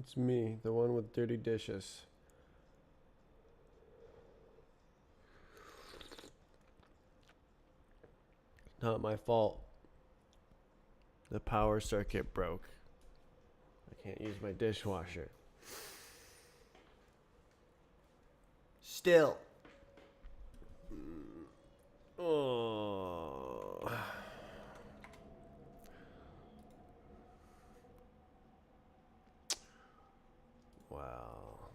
It's me, the one with dirty dishes. Not my fault. The power circuit broke. I can't use my dishwasher. Still. Oh. Wow.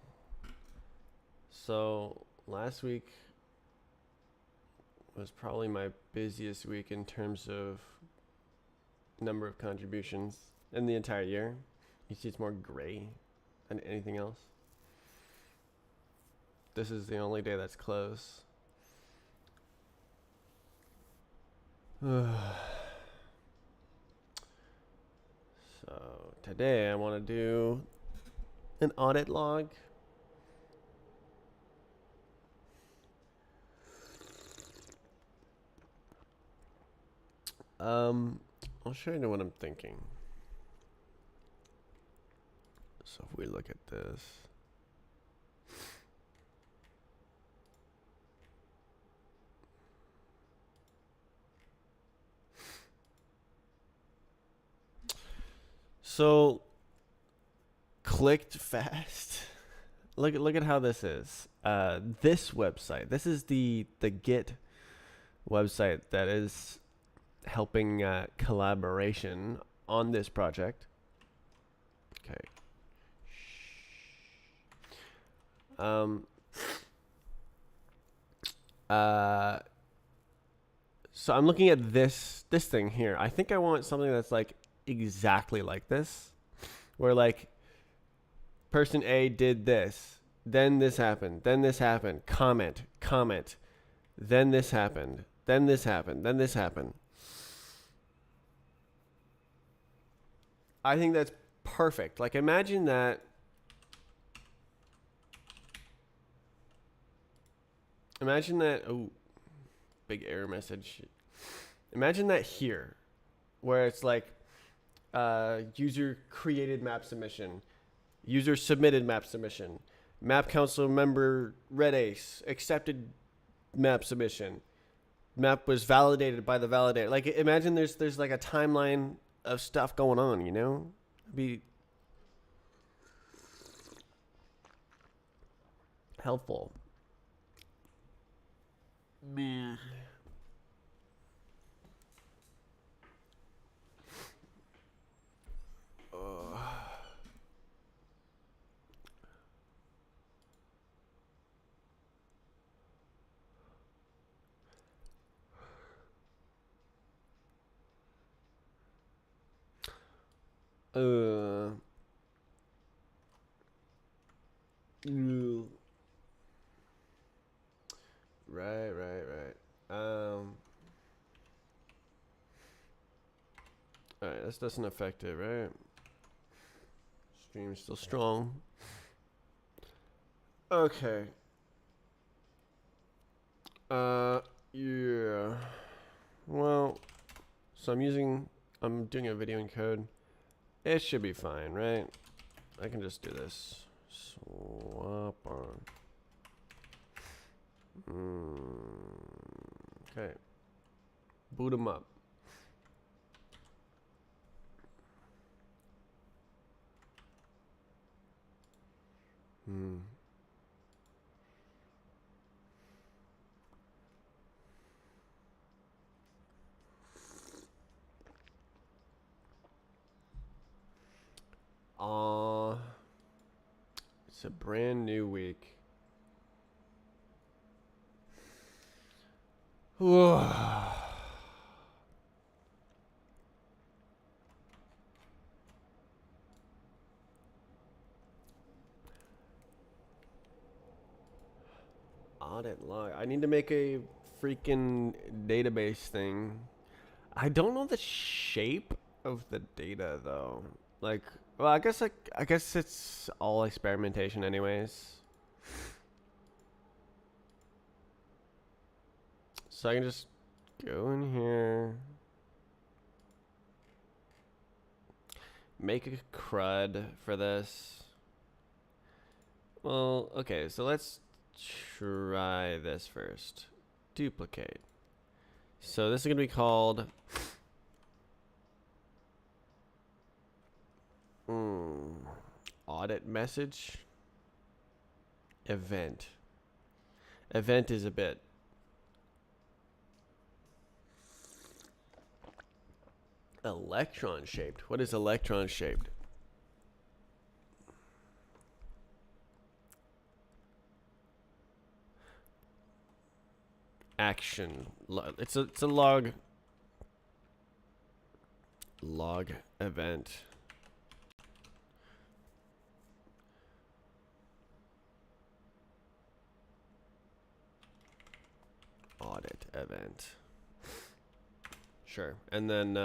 So last week was probably my busiest week in terms of number of contributions in the entire year. You see, it's more gray than anything else. This is the only day that's close. So today I want to do an audit log. I'll show you what I'm thinking. So if we look at this. So clicked fast. Look at how this is. This website. This is the Git website that is helping collaboration on this project. Okay. So I'm looking at this thing here. I think I want something that's like exactly like this, where like person A did this, then this happened, comment, then this happened, then this happened, then this happened. I think that's perfect. Like imagine that. Oh, big error message. Imagine that here, where it's like user created map submission, user submitted map submission, map council member red ace accepted map submission, map was validated by the validator. Like imagine there's like a timeline of stuff going on, you know? It'd be helpful. Man. Uh, right. Alright, this doesn't affect it, right? Stream's still strong. Okay. Yeah. Well, so I'm doing a video encode. It should be fine, right? I can just do this. Swap on. Okay. Boot them up. It's a brand new week. Audit log. I need to make a freaking database thing. I don't know the shape of the data though. Like, well, I guess it's all experimentation anyways. So I can just go in here, make a CRUD for this. Well, okay, so let's try this first. Duplicate. So this is going to be called audit message event. Event is a bit. Electron shaped. What is electron shaped? Action. It's a log event. Audit event. Sure. And then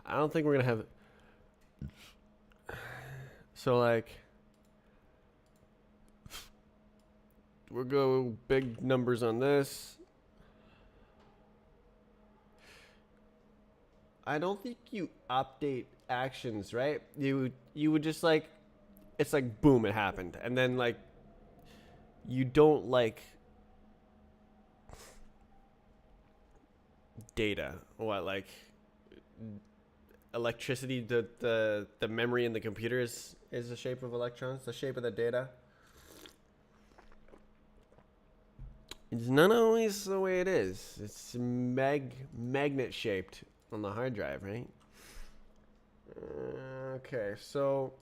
I don't think we're gonna have. So like, we'll go big numbers on this. I don't think you update actions, right? You would just like, it's like boom, it happened, and then like, you don't like data. What, like electricity? The memory in the computer is the shape of electrons, the shape of the data. It's not always the way it is. It's magnet shaped on the hard drive, right? Okay, so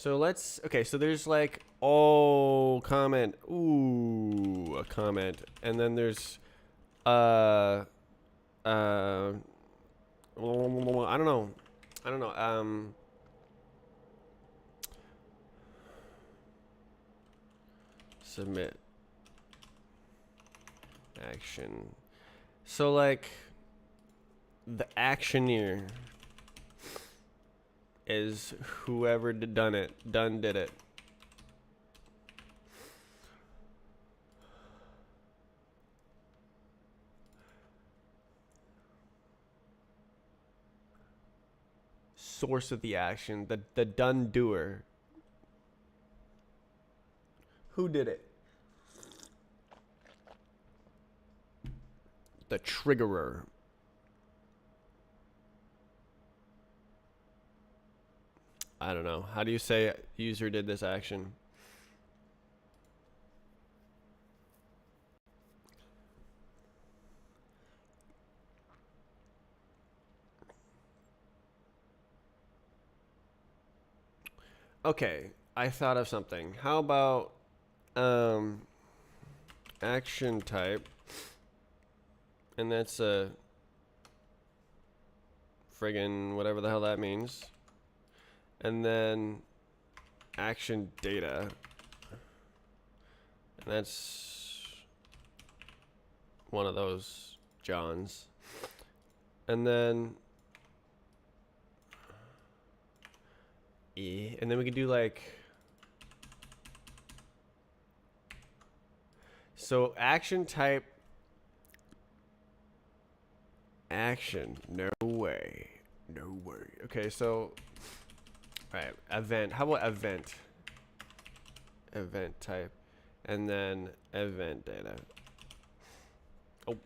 let's, okay, so there's like, oh, comment, ooh, a comment, and then there's I don't know, submit action. So like, the actioneer is whoever did it. Source of the action, the done doer. Who did it? The triggerer. I don't know. How do you say user did this action? Okay, I thought of something. How about action type, and that's a friggin' whatever the hell that means, and then action data, and that's one of those Johns, and then and then we could do like, so action type, action, no way. Okay, so all right, event. How about event type, and then event data. Oh,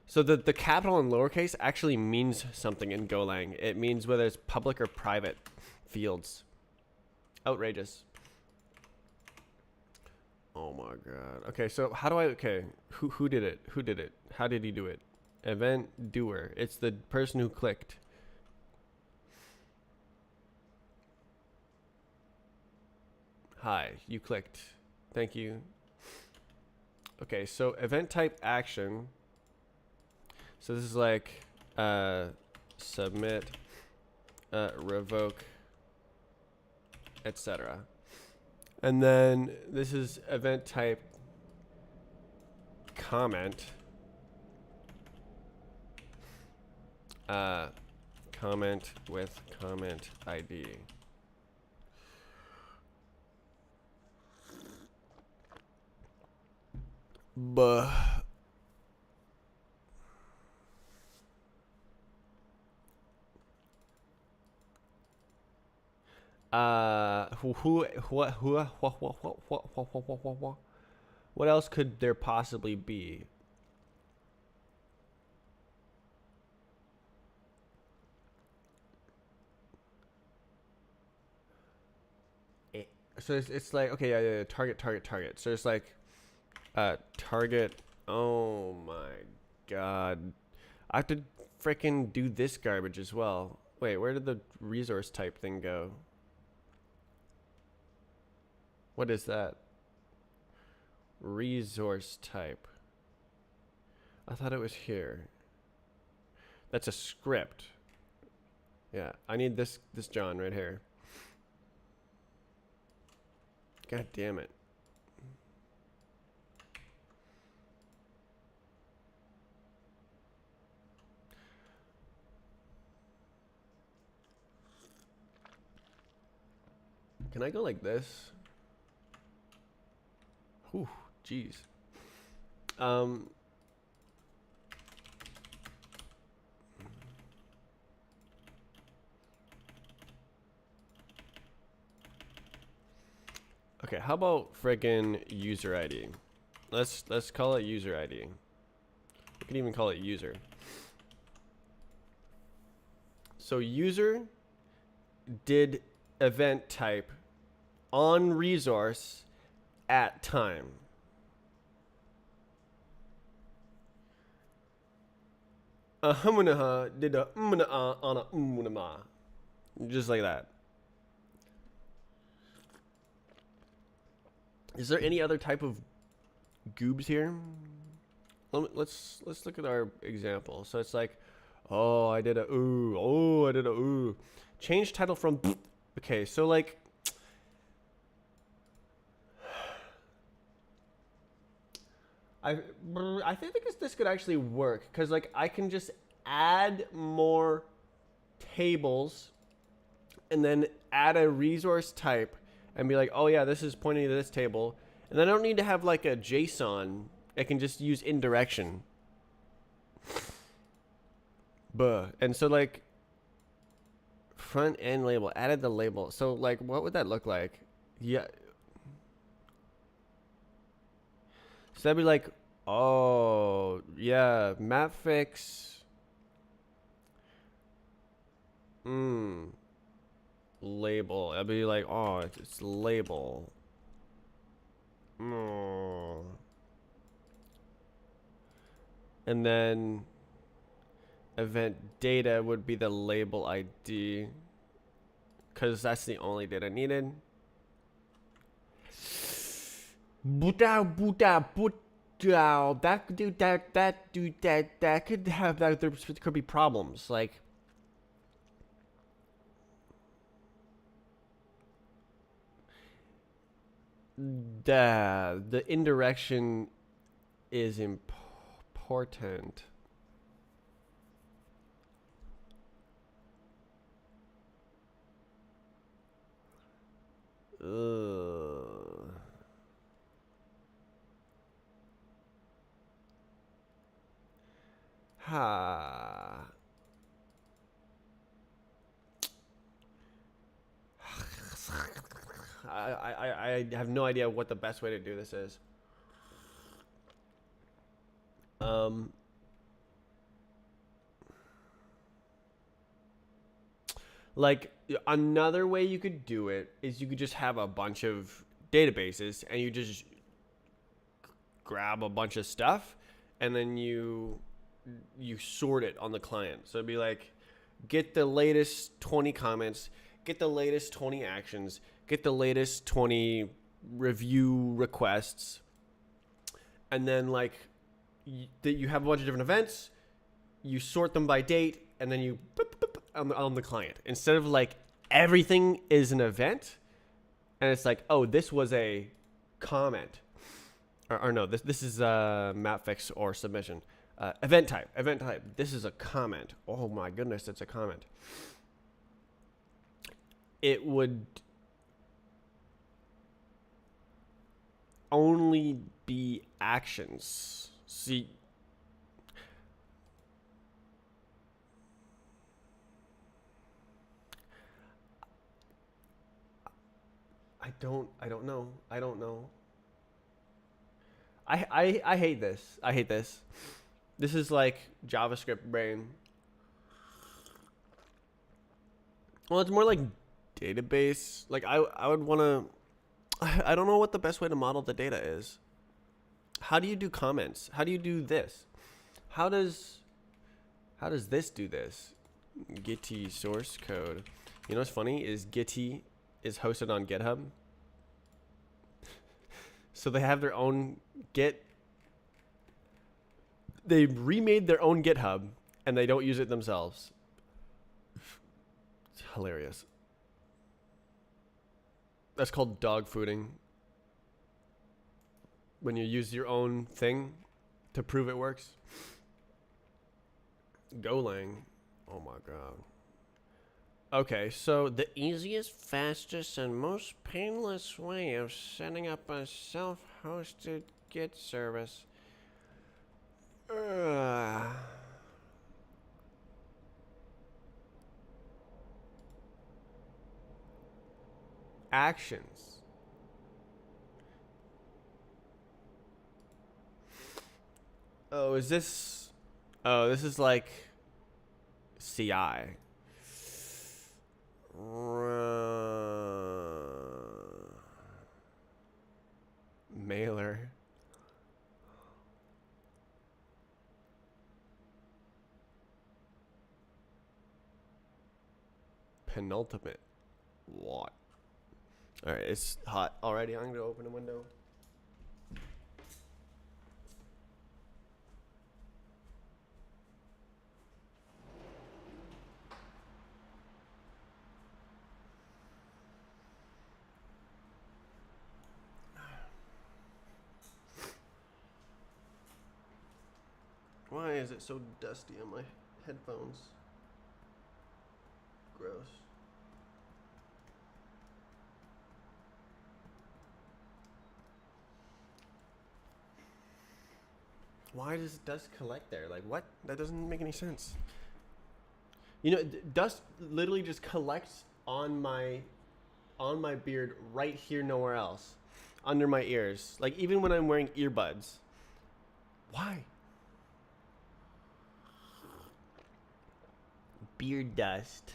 so the capital and lowercase actually means something in Golang. It means whether it's public or private fields. Outrageous. Oh my god. Okay, so how do I, okay, who did it? How did he do it? Event doer. It's the person who clicked. Hi, you clicked. Thank you. Okay, so event type action. So this is like submit, revoke, etc. And then this is event type comment. Comment with comment ID. What else could there possibly be? So it's like, okay, yeah, target. So it's like target. Oh my god, I have to freaking do this garbage as well. Wait, where did the resource type thing go? What is that? Resource type. I thought it was here. That's a script. Yeah, I need this John right here. God damn it. Can I go like this? Whew, jeez. Okay, how about friggin' user ID? Let's call it user ID. We can even call it user. So user did event type on resource at time. Did a on a just like that. Is there any other type of goobs here? Let's look at our example. So it's like, oh, I did a ooh. Oh, I did a ooh. Change title from. Okay, so like. I think this could actually work because like I can just add more tables and then add a resource type and be like, oh yeah, this is pointing to this table, and then I don't need to have like a JSON. I can just use indirection. And so like front end label, added the label. So like what would that look like? Yeah. So that'd be like, oh yeah, map fix. Label. I'd be like, oh, it's label. And then event data would be the label ID, because that's the only data needed. That could have that. There could be problems like. The indirection is important. Ha. I have no idea what the best way to do this is. Like another way you could do it is you could just have a bunch of databases and you just grab a bunch of stuff and then you sort it on the client. So it'd be like, get the latest 20 comments, get the latest 20 actions, get the latest 20 review requests, and then like you have a bunch of different events, you sort them by date, and then you on the client. Instead of like everything is an event, and it's like, oh, this was a comment, or no, this is a map fix or submission. Event type. This is a comment. Oh my goodness, it's a comment. It would only be actions. See, I don't know. I don't know. I hate this. I hate this. This is like JavaScript brain. Well, it's more like database. Like I would want to. I don't know what the best way to model the data is. How do you do comments? How do you do this? How does this do this? Gitty source code. You know what's funny is Gitty is hosted on GitHub. So they have their own Git. They remade their own GitHub and they don't use it themselves. It's hilarious. That's called dog fooding. When you use your own thing to prove it works. Golang. Oh my god. Okay, so the easiest, fastest, and most painless way of setting up a self-hosted Git service. Actions. Oh, is this... Oh, this is like CI. Mailer. Penultimate. What? Alright, it's hot already. I'm going to open a window. Why is it so dusty on my headphones? Gross. Why does dust collect there? Like, what? That doesn't make any sense. You know, dust literally just collects on my beard right here, nowhere else. Under my ears. Like, even when I'm wearing earbuds. Why? Beard dust.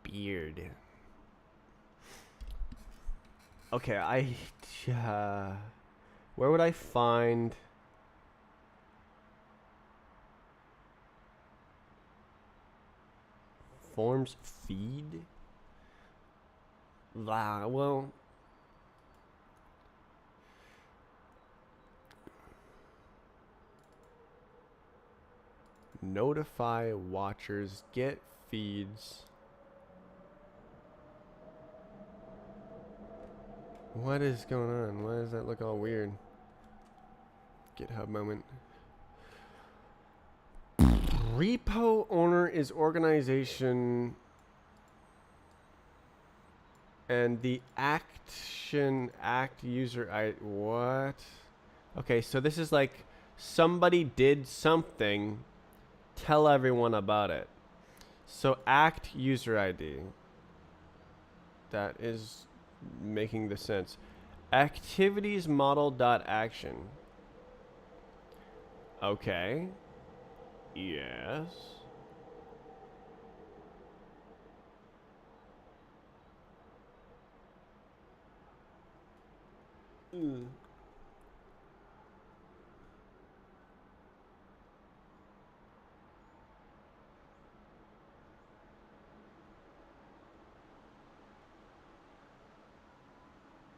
Beard. Okay, where would I find... Forms feed? Well... Notify watchers, get feeds. What is going on? Why does that look all weird? GitHub moment. Repo owner is organization and the action act user what? Okay, so this is like somebody did something, tell everyone about it. So act user ID. That is making the sense. Activities model dot action. Okay. Yes.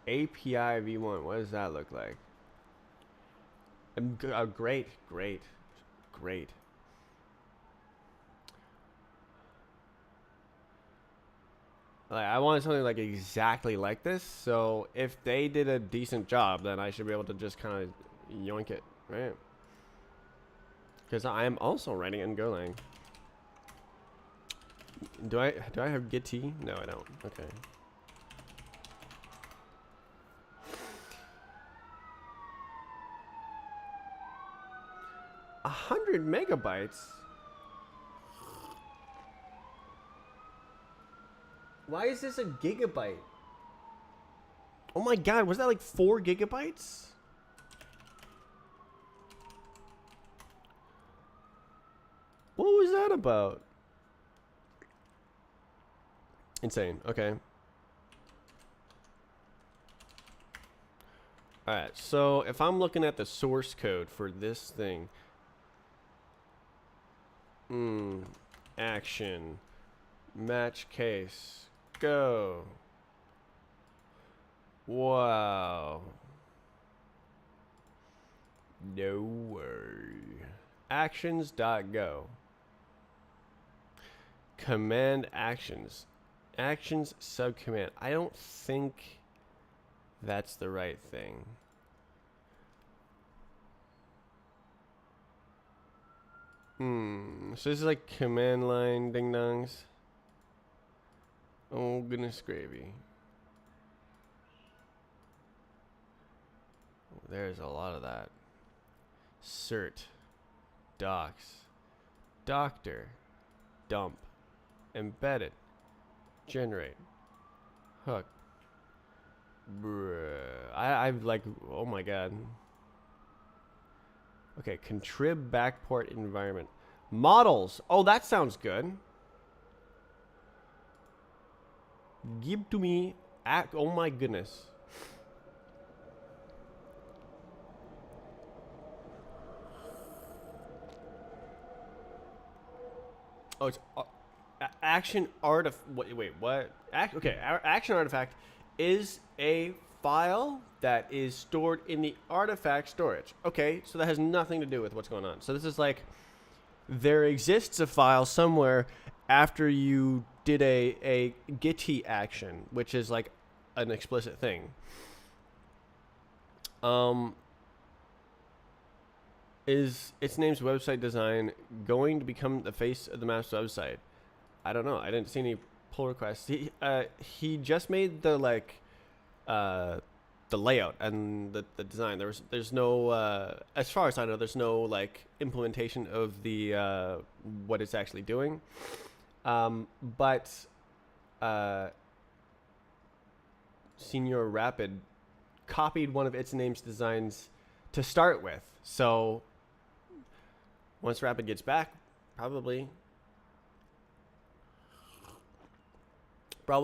API v1. What does that look like? Great. Like, I want something like exactly like this. So if they did a decent job, then I should be able to just kind of yoink it, right? Because I am also writing in Golang. Do I have Git? No, I don't. Okay. 100 megabytes. Why is this a gigabyte? Oh my god, was that like 4 gigabytes? What was that about? Insane. Okay. Alright, so if I'm looking at the source code for this thing. Action. Match case. Go. Wow. No way. Actions.go. Command actions. Actions subcommand. I don't think that's the right thing. So this is like command line ding dongs. Oh goodness gravy. Oh, there's a lot of that. Cert. Docs. Doctor. Dump. Embedded. Generate. Hook. Bruh. I'm like, oh my god. Okay, contrib backport environment. Models. Oh, that sounds good. Give to me. Oh my goodness. Oh, it's action artifact. Wait, what? Okay, action artifact is a file that is stored in the artifact storage. Okay, so that has nothing to do with what's going on. So this is like, there exists a file somewhere after you did a Git action, which is like an explicit thing. Is its name's website design going to become the face of the Maps website? I don't know. I didn't see any pull requests. He just made the like the layout and the design. There's no as far as I know, there's no like implementation of the what it's actually doing. But Senior Rapid copied one of its name's designs to start with. So once Rapid gets back, probably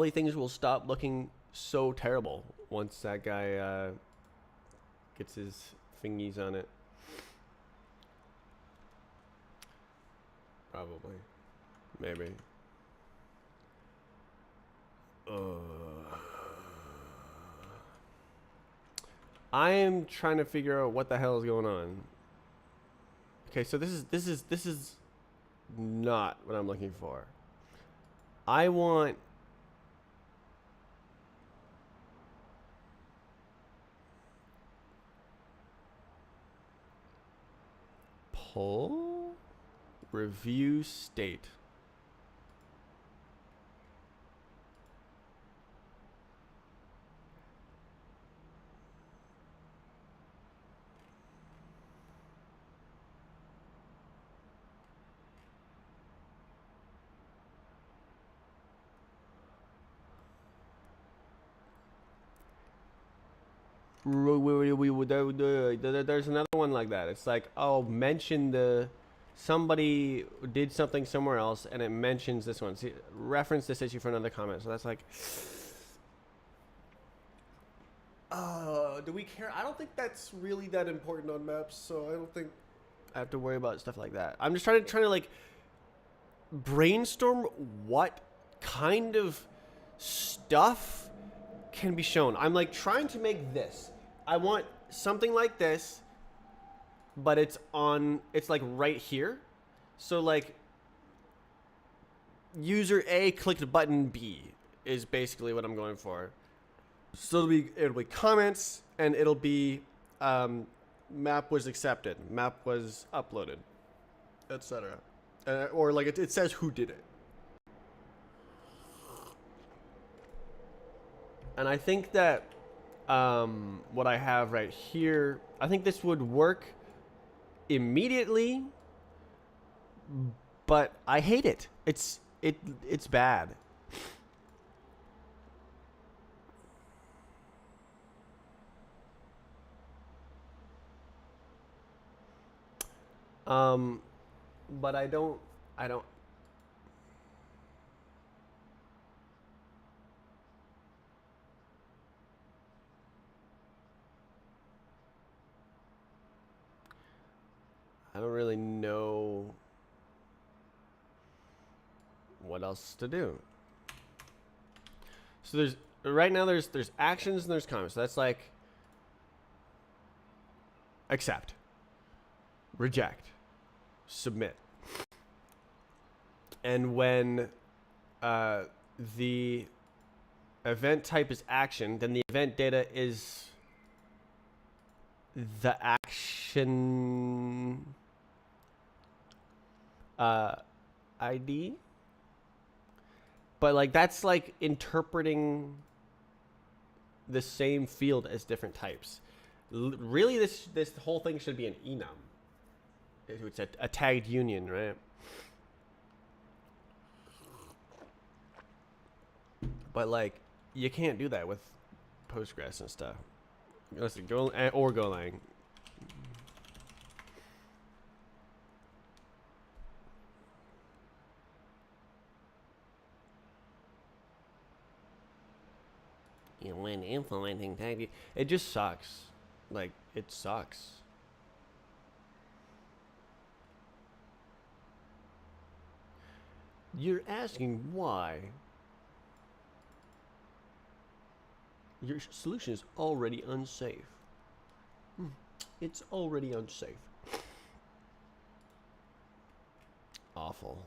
things will stop looking so terrible once that guy gets his fingies on it. Probably. Maybe. I am trying to figure out what the hell is going on. Okay, so this is not what I'm looking for. I want pull review state. There's another one like that. It's like, oh, mention somebody did something somewhere else, and it mentions this one. See, reference this issue for another comment. So that's like, do we care? I don't think that's really that important on maps, so I don't think I have to worry about stuff like that. I'm just trying to like brainstorm what kind of stuff can be shown. I'm like trying to make this. I want something like this, but it's like right here. So like user A clicked button B is basically what I'm going for. So it'll be comments, and it'll be map was accepted, map was uploaded, etc. Or like it says who did it. And I think that what I have right here, I think this would work immediately, but I hate it. It's bad. But I don't really know what else to do. So there's right now there's actions and there's comments. So that's like accept, reject, submit. And when the event type is action, then the event data is the action ID. But like that's like interpreting the same field as different types. Really, this whole thing should be an enum. It's a tagged union, right? But like, you can't do that with Postgres and stuff. Listen, Golang. When implementing tag, it just sucks. Like, it sucks. You're asking why. Your solution is already unsafe. It's already unsafe. Awful.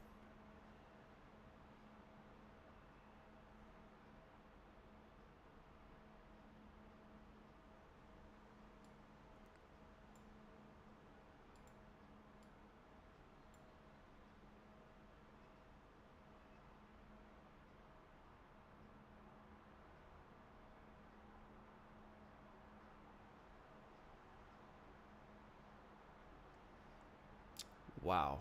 Wow.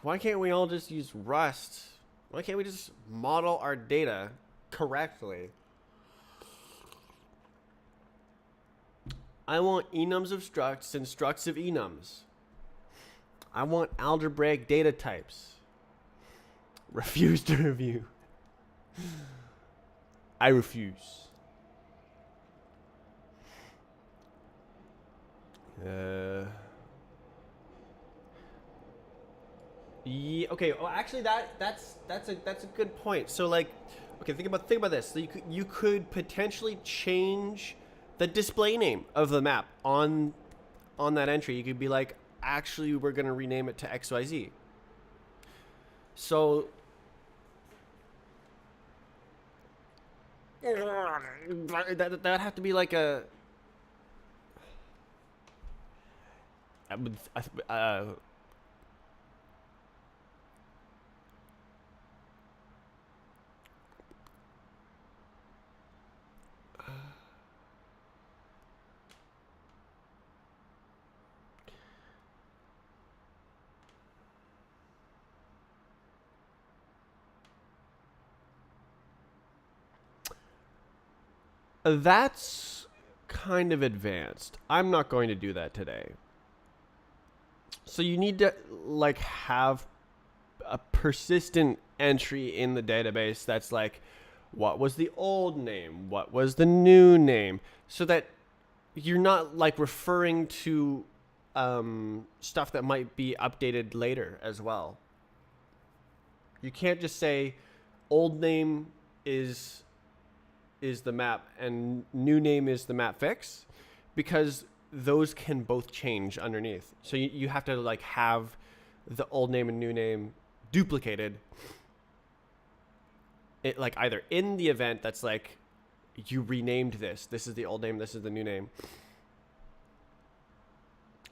Why can't we all just use Rust? Why can't we just model our data correctly? I want enums of structs and structs of enums. I want algebraic data types. Refuse to review. I refuse. Yeah, okay. Well, actually, that's a good point. So, like, okay, think about this. So you could potentially change the display name of the map on that entry. You could be like, actually, we're gonna rename it to XYZ. So that would have to be like a. That's kind of advanced. I'm not going to do that today. So you need to like have a persistent entry in the database that's like, what was the old name? What was the new name? So that you're not like referring to stuff that might be updated later as well. You can't just say old name is the map and new name is the map fix, because those can both change underneath. So you have to like have the old name and new name duplicated. It like either in the event that's like you renamed this is the old name, this is the new name,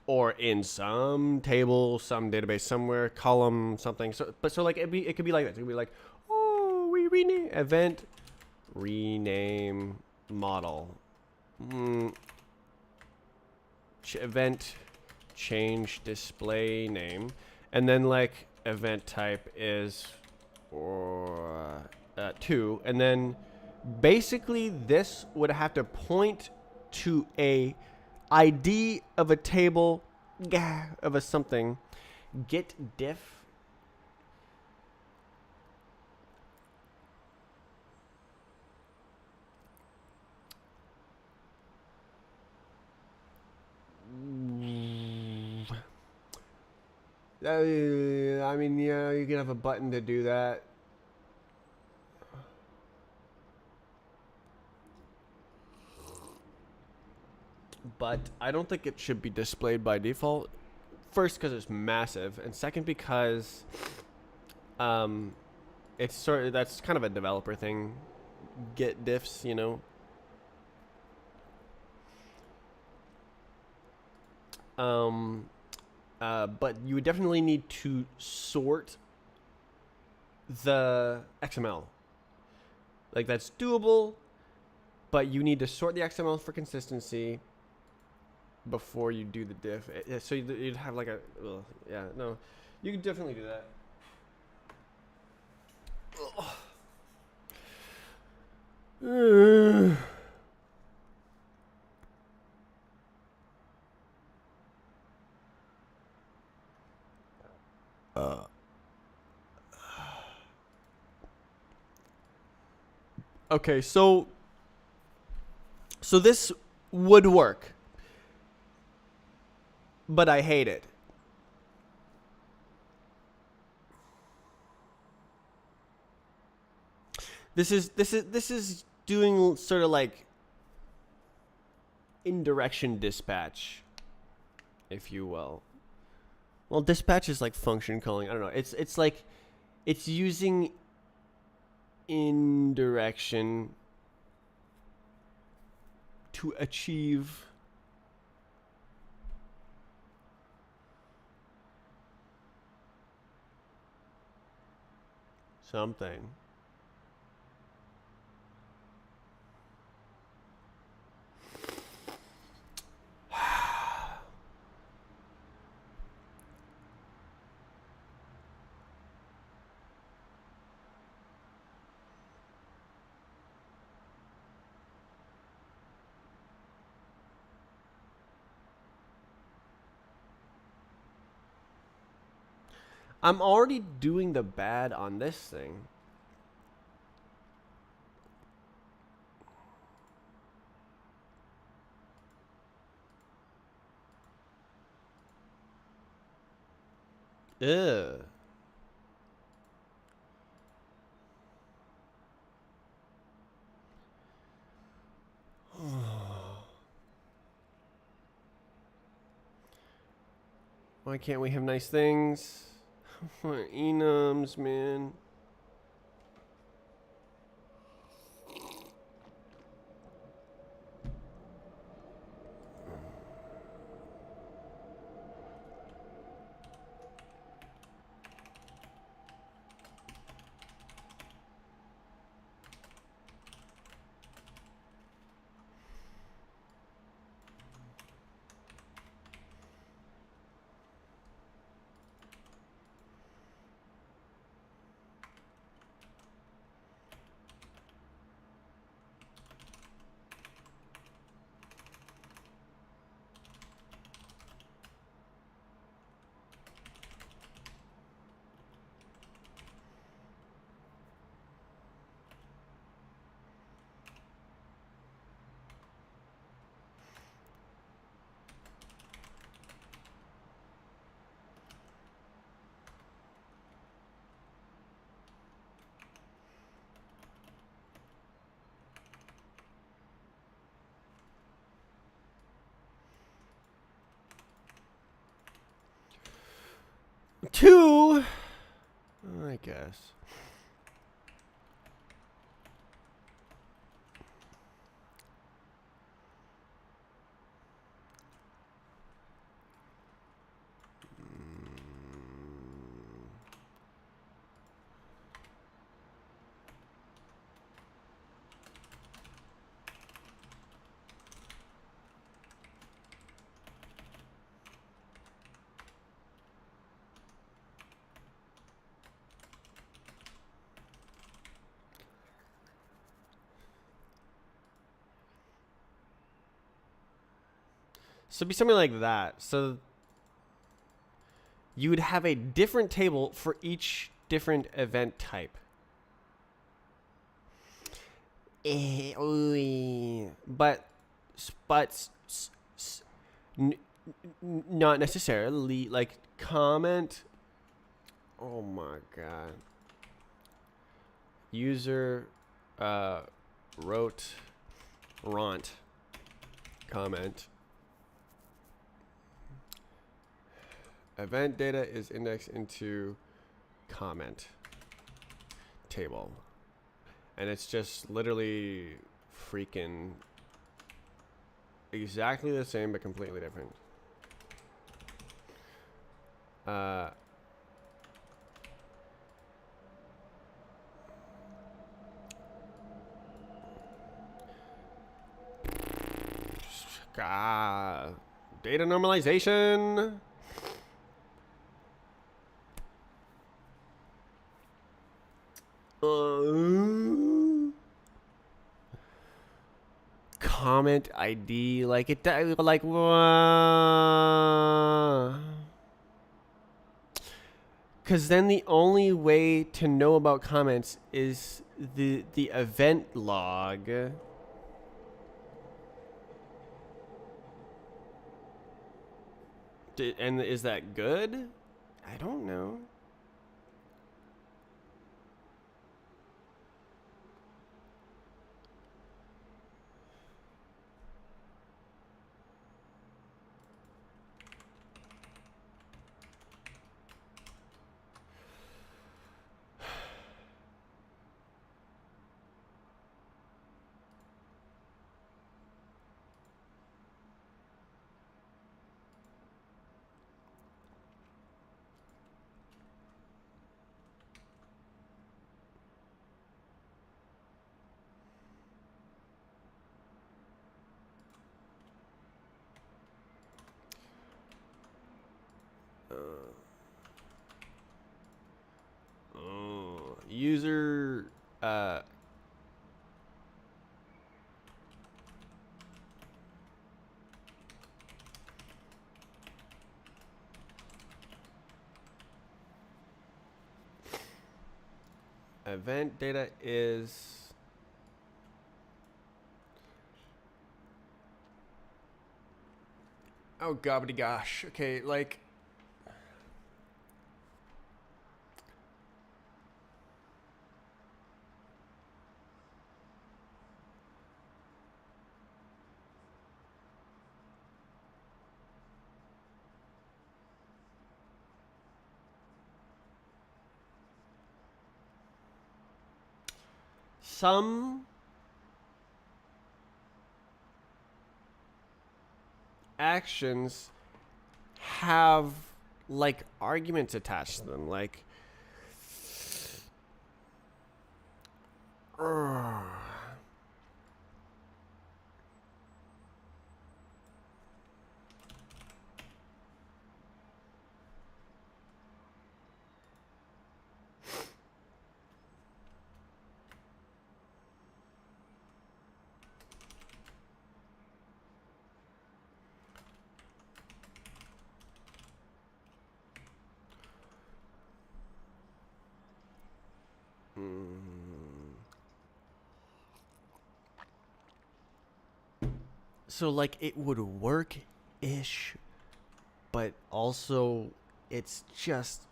or in some table, some database somewhere, column something. So like it could be like this. It could be like, oh, we rename event rename model event change display name, and then like event type is or 2, and then basically this would have to point to a ID of a table of a something. Get diff. I mean, yeah, you can have a button to do that. But I don't think it should be displayed by default. First, because it's massive, and second, because it's sort of, that's kind of a developer thing. Get diffs, you know. But you would definitely need to sort the XML. Like, that's doable, but you need to sort the XML for consistency before you do the diff. So you'd have like a, yeah, no, you could definitely do that. Okay, so this would work, but I hate it. This is doing sort of like indirection dispatch, if you will. Well, dispatch is like function calling. I don't know. It's like it's using indirection to achieve something. I'm already doing the bad on this thing. Ugh. Why can't we have nice things? Enums, man. Two, I guess. So it'd be something like that. So you would have a different table for each different event type. But not necessarily like comment. Oh my god. User wrote ront comment. Event data is indexed into comment table. And it's just literally freaking exactly the same but completely different. Data normalization. Comment ID, like it, like because then the only way to know about comments is the event log. And is that good? I don't know. User event data is oh gobbity gosh. Okay, like some actions have like arguments attached to them, like so like it would work ish, but also it's just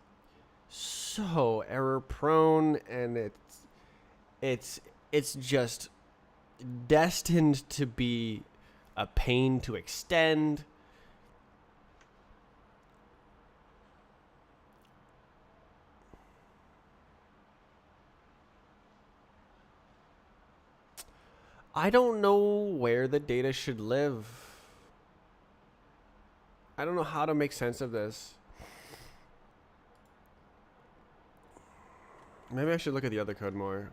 so error prone, and it's just destined to be a pain to extend. I don't know where the data should live. I don't know how to make sense of this. Maybe I should look at the other code more.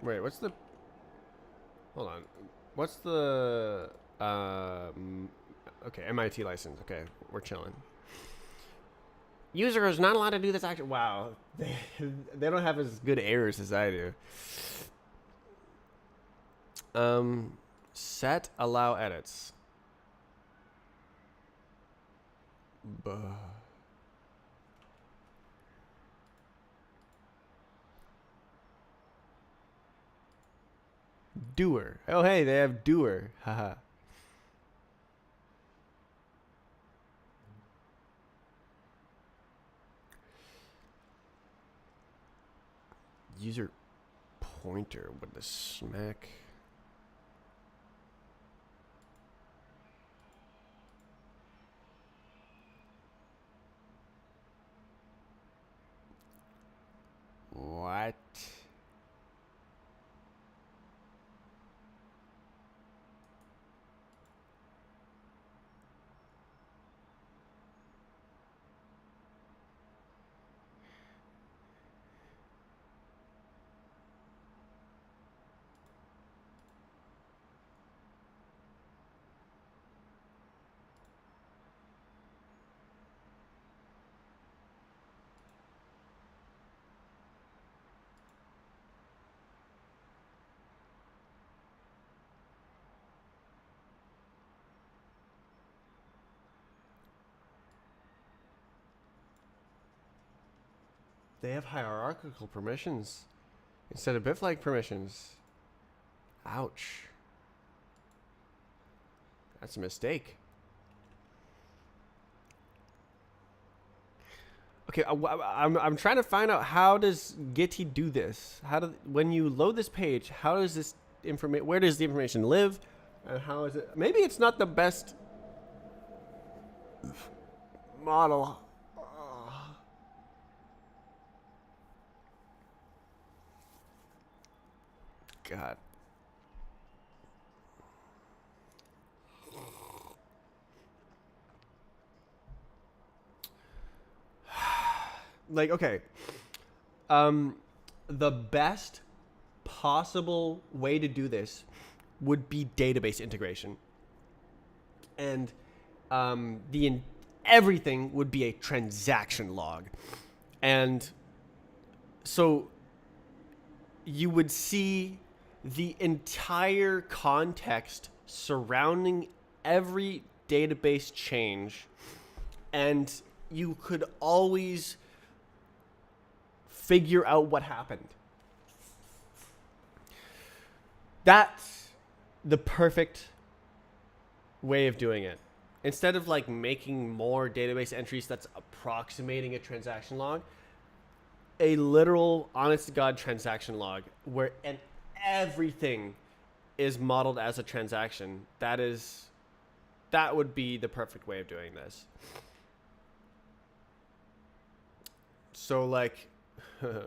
Wait, what's the... Hold on. What's the okay, MIT license. Okay, we're chilling. User is not allowed to do this action. Wow, they don't have as good errors as I do. Set allow edits. Buh. Doer. Oh, hey, they have doer. Haha. User pointer. What the smack? What? They have hierarchical permissions instead of bit-flag permissions. Ouch. That's a mistake. Okay, I'm trying to find out, how does Gitty do this? When you load this page, how does this information, where does the information live? And how is it? Maybe it's not the best model. God. Like, okay. The best possible way to do this would be database integration. And everything would be a transaction log. And so you would see the entire context surrounding every database change, and you could always figure out what happened. That's the perfect way of doing it. Instead of like making more database entries that's approximating a transaction log, a literal, honest to God transaction log where everything is modeled as a transaction. That would be the perfect way of doing this. So like,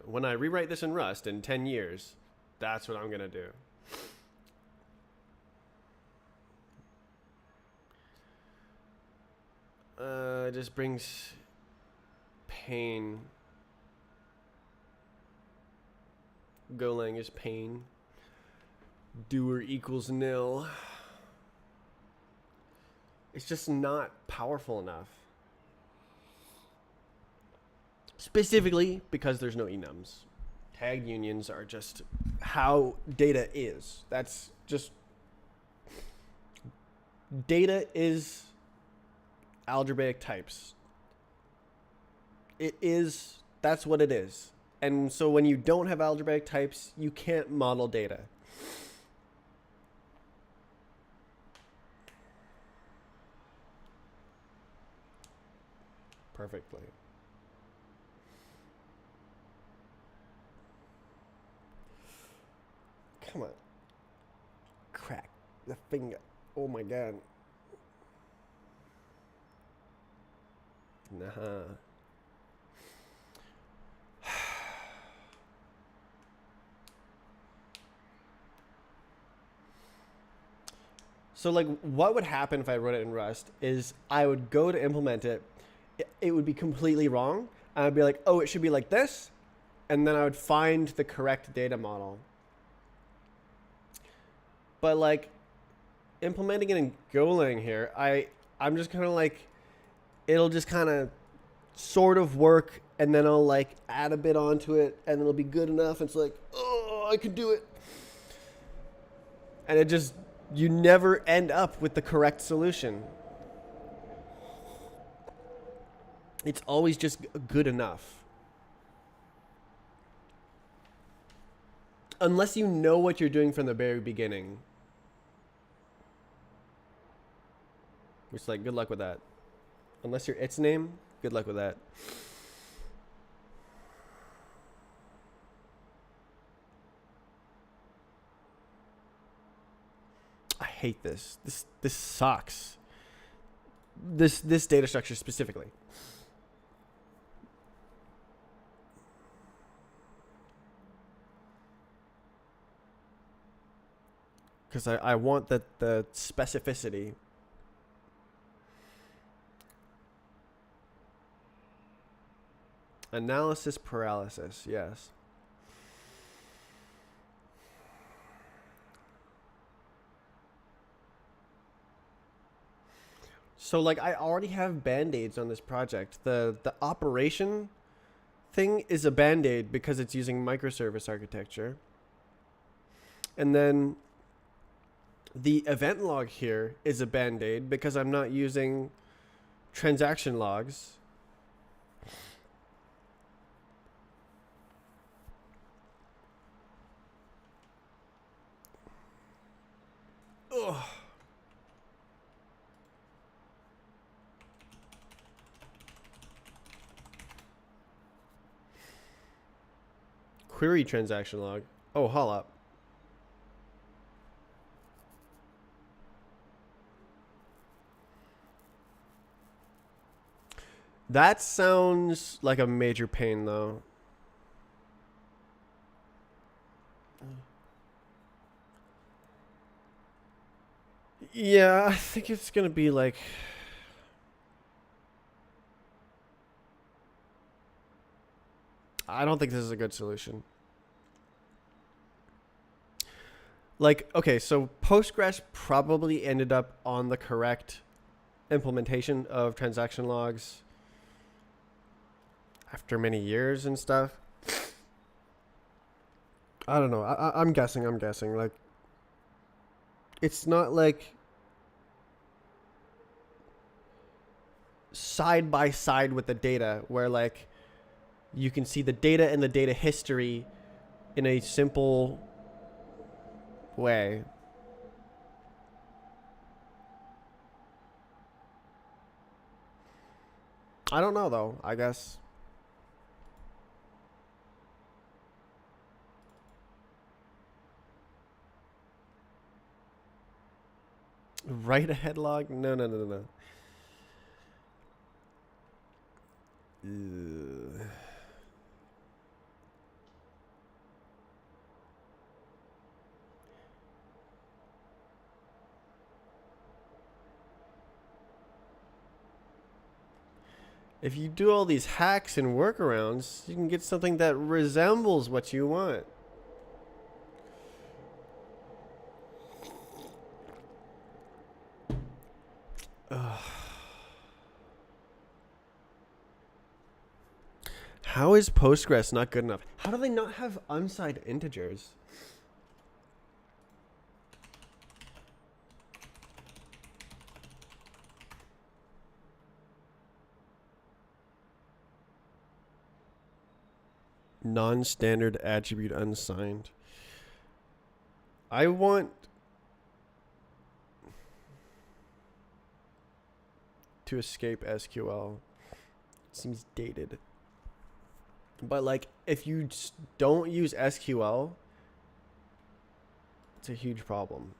when I rewrite this in Rust in 10 years, that's what I'm going to do. It just brings pain. Golang is pain. Doer equals nil. It's just not powerful enough. Specifically because there's no enums. Tagged unions are just how data is. That's just... Data is algebraic types. That's what it is. And so when you don't have algebraic types, you can't model data. Perfectly. Come on. Crack the finger. Oh my God. Nah. So like what would happen if I wrote it in Rust is I would go to implement it. It would be completely wrong. And I'd be like, oh, it should be like this. And then I would find the correct data model. But like, implementing it in Golang here, I'm just kind of like, it'll just kind of sort of work, and then I'll like add a bit onto it, and it'll be good enough. It's like, oh, I can do it, and it just, you never end up with the correct solution. It's always just good enough. Unless you know what you're doing from the very beginning. Which, like, good luck with that. Unless you're its name, good luck with that. I hate this. This sucks. This data structure specifically. Because I want the specificity. Analysis paralysis, yes. So like I already have band-aids on this project. The operation thing is a band-aid because it's using microservice architecture. And then the event log here is a band-aid because I'm not using transaction logs. Ugh. Query transaction log. Oh, hold up. That sounds like a major pain, though. Yeah, I think it's going to be like... I don't think this is a good solution. Like, okay, so Postgres probably ended up on the correct implementation of transaction logs after many years and stuff. I don't know. I'm guessing. Like, it's not like side by side with the data where like you can see the data and the data history in a simple way. I don't know though, I guess. Write ahead log? No. Ugh. If you do all these hacks and workarounds, you can get something that resembles what you want. Ugh. How is Postgres not good enough? How do they not have unsigned integers? Non-standard attribute unsigned. I want to escape SQL. It seems dated. But like, if you don't use SQL, it's a huge problem.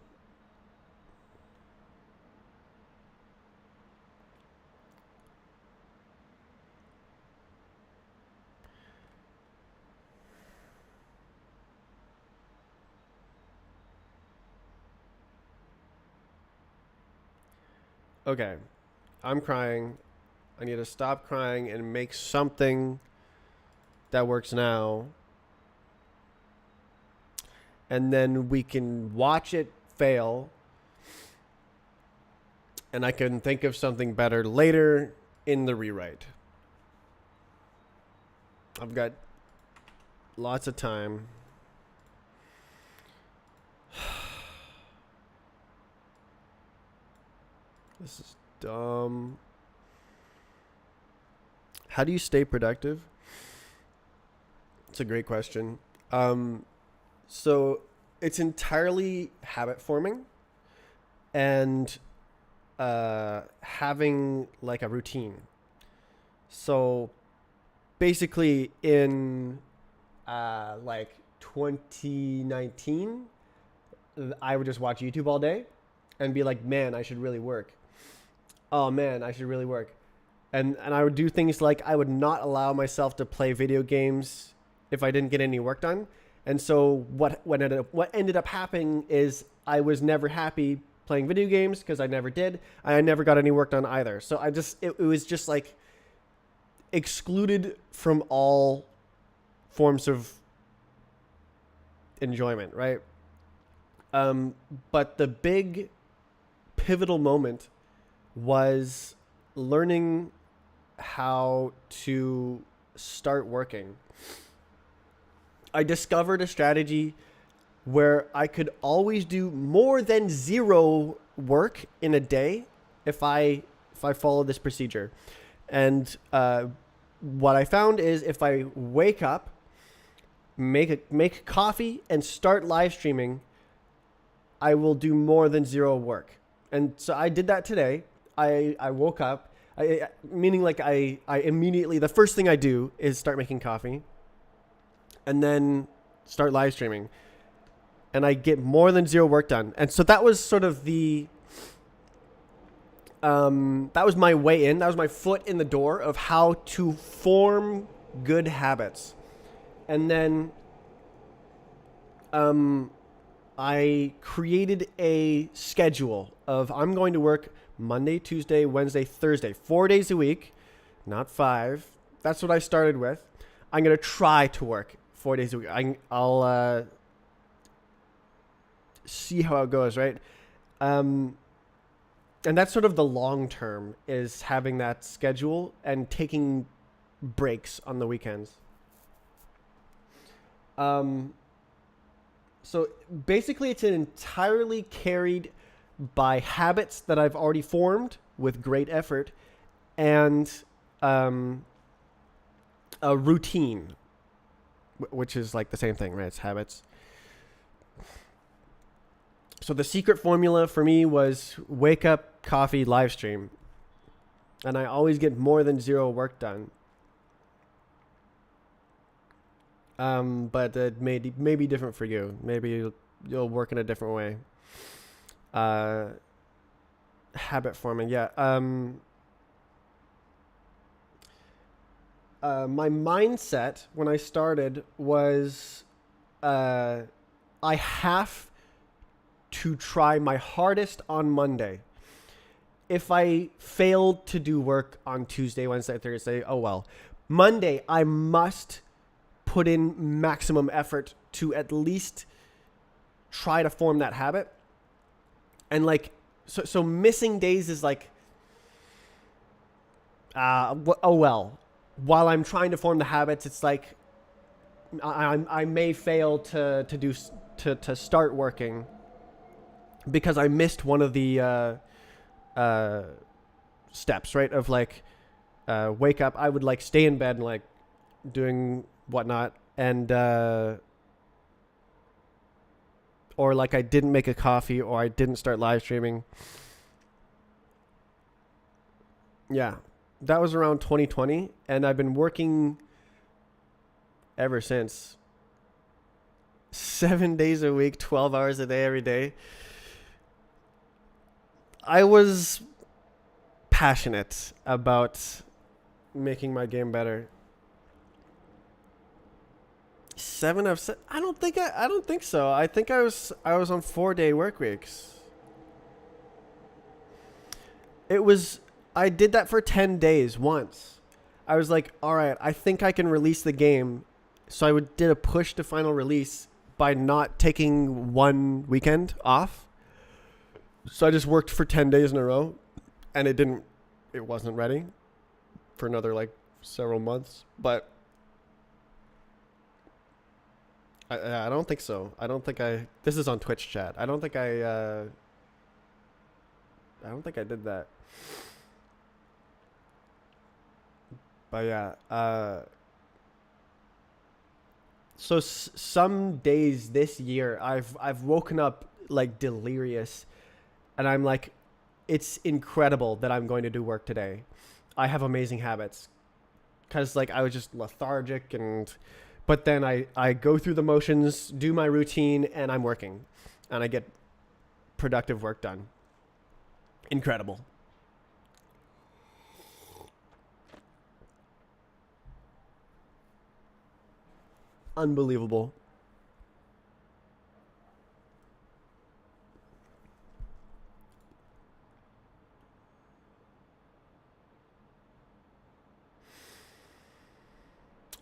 Okay, I'm crying. I need to stop crying and make something that works now. And then we can watch it fail and I can think of something better later in the rewrite. I've got lots of time. This is dumb. How do you stay productive? It's a great question. So it's entirely habit forming and having like a routine. So basically in like 2019, I would just watch YouTube all day and be like, man, I should really work. Oh man, I should really work. And I would do things like I would not allow myself to play video games if I didn't get any work done. And so what ended up happening is I was never happy playing video games because I never did. I never got any work done either. So it was just like excluded from all forms of enjoyment, right? But the big pivotal moment was learning how to start working. I discovered a strategy where I could always do more than 0 work in a day if I follow this procedure. And what I found is if I wake up, make coffee, and start live streaming, I will do more than 0 work. And so I did that today. I woke up, meaning like I immediately, the first thing I do is start making coffee and then start live streaming. And I get more than 0 work done. And so that was sort of that was my way in. That was my foot in the door of how to form good habits. And then I created a schedule of I'm going to work Monday, Tuesday, Wednesday, Thursday, 4 days a week, not 5. That's what I started with. I'm going to try to work 4 days a week. I'll see how it goes, right? And that's sort of the long term, is having that schedule and taking breaks on the weekends. So basically it's entirely carried by habits that I've already formed with great effort and a routine, which is like the same thing, right? It's habits. So the secret formula for me was wake up, coffee, live stream. And I always get more than 0 work done. But it may be different for you. Maybe you'll work in a different way. Habit forming, yeah. My mindset when I started was I have to try my hardest on Monday. If I failed to do work on Tuesday, Wednesday, Thursday, oh well. Monday, I must put in maximum effort to at least try to form that habit. And like, so missing days is like, oh well. While I'm trying to form the habits, it's like I may fail to start working because I missed one of the steps, right? Of like wake up. I would like stay in bed and like doing whatnot, and or like I didn't make a coffee, or I didn't start live streaming. Yeah, that was around 2020, and I've been working ever since. 7 days a week, 12 hours a day, every day. I was passionate about making my game better. 7 of 7. I don't think so. I think I was on 4-day work weeks. I did that for 10 days once. I was like, all right, I think I can release the game. So I did a push to final release by not taking one weekend off. So I just worked for 10 days in a row. and it wasn't ready for another like several months. But I don't think so. I don't think I. This is on Twitch chat. I don't think I. I don't think I did that. But yeah. So some days this year, I've woken up like delirious, and I'm like, it's incredible that I'm going to do work today. I have amazing habits, because like I was just lethargic, and but then I go through the motions, do my routine, and I'm working, and I get productive work done. Incredible. Unbelievable.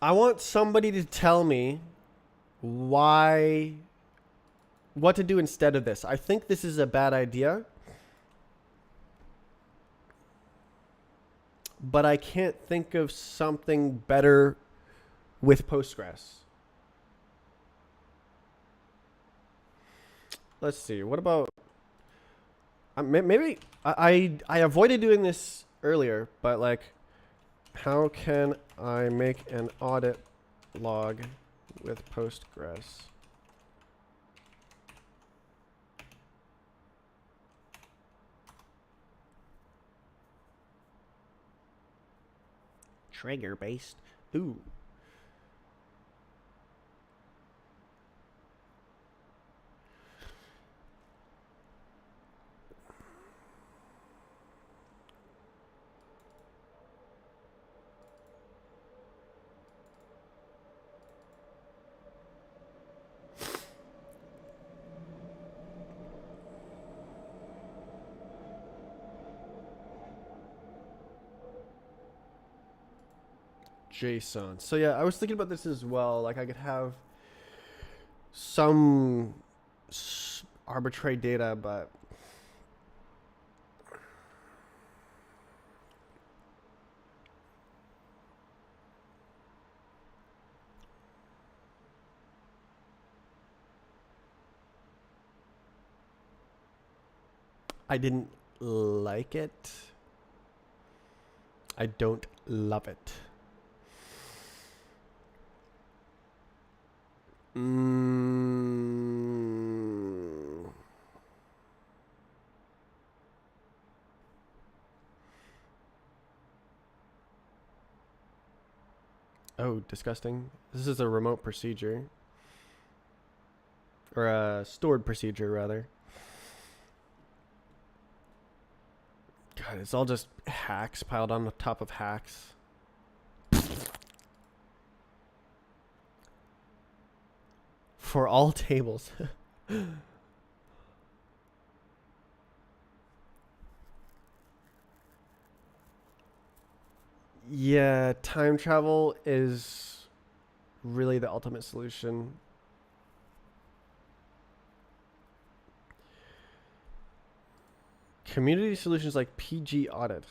I want somebody to tell me why, what to do instead of this. I think this is a bad idea, but I can't think of something better with Postgres. Let's see. What about maybe I avoided doing this earlier, but like, how can I make an audit log with Postgres? Trigger based. Ooh. JSON. So yeah, I was thinking about this as well. Like I could have some arbitrary data, but I didn't like it. I don't love it. Oh, disgusting. This is a remote procedure. Or a stored procedure, rather. God, it's all just hacks piled on the top of hacks. For all tables. Yeah, time travel is really the ultimate solution. Community solutions like PG Audit.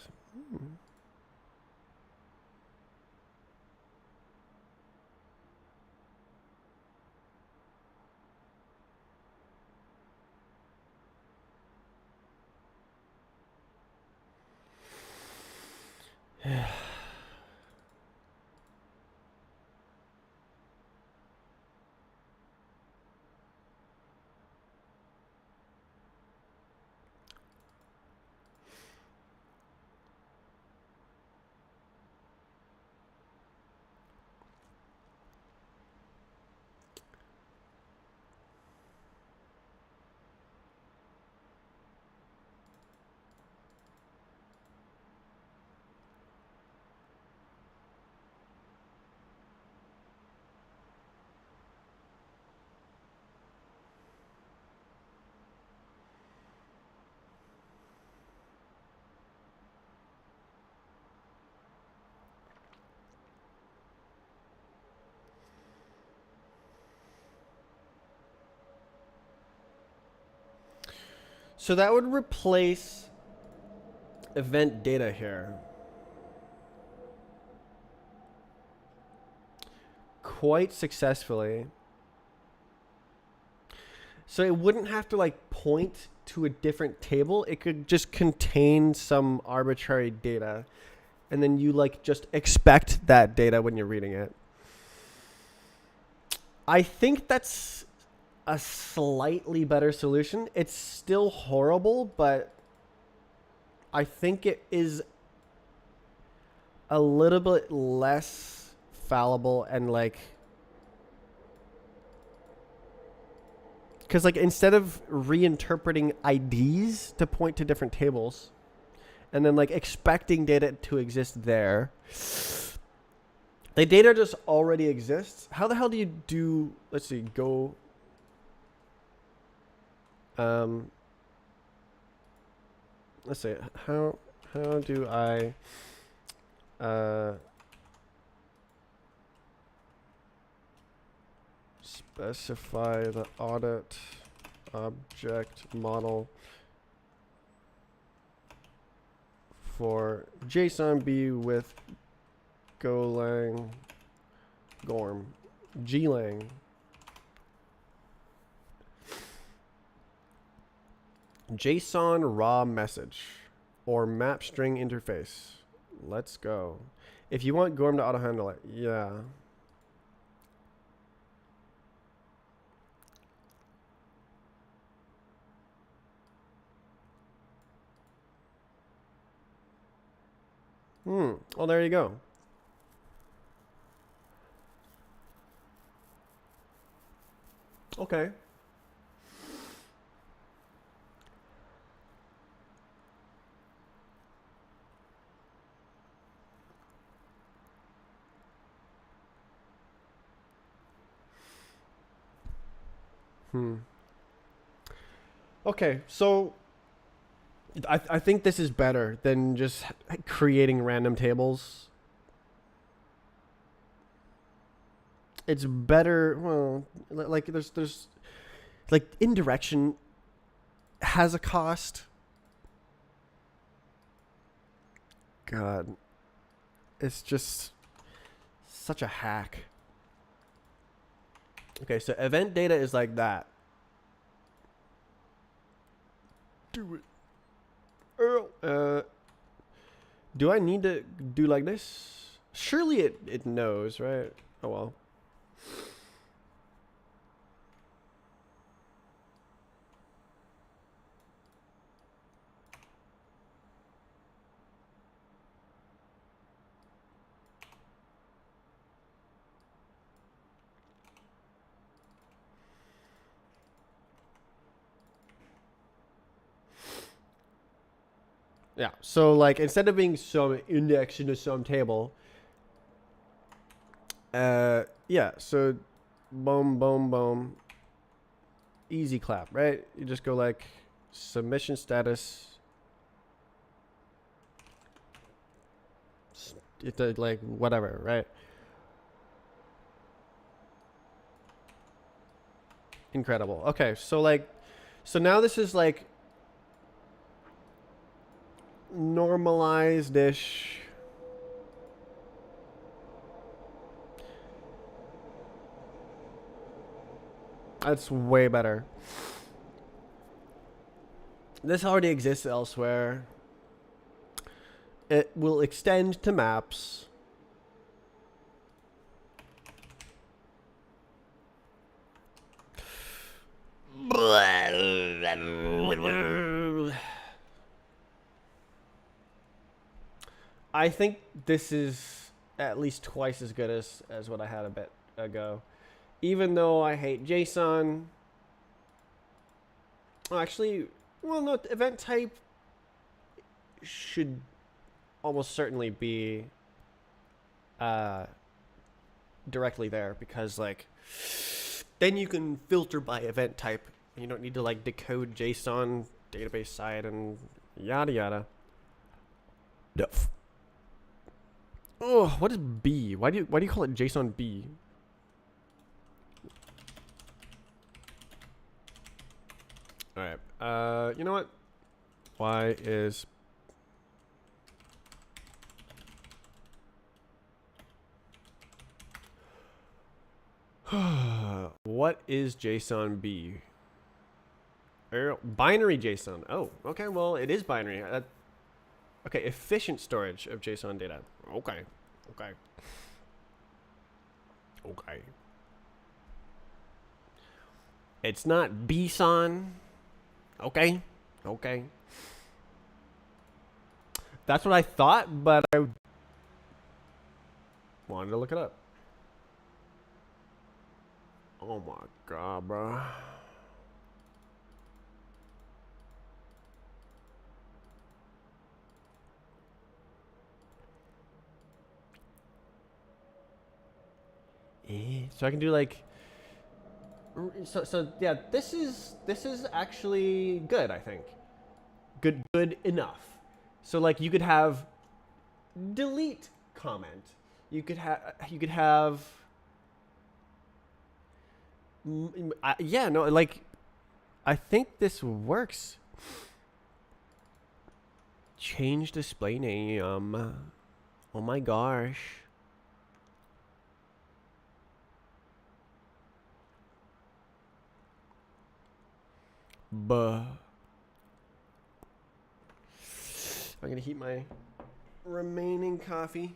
So that would replace event data here. Quite successfully. So it wouldn't have to like point to a different table. It could just contain some arbitrary data. And then you like just expect that data when you're reading it. I think that's a slightly better solution. It's still horrible, but I think it is a little bit less fallible and like, because like instead of reinterpreting IDs to point to different tables and then like expecting data to exist there, the data just already exists. How the hell do you do, let's see, go, let's see, how do I, specify the audit object model for JSONB with Golang Gorm Glang. JSON raw message or map string interface. Let's go. If you want Gorm to auto handle it, yeah. Well, there you go. Okay. Okay, so I think this is better than just creating random tables. It's better, well, like there's like indirection has a cost. God, it's just such a hack. Okay, so event data is like that. Do it. Do I need to do like this? Surely it knows, right? Oh well. Yeah, so like instead of being some index into some table, yeah, so boom, boom, boom, easy clap, right? You just go like submission status. It's like whatever, right? Incredible. Okay, so like, so now this is like normalized-ish. That's way better. This already exists elsewhere. It will extend to maps. I think this is at least twice as good as what I had a bit ago. Even though I hate JSON. Well, actually, well, no, event type should almost certainly be directly there because, like, then you can filter by event type. You don't need to, like, decode JSON database side and yada yada. Duff. Oh, what is B? Why do you call it JSON B? All right. You know what? Why is What is JSON-B? Binary JSON. Oh, okay. Well, it is binary. Okay, efficient storage of JSON data. Okay. Okay. Okay. It's not BSON. Okay. Okay. That's what I thought, but I wanted to look it up. Oh my god, bro. So I can do like so yeah, this is actually good, I think. Good enough. So like you could have delete comment. You could have yeah, no, like I think this works. Change display name. Oh my gosh. Buh. I'm gonna heat my remaining coffee.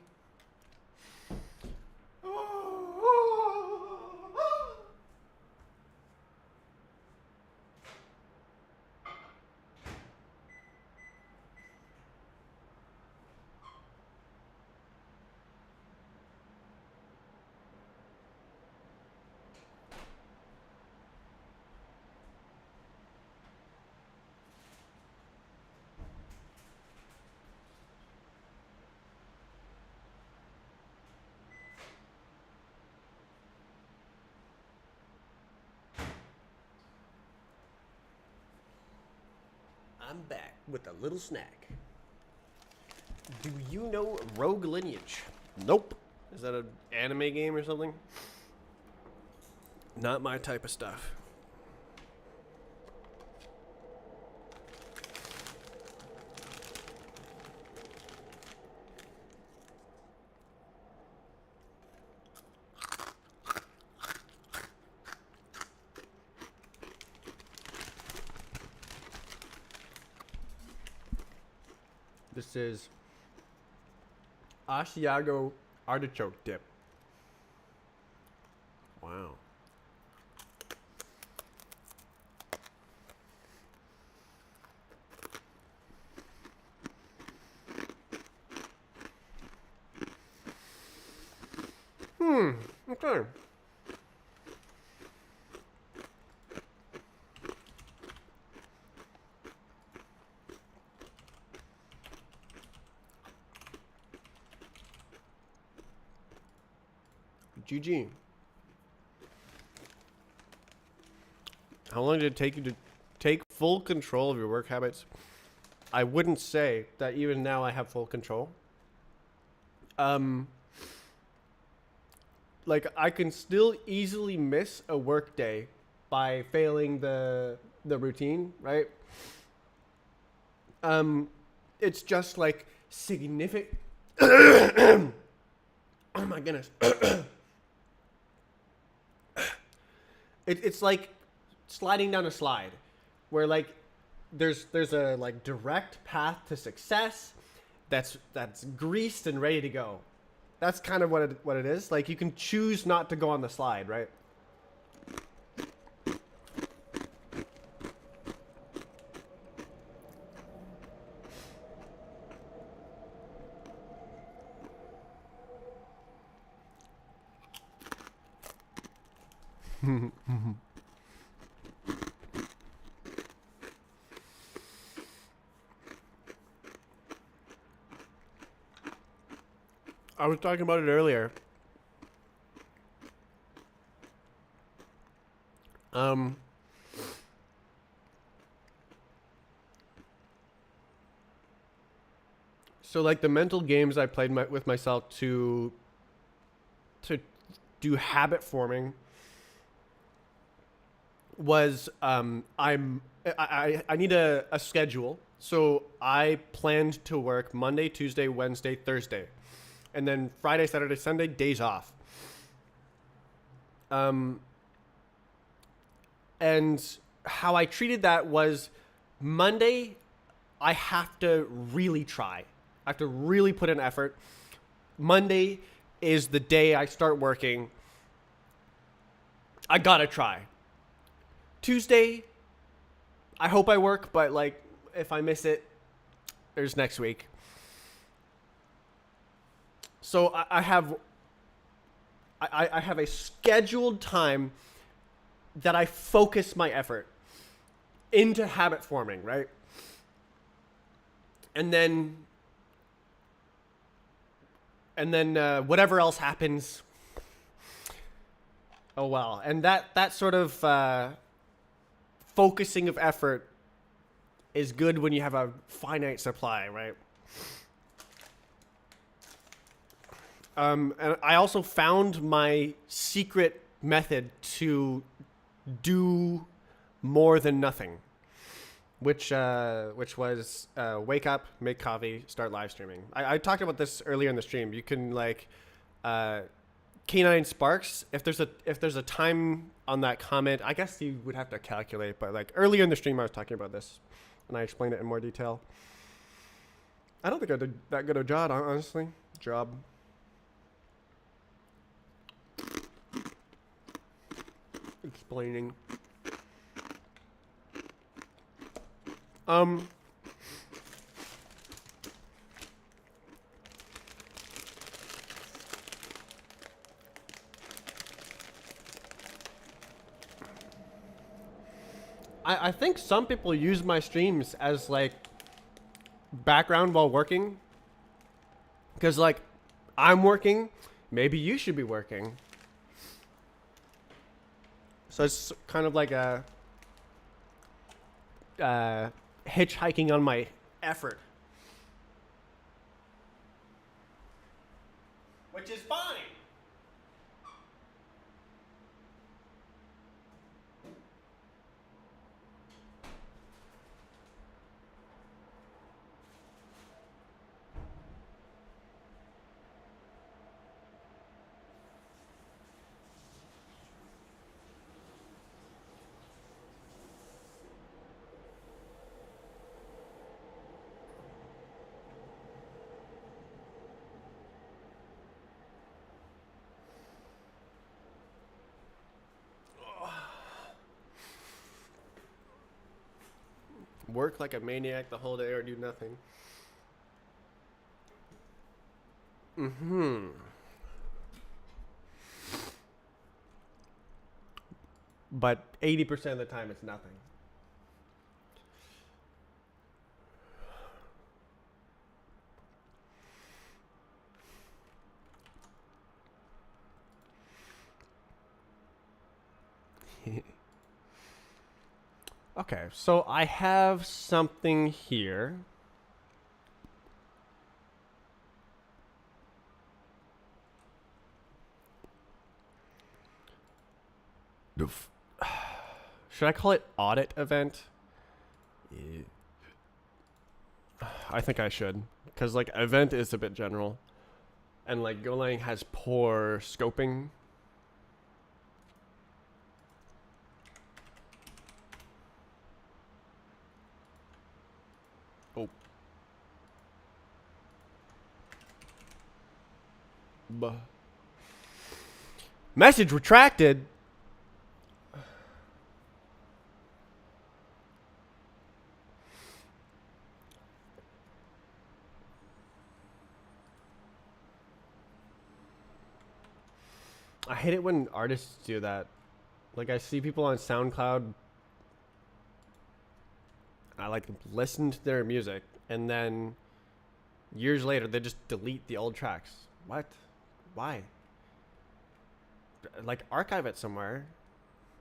I'm back with a little snack. Do you know Rogue Lineage? Nope. Is that an anime game or something? Not my type of stuff. This is Asiago artichoke dip. Wow. Okay. GG. How long did it take you to take full control of your work habits? I wouldn't say that even now I have full control. Like I can still easily miss a work day by failing the routine, right? It's just like significant. Oh my goodness. It's like sliding down a slide where like there's a like direct path to success that's greased and ready to go. That's kind of what it is. Like you can choose not to go on the slide, right? I was talking about it earlier. So like the mental games I played with myself to do habit forming was I need a schedule. So I planned to work Monday, Tuesday, Wednesday, Thursday. And then Friday, Saturday, Sunday, days off. Um, and how I treated that was Monday, I have to really try. I have to really put in effort. Monday is the day I start working. I gotta try. Tuesday, I hope I work, but like if I miss it, there's next week. So I have a scheduled time that I focus my effort into habit forming, right? And then whatever else happens, oh well. And that sort of focusing of effort is good when you have a finite supply, right? And I also found my secret method to do more than nothing, which was wake up, make coffee, start live streaming. I talked about this earlier in the stream. You can like K9 Sparks. If there's a time on that comment, I guess you would have to calculate. But like earlier in the stream, I was talking about this, and I explained it in more detail. I don't think I did that good a job, honestly. Explaining. I think some people use my streams as like background while working. Because like I'm working, maybe you should be working. So it's kind of like a hitchhiking on my effort. Which is fine. Work like a maniac the whole day or do nothing. But 80% of the time it's nothing. Okay, so I have something here. Should I call it audit event? Yeah. I think I should, because like event is a bit general, and like Golang has poor scoping. Oh. Buh. Message retracted. I hate it when artists do that. Like I see people on SoundCloud, I like listen to their music, and then years later they just delete the old tracks. What? Why? Like archive it somewhere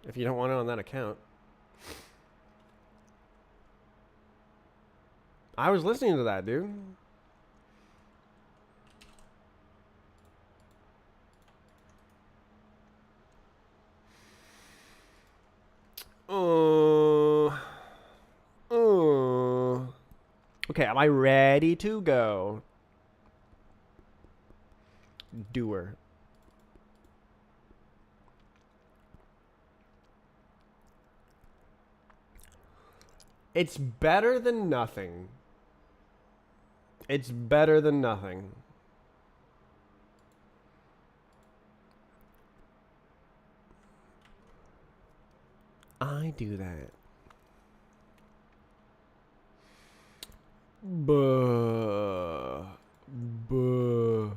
if you don't want it on that account. I was listening to that, dude. Okay, am I ready to go? Doer. It's better than nothing. It's better than nothing. I do that. Buh. Buh.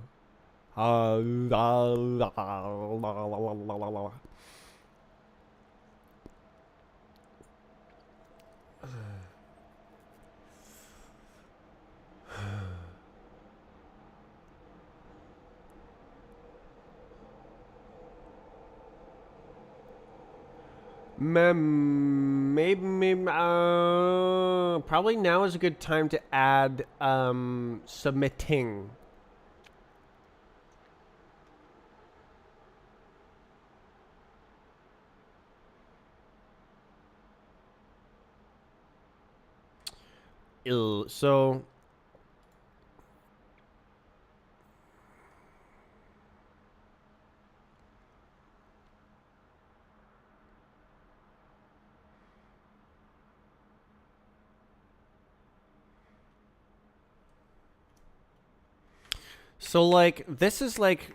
Maybe probably now is a good time to add submitting. So like this is like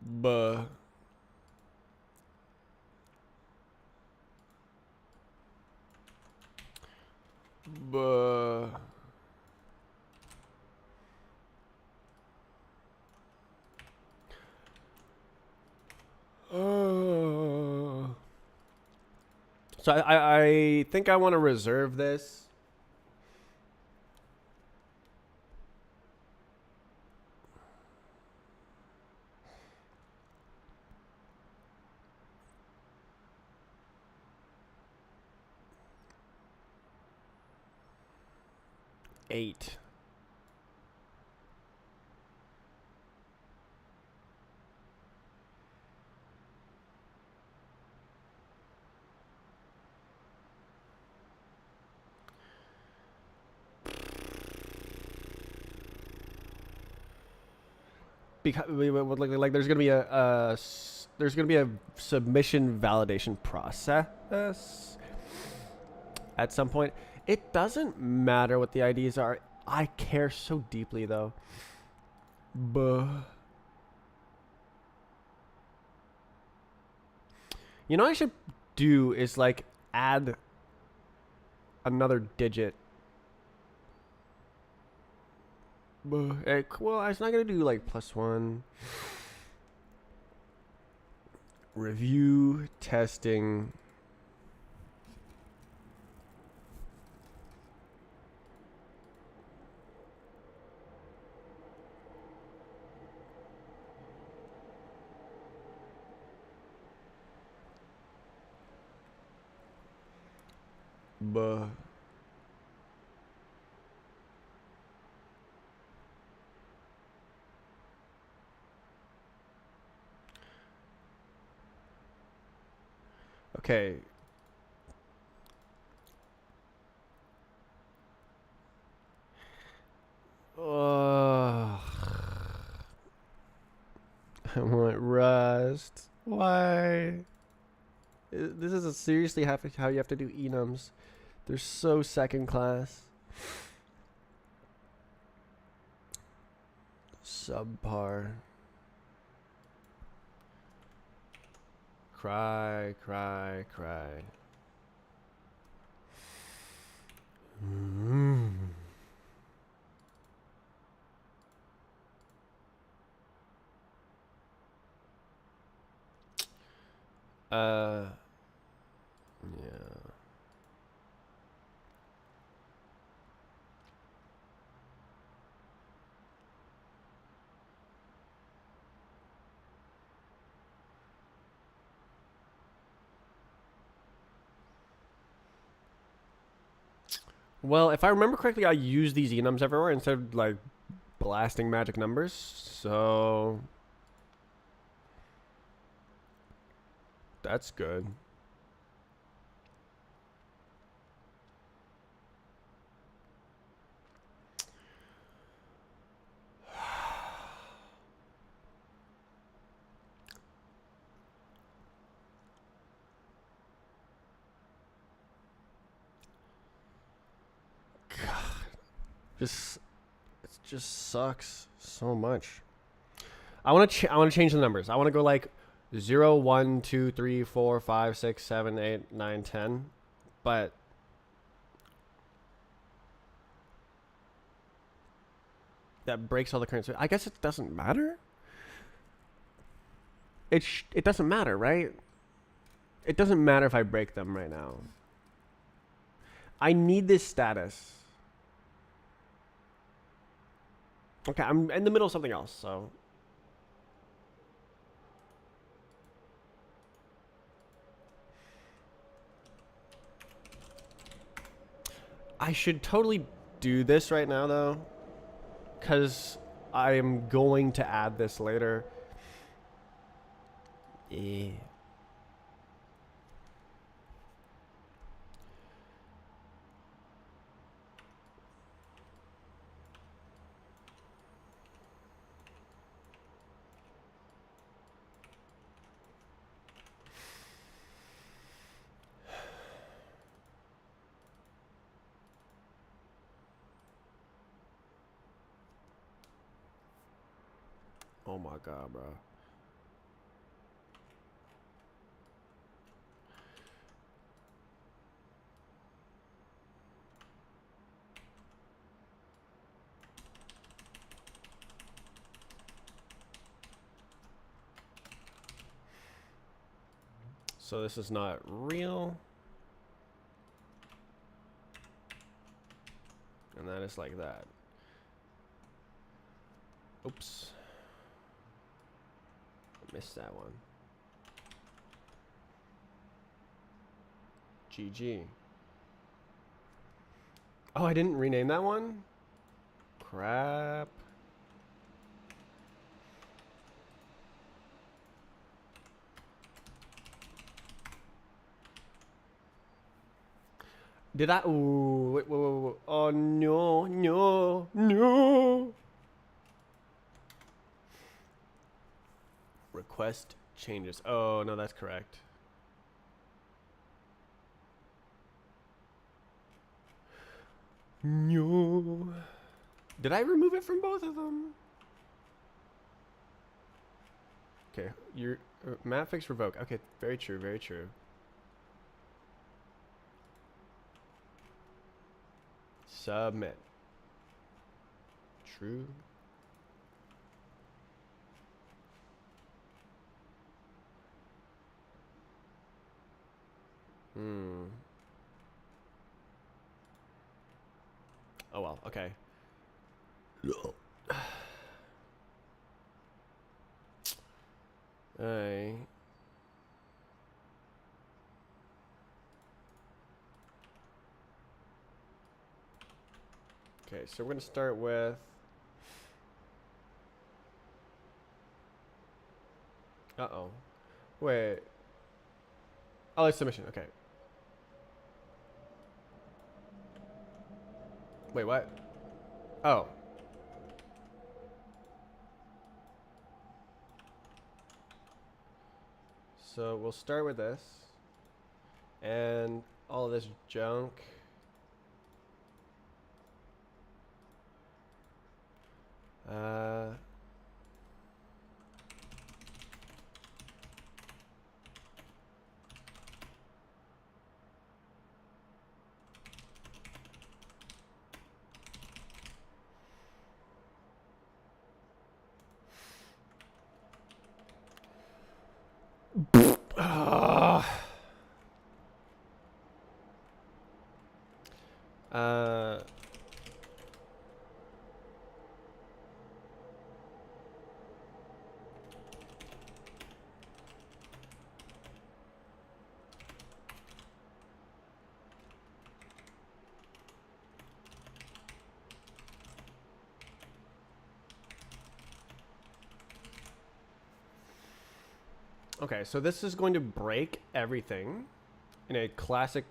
buh. Buh. So I think I want to reserve this. Eight. Because like there's gonna be there's gonna be a submission validation process at some point. It doesn't matter what the IDs are. I care so deeply though. Buh. You know what I should do is like add another digit. Buh. Well, it's not gonna do like +1. Review testing. Buh. Okay. Ugh. I want Rust. Why? This is seriously how you have to do enums. They're so second class. Subpar. Cry, cry, cry. Yeah. Well, if I remember correctly, I use these enums everywhere instead of like blasting magic numbers. So that's good. Just it just sucks so much. I want to change the numbers. I want to go like 0, 1, 2, 3, 4, 5, 6, 7, 8, 9, 10. But that breaks all the current. I guess it doesn't matter. It doesn't matter, right? It doesn't matter if I break them right now. I need this status. Okay, I'm in the middle of something else, so. I should totally do this right now, though, because I am going to add this later. Yeah. Oh my god, bro. So this is not real. And that is like that. Oops. I missed that one. GG. Oh, I didn't rename that one? Crap. Did I? Ooh, wait. Oh, no. Request changes. Oh, no, that's correct. No. Did I remove it from both of them? Okay, your map fix revoke. Okay, very true, very true. Submit. True. Oh well, okay. Okay, so we're gonna start with wait. Oh, it's submission. Okay. Wait, what? Oh. So we'll start with this. And all this junk. Okay, so this is going to break everything in a classic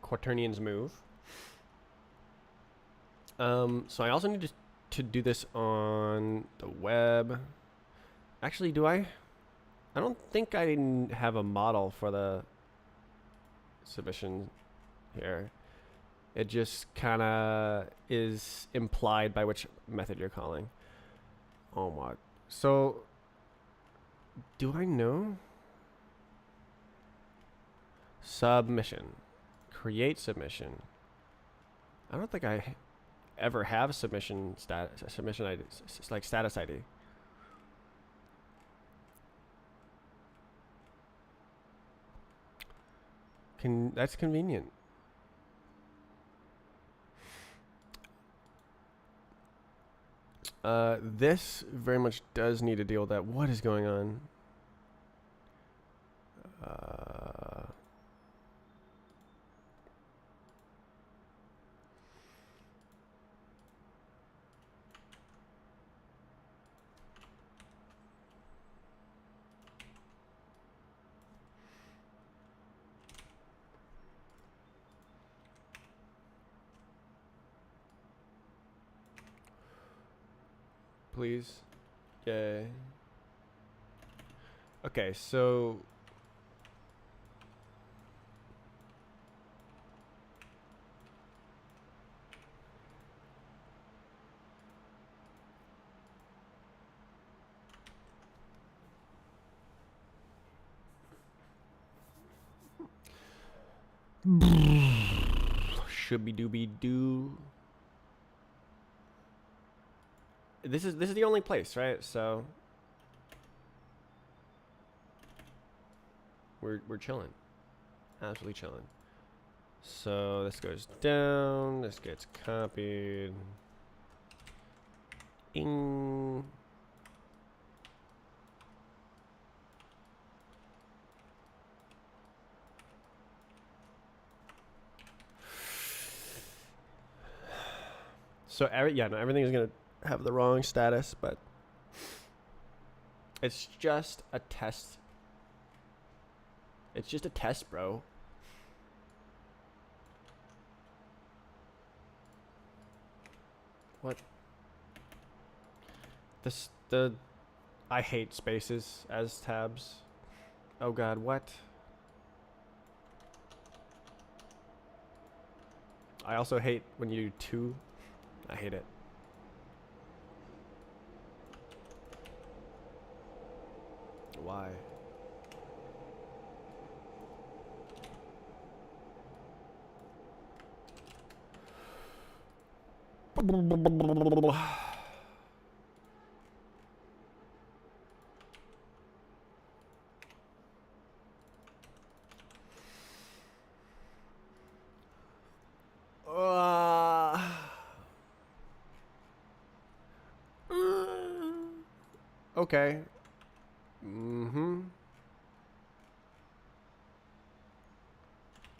Quaternions move. So I also need to do this on the web. Actually, do I? I don't think I have a model for the submission here. It just kind of is implied by which method you're calling. Oh my. So, do I know? Submission. Create submission. I don't think I ever have submission ID, like status ID. That's convenient. This very much does need to deal with that. What is going on? Please. Yay. Okay, so should be dooby doo. This is the only place, right? So we're chilling, absolutely chilling. So this goes down. This gets copied. Ing. So everything is gonna have the wrong status, but it's just a test. It's just a test, bro. What? I hate spaces as tabs. Oh god, what? I also hate when you do two. I hate it. Why? Okay.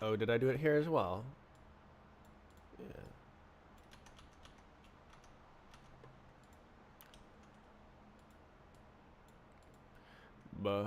Oh, did I do it here as well? Yeah. Buh.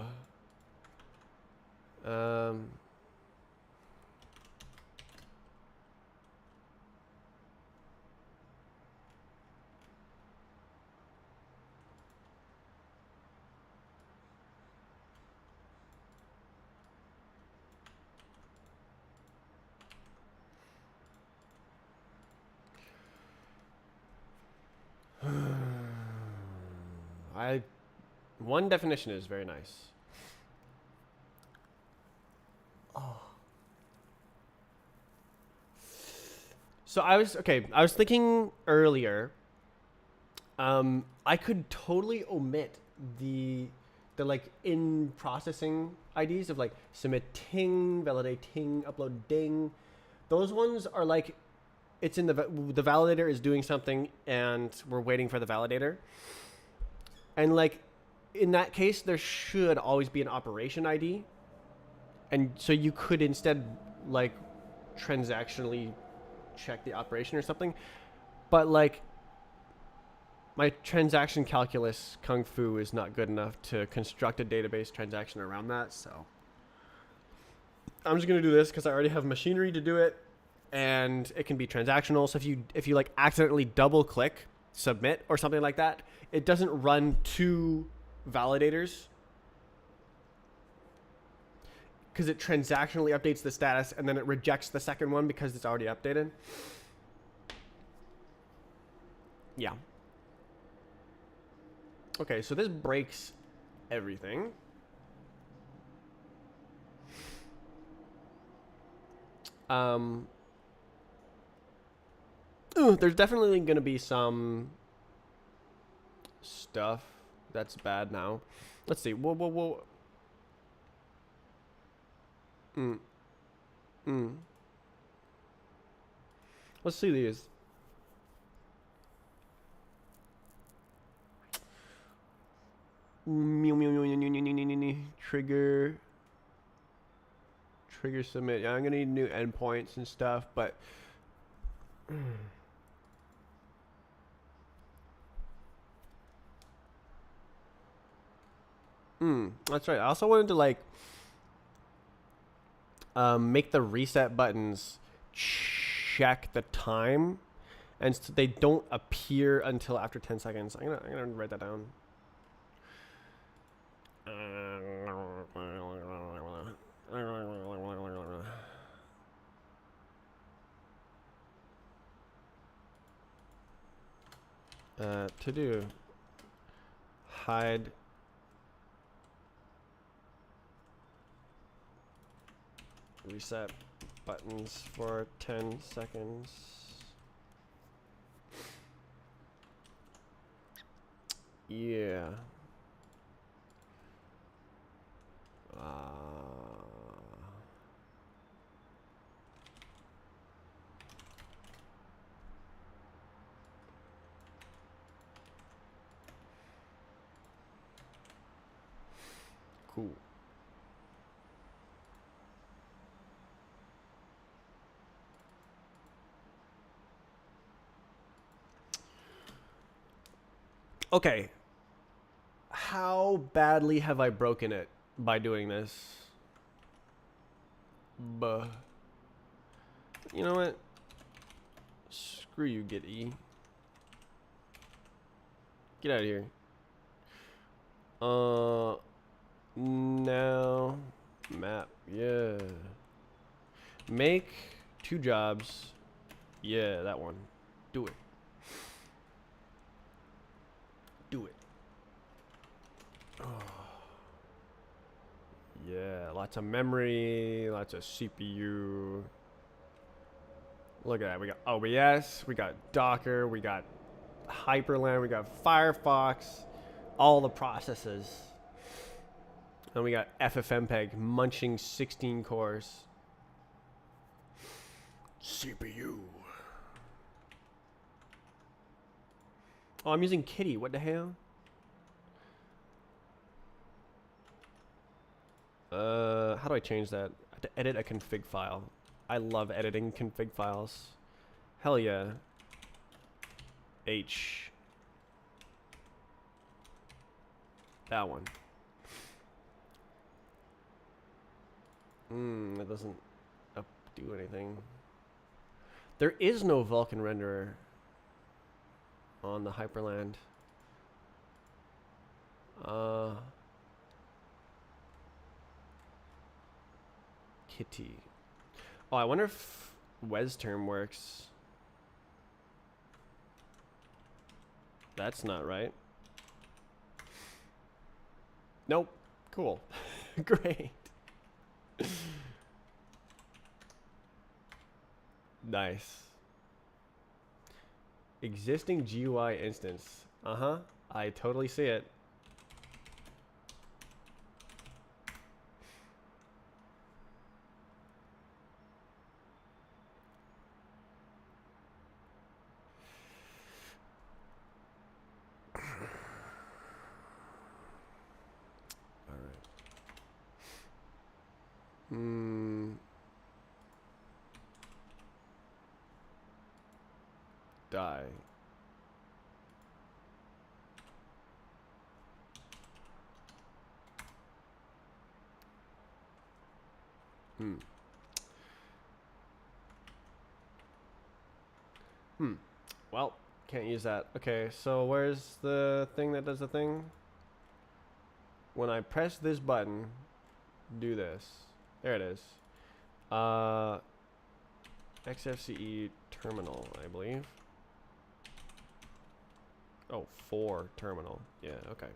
One definition is very nice. Oh. So I was thinking earlier. I could totally omit the like in processing IDs of like submitting, validating, uploading. Those ones are like, it's in the validator is doing something and we're waiting for the validator. And like in that case, there should always be an operation ID. And so you could instead like transactionally check the operation or something. But like my transaction calculus kung fu is not good enough to construct a database transaction around that. So I'm just going to do this because I already have machinery to do it. And it can be transactional. So if you like accidentally double click submit or something like that, it doesn't run two validators because it transactionally updates the status and then it rejects the second one because it's already updated. Yeah. Okay, so this breaks everything. There's definitely going to be some stuff that's bad now. Let's see. Whoa. Let's see these. Trigger submit. Yeah, I'm gonna need new endpoints and stuff, but that's right. I also wanted to like make the reset buttons check the time, and so they don't appear until after 10 seconds. I'm gonna write that down. To do hide reset buttons for 10 seconds. Yeah. Cool. Okay. How badly have I broken it by doing this? Buh. You know what? Screw you, Git-E. Get out of here. Now map. Yeah. Make 2 jobs. Yeah, that one. Do it. Do it. Oh. Yeah, lots of memory, lots of CPU. Look at that. We got OBS, we got Docker, we got Hyperland, we got Firefox, all the processes. And we got FFmpeg munching 16 cores. CPU. Oh, I'm using Kitty. What the hell? How do I change that? I have to edit a config file. I love editing config files. Hell yeah. H. That one. That doesn't do anything. There is no Vulkan renderer on the Hyperland. Kitty. Oh, I wonder if WesTerm works. That's not right. Nope. Cool. Great. Nice. Existing GUI instance. I totally see it. Die. Well, can't use that. Okay, so where's the thing that does the thing? When I press this button, do this. There it is. XFCE terminal, I believe. Oh, 4 terminal. Yeah, okay.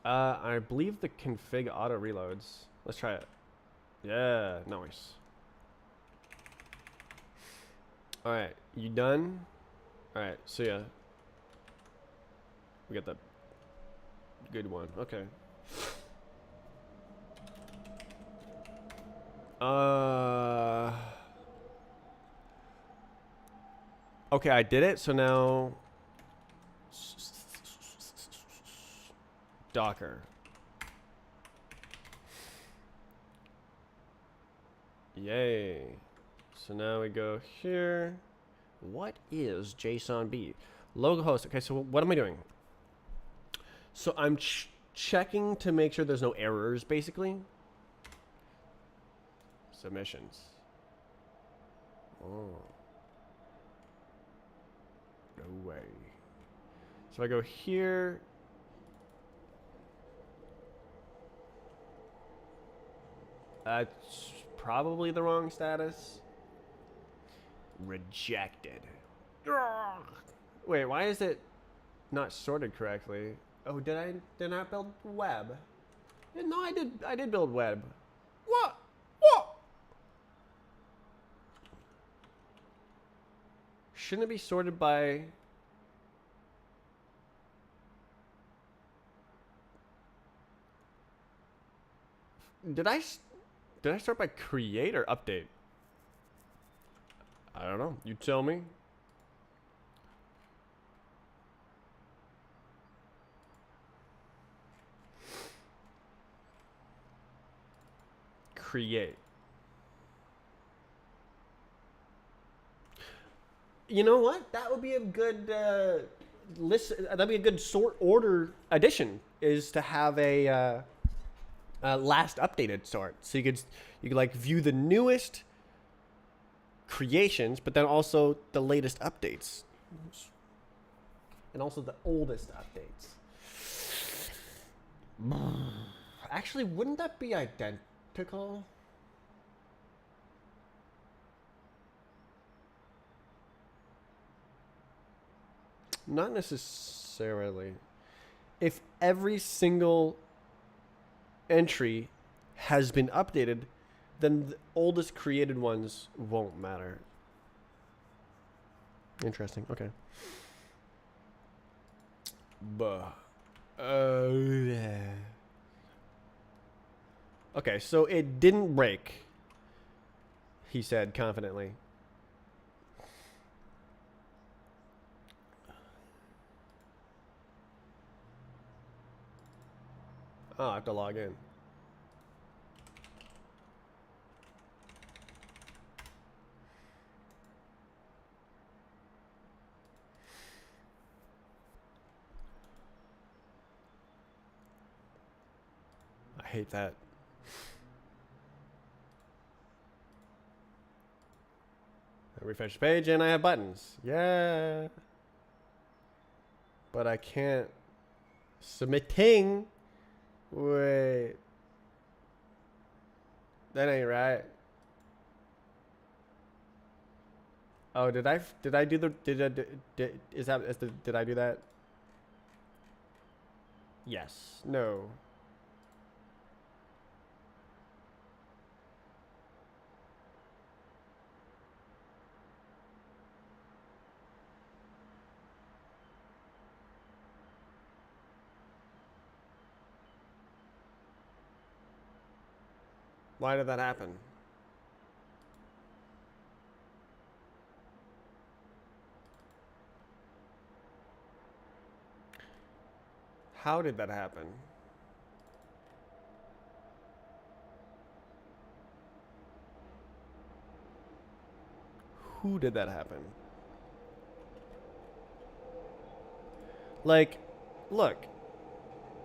I believe the config auto reloads. Let's try it. Yeah, nice. Alright, you done? Alright, so yeah. We got the good one. Okay. Okay, I did it, so now Docker. Yay. So now we go here. What is JSON-B? Localhost. Okay, so what am I doing? So I'm checking to make sure there's no errors, basically. Submissions. Oh. No way. So I go here. That's probably the wrong status. Rejected. Wait, why is it not sorted correctly? Oh, did I not build web? No, I did build web. What? What? Shouldn't it be sorted by... Did I start by create or update? I don't know. You tell me. Create. You know what? That would be a good list. That'd be a good sort order addition. Is to have a last updated sort, so you could like view the newest creations, but then also the latest updates, and also the oldest updates. Actually, wouldn't that be identical? Not necessarily. If every single entry has been updated, then the oldest created ones won't matter. Interesting. Okay. Yeah. Okay, so it didn't break, he said confidently. Oh, I have to log in. I hate that. I refresh the page and I have buttons. Yeah. But I can't. Submitting. Wait. That ain't right. Oh, did I do the did I do that? Yes. No. Why did that happen? How did that happen? Who did that happen? Like, look.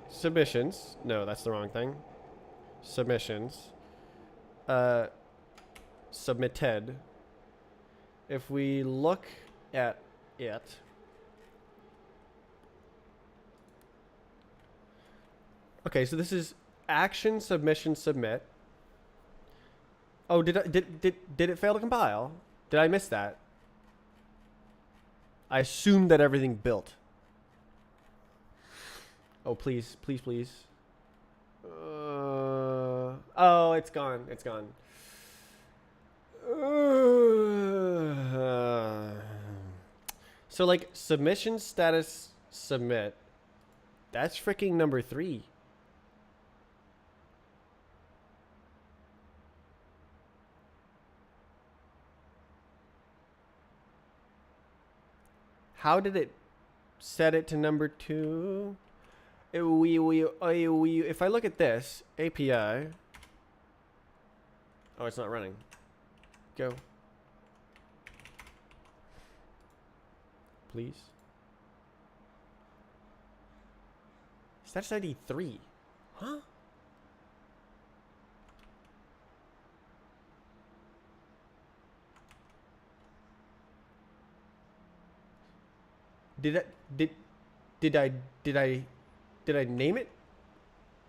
Submissions. No, that's the wrong thing. Submissions. Submitted. If we look at it. Okay, so this is action, submission, submit. Oh, did it fail to compile? Did I miss that? I assumed that everything built. Oh, please, please, please. Oh, it's gone. It's gone. So like submission status submit. That's freaking number 3. How did it set it to number 2? If I look at this API, oh, it's not running. Go. Please. Status ID 3. Huh? Did I name it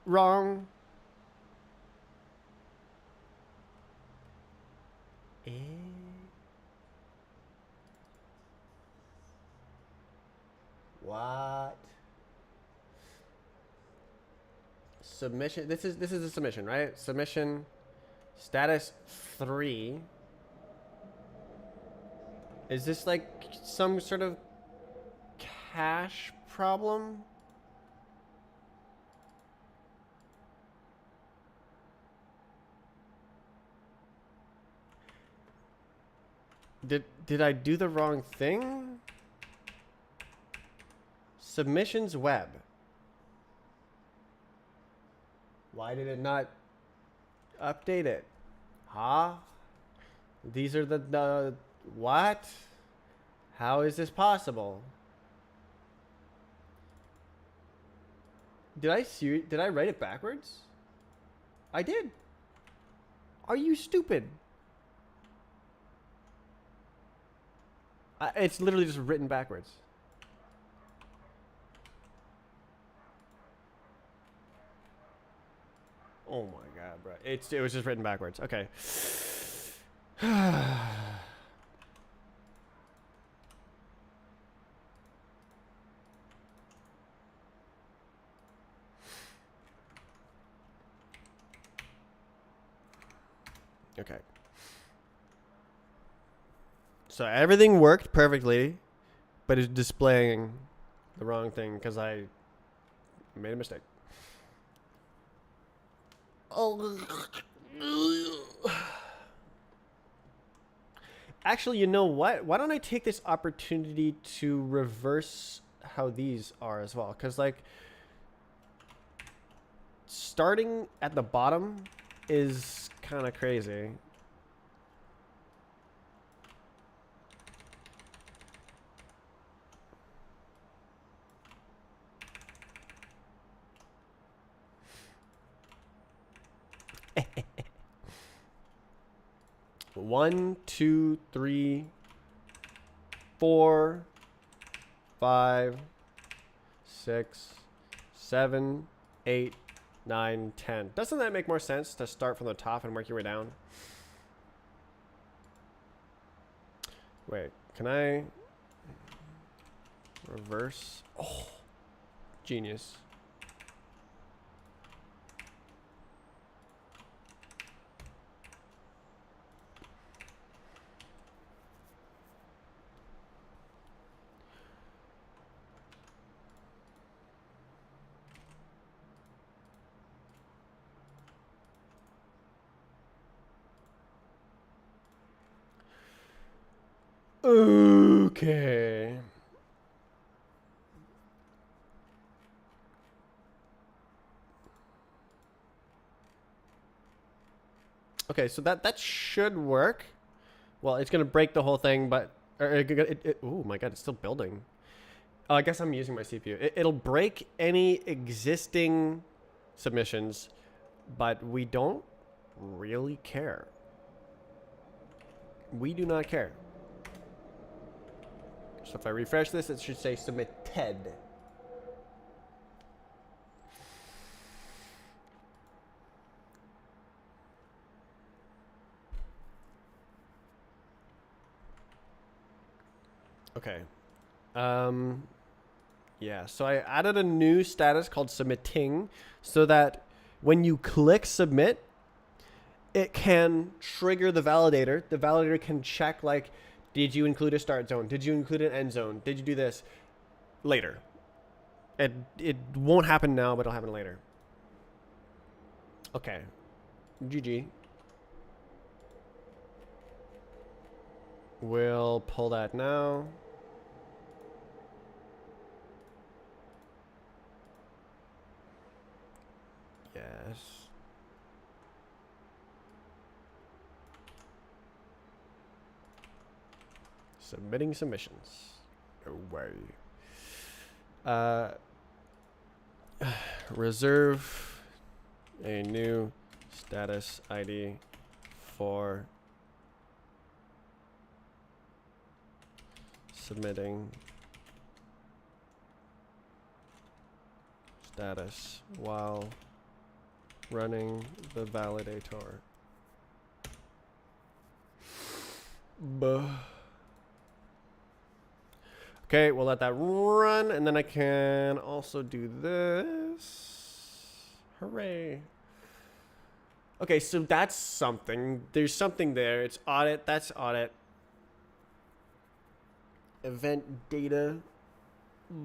wrong? What? Submission. This is a submission, right? Submission status 3. Is this like some sort of cache problem? Did I do the wrong thing? Submissions web. Why did it not update it? Huh? These are the what? How is this possible? Did I write it backwards? I did. Are you stupid? It's literally just written backwards. Oh my god, bro. It was just written backwards. Okay. Okay. So everything worked perfectly, but it's displaying the wrong thing because I made a mistake. Oh. Actually, you know what? Why don't I take this opportunity to reverse how these are as well? Because, like, starting at the bottom is kind of crazy. One, 2, 3, 4, 5, 6, 7, 8, 9, 10. Doesn't that make more sense to start from the top and work your way down? Wait, can I reverse? Oh, genius. Okay. Okay, so that should work. Well, it's gonna break the whole thing, but oh my god, it's still building. Oh, I guess I'm using my CPU. It'll break any existing submissions, but we don't really care. We do not care. So if I refresh this, it should say submitted. Okay. Yeah, so I added a new status called submitting so that when you click submit, it can trigger the validator. The validator can check, like, did you include a start zone? Did you include an end zone? Did you do this? Later. It won't happen now, but it'll happen later. Okay. GG. We'll pull that now. Yes. Submitting submissions. Away. Reserve a new status ID for submitting status while running the validator. Okay, we'll let that run, and then I can also do this. Hooray. Okay, so that's something. There's something there. It's audit. That's audit. Event data. I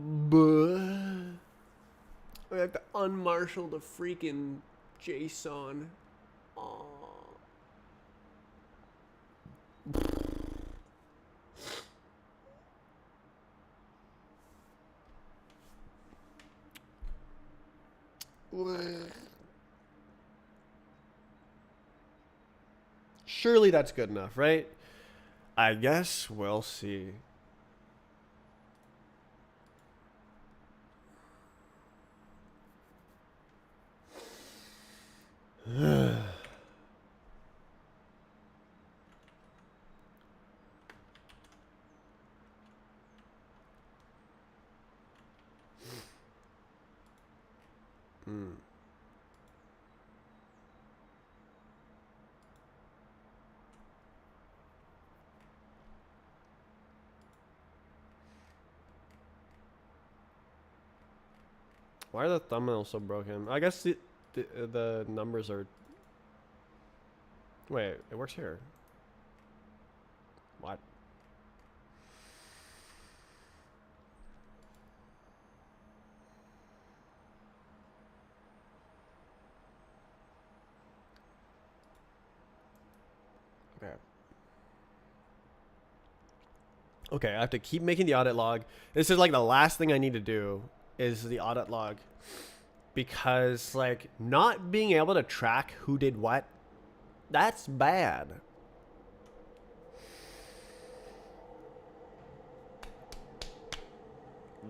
have to unmarshal the freaking JSON. Aww. Surely that's good enough, right? I guess we'll see. Why are the thumbnails so broken? I guess the numbers are... Wait, it works here. What? Okay. Okay, I have to keep making the audit log. This is like the last thing I need to do is the audit log. Because, like, not being able to track who did what, that's bad.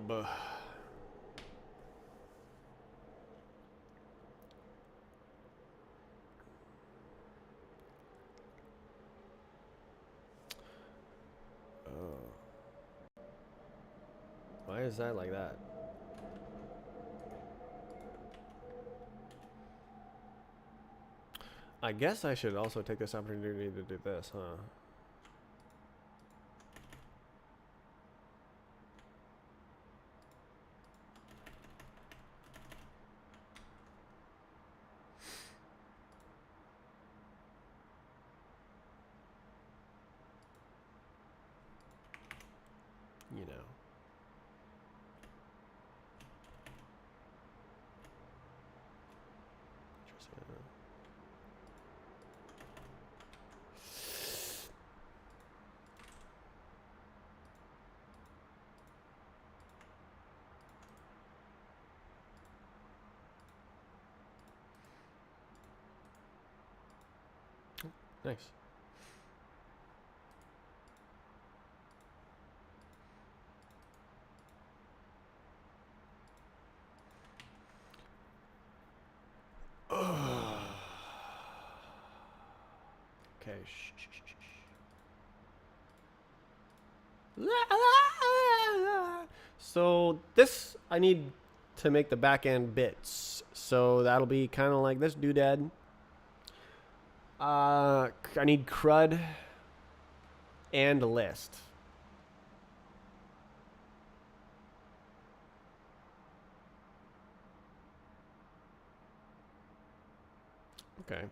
Buh. Why is that like that? I guess I should also take this opportunity to do this, huh? You know. Nice. Okay. So this, I need to make the back end bits. So that'll be kind of like this doodad. I need CRUD and a list. Okay.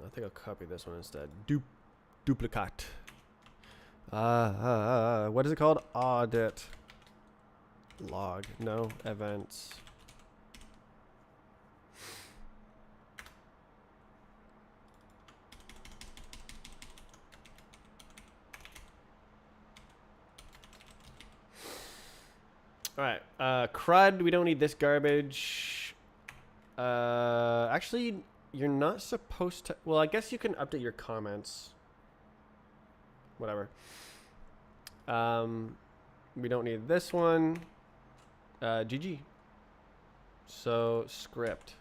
I think I'll copy this one instead. Duplicate. What is it called? Audit. Log. No. Events. All right. CRUD. We don't need this garbage. Actually, you're not supposed to. Well, I guess you can update your comments. Whatever. We don't need this one. GG. So script.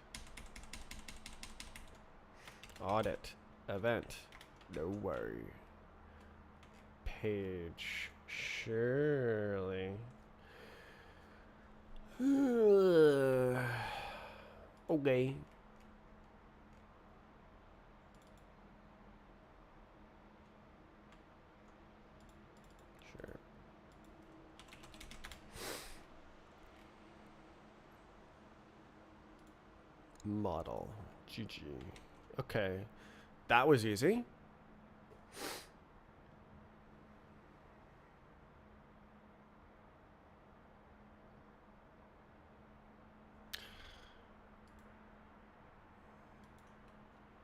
Audit. Event. No worry. Page. Surely. Okay. Sure. Model. GG. Okay. That was easy.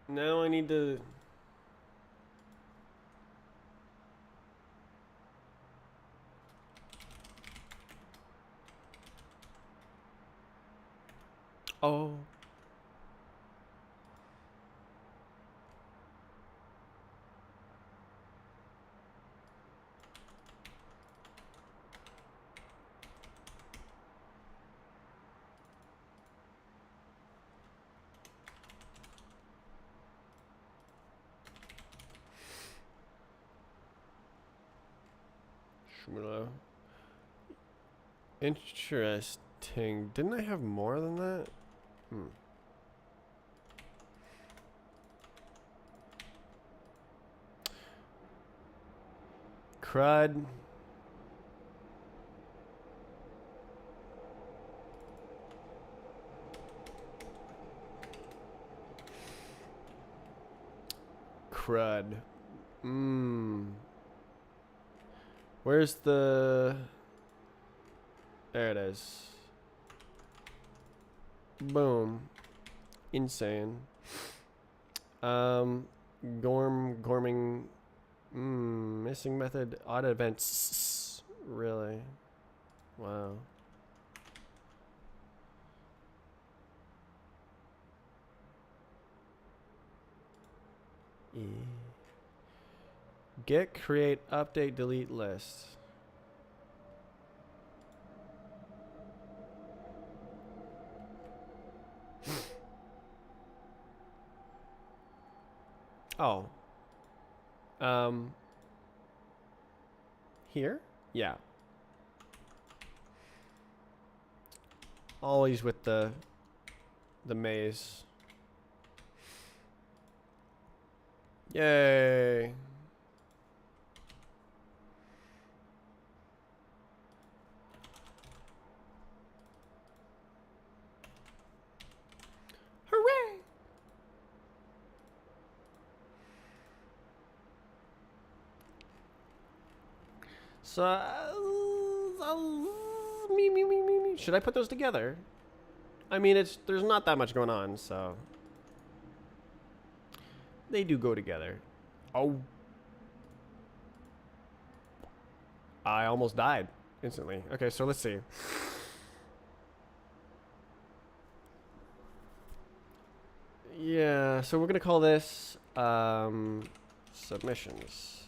Now I need to... Oh. Interesting. Didn't I have more than that? CRUD. CRUD. Where's the... There it is. Boom. Insane. Gorming. Missing method. Audit events. Really? Wow. Get, create, update, delete list. Oh. Here? Yeah. Always with the maze. Yay. Hooray! So, should I put those together? I mean, there's not that much going on, so they do go together. Oh, I almost died instantly. Okay, so let's see. Yeah, so we're gonna call this submissions.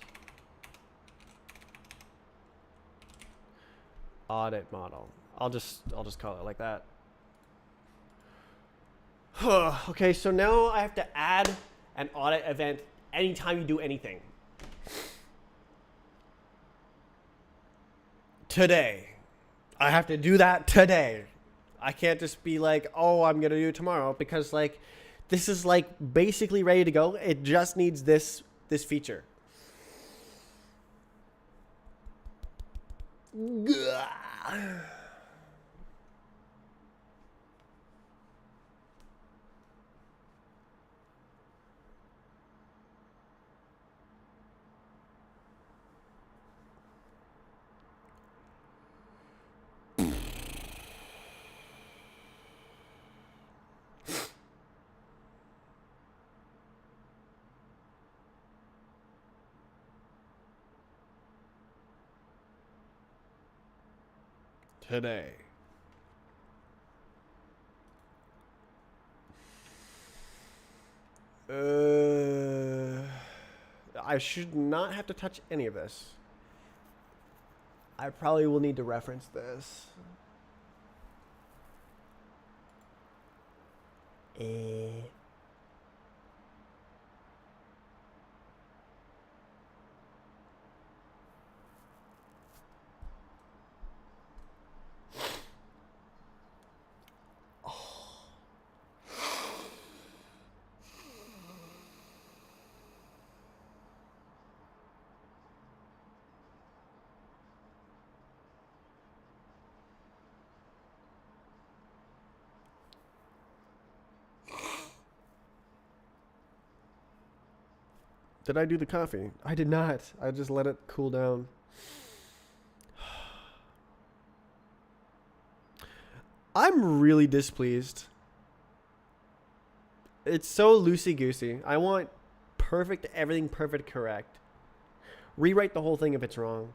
Audit model. I'll just call it like that. Okay, so now I have to add an audit event anytime you do anything. Today. I have to do that today. I can't just be like, oh, I'm gonna do it tomorrow, because like this is like basically ready to go. It just needs this feature. Today. I should not have to touch any of this. I probably will need to reference this. Did I do the coffee? I did not. I just let it cool down. I'm really displeased. It's so loosey-goosey. I want perfect, everything perfect, correct. Rewrite the whole thing if it's wrong.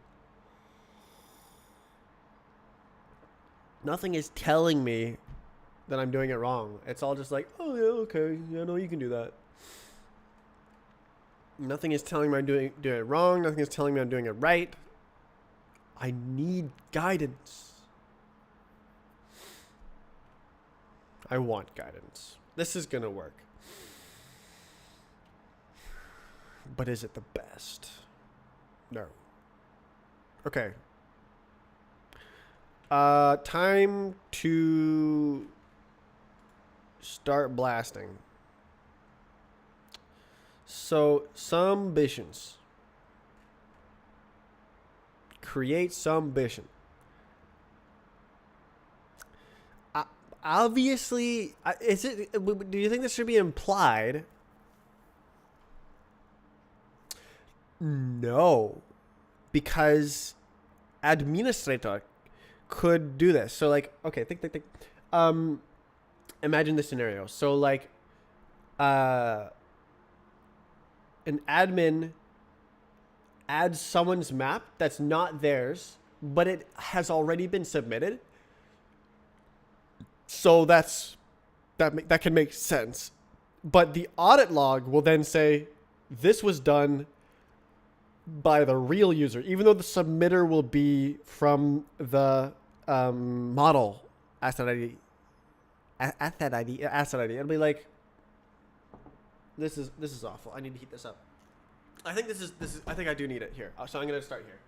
Nothing is telling me that I'm doing it wrong. It's all just like, oh yeah, okay, yeah, no, you can do that. Nothing is telling me I'm doing it wrong. Nothing is telling me I'm doing it right. I need guidance. I want guidance. This is gonna work. But is it the best? No. Okay. Time to start blasting. So, some ambitions. Create some ambition. Obviously, is it? Do you think this should be implied? No, because administrator could do this. So, like, okay, think. Imagine this scenario. So, like, an admin adds someone's map that's not theirs, but it has already been submitted. So that can make sense. But the audit log will then say this was done by the real user, even though the submitter will be from the model asset ID. Asset ID. It'll be like, this is awful. I need to heat this up. I think this is. I think I do need it here. So I'm gonna start here.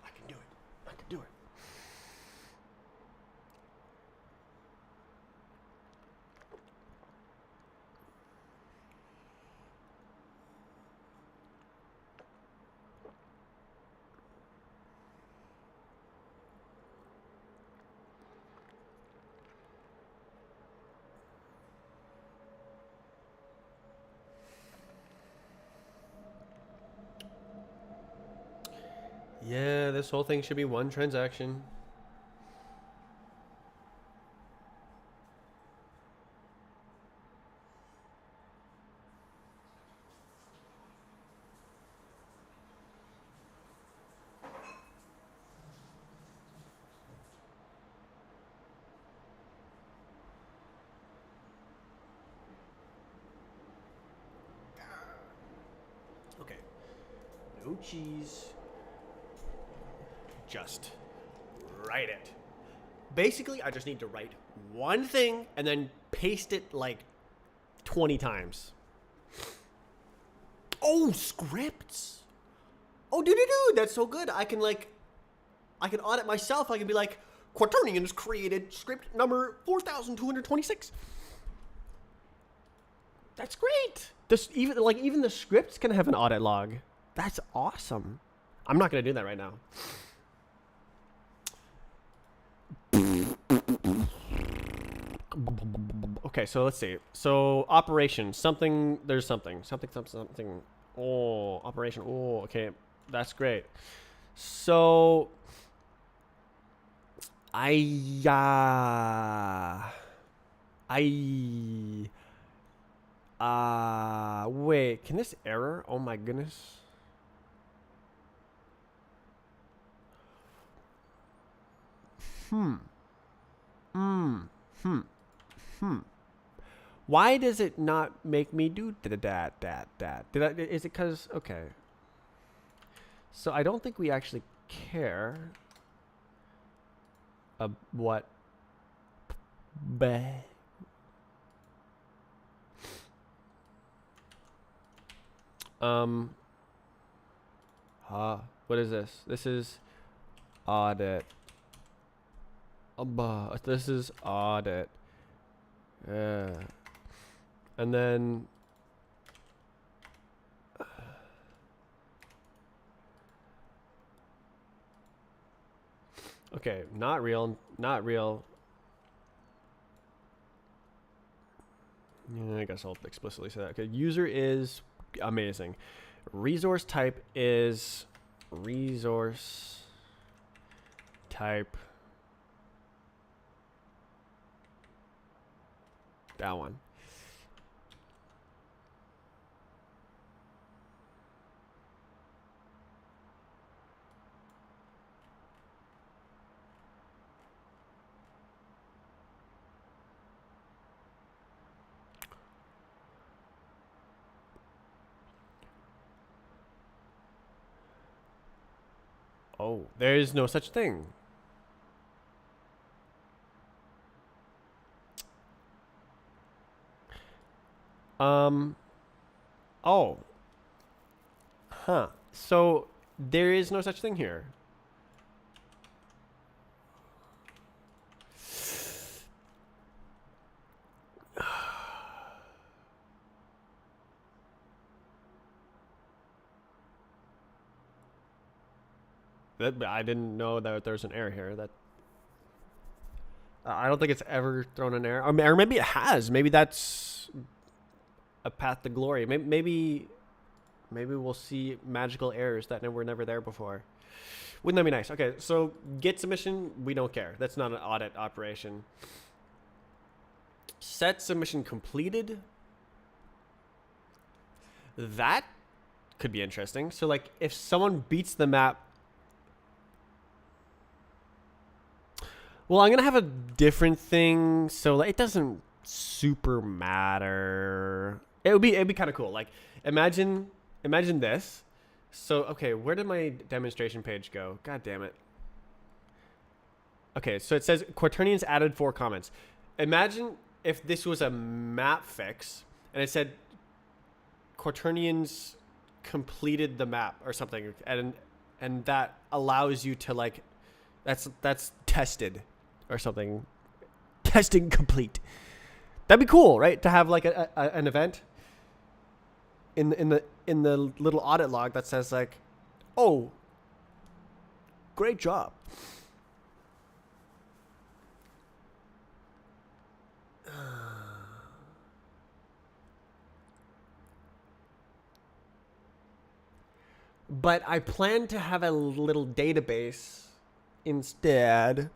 I can do it. Yeah, this whole thing should be one transaction. Okay. No cheese. just write it. Basically, I just need to write one thing and then paste it like 20 times. Oh, scripts. Oh, dude, that's so good. I can audit myself. I can be like, Quaternion has created script number 4,226. That's great. Even the scripts can have an audit log. That's awesome. I'm not gonna do that right now. Okay, so let's see. So operation, there's something. Oh, operation. Oh, okay, that's great. So wait, can this error? Oh my goodness. Why does it not make me do that? Is it because, okay. So I don't think we actually care what what is this? This is audit. This is audit. And then okay, not real. Yeah, I guess I'll explicitly say that. Okay, user is amazing. Resource type is resource type. That one. Oh, there is no such thing. Oh. Huh. So there is no such thing here. I didn't know that there's an error here. That I don't think it's ever thrown an error. Or maybe it has. Maybe that's a path to glory. Maybe we'll see magical errors that were never there before. Wouldn't that be nice? Okay, so get submission, we don't care. That's not an audit operation. Set submission completed. That could be interesting. So like if someone beats the map, well, I'm going to have a different thing. So it doesn't super matter. It'd be kind of cool. Like imagine this. So, okay, where did my demonstration page go? God damn it. Okay, so it says Quaternions added 4 comments. Imagine if this was a map fix and it said Quaternions completed the map or something, and that allows you to like that's tested or something. Testing complete. That'd be cool, right? To have like an event in the little audit log that says like, oh, great job. But I plan to have a little database instead.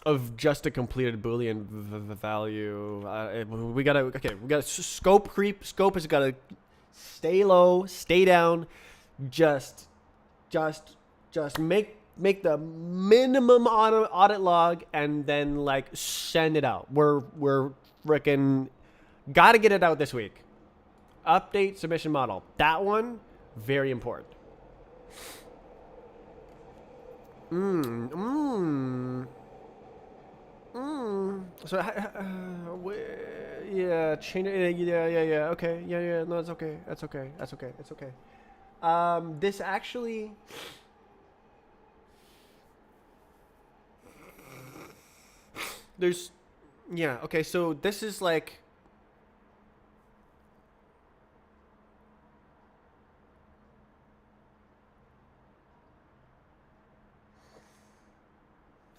Of just a completed Boolean value. We gotta scope creep. Scope has gotta stay low, stay down. Just make make the minimum audit log and then like send it out. We're freaking gotta get it out this week. Update submission model. That one, very important. So, yeah, change it. Yeah. Okay. Yeah. No, it's okay. That's okay. It's okay. This actually. There's, yeah. Okay. So this is like.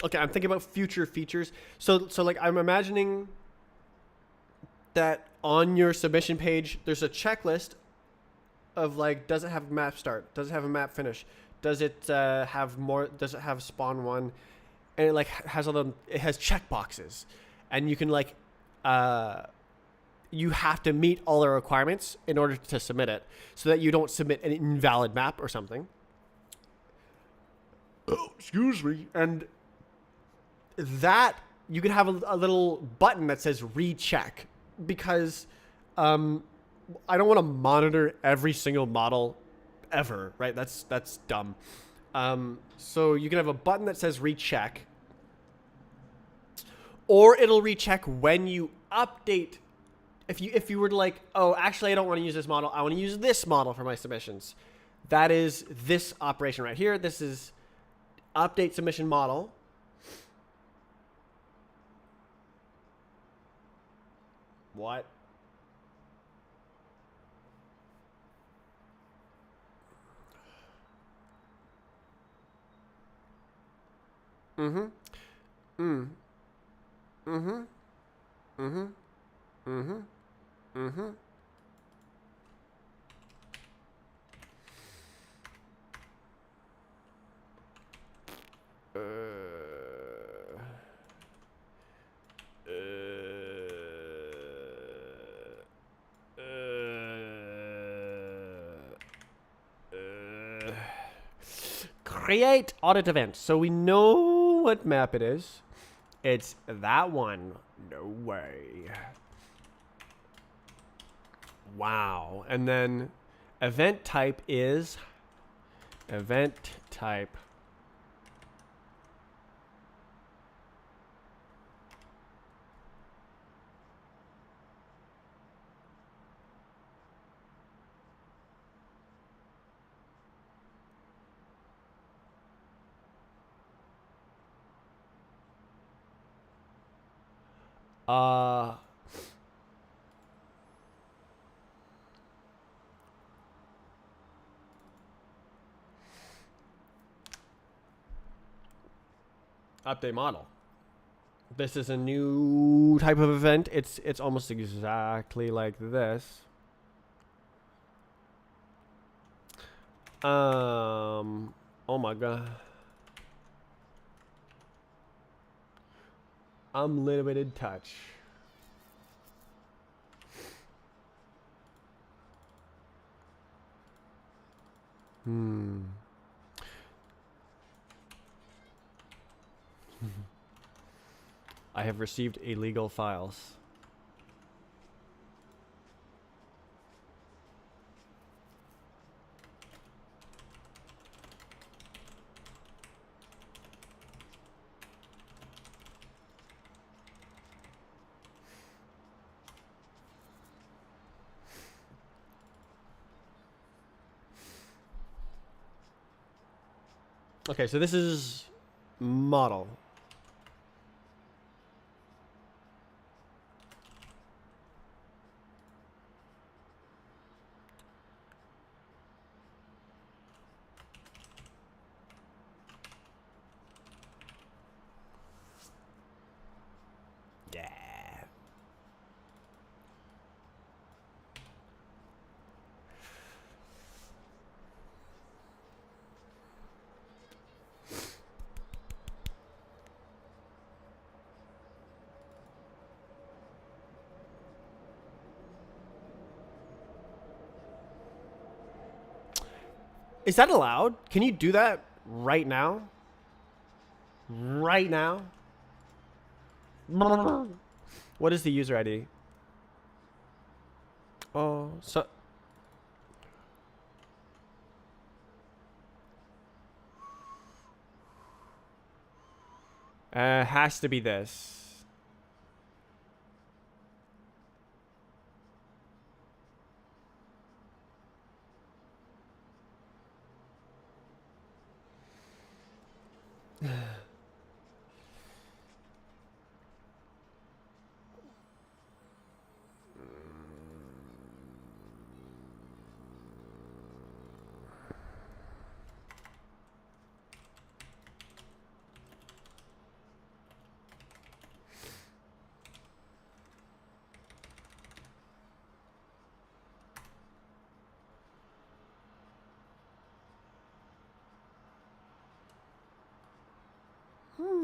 Okay, I'm thinking about future features. So like I'm imagining that on your submission page, there's a checklist of like, does it have map start? Does it have a map finish? Does it have more? Does it have spawn one? And it like has all the, it has checkboxes, and you can like, you have to meet all the requirements in order to submit it, so that you don't submit an invalid map or something. Oh, excuse me. And that you can have a little button that says recheck, because I don't want to monitor every single model ever, right? That's dumb. So you can have a button that says recheck, or it'll recheck when you update. If you were to like, oh, actually I don't want to use this model, I want to use this model for my submissions. That is this operation right here. This is update submission model. What? Mm-hmm. Mm. Mm-hmm. Mm-hmm. Mm-hmm. Mm-hmm. Uh, create audit event. So we know what map it is. It's that one. No way. Wow. And then event type is event type. Update model. This is a new type of event. It's almost exactly like this. Oh my god. Unlimited touch. I have received illegal files. Okay, so this is model. Yeah. Is that allowed? Can you do that right now? right now. What is the user ID? Oh, so has to be this.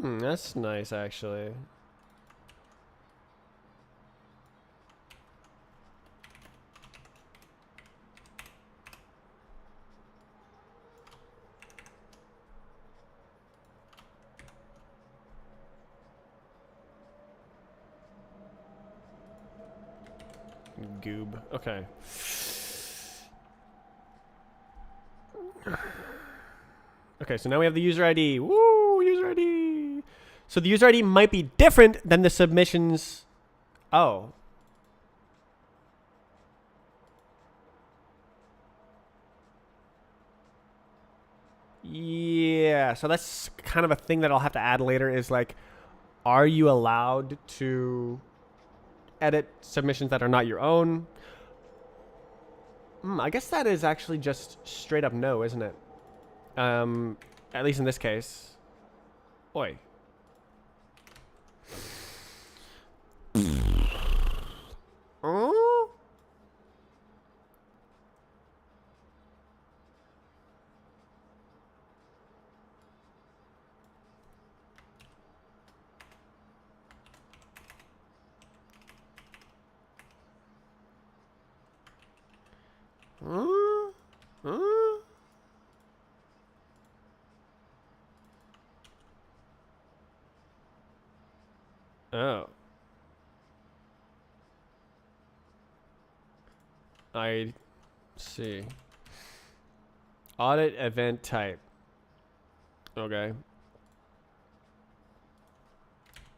That's nice, actually. Goob. Okay. Okay, so now we have the user ID. Woo, user ID. So the user ID might be different than the submissions. Oh. Yeah, so that's kind of a thing that I'll have to add later is like, are you allowed to edit submissions that are not your own? I guess that is actually just straight up no, isn't it? At least in this case. Oi. Oh? Oh. I see. Audit event type. Okay.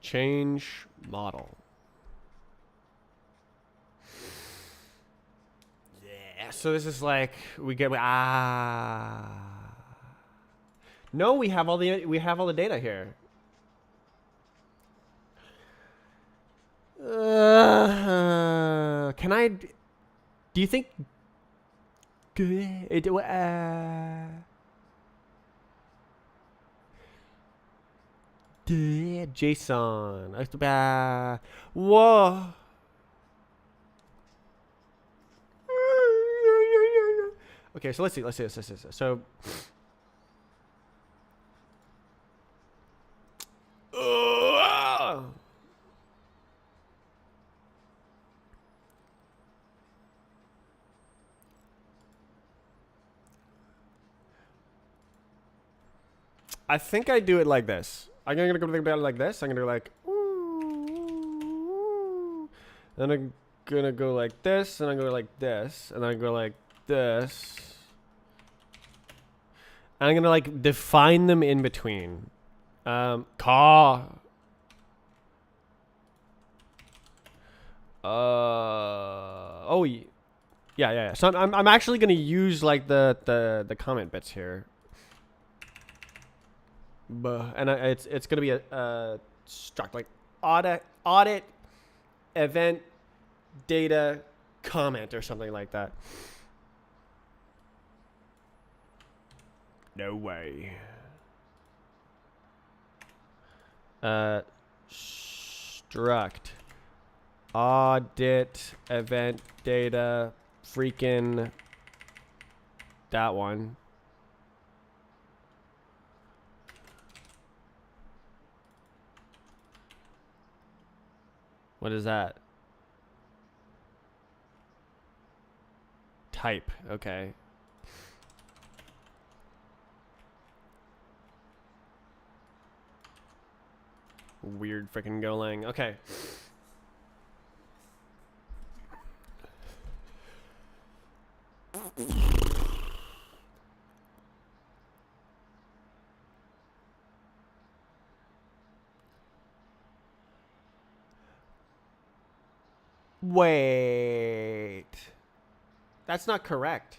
Change model. Yeah. So this is like we get No, we have all the data here. Can I? Do you think? JSON. Whoa. Okay, so let's see. So. I think I do it like this. I'm gonna go about it like this. I'm gonna go like, then I'm gonna go like this, and I'm gonna go like this, and I go like this. And I'm gonna like define them in between. Car. Oh, yeah. So I'm actually gonna use like the comment bits here. And it's gonna be a struct like audit event data comment or something like that. No way. Struct audit event data freaking that one. What is that? Type. Okay. Weird freaking Golang. Okay. Wait. That's not correct.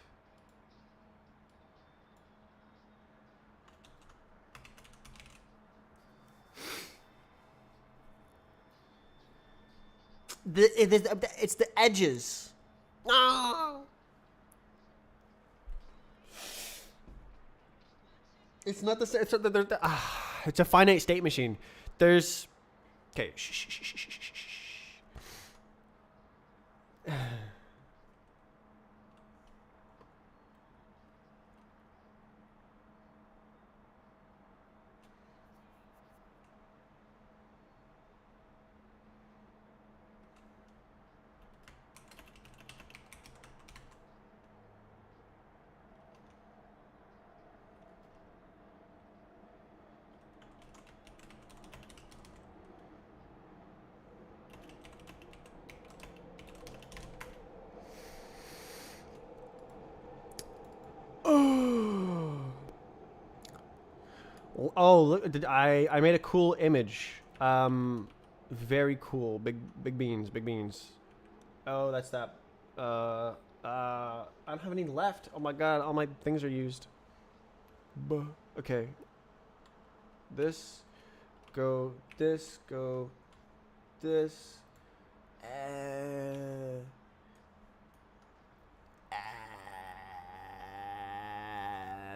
It's the edges. No. It's not the same. It's a finite state machine. There's. Okay. Oh, look! I made a cool image. Very cool. Big beans. Big beans. Oh, that's that. I don't have any left. Oh my god! All my things are used. Okay. This. Go. This. Go. This.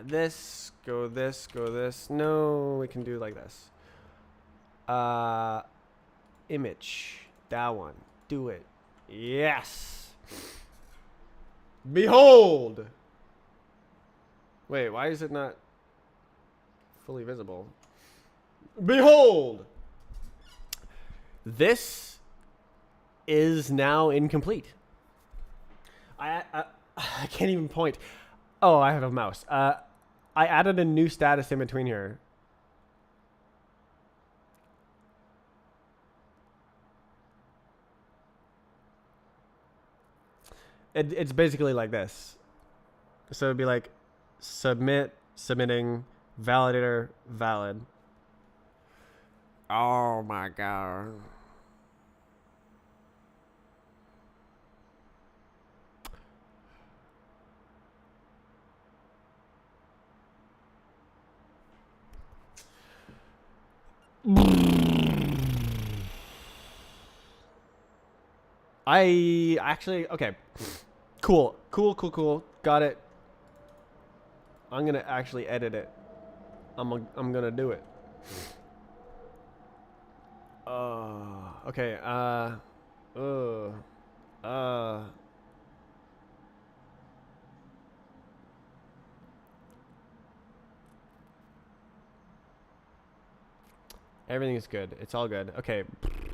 This, go this, go this. No, we can do like this. Image. That one. Do it. Yes. Behold. Wait, why is it not fully visible? Behold. This is now incomplete. I can't even point. Oh, I have a mouse. I added a new status in between here. It's basically like this. So it'd be like submit, submitting, validator, valid. Oh my god. I actually okay. Cool. Got it. I'm gonna actually edit it. I'm gonna do it. Okay. Everything is good. It's all good. Okay.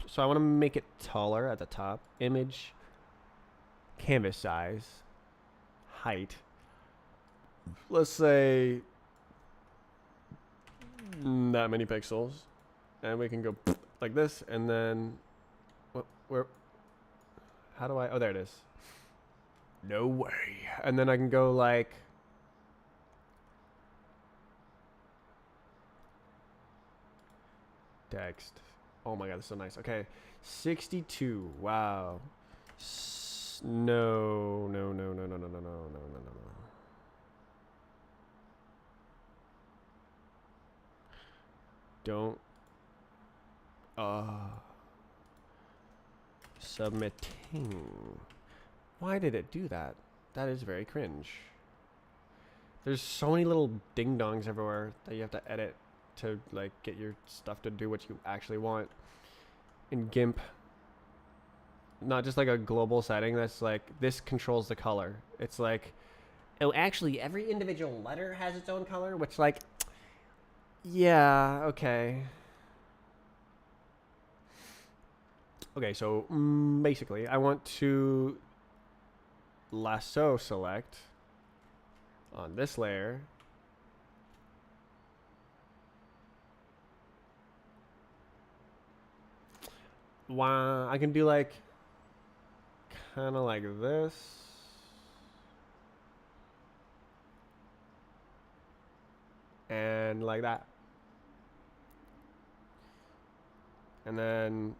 So I want to make it taller at the top. Image. Canvas size. Height. Let's say that many pixels. And we can go like this. And then where? How do I? Oh, there it is. No way. And then I can go like. Text. Oh my god, that's so nice. Okay. 62. Wow. No. Don't. Submitting. Why did it do that? That is very cringe. There's so many little ding dongs everywhere that you have to edit to like get your stuff to do what you actually want in GIMP. Not just like a global setting that's like this controls the color. It's like, oh, actually every individual letter has its own color, which like, yeah, okay. Okay, so basically I want to lasso select on this layer. Wow, I can do like kind of like this. And like that. And then,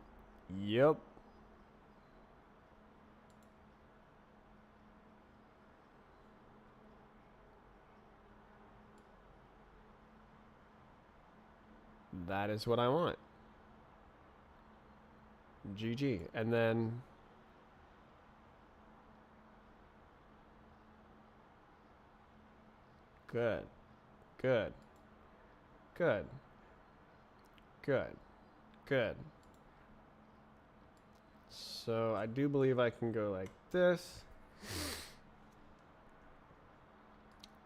yep. That is what I want. GG. And then good. Good. Good. Good. Good. So I do believe I can go like this.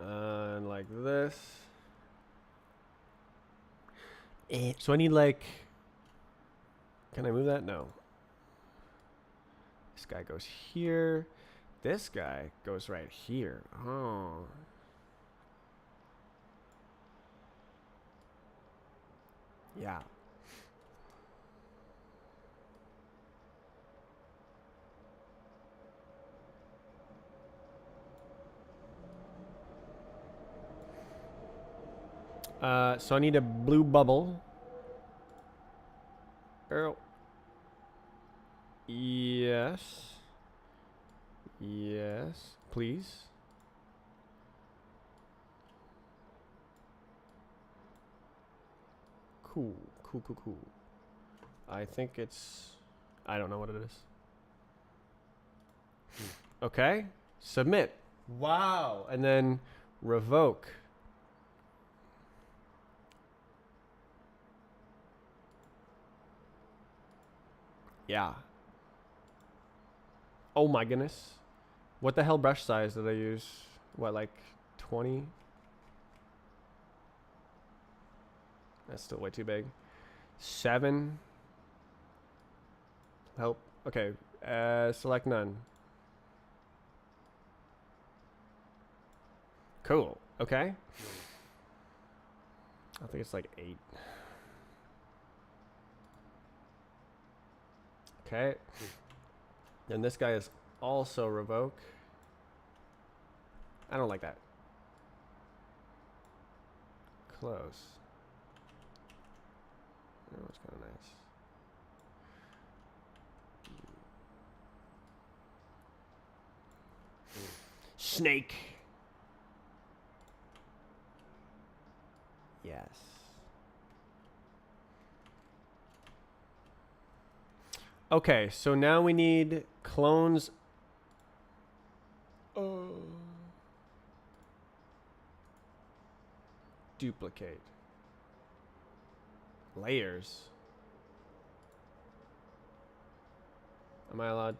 And like this. So I need like, can I move that? No. This guy goes here. This guy goes right here. Oh. Yeah. So I need a blue bubble. Oh. Yes. Yes. Please. Cool. Cool, cool, cool. I think it's... I don't know what it is. Okay. Submit. Wow. And then revoke. Yeah. Oh my goodness. What the hell brush size did I use? What, like 20? That's still way too big. 7. Help. Okay. Select none. Cool. Okay. I think it's like 8. Okay. And this guy is also revoke. I don't like that. Close. Oh, it's kind of nice. Snake. Yes. Okay, so now we need clones. Duplicate. Layers. Am I allowed?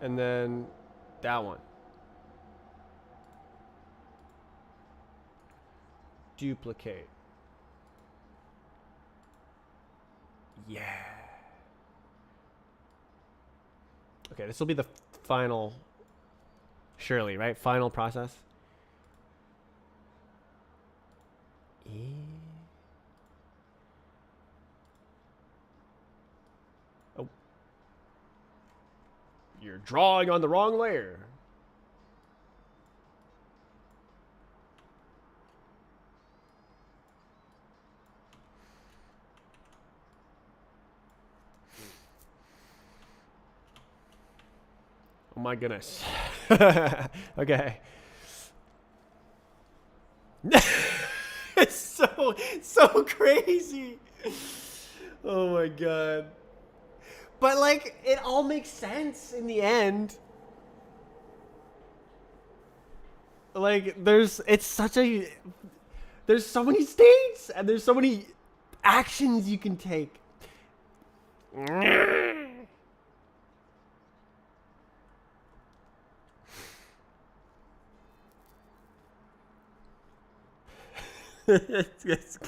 And then that one. Duplicate. Yeah. Okay, this will be the final, surely, right? Final process. Oh. You're drawing on the wrong layer. Oh my goodness. Okay. It's so crazy. Oh my god. But like it all makes sense in the end. Like there's so many states and there's so many actions you can take. It's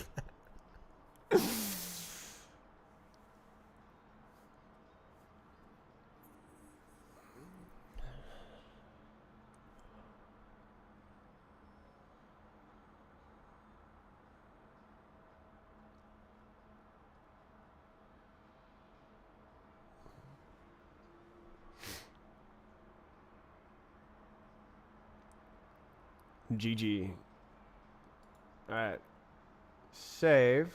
GG. All right. Save.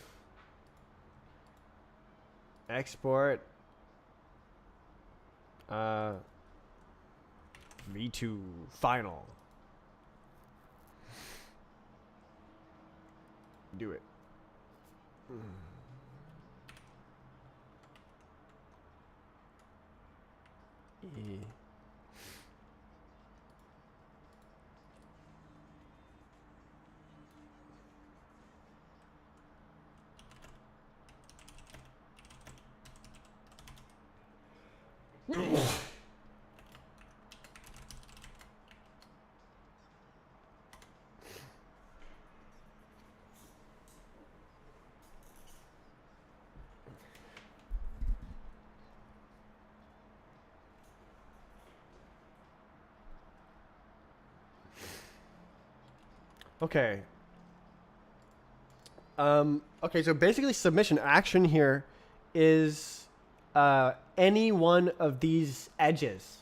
Export. V2 final. Do it. E. Okay. Okay, so basically submission action here is any one of these edges.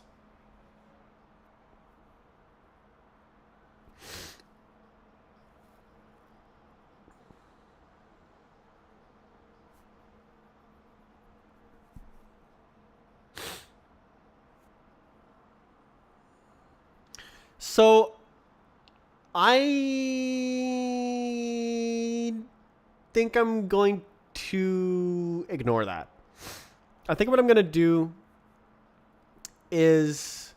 So I think I'm going to ignore that. I think what I'm going to do is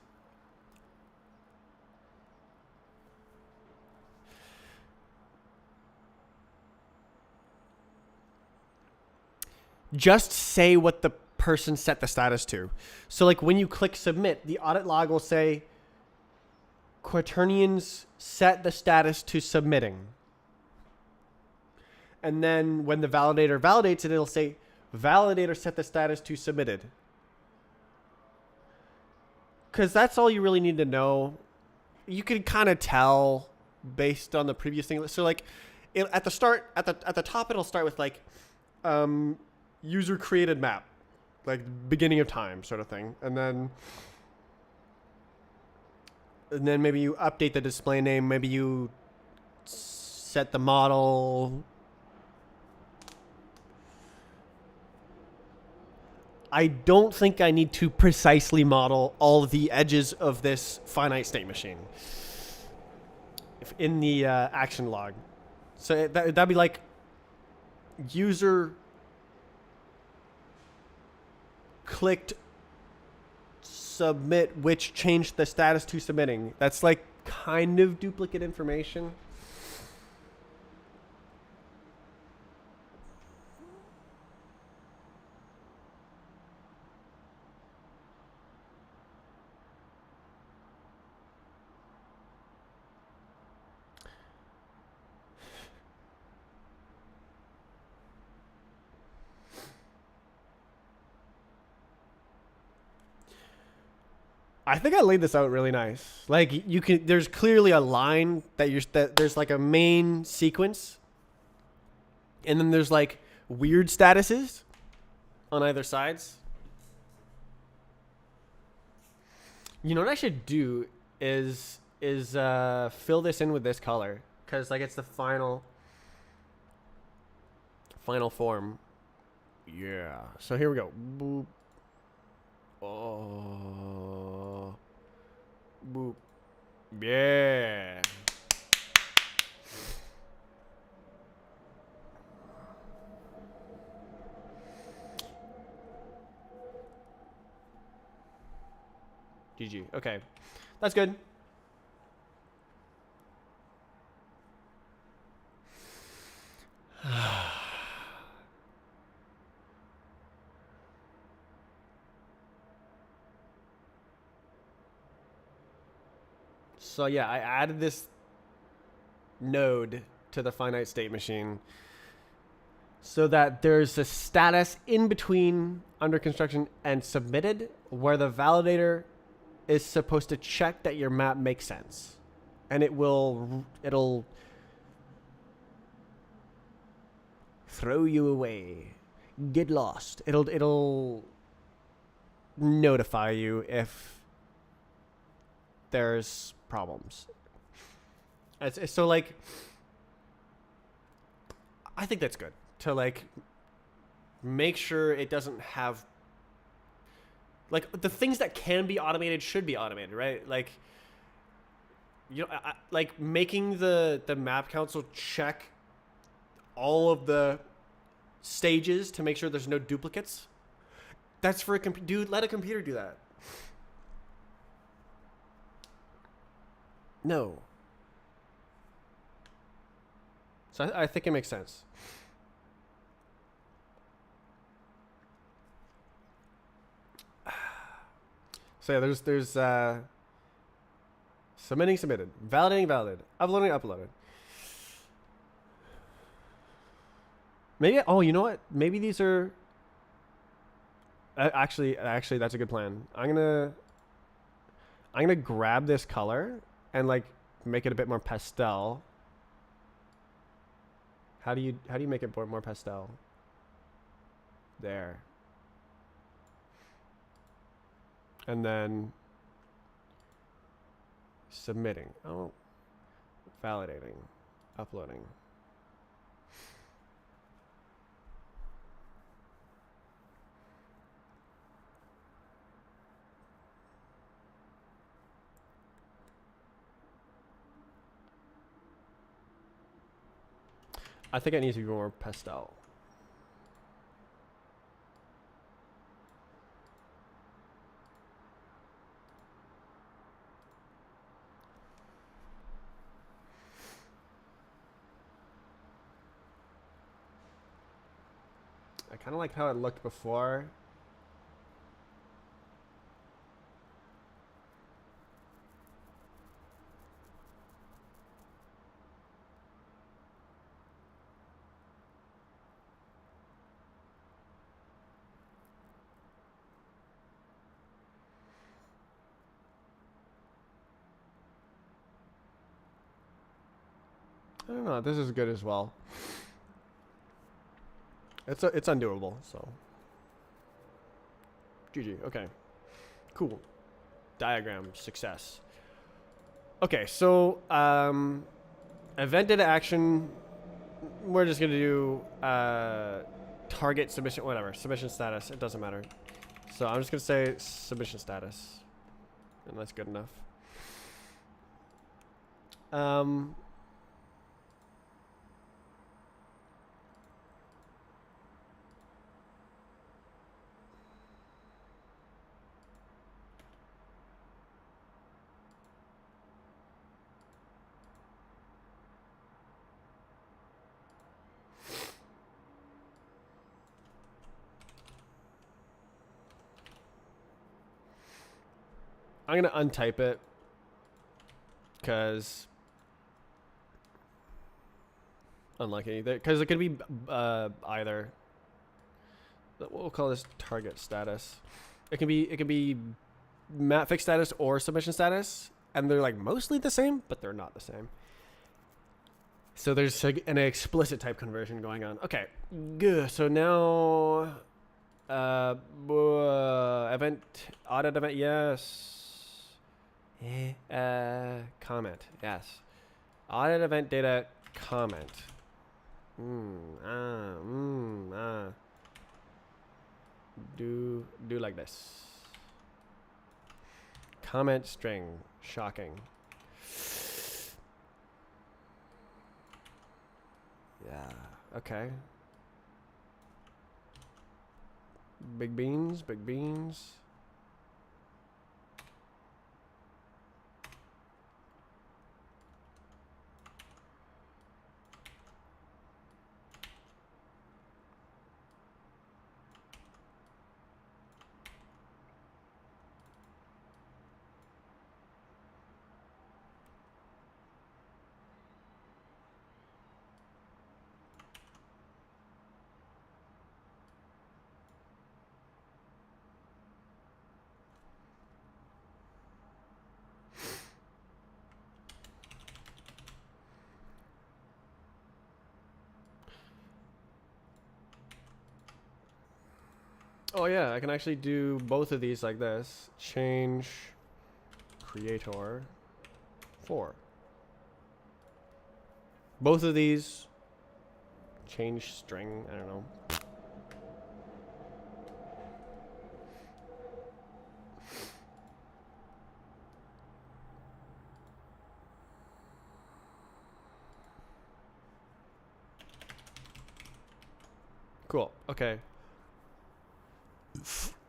just say what the person set the status to. So like when you click submit, the audit log will say Quaternions set the status to submitting. And then when the validator validates it, it'll say validator set the status to submitted. Because that's all you really need to know. You can kind of tell based on the previous thing. So like at the start, at the top, it'll start with like user created map, like beginning of time sort of thing. And then maybe you update the display name. Maybe you set the model. I don't think I need to precisely model all the edges of this finite state machine in the action log. So that'd be like user clicked submit, which changed the status to submitting. That's like kind of duplicate information. I think I laid this out really nice. Like you can, there's clearly a line that there's like a main sequence, and then there's like weird statuses on either sides. You know what I should do is fill this in with this color, because like it's the final form. Yeah. So here we go. Boop. Oh. Boop. Yeah. GG. Okay. That's good. So yeah, I added this node to the finite state machine so that there's a status in between under construction and submitted where the validator is supposed to check that your map makes sense. And it'll throw you away. Get lost. It'll notify you if there's problems. So like, I think that's good to like make sure it doesn't have like the things that can be automated should be automated, right? Like, you know, like making the map council check all of the stages to make sure there's no duplicates. That's for a computer. Dude, let a computer do that. No. So I think it makes sense. So yeah, there's submitting, submitted, validating, validated, uploading, uploaded. Maybe, oh, you know what? Maybe these are actually that's a good plan. I'm gonna grab this color and like make it a bit more pastel. How do you make it more pastel? There. And then submitting. Oh, validating, uploading. I think it needs to be more pastel. I kind of like how it looked before. I don't know. This is good as well. It's undoable. So GG. Okay. Cool. Diagram success. Okay, so event data action. We're just gonna do target submission, whatever, submission status. It doesn't matter. So I'm just gonna say submission status, and that's good enough. I'm gonna untype it because unlucky. Because it could be either. We'll call this target status. It can be map fix status or submission status, and they're like mostly the same, but they're not the same. So there's an explicit type conversion going on. Okay, good. So now, event audit event, yes. Comment, yes. Audit event data comment. Do like this. Comment string. Shocking. Yeah. Okay. Big beans. Big beans. Oh yeah, I can actually do both of these like this. Change creator 4. Both of these. Change string. I don't know. Cool. Okay.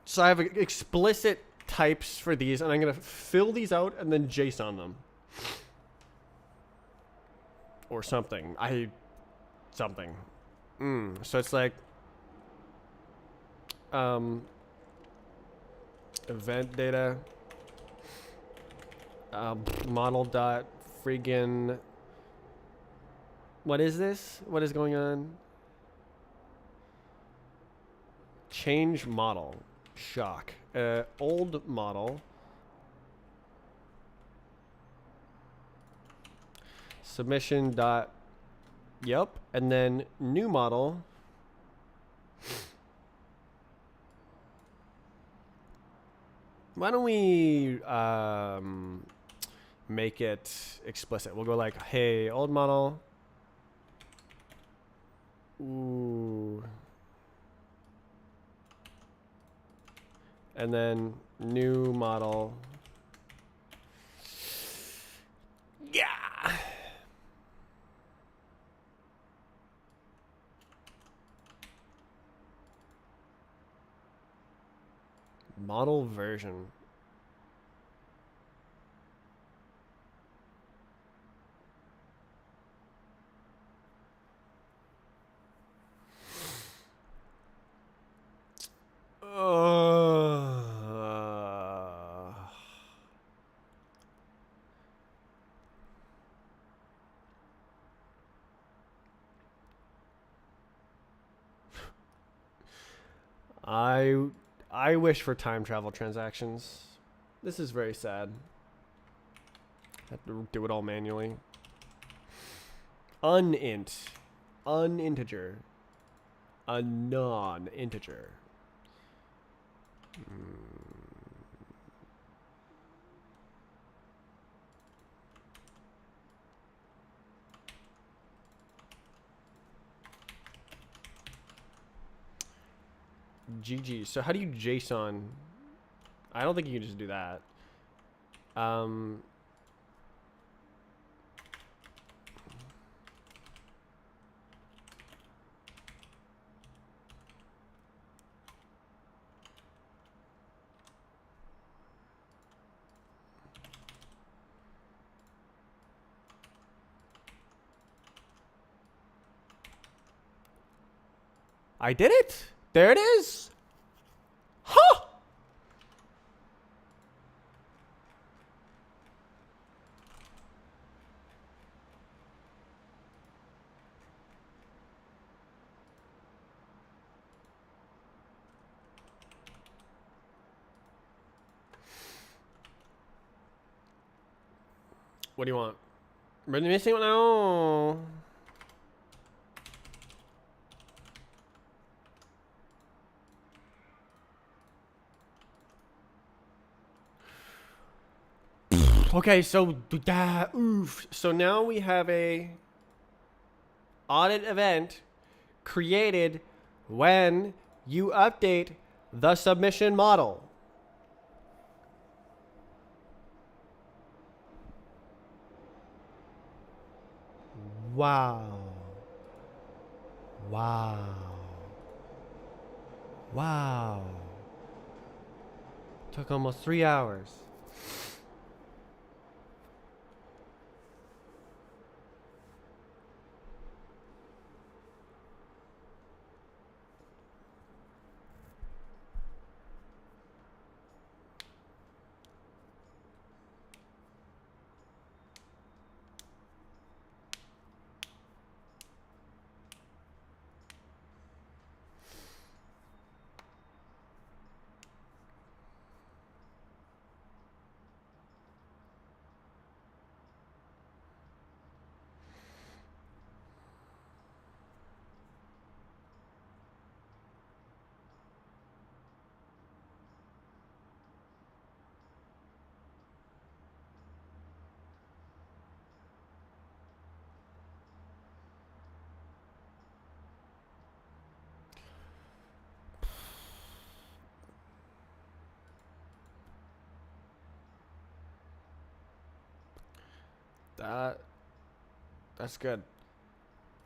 So I have explicit types for these, and I'm going to fill these out and then JSON them. Or something. Something. So it's like event data model dot friggin, what is this? What is going on? Change model. Shock. Old model. Submission dot. Yep. And then new model. Why don't we make it explicit? We'll go like, hey, old model. Ooh. And then new model. Yeah. Model version. I wish for time travel transactions. This is very sad. Have to do it all manually. Unint. Uninteger. A non-integer. GG. So how do you JSON? I don't think you can just do that. I did it. There it is. Huh. What do you want? We're missing one now. Okay, so oof. So now we have a audit event created when you update the submission model. Wow. Wow. Wow. Took almost 3 hours. That's good.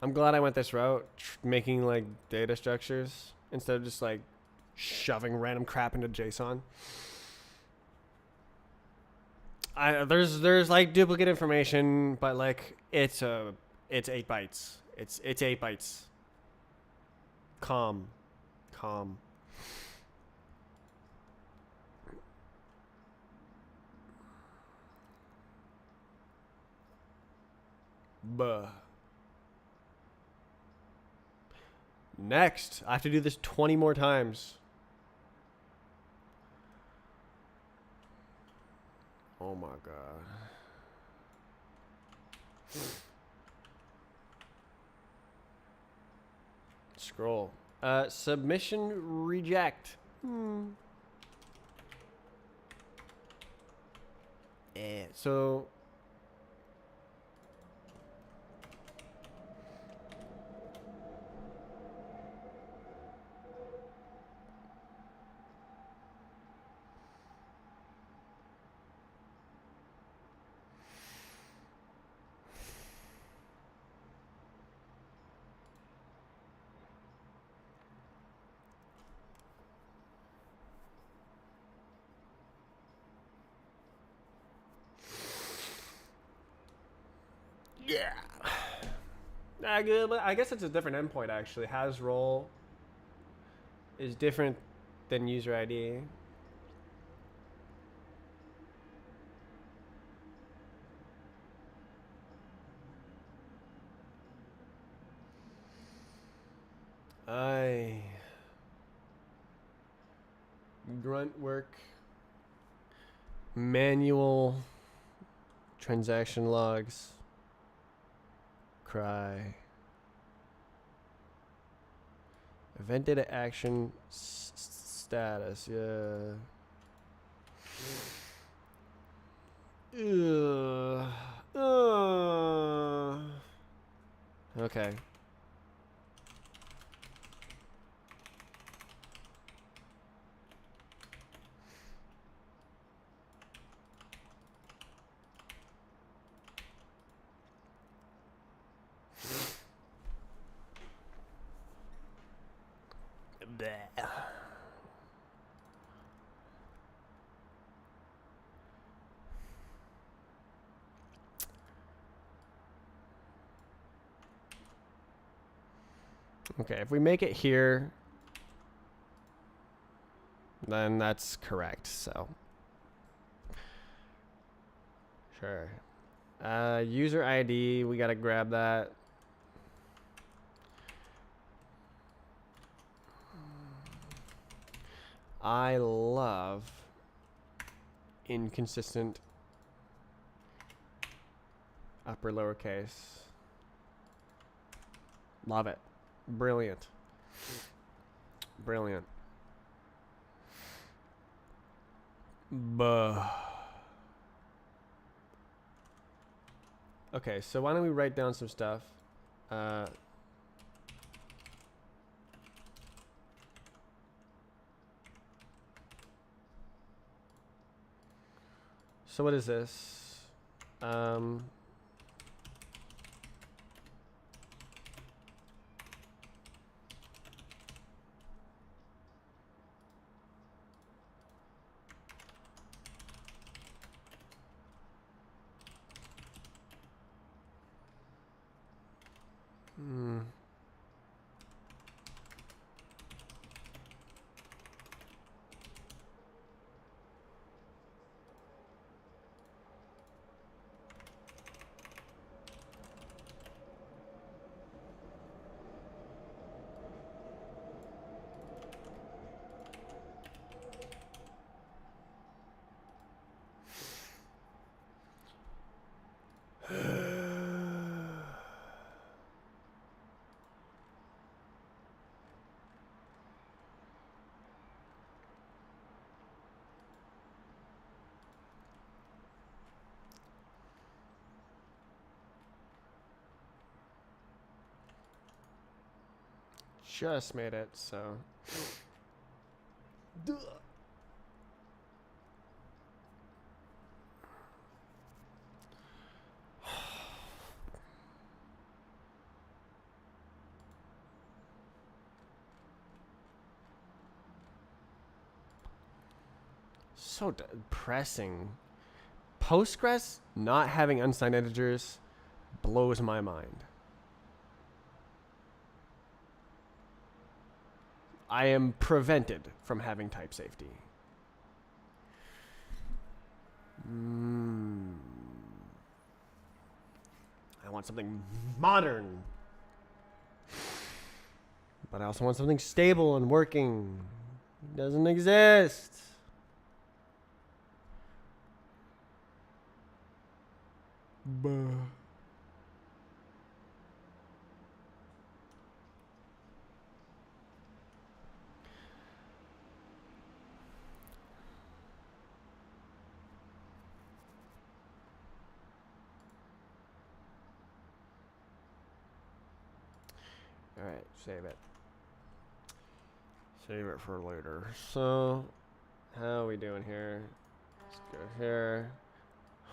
I'm glad I went this route, making like data structures instead of just like shoving random crap into JSON. There's like duplicate information, but like it's 8 bytes. It's 8 bytes. Calm. Buh. Next, I have to do this 20 more times. Oh my god. Scroll. Submission reject. So yeah. I guess it's a different endpoint actually. Has role is different than user ID. Grunt work, manual transaction logs, cry, event data action status. Yeah. Okay. Okay, if we make it here, then that's correct. So, sure. User ID, we gotta grab that. I love inconsistent upper lowercase. Love it. Brilliant. Brilliant. Buh. Okay, so why don't we write down some stuff? So what is this? Just made it, so. Duh. So depressing. Postgres not having unsigned integers blows my mind. I am prevented from having type safety. I want something modern. But I also want something stable and working. It doesn't exist. Buh. Alright, save it. Save it for later. So, how are we doing here? Let's go here.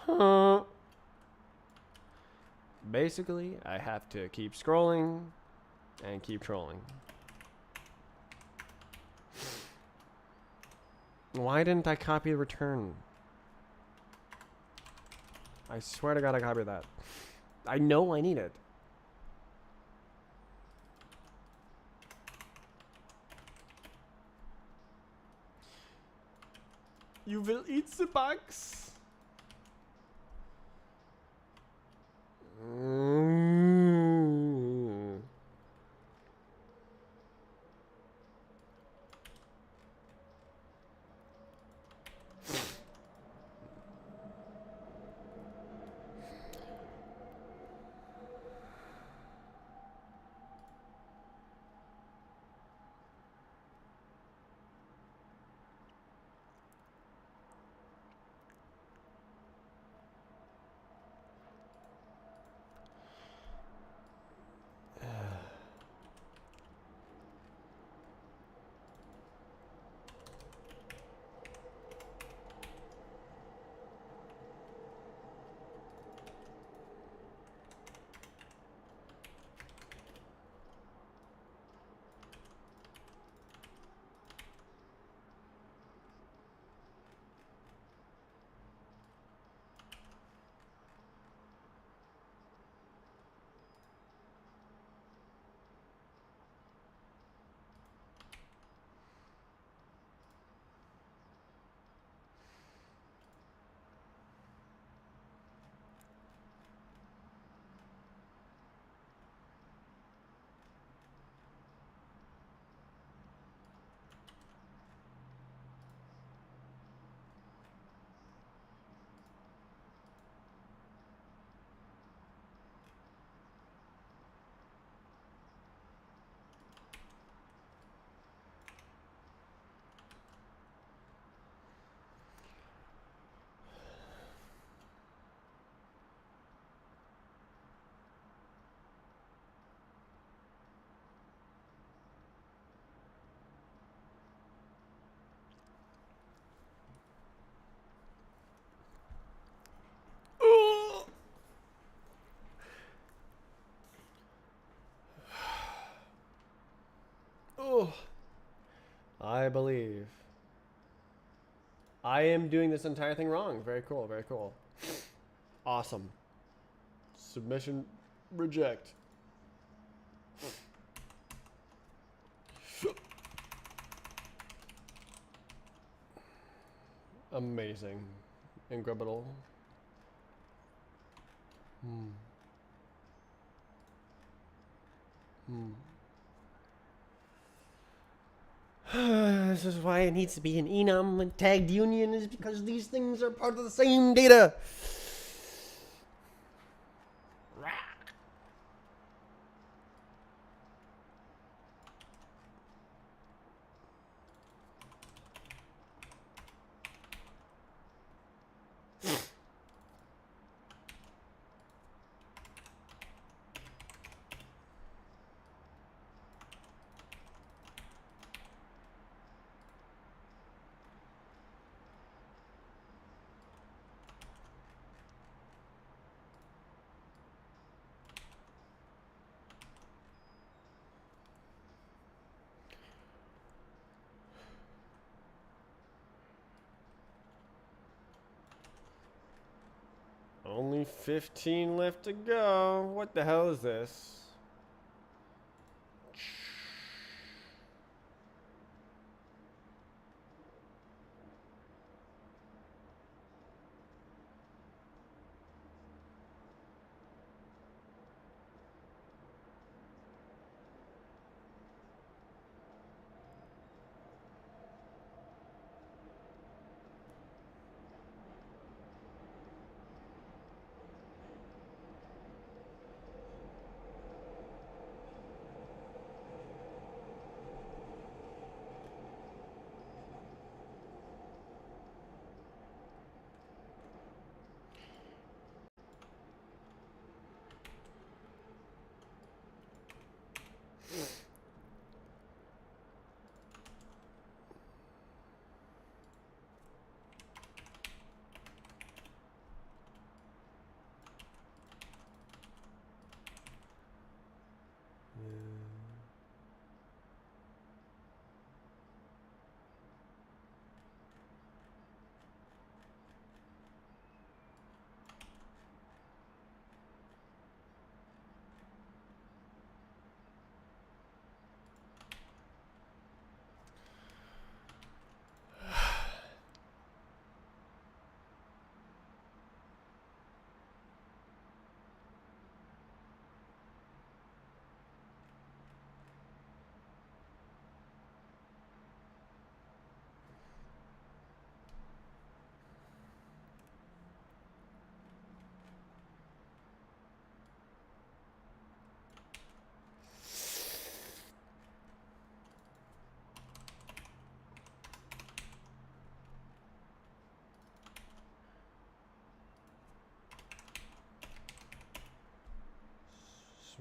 Huh. Basically, I have to keep scrolling and keep trolling. Why didn't I copy the return? I swear to God I copied that. I know I need it. You will eat the bugs. Oh, I believe. I am doing this entire thing wrong. Very cool, very cool. Awesome. Submission reject. Amazing. Incredible. This is why it needs to be an enum and tagged union, is because these things are part of the same data. Only 15 left to go. What the hell is this?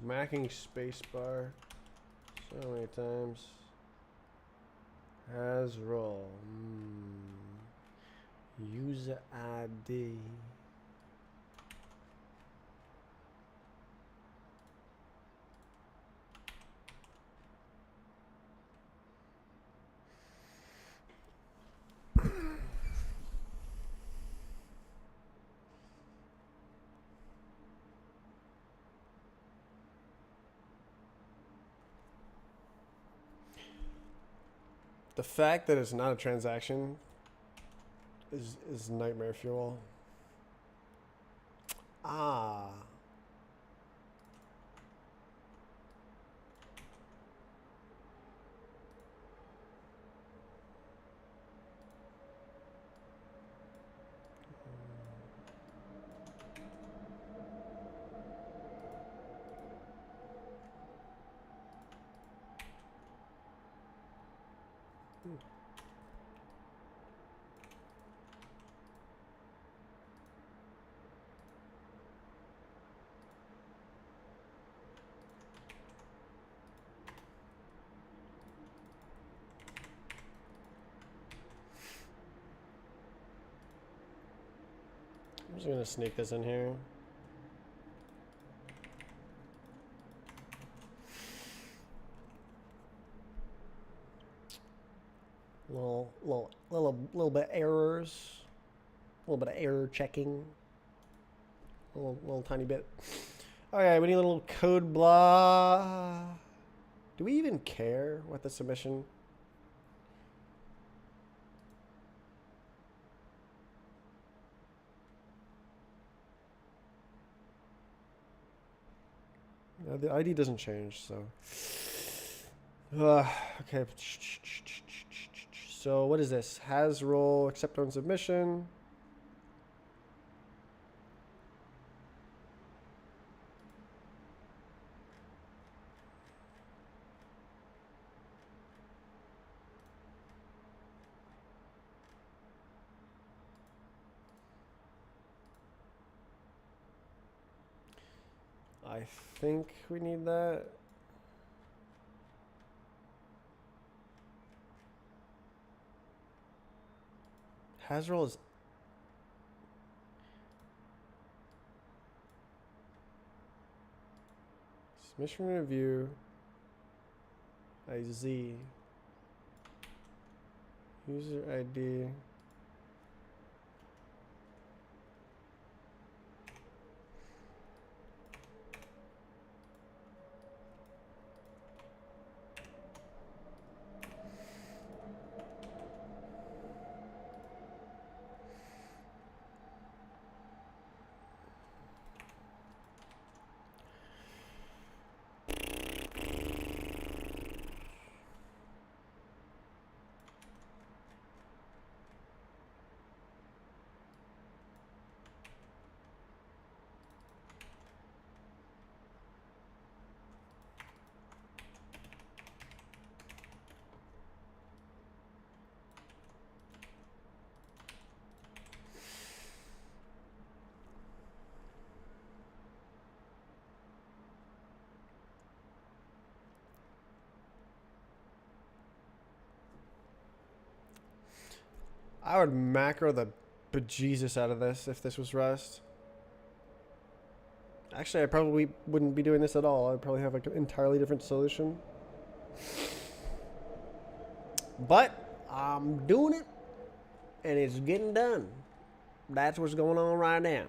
Smacking spacebar so many times. Has roll. User ID. The fact that it's not a transaction is nightmare fuel. Ah. I'm just gonna sneak this in here. Little bit errors. A little bit of error checking. Little tiny bit. Okay, we need a little code blah. Do we even care what the submission? The ID doesn't change, so. Okay. So what is this? Has role, accept on submission. I think we need that. Hasrel is submission review. IZ. User ID. I would macro the bejesus out of this if this was Rust. Actually, I probably wouldn't be doing this at all. I'd probably have like an entirely different solution. But I'm doing it, and it's getting done. That's what's going on right now.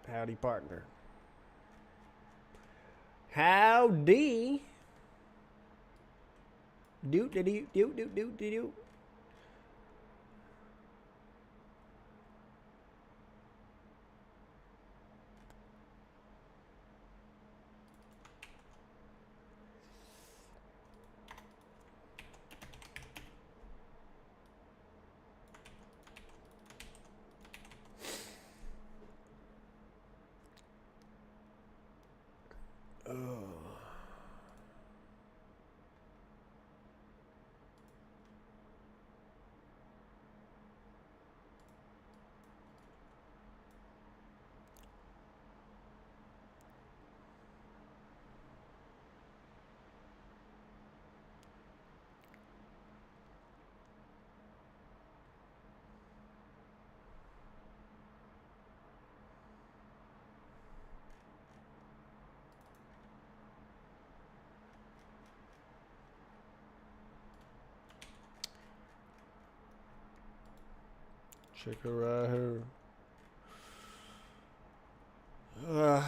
Howdy, partner. Howdy. Do. Check it right here. Ugh.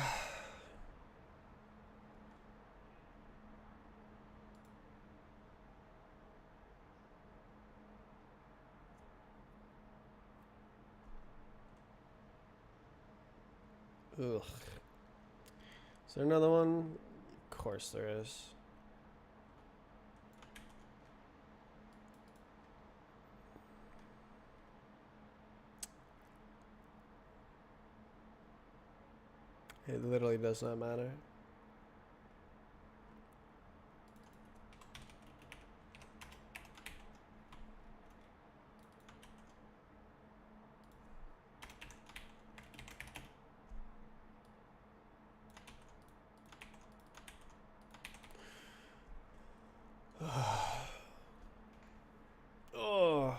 Is there another one? Of course there is. It literally does not matter. Oh.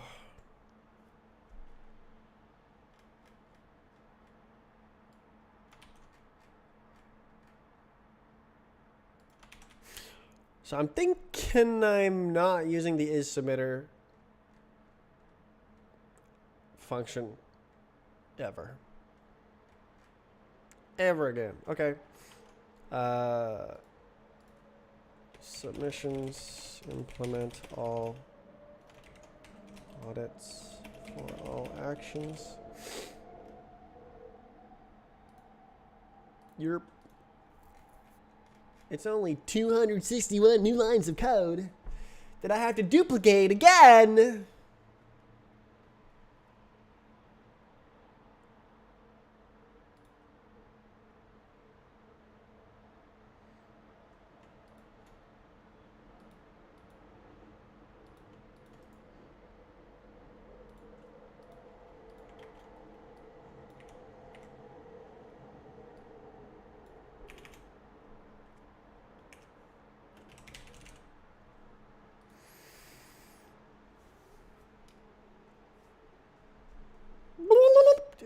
So I'm thinking I'm not using the isSubmitter function ever. Ever again. Okay. Submissions, implement all audits for all actions. It's only 261 new lines of code that I have to duplicate again.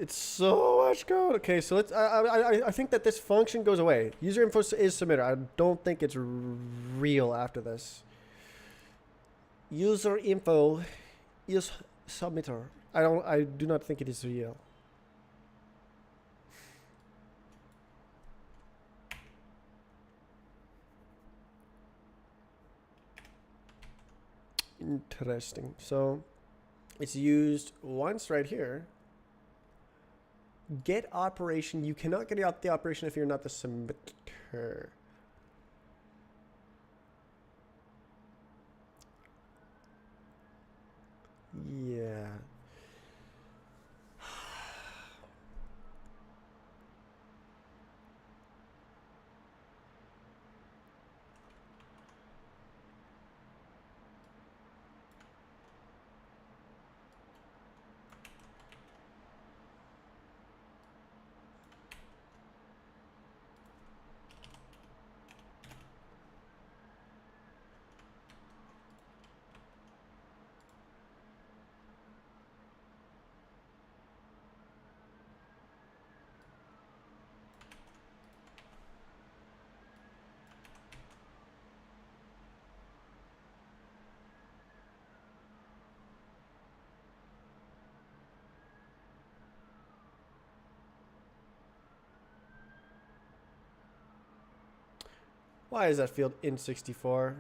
It's so much code. Okay, so let's. I think that this function goes away. User info is submitter. I don't think it's real after this. User info is submitter. I do not think it is real. Interesting. So it's used once right here. Get operation. You cannot get out the operation if you're not the submitter. Yeah. Why is that field in 64?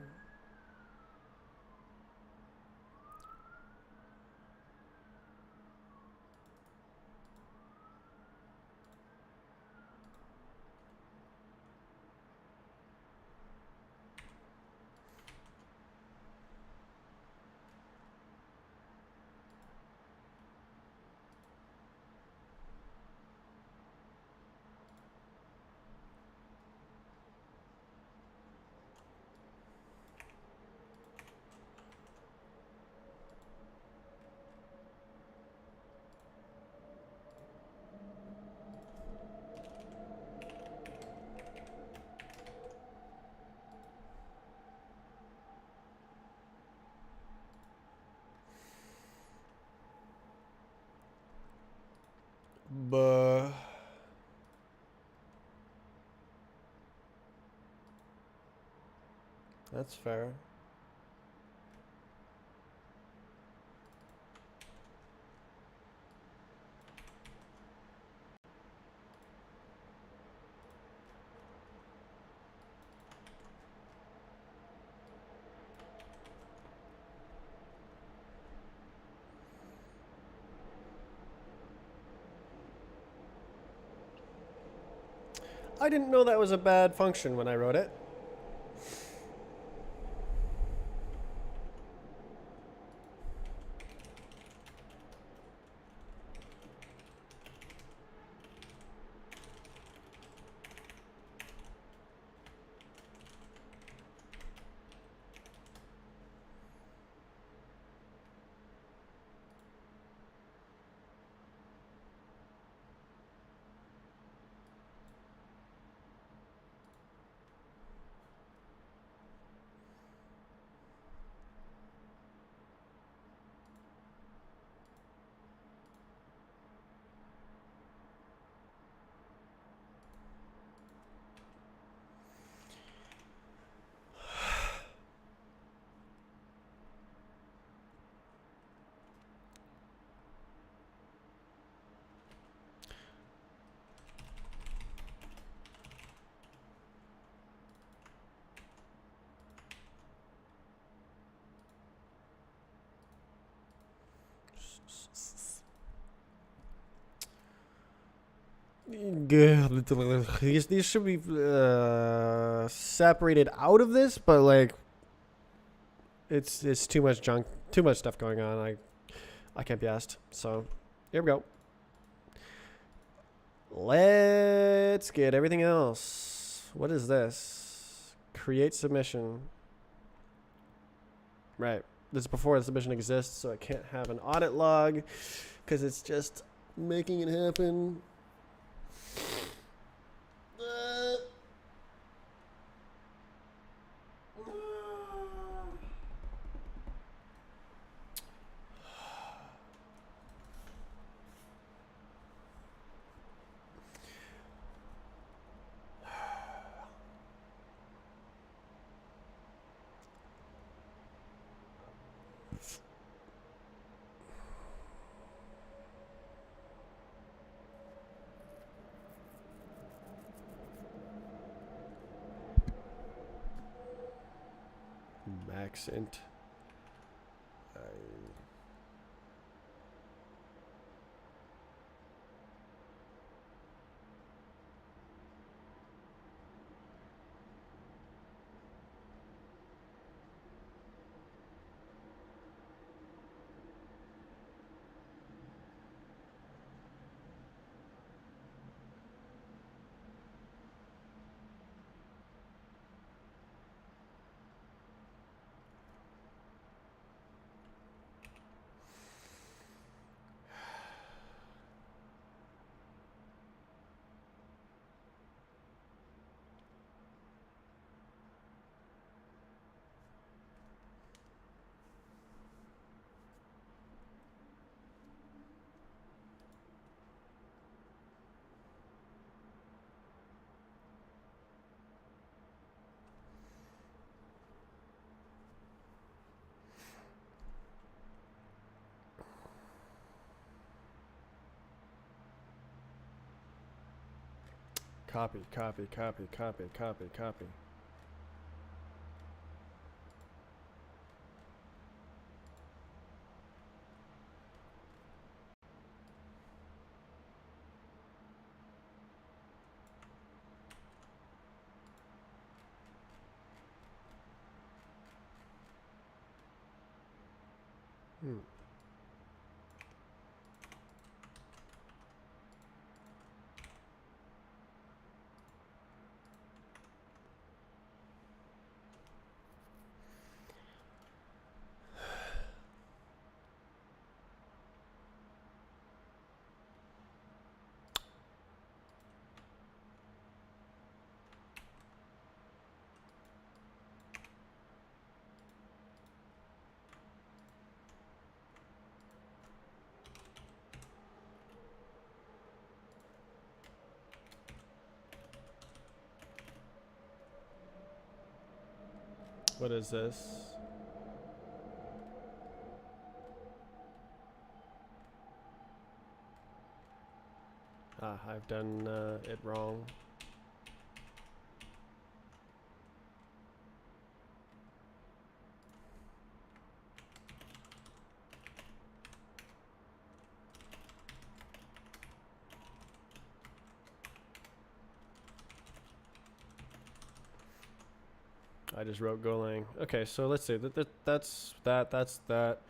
Buh. That's fair. I didn't know that was a bad function when I wrote it. These should be separated out of this, but like it's too much junk, too much stuff going on. I can't be asked. So here we go. Let's get everything else. What is this? Create submission. Right. This is before the submission exists, so it can't have an audit log because it's just making it happen. Accent. Copy, copy, copy, copy, copy, copy. Hmm. What is this? Ah, I've done it wrong. I just wrote Golang. Okay, so let's see. That's that.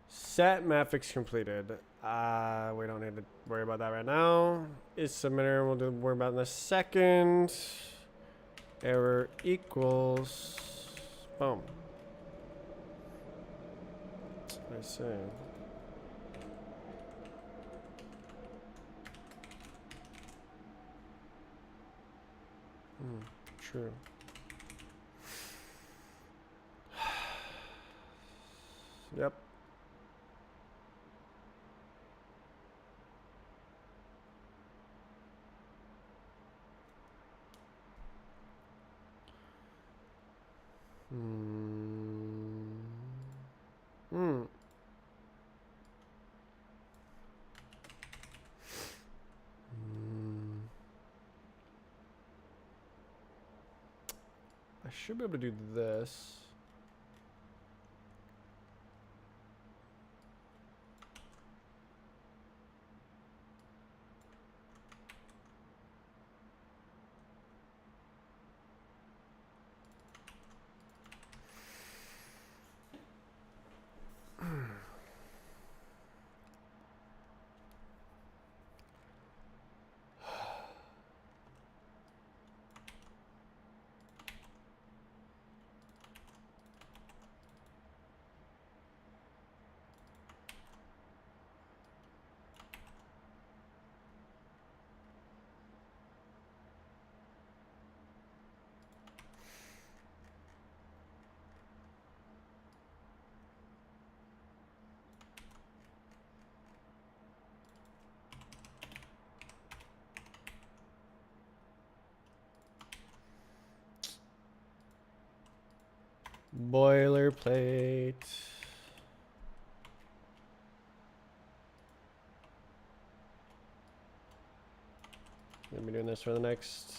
Set matrix completed. We don't need to worry about that right now. Is submitter. We'll worry about in a second. Error equals. Boom. I see. True. Yep. Hmm. I should be able to do this. Boilerplate. Gonna be doing this for the next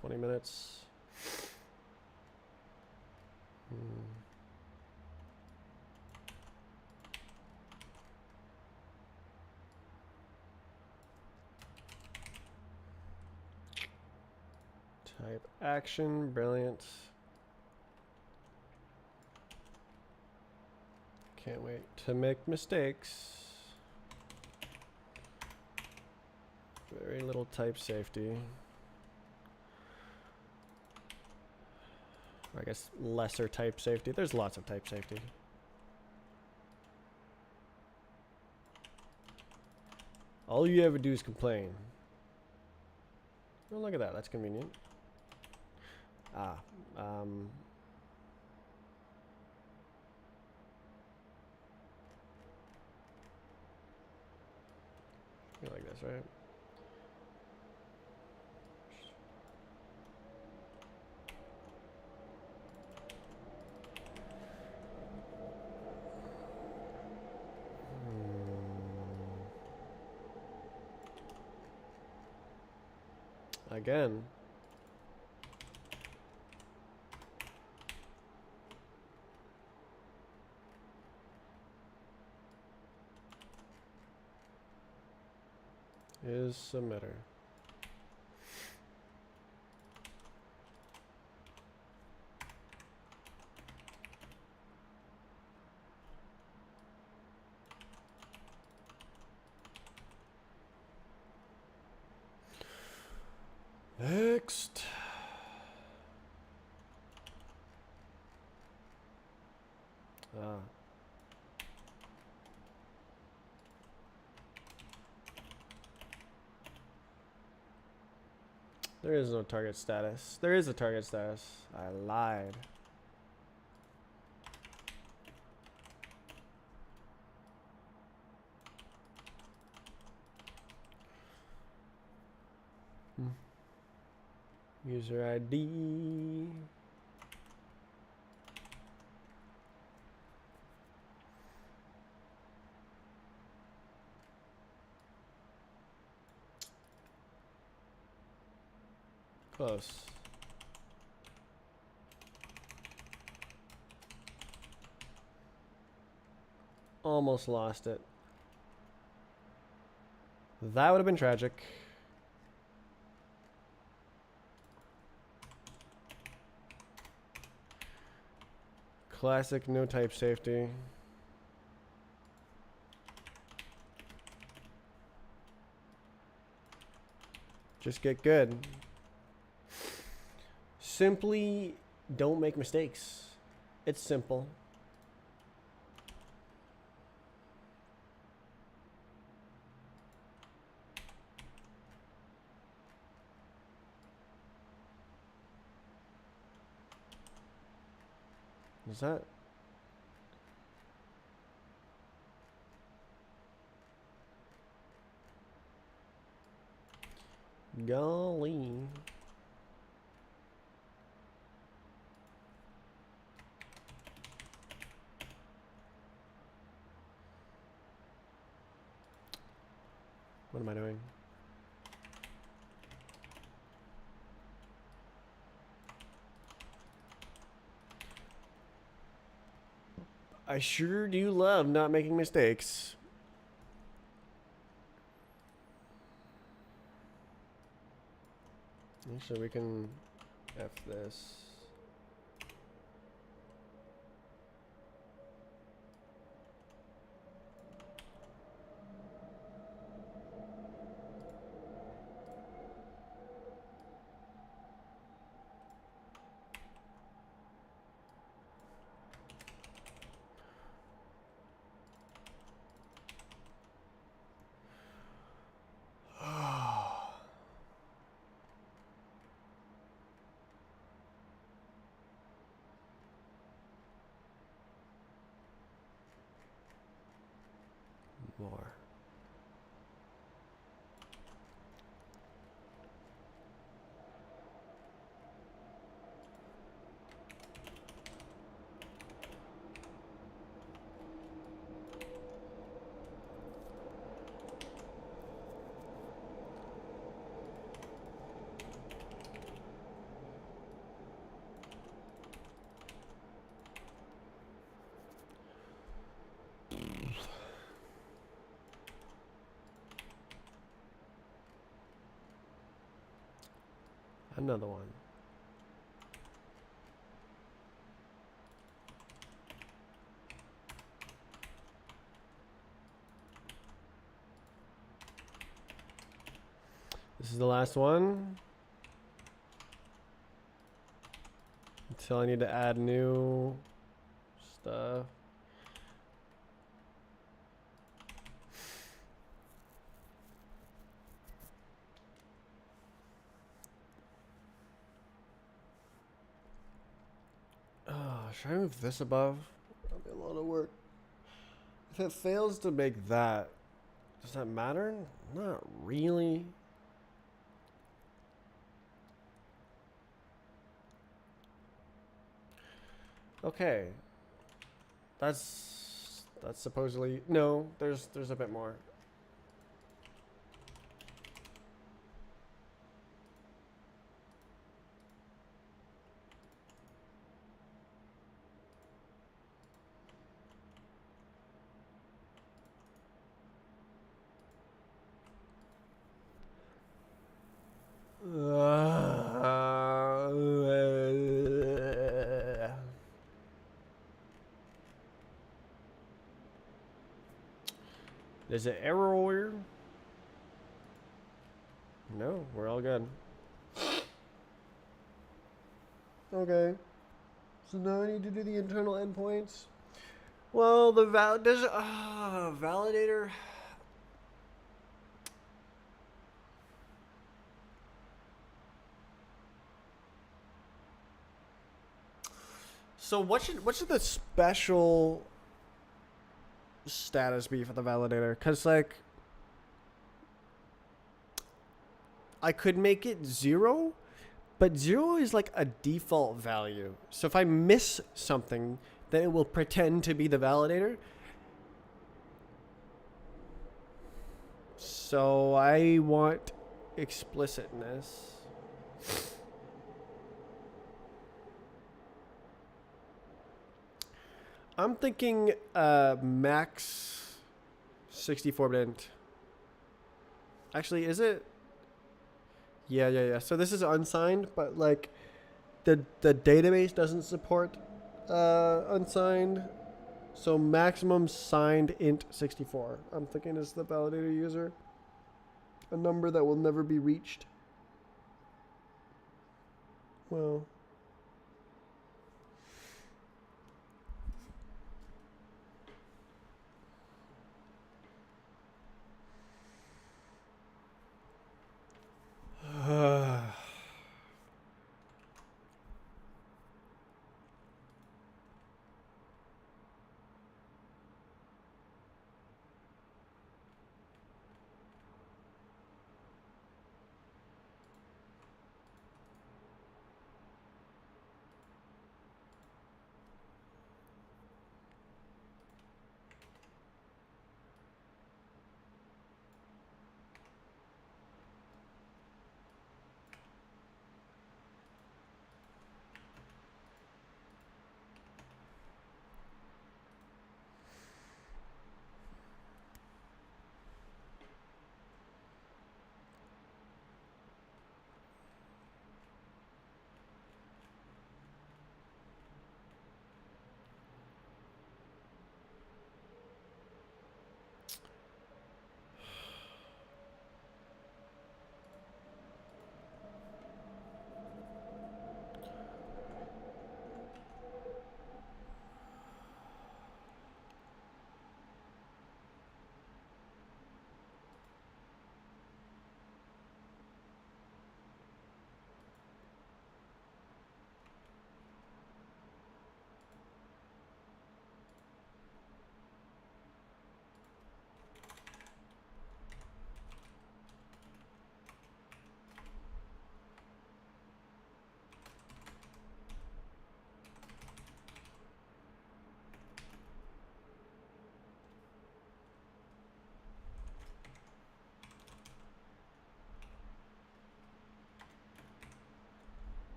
20 minutes. Type action, brilliant. Can't wait to make mistakes. Very little type safety. Or I guess lesser type safety. There's lots of type safety. All you ever do is complain. Oh, look at that. That's convenient. You like this, right? Again. Is submitter. Next. There is no target status. There is a target status. I lied. User ID. Close. Almost lost it. That would have been tragic. Classic no type safety. Just get good. Simply don't make mistakes. It's simple. Is that? Golly. What am I doing? I sure do love not making mistakes. Actually, we can F this. More. Another one. This is the last one. Until I need to add new stuff. Should I move this above? That'll be a lot of work. If it fails to make that, does that matter? Not really. Okay. That's supposedly no, there's a bit more. Is it error? No, we're all good. Okay. So now I need to do the internal endpoints. Well, the validator. So what should the special status be for the validator? Cause like I could make it 0, but 0 is like a default value. So if I miss something, then it will pretend to be the validator. So I want explicitness. I'm thinking max 64-bit. Actually, is it? Yeah. So this is unsigned, but like the database doesn't support unsigned. So maximum signed int 64. I'm thinking is the validator user. A number that will never be reached. Well,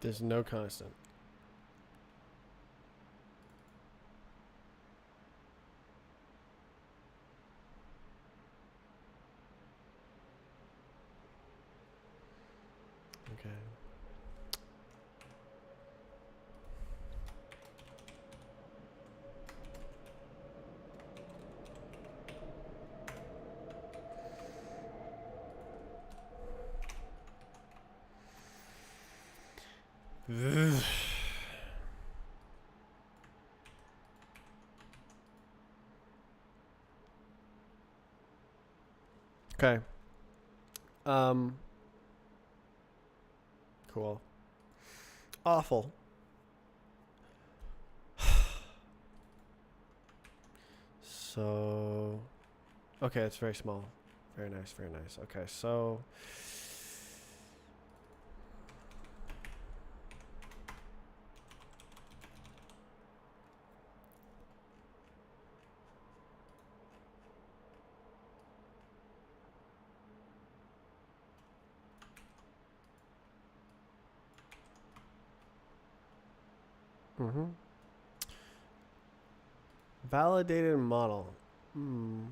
there's no constant. Okay. Okay. Um. Cool. Awful. So. Okay, it's very small. Very nice. Very nice. Okay, so. Mm-hmm. Validated model. Hmm.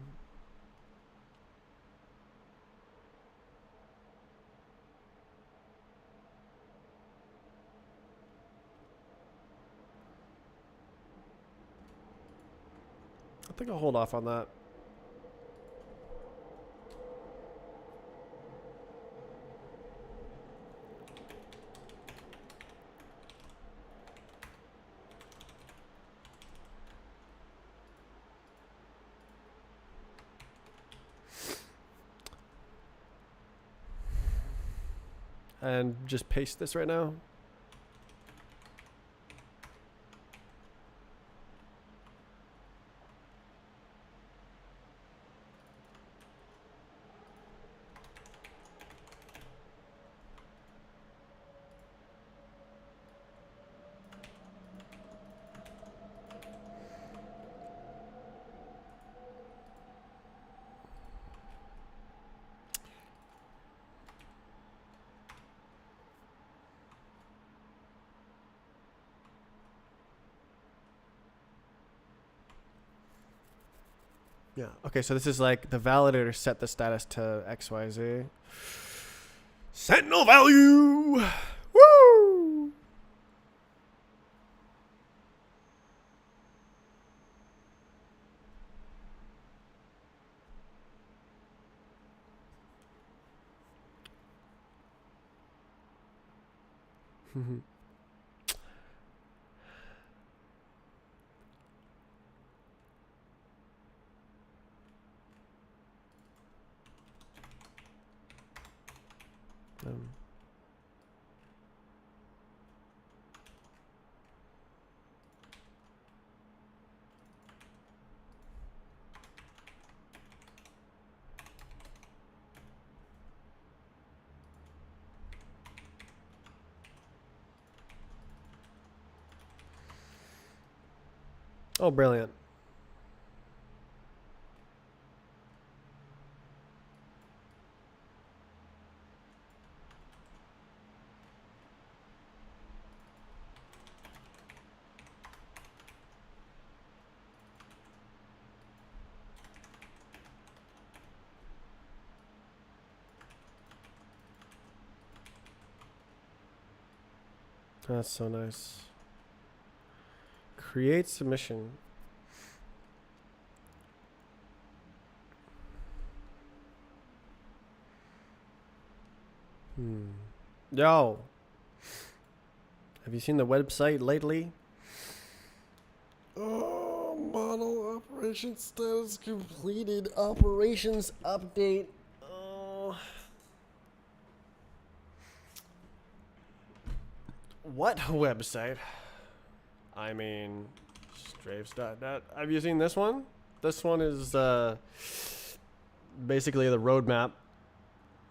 I think I'll hold off on that. And just paste this right now. Yeah. Okay, so this is like the validator set the status to XYZ. Sentinel value! Woo! um, oh, brilliant. That's so nice. Create submission. Yo, have you seen the website lately? Oh, model operation status completed. Operations update. Oh. What website? I mean, strafes.net. Have you seen this one? This one is basically the roadmap.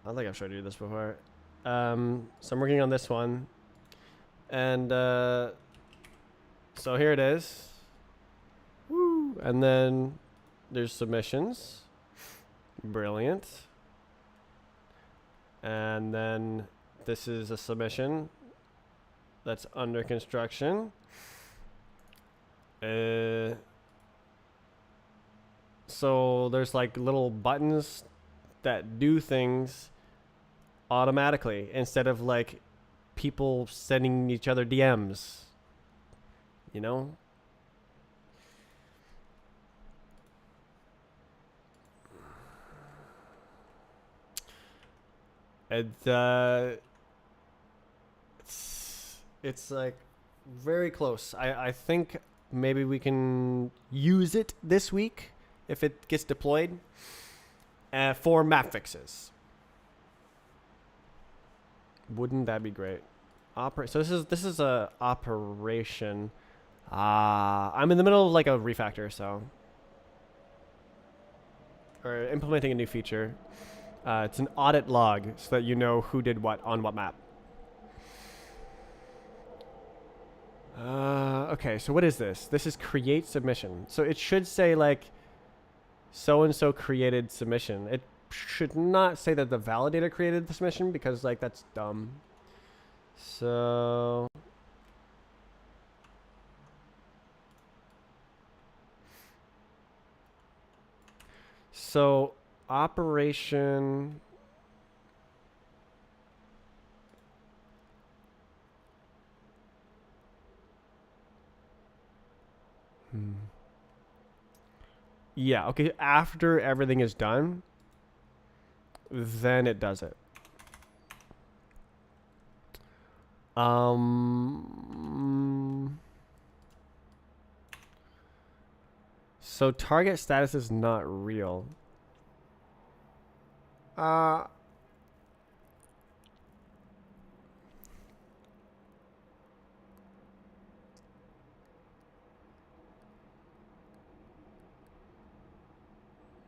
I think I've showed you this before. So I'm working on this one. And so here it is. Woo! And then there's submissions. Brilliant. And then this is a submission that's under construction. So there's like little buttons that do things automatically instead of like people sending each other DMs. You know? And it's like very close. I think maybe we can use it this week if it gets deployed for map fixes. Wouldn't that be great? So this is a operation. I'm in the middle of like a refactor, so or implementing a new feature. It's an audit log so that you know who did what on what map. Okay, so what is this? This is create submission. So it should say like so-and-so created submission. It should not say that the validator created the submission because like that's dumb. So So operation. Yeah, okay, after everything is done, then it does it. So target status is not real. Uh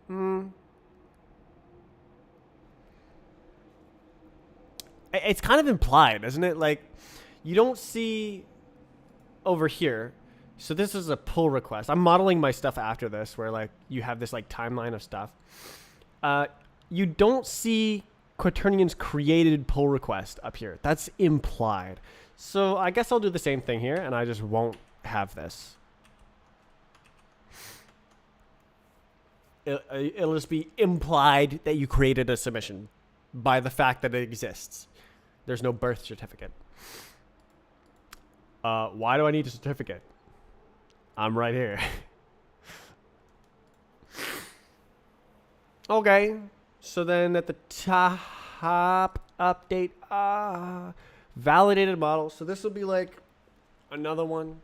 hmm. It's kind of implied, isn't it? Like, you don't see over here. So this is a pull request. I'm modeling my stuff after this, where like you have this like timeline of stuff. You don't see Quaternium's created pull request up here. That's implied. So I guess I'll do the same thing here, and I just won't have this. It'll just be implied that you created a submission by the fact that it exists. There's no birth certificate. Why do I need a certificate? I'm right here. Okay. So then at the top, update, validated model. So this will be like another one.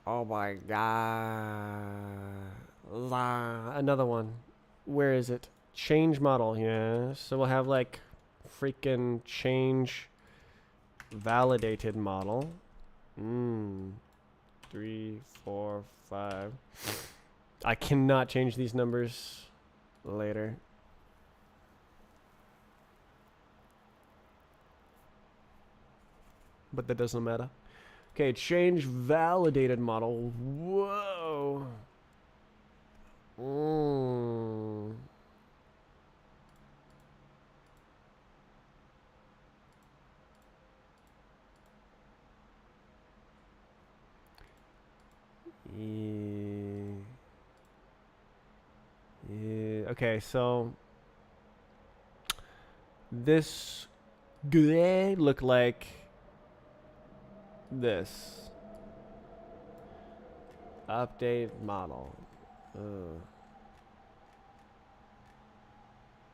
Oh my god. Another one. Where is it? Change model. Yeah. So we'll have like freaking change validated model. 3, 4, 5. I cannot change these numbers later. But that doesn't matter. Okay, change validated model. Whoa. Yeah. Okay, so this could look like this. Update model.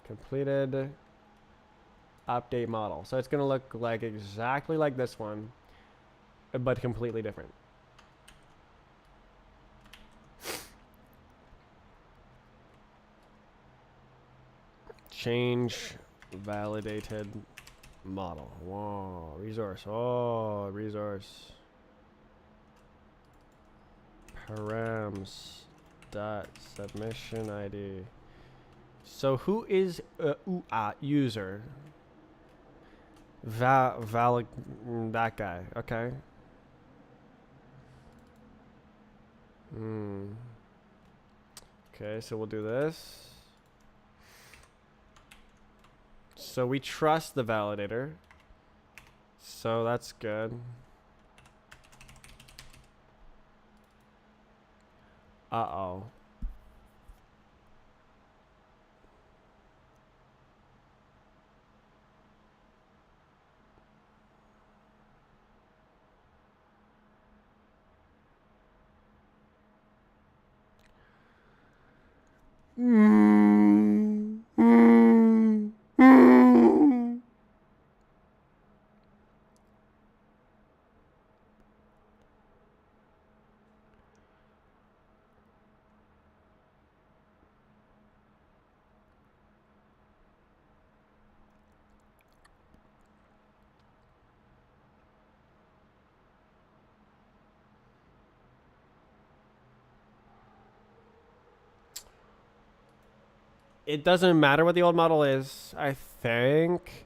Completed update model. So it's going to look like exactly like this one, but completely different. Change validated model. Whoa, resource. Oh, resource. Params dot submission ID. So who is user? That guy. Okay. Okay, so we'll do this. So we trust the validator. So that's good. Uh-oh. It doesn't matter what the old model is, I think.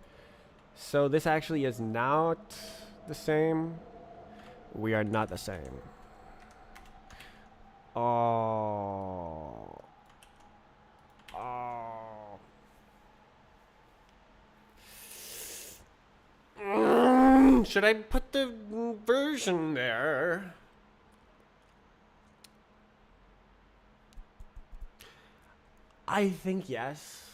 So this actually is not the same. We are not the same. Oh. Oh. Should I put the version there? I think yes.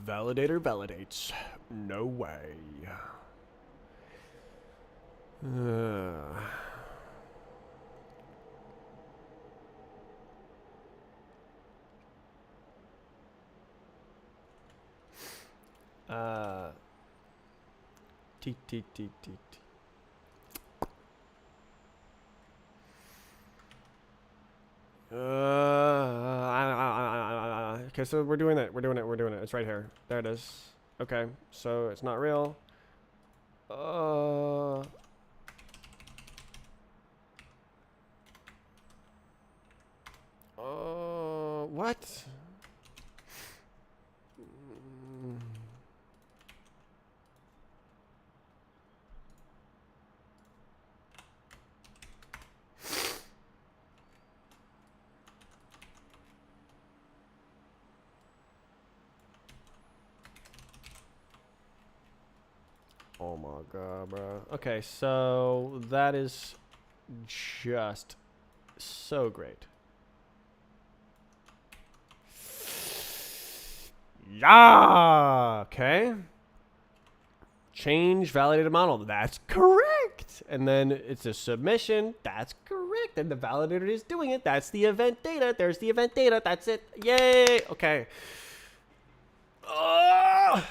Validator validates. No way. T T T T T. Okay, so we're doing it. We're doing it. We're doing it. It's right here. There it is. Okay, so it's not real. What? Oh my god, bro. Okay, so that is just so great. Yeah. Okay. Change validated model. That's correct. And then it's a submission. That's correct. And the validator is doing it. That's the event data. There's the event data. That's it. Yay. Okay. Oh.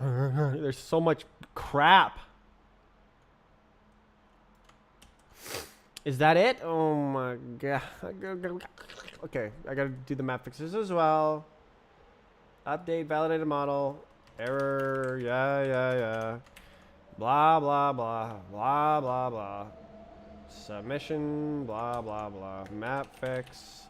There's so much crap. Is that it? Oh my god. Okay, I gotta do the map fixes as well. Update validated model. Error. Yeah. Blah, blah, blah. Blah, blah, blah. Submission. Blah, blah, blah. Map fix.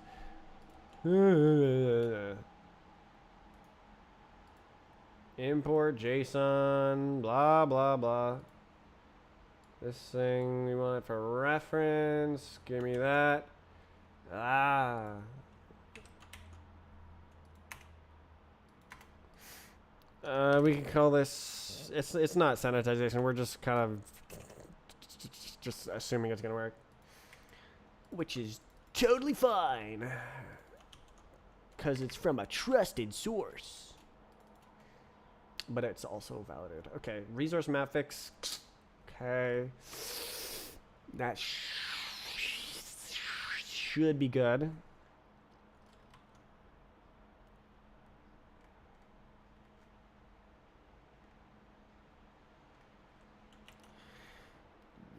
Import JSON. Blah, blah, blah. This thing, we want it for reference. Give me that. We can call this. It's not sanitization. We're just kind of just assuming it's gonna work, which is totally fine, cause it's from a trusted source. But it's also validated. Okay, resource map fix. Okay, that should be good.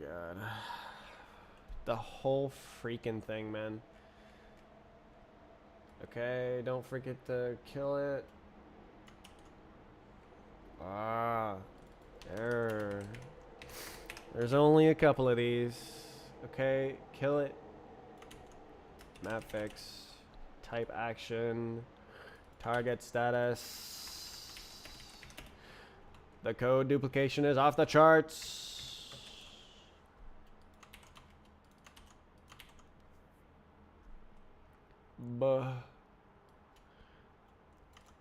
God, the whole freaking thing, man. Okay, don't forget to kill it. Error. There's only a couple of these. Okay, kill it. Map fix. Type action. Target status. The code duplication is off the charts.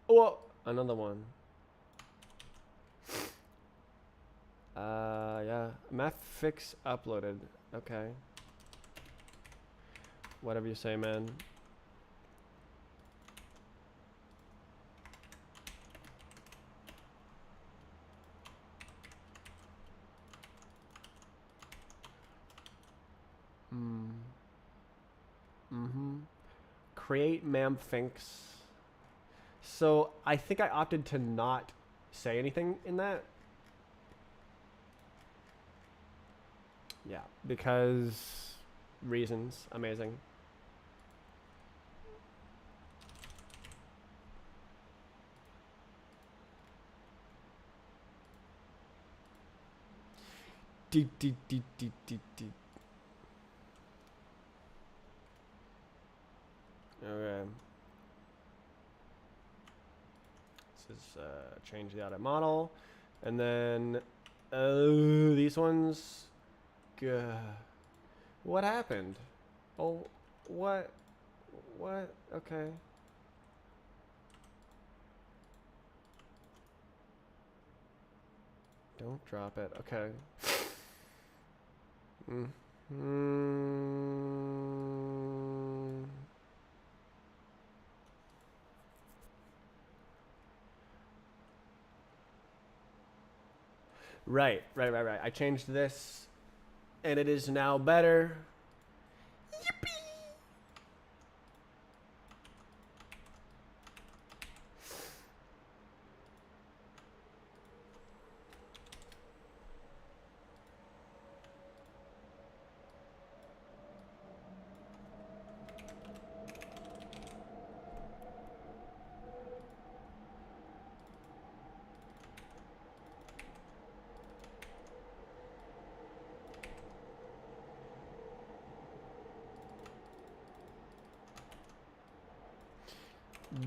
Oh, another one. Yeah. Map fix uploaded. Okay. Whatever you say, man. create mam finks. So I think I opted to not say anything in that. Yeah, because reasons. Amazing. Okay. This is change the audit model. And then these ones. What happened? Oh, what? What? Okay. Don't drop it. Okay. Right. I changed this, and it is now better.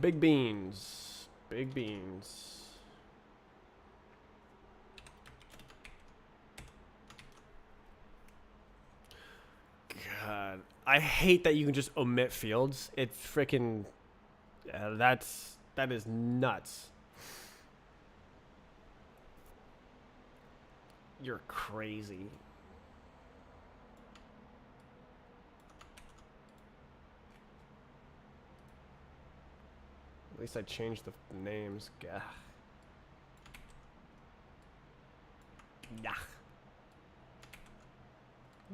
Big beans. Big beans. God. I hate that you can just omit fields. It's freaking... that is nuts. You're crazy. At least I changed the names. Gah. Yeah.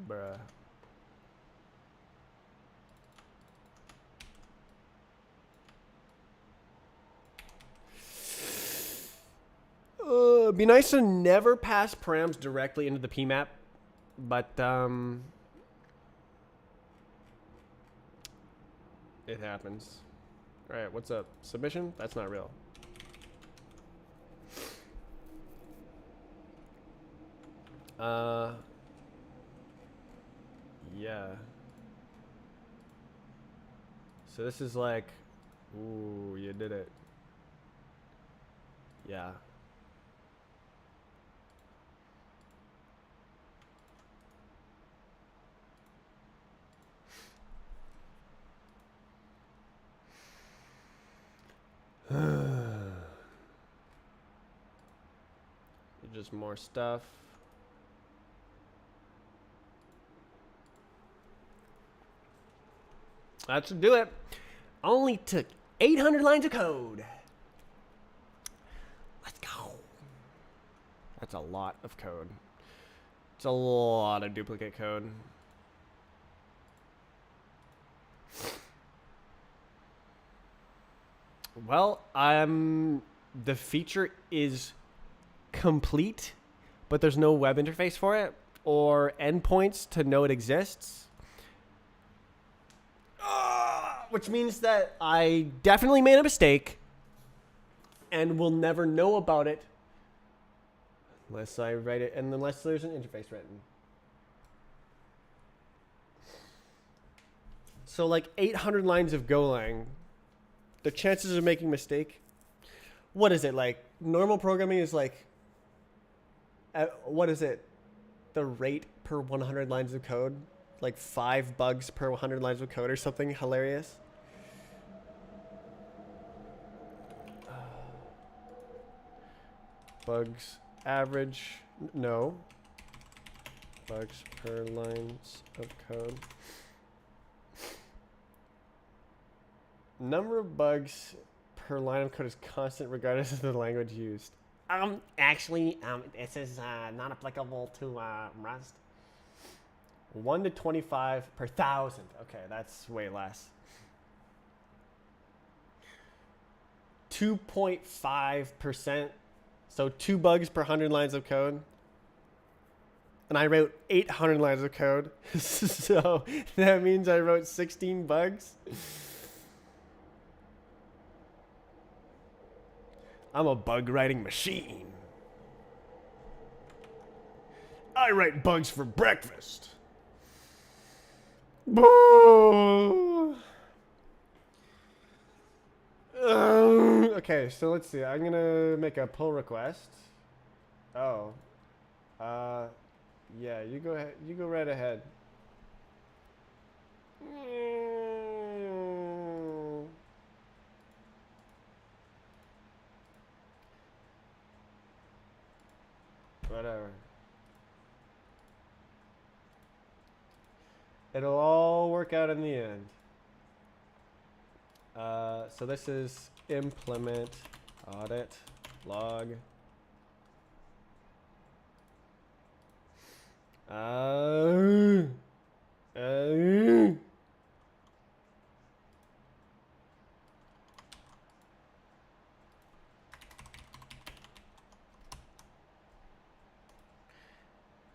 Bruh. It'd be nice to never pass params directly into the PMAP, but it happens. All right, what's up? Submission? That's not real. Yeah. So this is like, ooh, you did it. Yeah. Just more stuff. That should do it. Only took 800 lines of code. Let's go. That's a lot of code. It's a lot of duplicate code. Well, the feature is complete, but there's no web interface for it or endpoints to know it exists. Which means that I definitely made a mistake and will never know about it unless I write it and unless there's an interface written. So like 800 lines of Golang, the chances of making a mistake, what is it like? Normal programming is like, what is it? The rate per 100 lines of code? Like 5 bugs per 100 lines of code or something hilarious. Bugs average, no. Bugs per lines of code. Number of bugs per line of code is constant regardless of the language used. Actually, this is not applicable to Rust. 1 to 25 per 1,000. Okay, that's way less. 2.5%. So 2 bugs per 100 lines of code. And I wrote 800 lines of code. So that means I wrote 16 bugs. I'm a bug writing machine. I write bugs for breakfast. Boo! Okay, so let's see. I'm gonna make a pull request. Oh. Yeah, you go ahead. You go right ahead. Whatever. It'll all work out in the end. So this is implement audit log.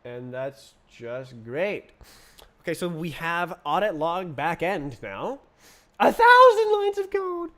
And that's just great. Okay, so we have audit log backend now. 1,000 lines of code.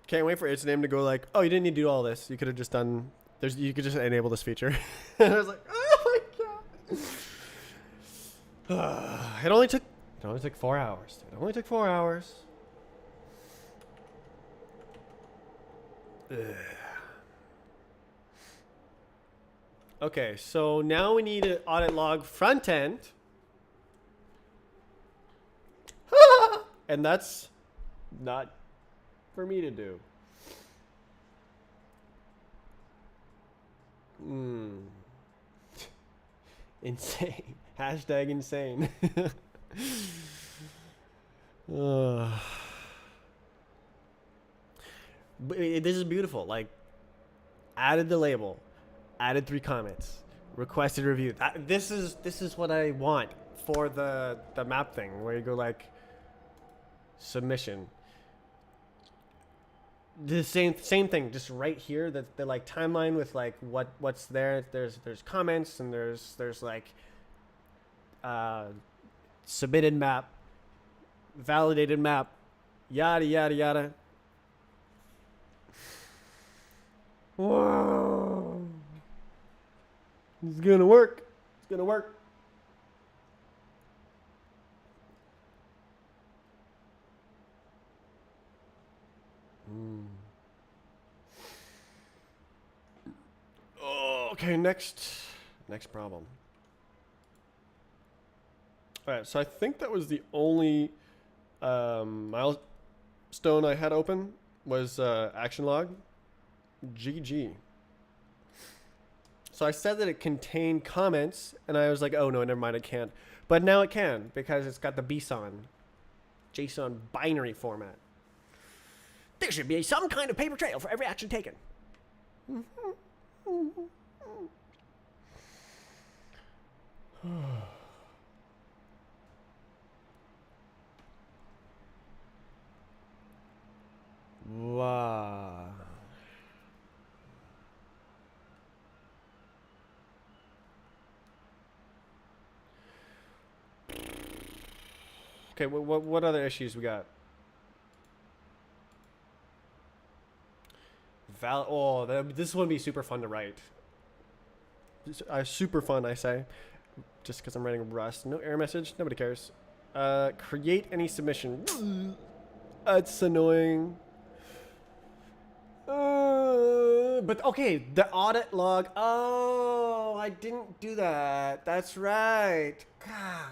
Can't wait for its name to go like, oh, you didn't need to do all this. You could have just done. You could just enable this feature. And I was like, oh my god. It only took 4 hours. It only took 4 hours. Ugh. Okay, so now we need an audit log front end. And that's not for me to do. Insane. Hashtag insane. But this is beautiful. Like, added the label, added 3 comments, requested review. This is what I want for the map thing, where you go like submission. The same thing, just right here. The like timeline with like what's there. There's comments and there's like submitted map, validated map, yada yada yada. Whoa. It's gonna work. It's gonna work. Oh, okay, next problem. All right, so I think that was the only milestone I had open was action log. GG. So I said that it contained comments, and I was like, oh no, never mind, it can't. But now it can, because it's got the JSON binary format. There should be some kind of paper trail for every action taken. Okay, what other issues we got? This one would be super fun to write. Super fun, I say. Just because I'm writing Rust. No error message. Nobody cares. Create any submission. That's annoying. But okay, the audit log. Oh, I didn't do that. That's right. God.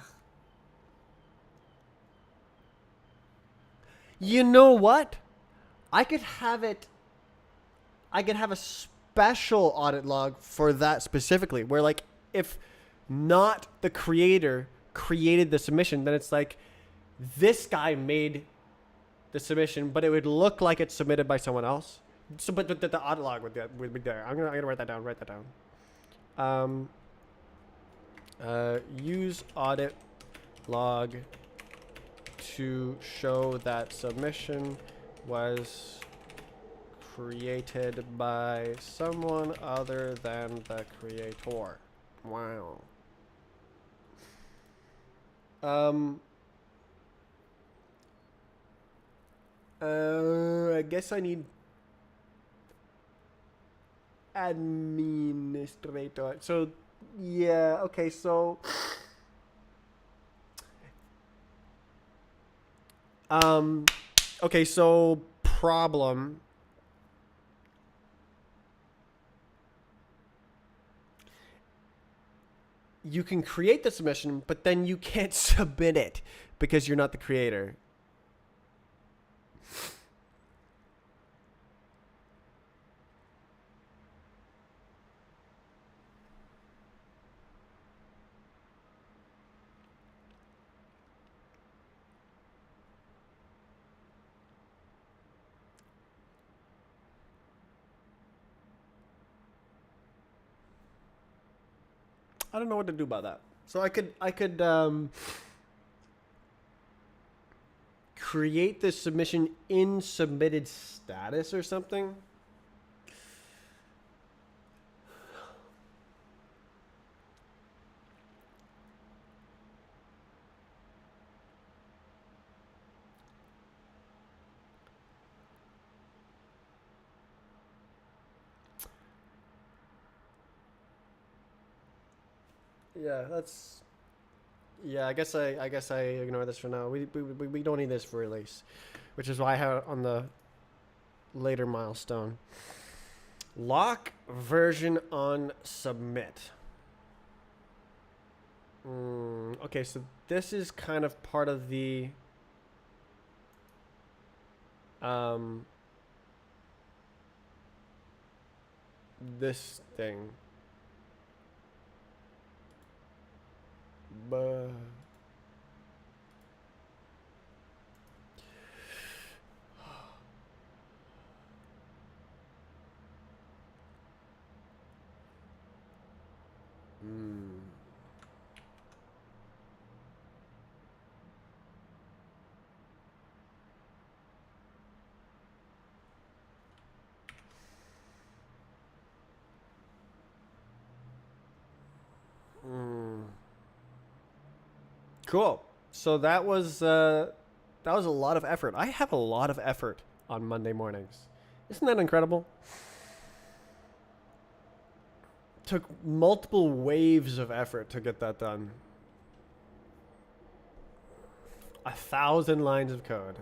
You know what? I could have it. I could have a special audit log for that specifically, where like if not the creator created the submission, then it's like this guy made the submission, but it would look like it's submitted by someone else. So, but the audit log would be there. I'm gonna write that down. Write that down. Use audit log to show that submission was created by someone other than the creator. Wow. I guess I need administrator. So, yeah, okay, so okay, so problem. You can create the submission, but then you can't submit it because you're not the creator. I don't know what to do about that. So I could create the submission in submitted status or something. Yeah, that's. Yeah, I guess I ignore this for now. We don't need this for release, which is why I have it on the later milestone. Lock version on submit. Okay, so this is kind of part of the this thing. But cool. So that was a lot of effort. I have a lot of effort on Monday mornings. Isn't that incredible? Took multiple waves of effort to get that done. 1,000 lines of code.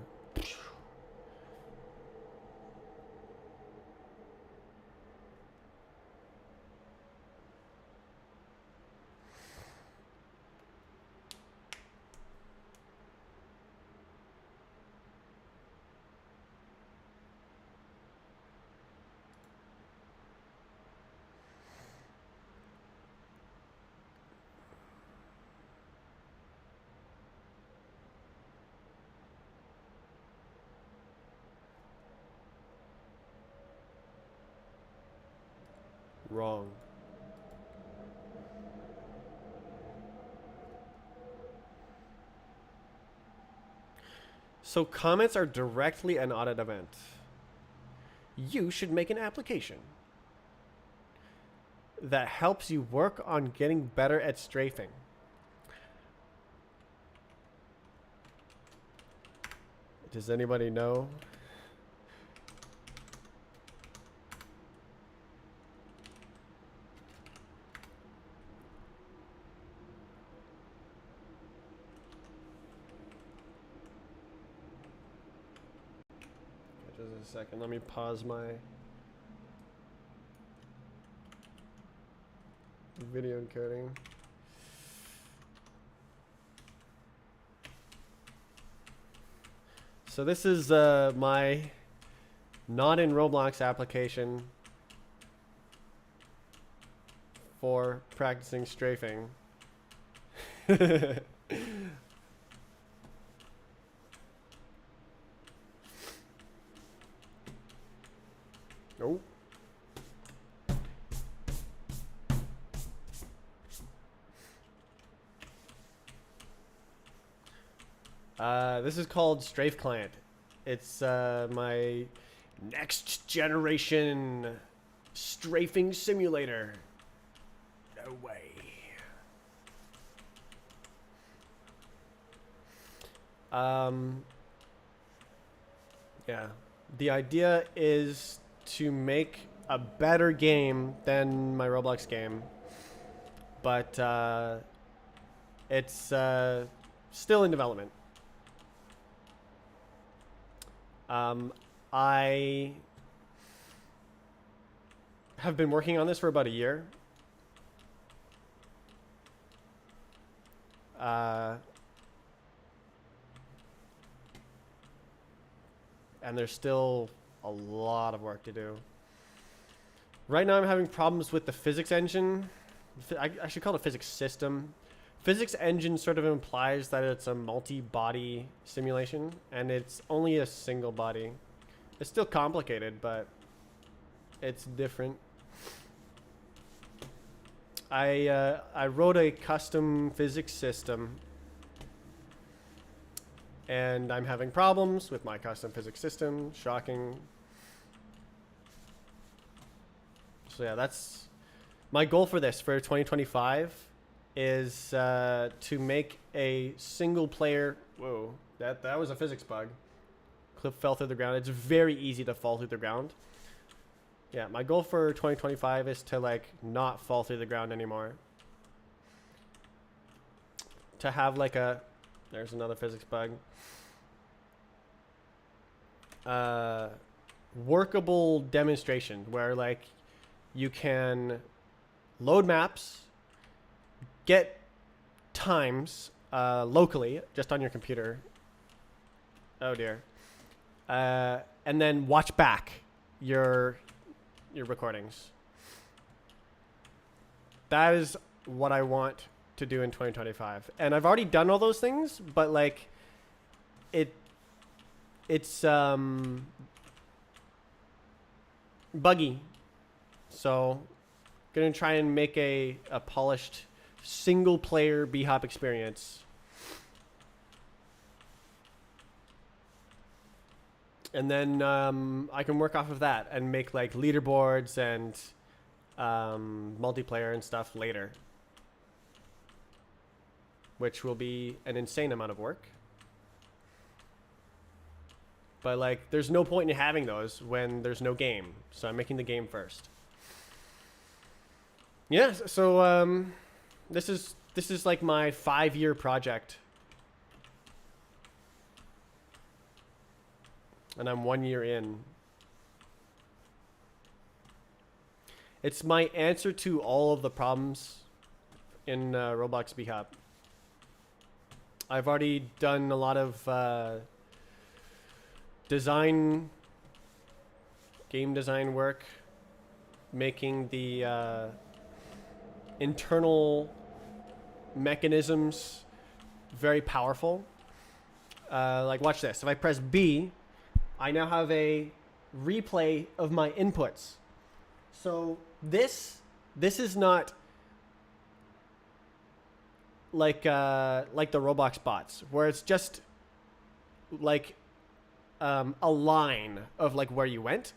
Wrong. So comments are directly an audit event. You should make an application that helps you work on getting better at strafing. Does anybody know? Just a second. Let me pause my video encoding. So this is my not in Roblox application for practicing strafing. Oh. This is called Strafe Client. It's my next generation strafing simulator. No way. Yeah. The idea is to make a better game than my Roblox game, but it's still in development. I have been working on this for about a year. And there's still a lot of work to do. Right now I'm having problems with the physics engine. I should call it a physics system. Physics engine sort of implies that it's a multi-body simulation, and it's only a single body. It's still complicated, but it's different. I wrote a custom physics system, and I'm having problems with my custom physics system. Shocking. So yeah, that's my goal for this for 2025 is to make a single player. Whoa, that was a physics bug. Cliff fell through the ground. It's very easy to fall through the ground. Yeah, my goal for 2025 is to like not fall through the ground anymore. To have like a, there's another physics bug. Workable demonstration where like you can load maps, get times locally just on your computer. Oh dear. And then watch back your recordings. That is what I want to do in 2025. And I've already done all those things, but like it's buggy. So gonna try and make a polished single player B-Hop experience. And then I can work off of that and make like leaderboards and multiplayer and stuff later, which will be an insane amount of work. But like, there's no point in having those when there's no game. So I'm making the game first. Yeah. So this is like my 5-year project, and I'm 1 year in. It's my answer to all of the problems in Roblox B-Hop. I've already done a lot of game design work, making the internal mechanisms very powerful. Like watch this. If I press B, I now have a replay of my inputs. So this is not like the Roblox bots, where it's just like a line of like where you went.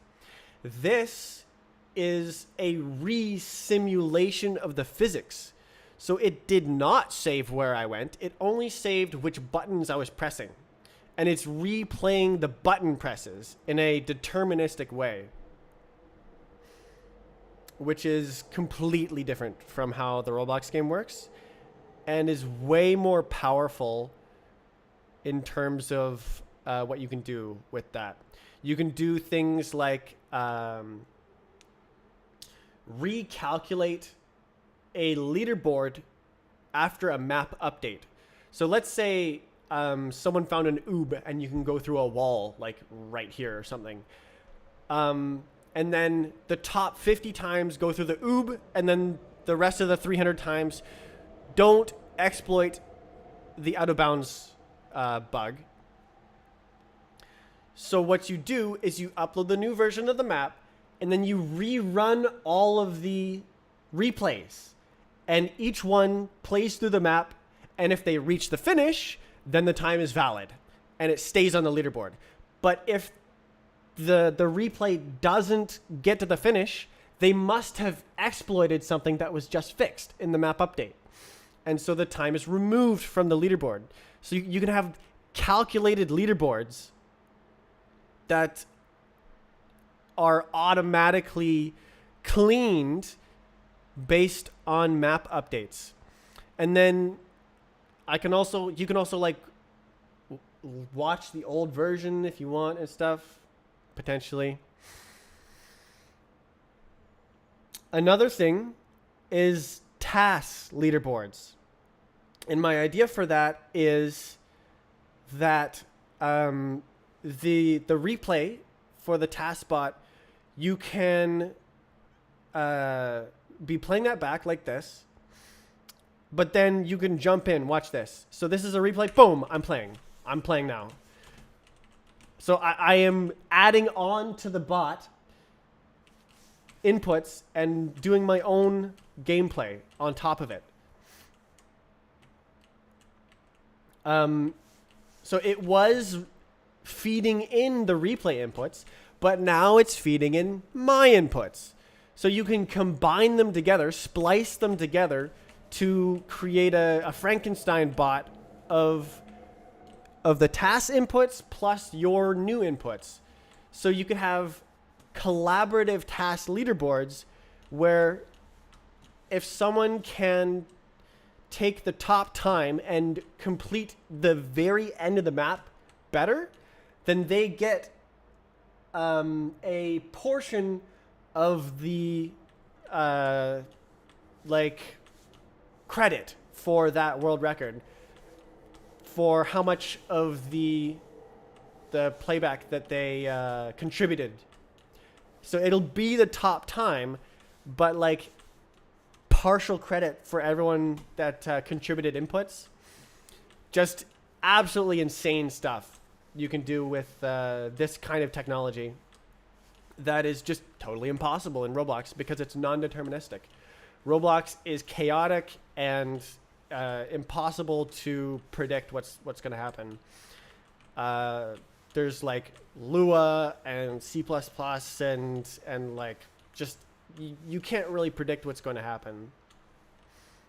This is a re-simulation of the physics. So it did not save where I went. It only saved which buttons I was pressing. and it's replaying the button presses in a deterministic way, which is completely different from how the Roblox game works and is way more powerful in terms of what you can do with that. You can do things like recalculate a leaderboard after a map update. So let's say someone found an oob and you can go through a wall like right here or something. And then the top 50 times go through the oob, and then the rest of the 300 times don't exploit the out of bounds bug. So what you do is you upload the new version of the map, and then you rerun all of the replays. And each one plays through the map, and if they reach the finish, then the time is valid, and it stays on the leaderboard. But if the replay doesn't get to the finish, they must have exploited something that was just fixed in the map update. And so the time is removed from the leaderboard. So you can have calculated leaderboards that are automatically cleaned based on map updates. And then you can also like watch the old version if you want and stuff, potentially. Another thing is TAS leaderboards. And my idea for that is that the replay for the TAS bot, you can be playing that back like this, but then you can jump in. Watch this. So this is a replay. Boom, I'm playing now. So I am adding on to the bot inputs and doing my own gameplay on top of it. So it was feeding in the replay inputs, but now it's feeding in my inputs. So you can combine them together, splice them together to create a Frankenstein bot of the TAS inputs plus your new inputs. So you could have collaborative TAS leaderboards where if someone can take the top time and complete the very end of the map better, then they get a portion of the like credit for that world record for how much of the playback that they contributed. So it'll be the top time, but like partial credit for everyone that contributed inputs. Just absolutely insane stuff you can do with this kind of technology that is just totally impossible in Roblox because it's non-deterministic. Roblox is chaotic and impossible to predict what's going to happen. There's like Lua and C++ and like just you can't really predict what's going to happen,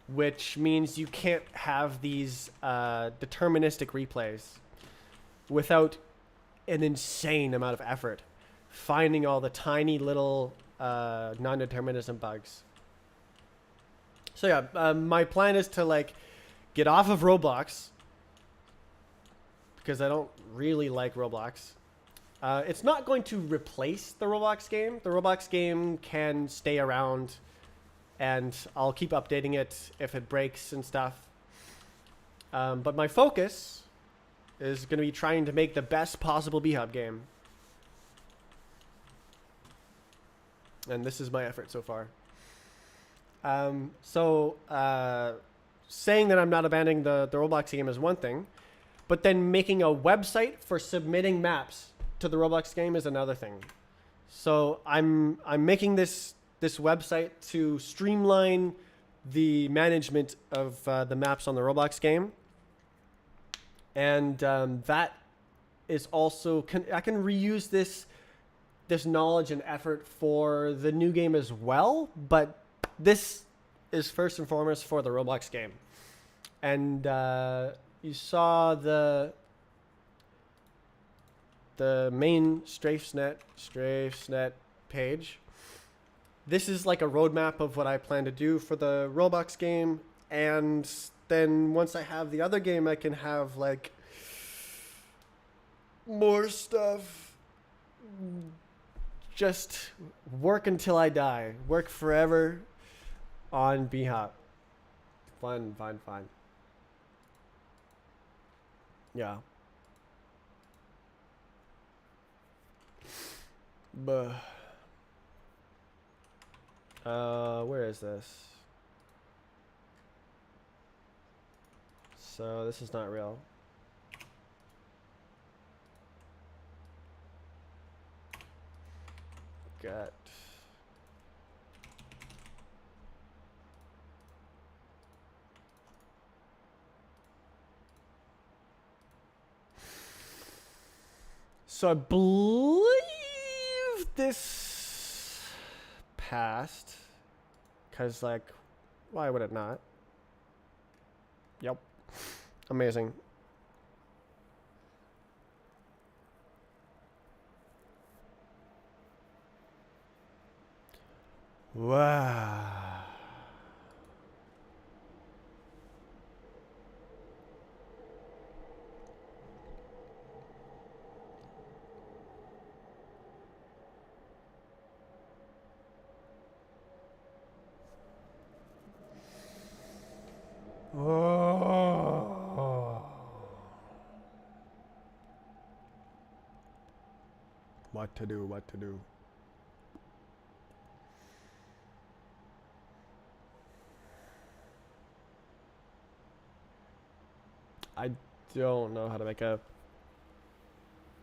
which means you can't have these deterministic replays without an insane amount of effort finding all the tiny little non-determinism bugs. So yeah, my plan is to like get off of Roblox because I don't really like Roblox. It's not going to replace the Roblox game. The Roblox game can stay around and I'll keep updating it if it breaks and stuff. But my focus is going to be trying to make the best possible B-Hub game. And this is my effort so far. Saying that I'm not abandoning the Roblox game is one thing, but then making a website for submitting maps to the Roblox game is another thing. So I'm making this website to streamline the management of the maps on the Roblox game. And that is also, I can reuse this knowledge and effort for the new game as well, but this is first and foremost for the Roblox game. And you saw the the main strafesnet page. This is like a roadmap of what I plan to do for the Roblox game, and then once I have the other game, I can have like more stuff. Just work until I die. Work forever on B-Hop. Fun. Yeah. Buh. Where is this? So this is not real. Got. So I believe this passed. Because, like, why would it not? Yep. Amazing. Wow. Oh. What to do? I don't know how to make a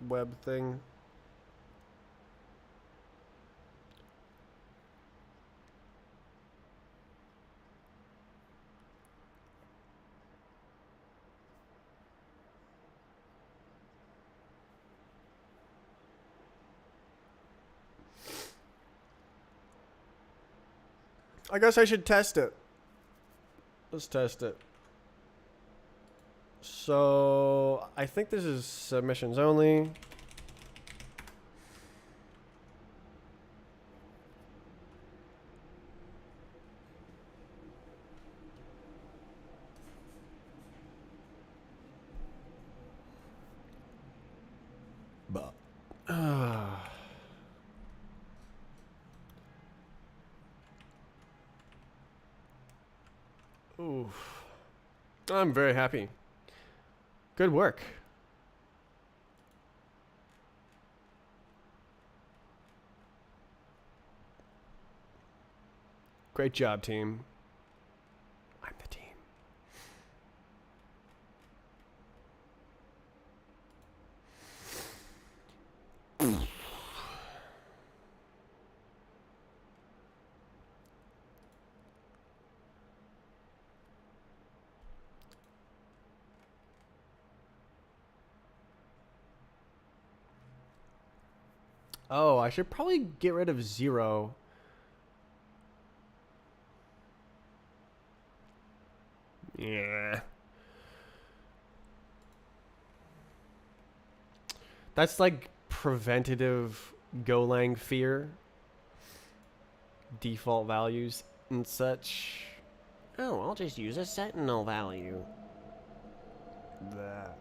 web thing. I guess I should test it. Let's test it. So I think this is submissions only. But oof. I'm very happy. Good work. Great job, team. I'm the team. Oh, I should probably get rid of 0. Yeah. That's like preventative Golang fear. Default values and such. Oh, I'll just use a sentinel value. That.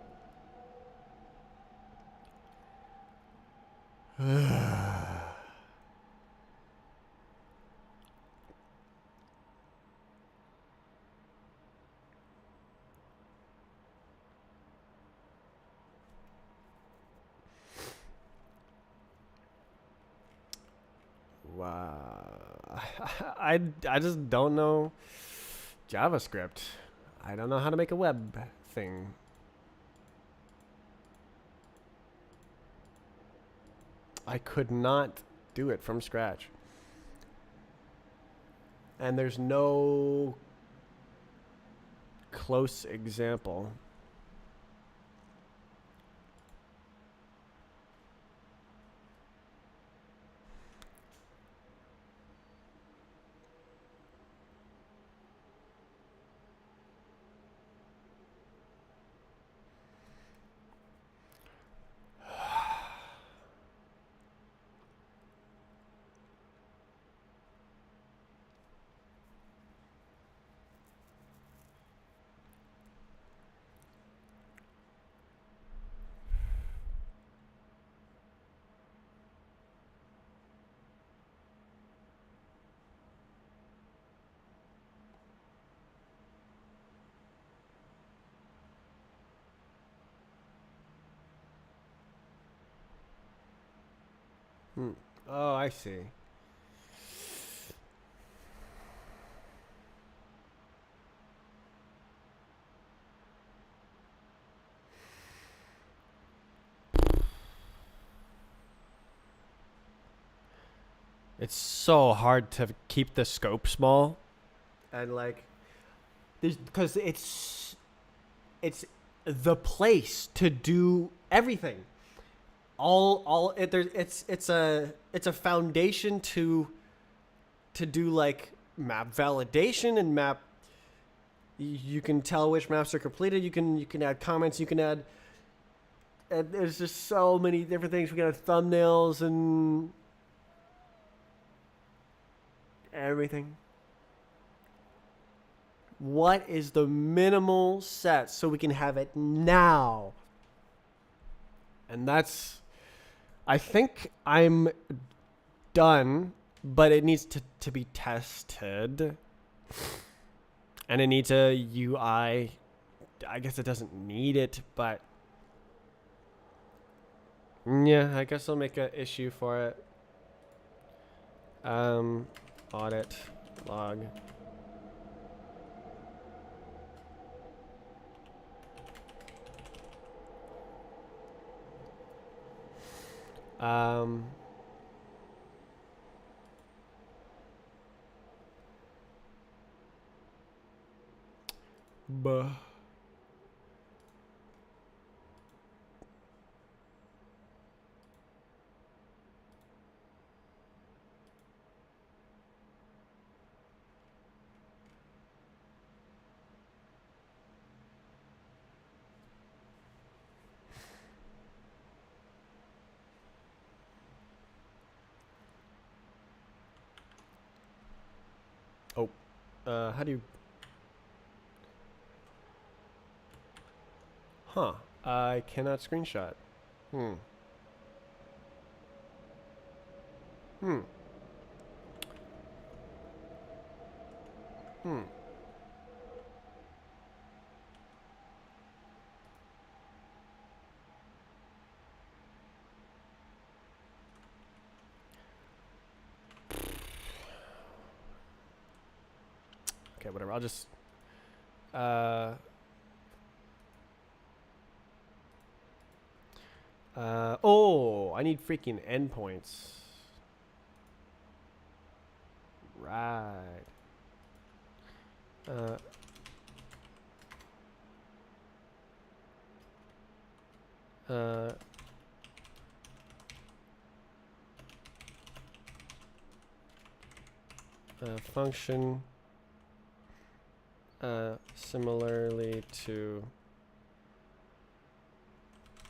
Wow. I just don't know JavaScript. I don't know how to make a web thing. I could not do it from scratch. And there's no close example. Oh, I see. It's so hard to keep the scope small, and like, there's because it's the place to do everything. All it there's it's a foundation to do like map validation and map. You can tell which maps are completed. You can add comments. You can add. And there's just so many different things. We can add thumbnails and everything. What is the minimal set so we can have it now? And that's, I think I'm done, but it needs to be tested. And it needs a UI. I guess it doesn't need it, but yeah, I guess I'll make an issue for it. Audit log. Buh. Oh, how do you? Huh? I cannot screenshot. Hmm. Hmm. Hmm. Okay, whatever. I'll just. Oh, I need freaking endpoints. Right. Uh. Uh. Function. Similarly to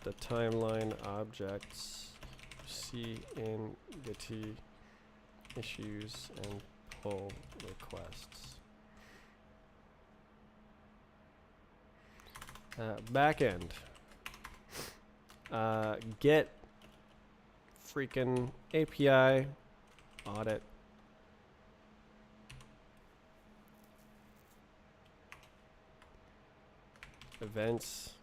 the timeline objects see in Getty issues and pull requests. Backend. Get freaking API audit. Events.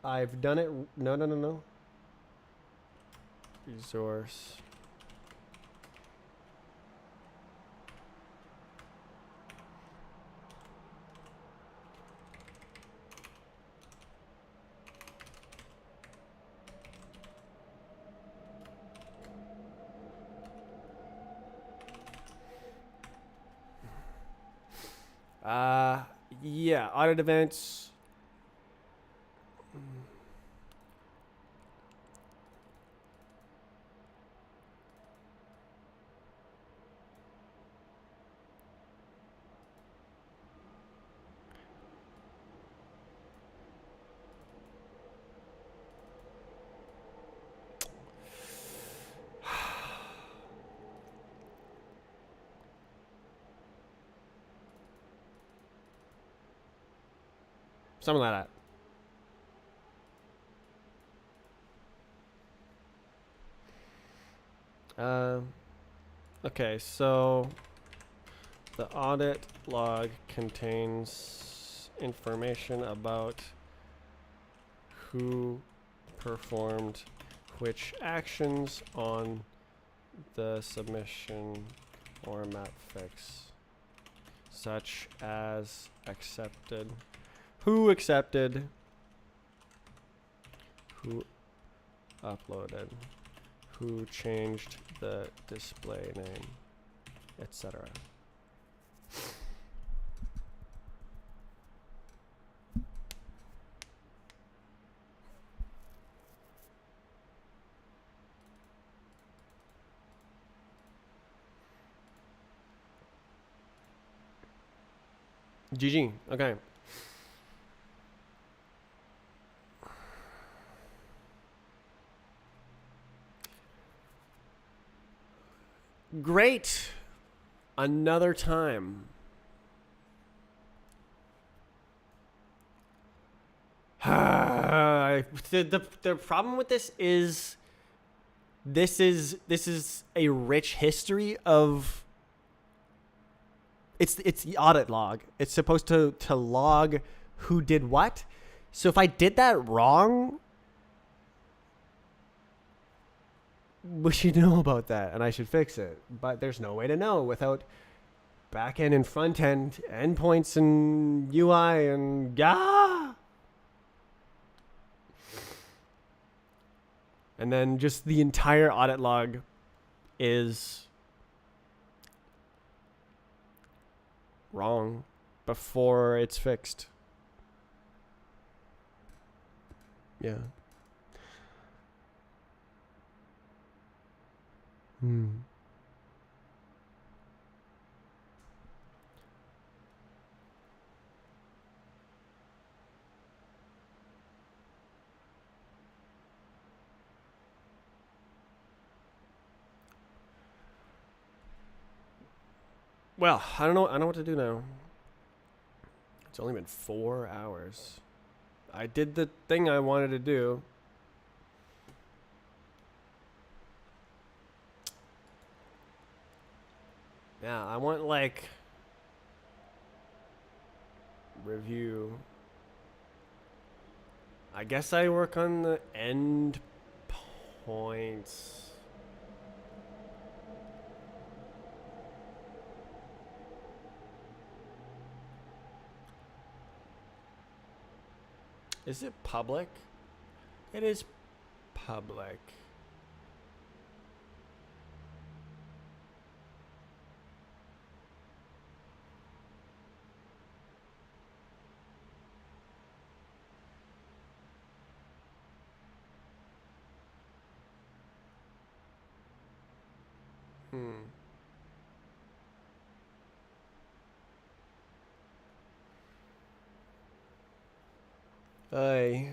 I've done it. No. Resource. Yeah, audit events. Something like that. Okay, so the audit log contains information about who performed which actions on the submission or map fix, such as accepted, who accepted, who uploaded, who changed the display name, etc. GG. Okay. Great. Another time. The problem with this is this is a rich history of it's the audit log. It's supposed to log who did what. So if I did that wrong, we should know about that and I should fix it. But there's no way to know without back end and front end, endpoints and UI and and then just the entire audit log is wrong before it's fixed. Yeah. Well, I don't know what to do now. It's only been 4 hours. I did the thing I wanted to do. Yeah, I want like review. I guess I work on the end points. Is it public? It is public. Aye.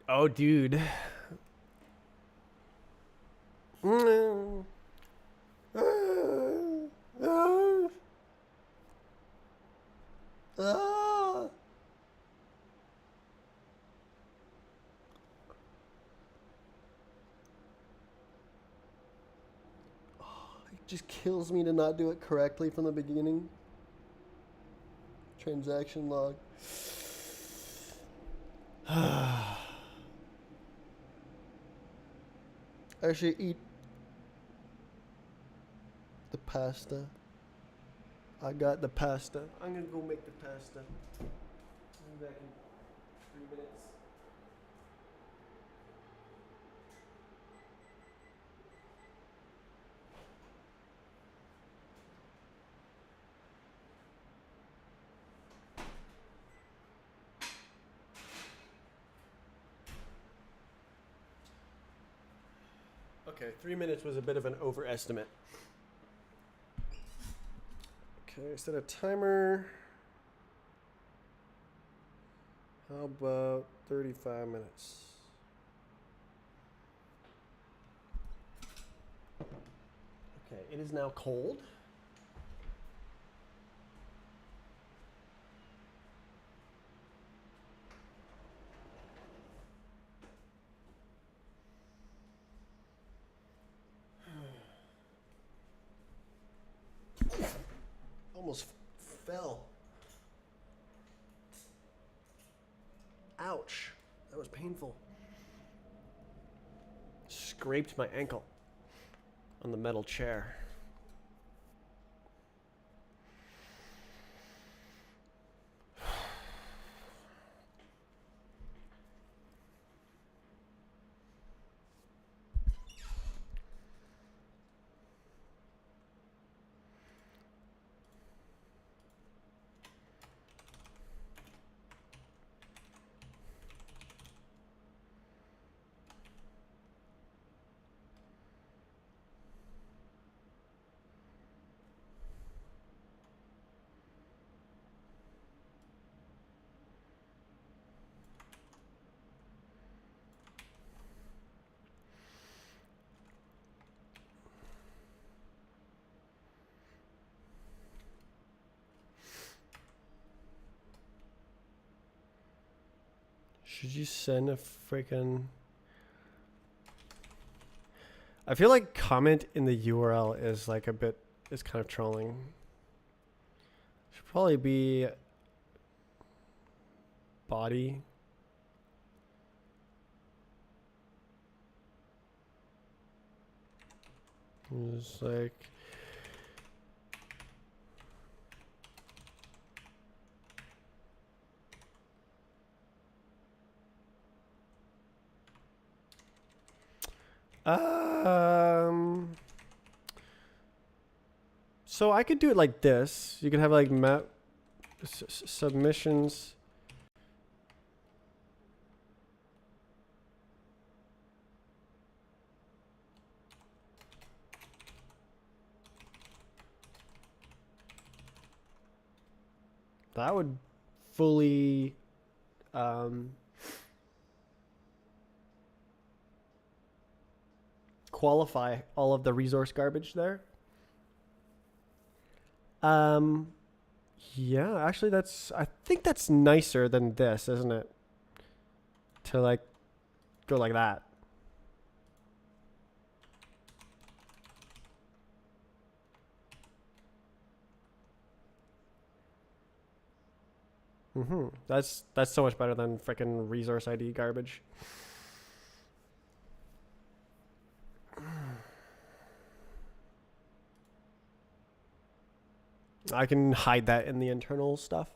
Oh, dude. It just kills me to not do it correctly from the beginning. Transaction log. I should eat the pasta. I got the pasta. I'm gonna go make the pasta. I'll be back in 3 minutes. Okay, 3 minutes was a bit of an overestimate. Okay, set a timer. How about 35 minutes? Okay, it is now cold. painful. Scraped my ankle on the metal chair. Should you send a freaking... I feel like comment in the URL is like a bit, is kind of trolling. Should probably be body. It's like... So I could do it like this. You could have like map submissions. That would fully qualify all of the resource garbage there. Yeah, actually I think that's nicer than this, isn't it? To like go like that. That's so much better than freaking resource ID garbage. I can hide that in the internal stuff.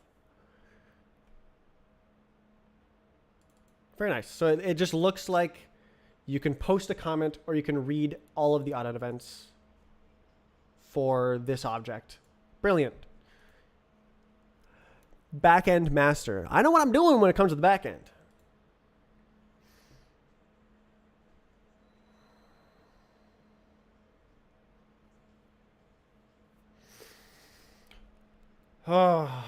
Very nice. So it just looks like you can post a comment or you can read all of the audit events for this object. Brilliant. Backend master. I know what I'm doing when it comes to the backend. Oh.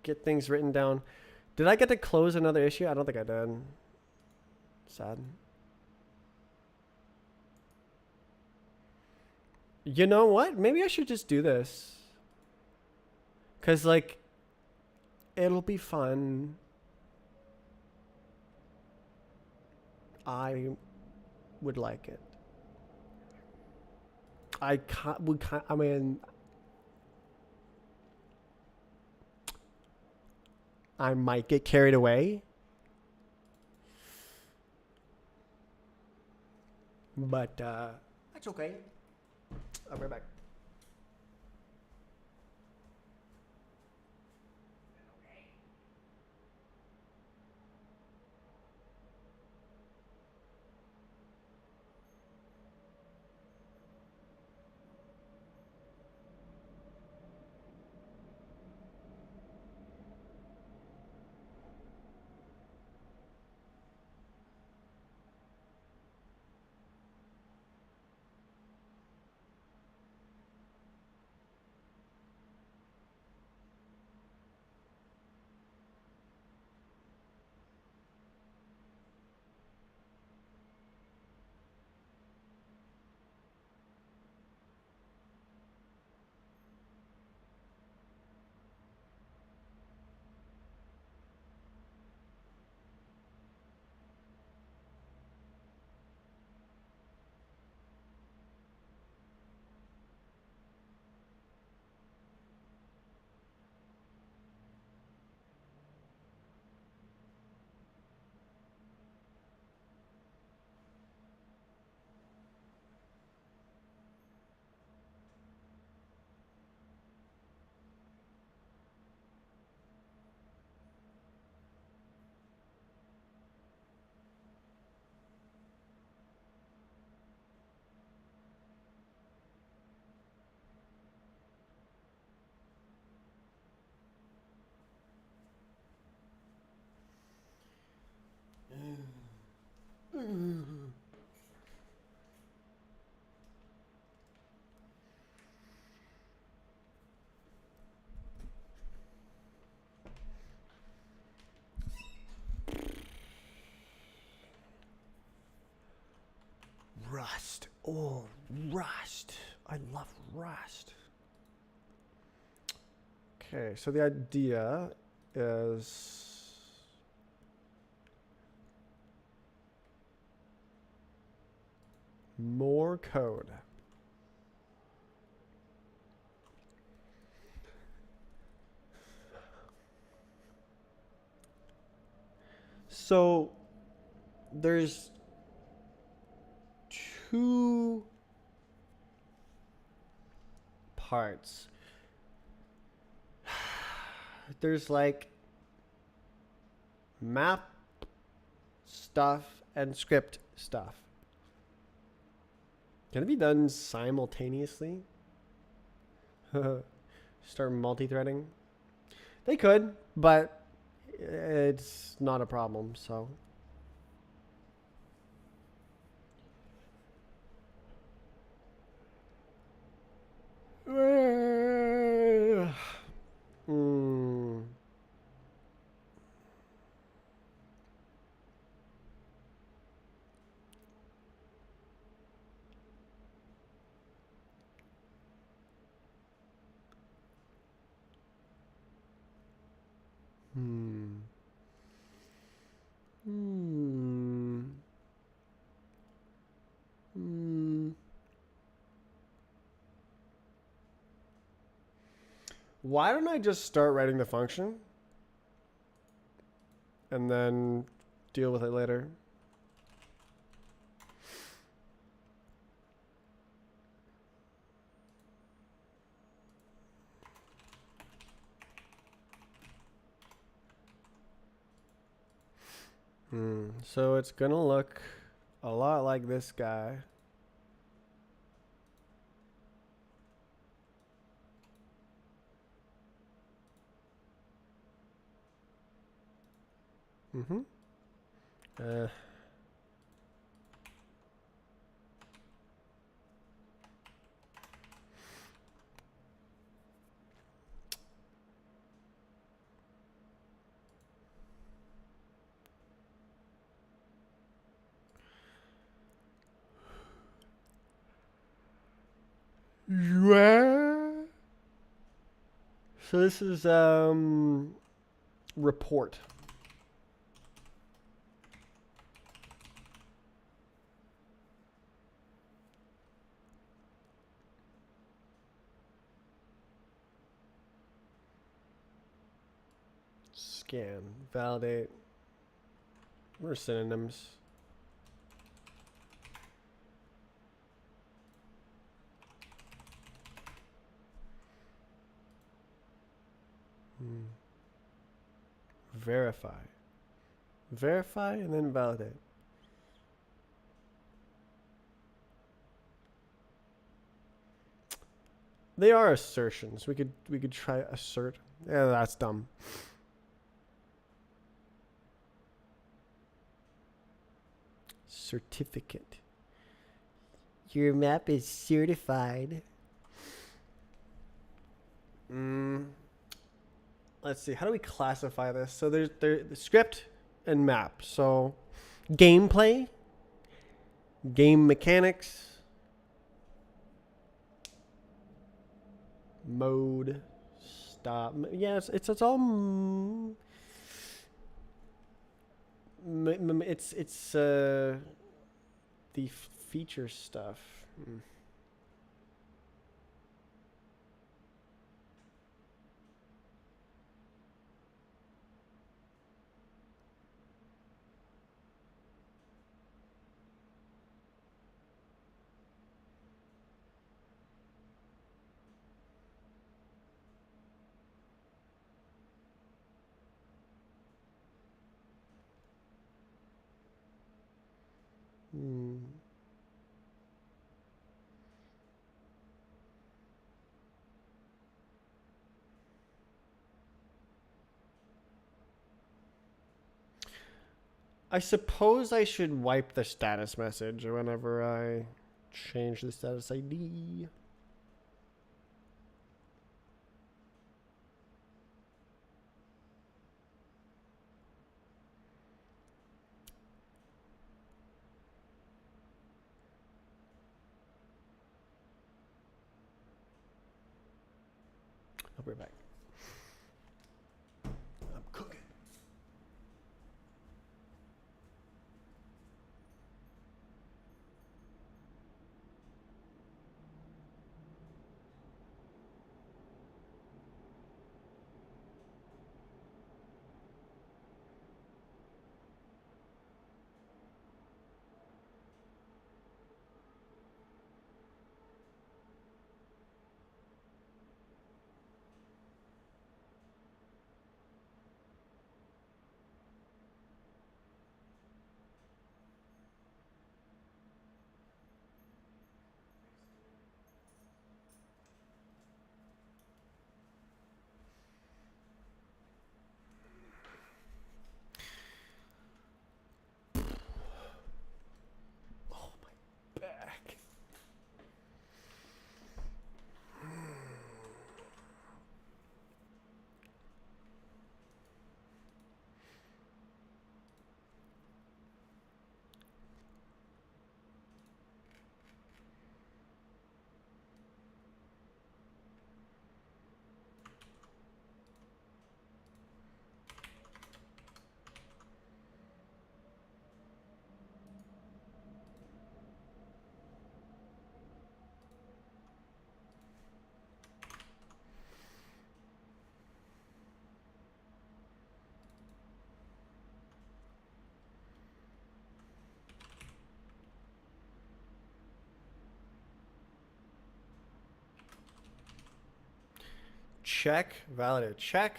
Get things written down. Did I get to close another issue? I don't think I did. Sad. You know what? Maybe I should just do this. Because, like, it'll be fun. I would like it. I mean, I might get carried away. But, That's okay. I'll be right back. Oh, Rust. I love Rust. Okay, so the idea is more code. So there's two parts. There's like map stuff and script stuff. Can it be done simultaneously? Start multi-threading? They could, but it's not a problem, so. Hmm. Hmm. Hmm. Hmm. Why don't I just start writing the function and then deal with it later? So it's gonna look a lot like this guy. Mm-hmm. Uh, yeah. So this is report. Scan, validate. We're synonyms. Verify. Verify and then validate. They are assertions. We could try assert. Yeah, that's dumb. Certificate. Your map is certified. Let's see. How do we classify this? So there's the script and map. So gameplay, game mechanics, mode, stop. Yeah, it's all. It's the feature stuff. I suppose I should wipe the status message whenever I change the status ID. I'll be right back. I'm cooking. Oh, my back. Check. Validate. Check.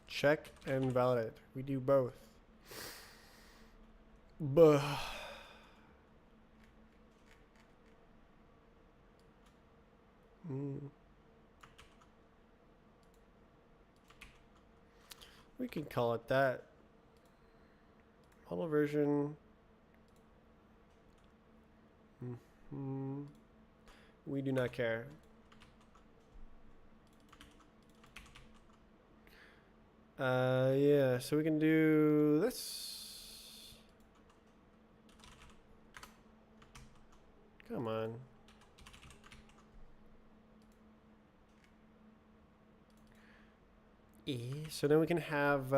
Check and validate. We do both. Buh. We can call it that. Model version. We do not care. Yeah, so we can do this. Come on. So then we can have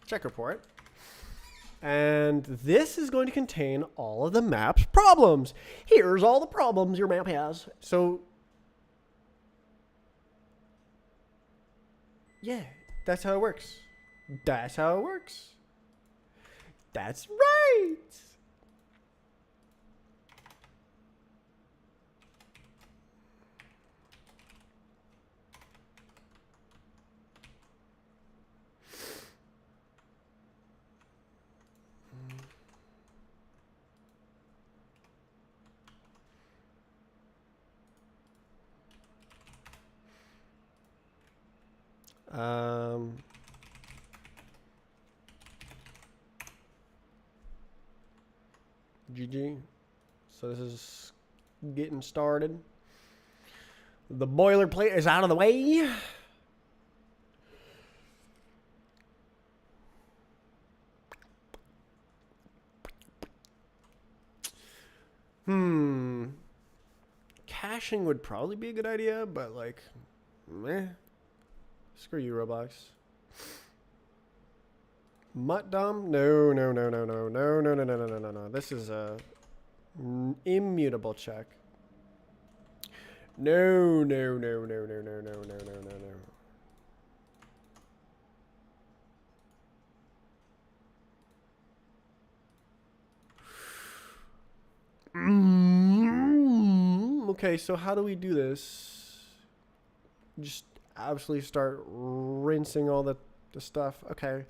check report. And this is going to contain all of the map's problems. Here's all the problems your map has. So, yeah, that's how it works. That's how it works. That's right. GG. So this is getting started. The boilerplate is out of the way. Caching would probably be a good idea, but like, meh. Screw you, Roblox. Mutt dumb? No, no, no, no, no, no, no, no, no, no, no, no, no. This is a immutable check. No, no, no, no, no, no, no, no, no, no, no. Okay, so how do we do this? Just absolutely start rinsing all the stuff. Okay.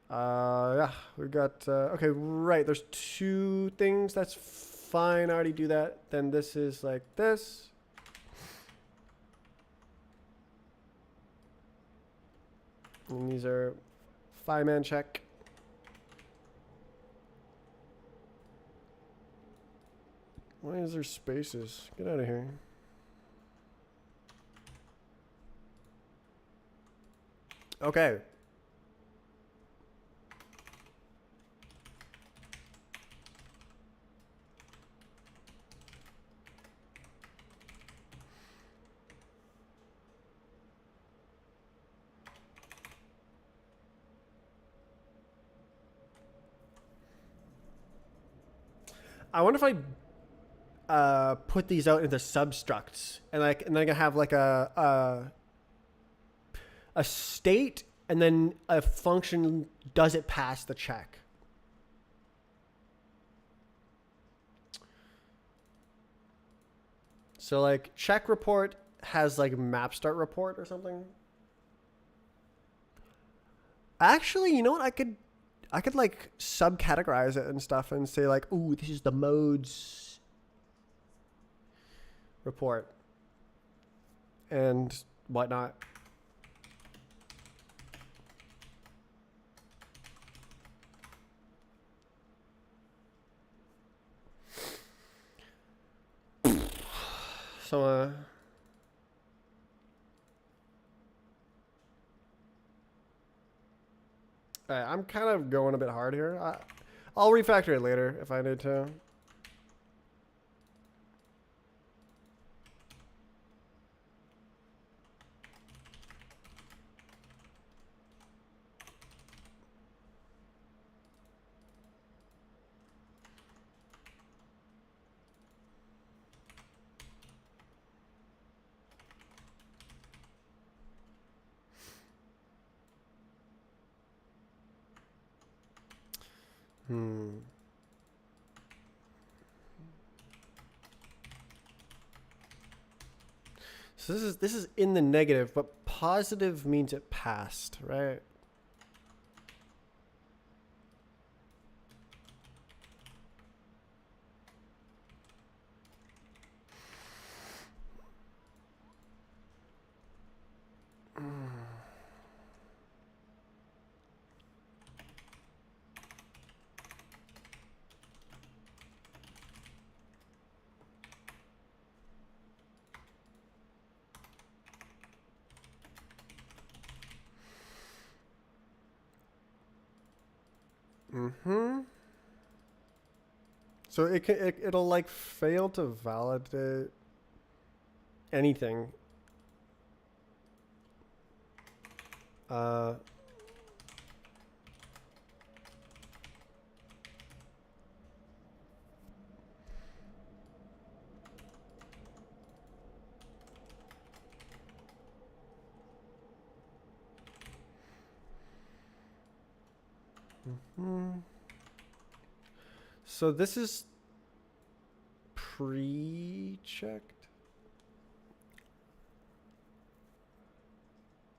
Yeah, we got, okay, right. There's two things. That's fine. I already do that. Then this is like this. And these are 5-man check. Why is there spaces? Get out of here. Okay. I wonder if I put these out into substructs and then I can have like a state and then a function does it pass the check. So like check report has like map start report or something. Actually, you know what? I could like subcategorize it and stuff and say like, ooh, this is the modes report and whatnot. So I'm kind of going a bit hard here. I'll refactor it later if I need to. So this is in the negative, but positive means it passed, right? So it'll like fail to validate anything. Uh, so this is pre-checked.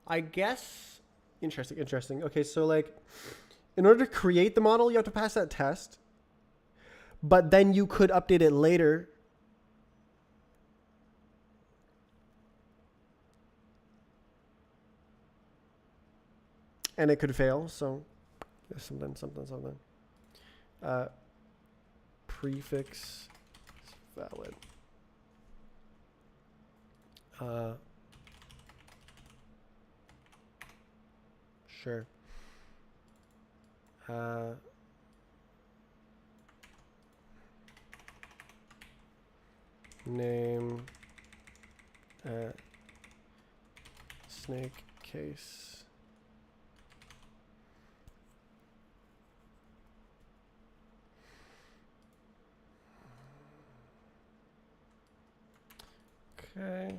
I guess. Interesting. Okay, so like, in order to create the model, you have to pass that test. But then you could update it later. And it could fail, so something. Prefix is valid. Sure. Name snake case. Okay.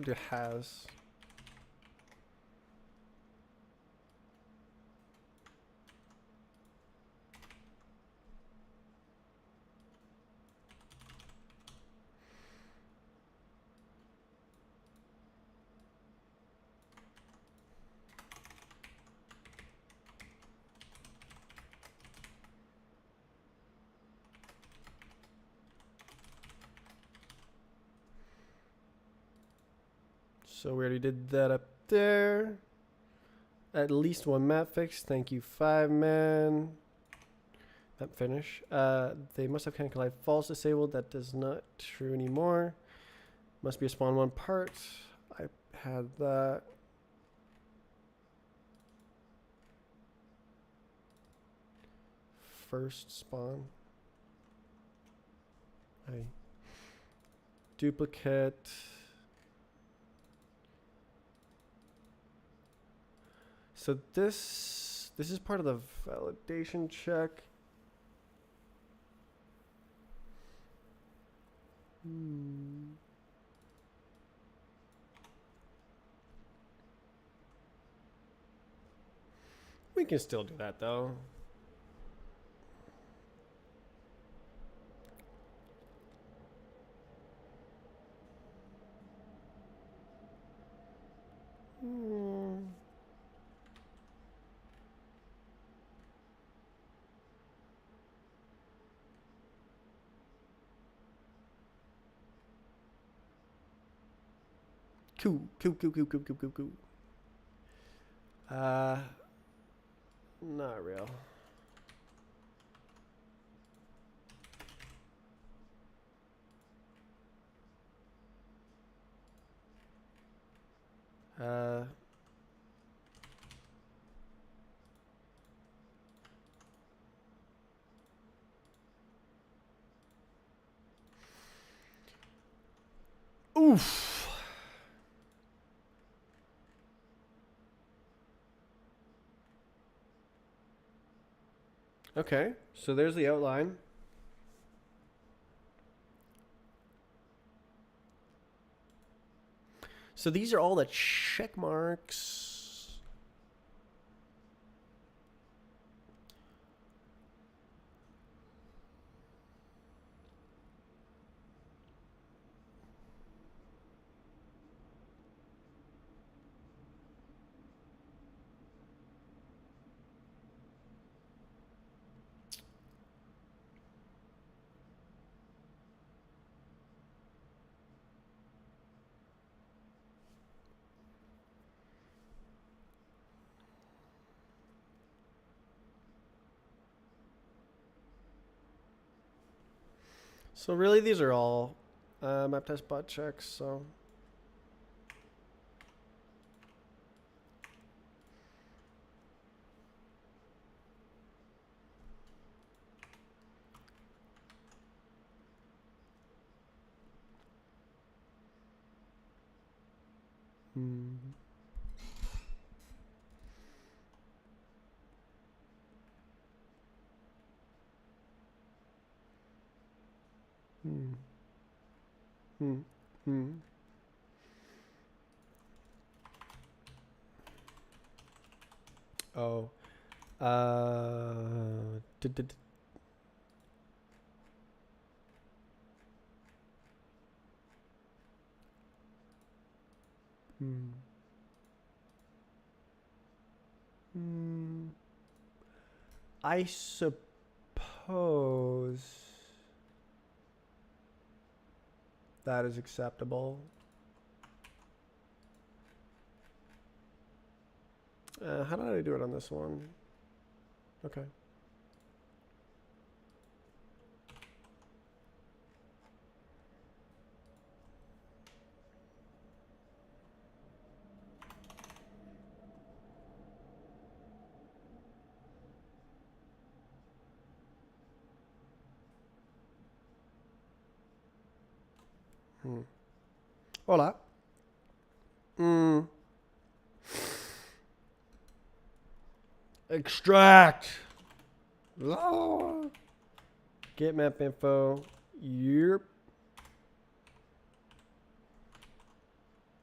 It has. So we already did that up there. At least one map fix. Thank you, 5-man. Map finish. They must have Chemical Life false disabled. That does not true anymore. Must be a spawn 1 part. I had that. First spawn. I duplicate. So this is part of the validation check. We can still do that though. Cool. Not real. Oof. Okay, so there's the outline. So these are all the check marks. So really, these are all map test bot checks. So Oh. Did, did, I suppose that is acceptable. How did I do it on this one? Okay. Hola. Extract. Get map info. Yep.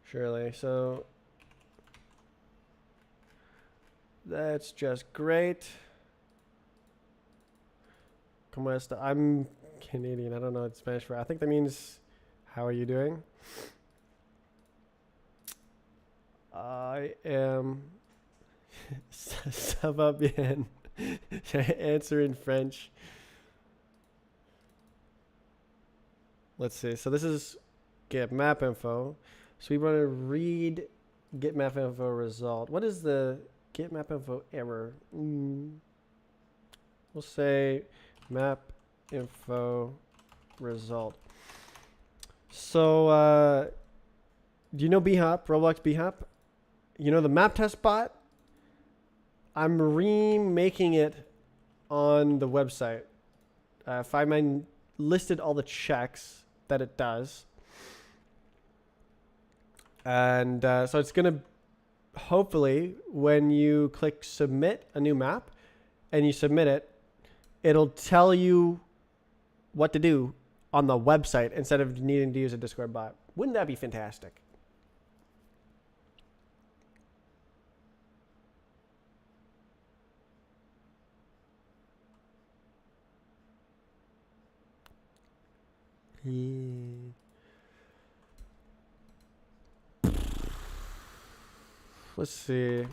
Surely. So that's just great. Como esta? I'm Canadian. I don't know what Spanish for. I think that means how are you doing? I am. Ça va bien. Answer in French. Let's see. So this is get map info. So we want to read get map info result. What is the get map info error? We'll say map info result. So do you know bhop, Roblox bhop? You know the map test bot? I'm remaking it on the website. Find listed all the checks that it does. And so it's going to, hopefully, when you click submit a new map and you submit it, it'll tell you what to do on the website instead of needing to use a Discord bot. Wouldn't that be fantastic? Let's see.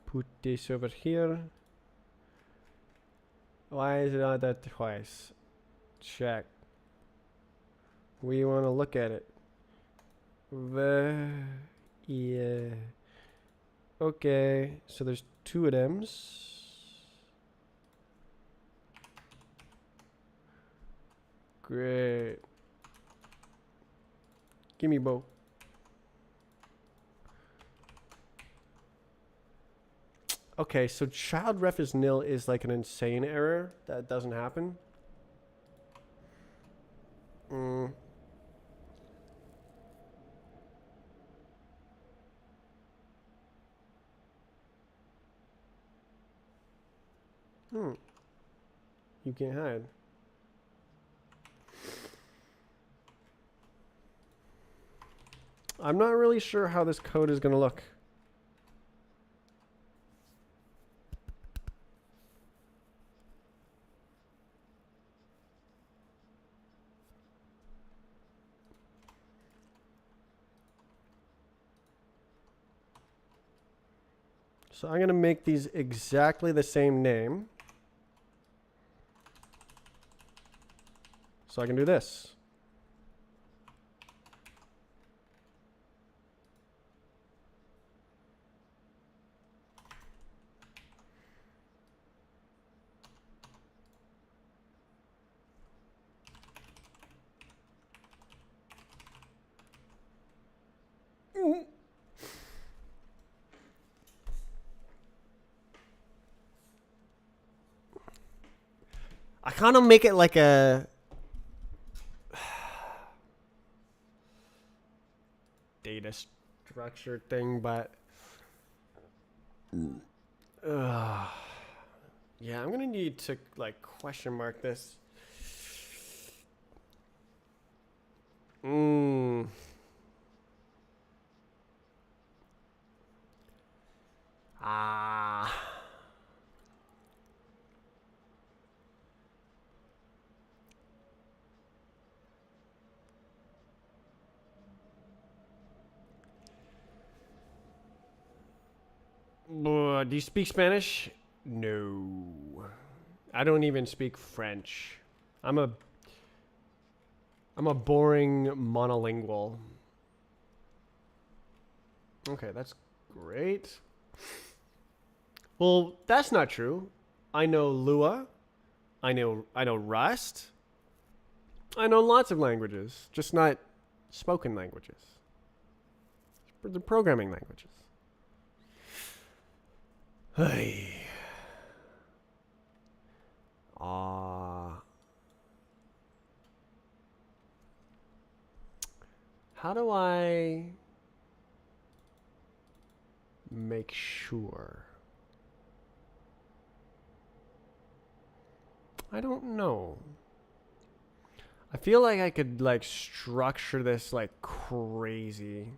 Put this over here. Why is it not that twice? Check. We want to look at it. Yeah. Okay, so there's two of them. Great. Give me both. Okay, so child ref is nil is like an insane error that doesn't happen. You can't hide. I'm not really sure how this code is going to look. So I'm going to make these exactly the same name. So I can do this. I kind of make it like a data structure thing, but yeah, I'm gonna need to like question mark this. Do you speak Spanish? No. I don't even speak French. I'm a boring monolingual. Okay, that's great. Well, that's not true. I know Lua. I know Rust. I know lots of languages, just not spoken languages. The programming languages. Hey. How do I make sure? I don't know. I feel like I could like structure this like crazy.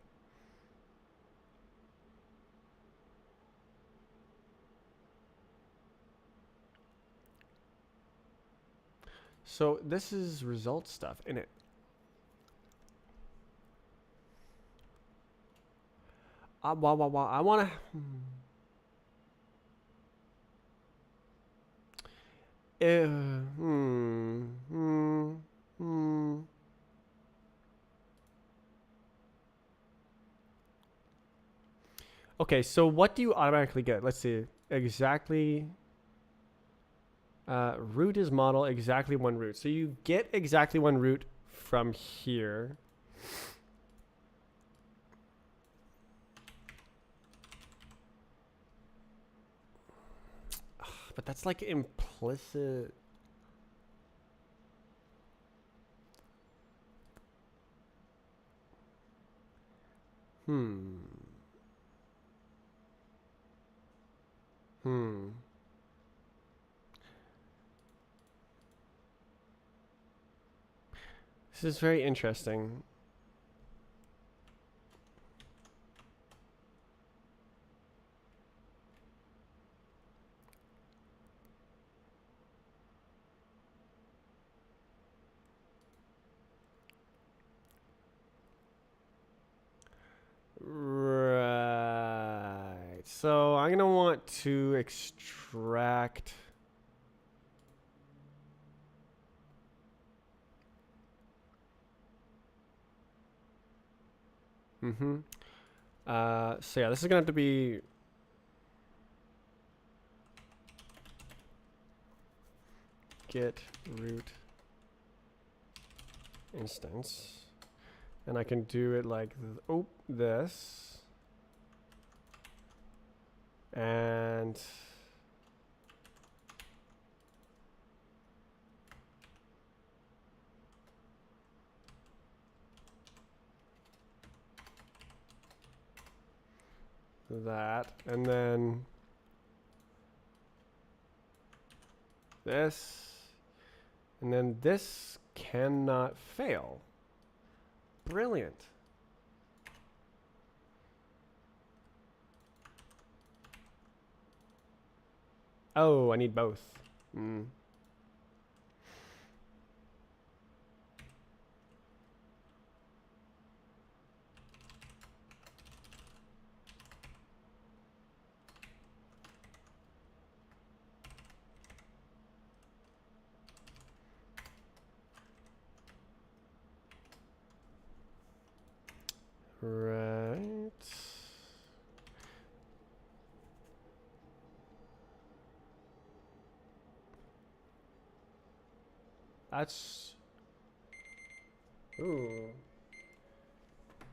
So this is result stuff in it. I want to. Hmm. Hmm. Hmm. Okay, so what do you automatically get? Let's see. Exactly. Root is model, exactly one root. So you get exactly one root from here. But that's like implicit. Hmm. Hmm. This is very interesting. Right. So I'm going to want to extract. Mm-hmm. So yeah, this is going to have to be get root instance. And I can do it like, this. And that. And then this. And then this cannot fail. Brilliant. Oh, I need both. Mm. Right. That's. Ooh.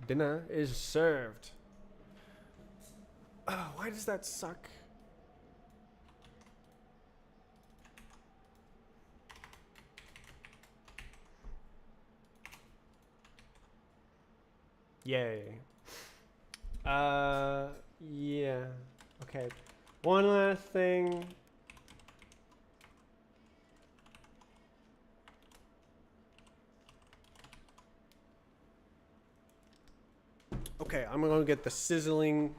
Dinner is served. Oh, why does that suck? Yay. Yeah. Okay. One last thing. Okay, I'm gonna get the sizzling.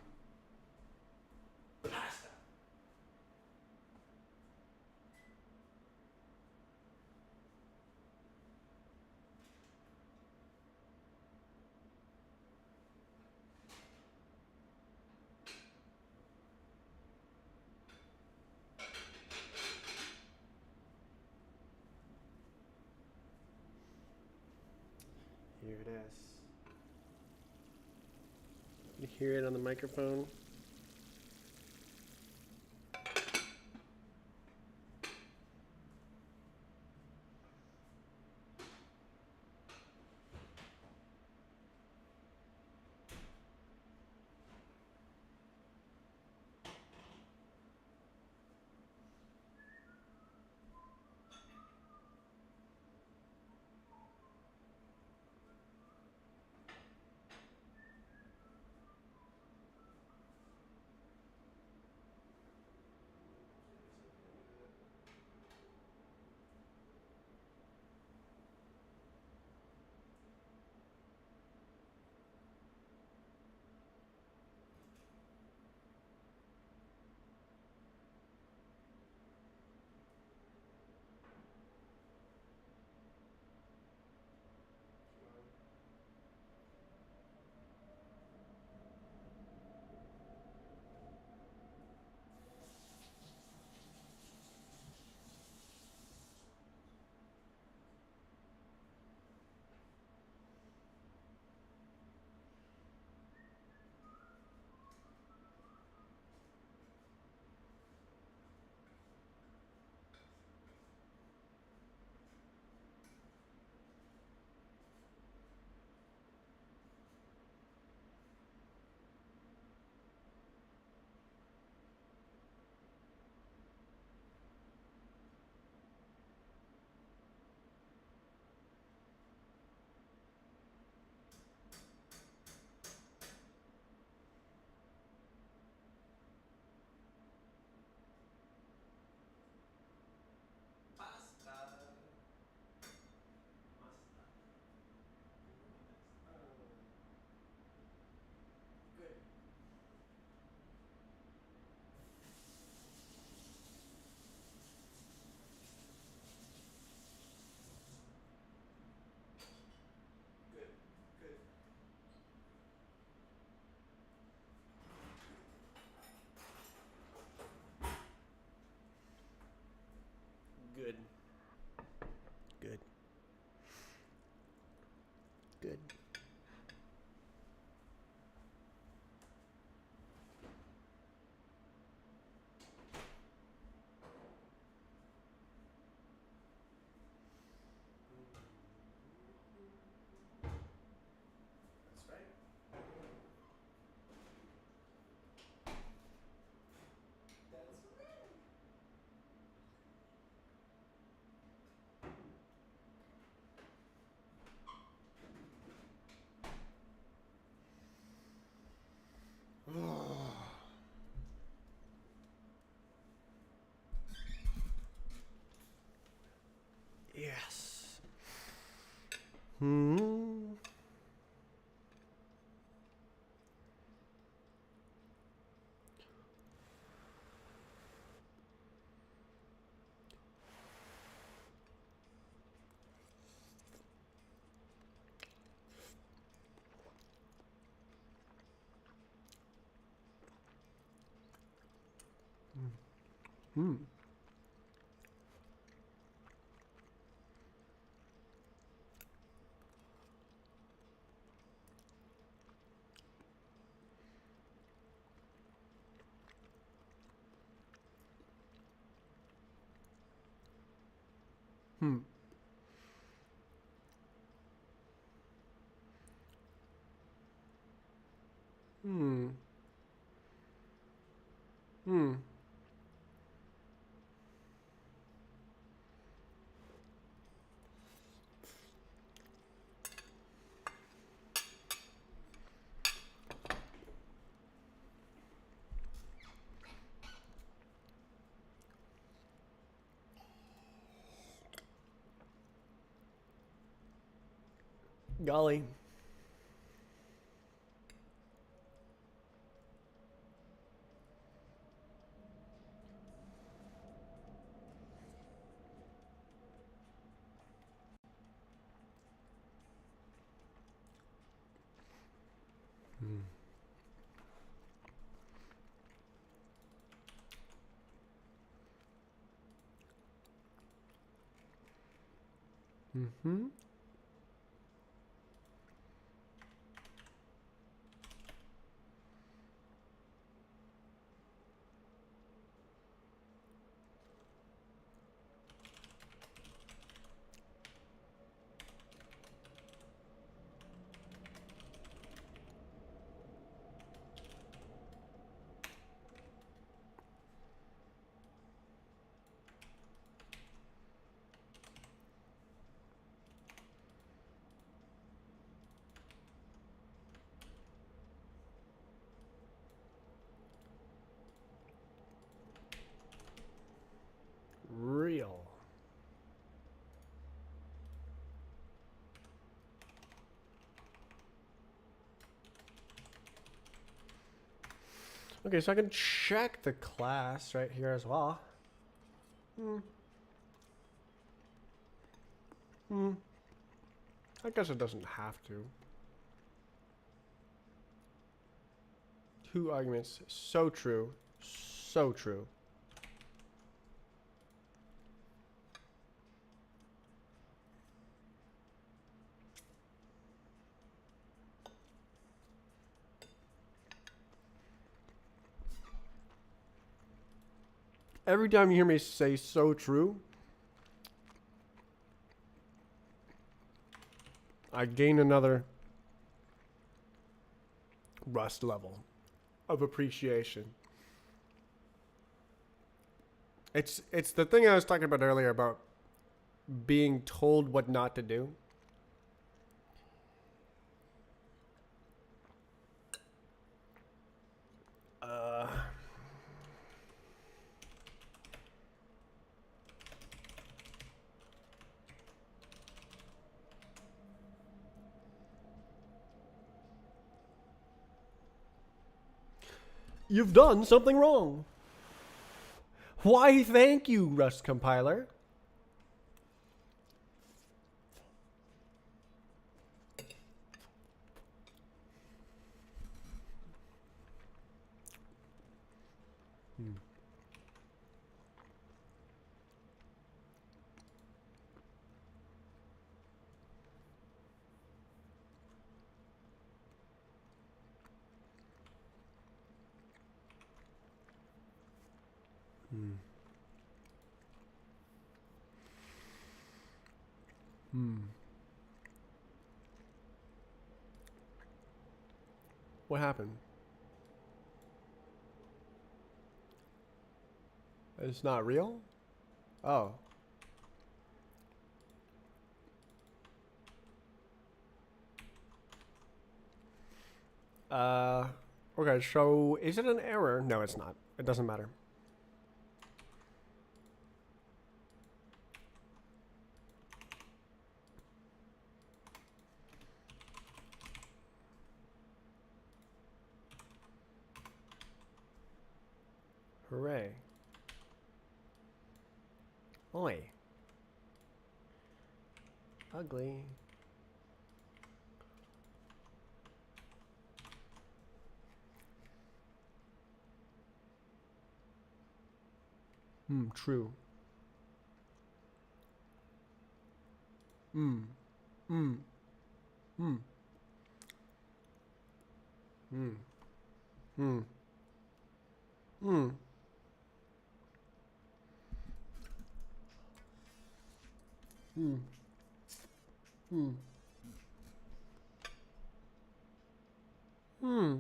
Here it is. You hear it on the microphone? Good. Good. That's right. Yes. Hmm. Hmm. Hmm. Hmm. Hmm. Golly. Hmm. Mm-hmm. Real. Okay, so I can check the class right here as well. Hmm. Hmm. I guess it doesn't have to. Two arguments. So true. So true. Every time you hear me say so true, I gain another Rust level of appreciation. It's the thing I was talking about earlier about being told what not to do. Uh, you've done something wrong. Why, thank you, Rust compiler. Hmm. Hmm. Hmm. What happened? It's not real? Oh. Uh, okay, so is it an error? No, it's not. It doesn't matter. Hooray. Oi. Ugly. Hmm, true. Hmm. Hmm. Hmm. Hmm. Hmm. Hmm. Hmm. Hmm. Hmm.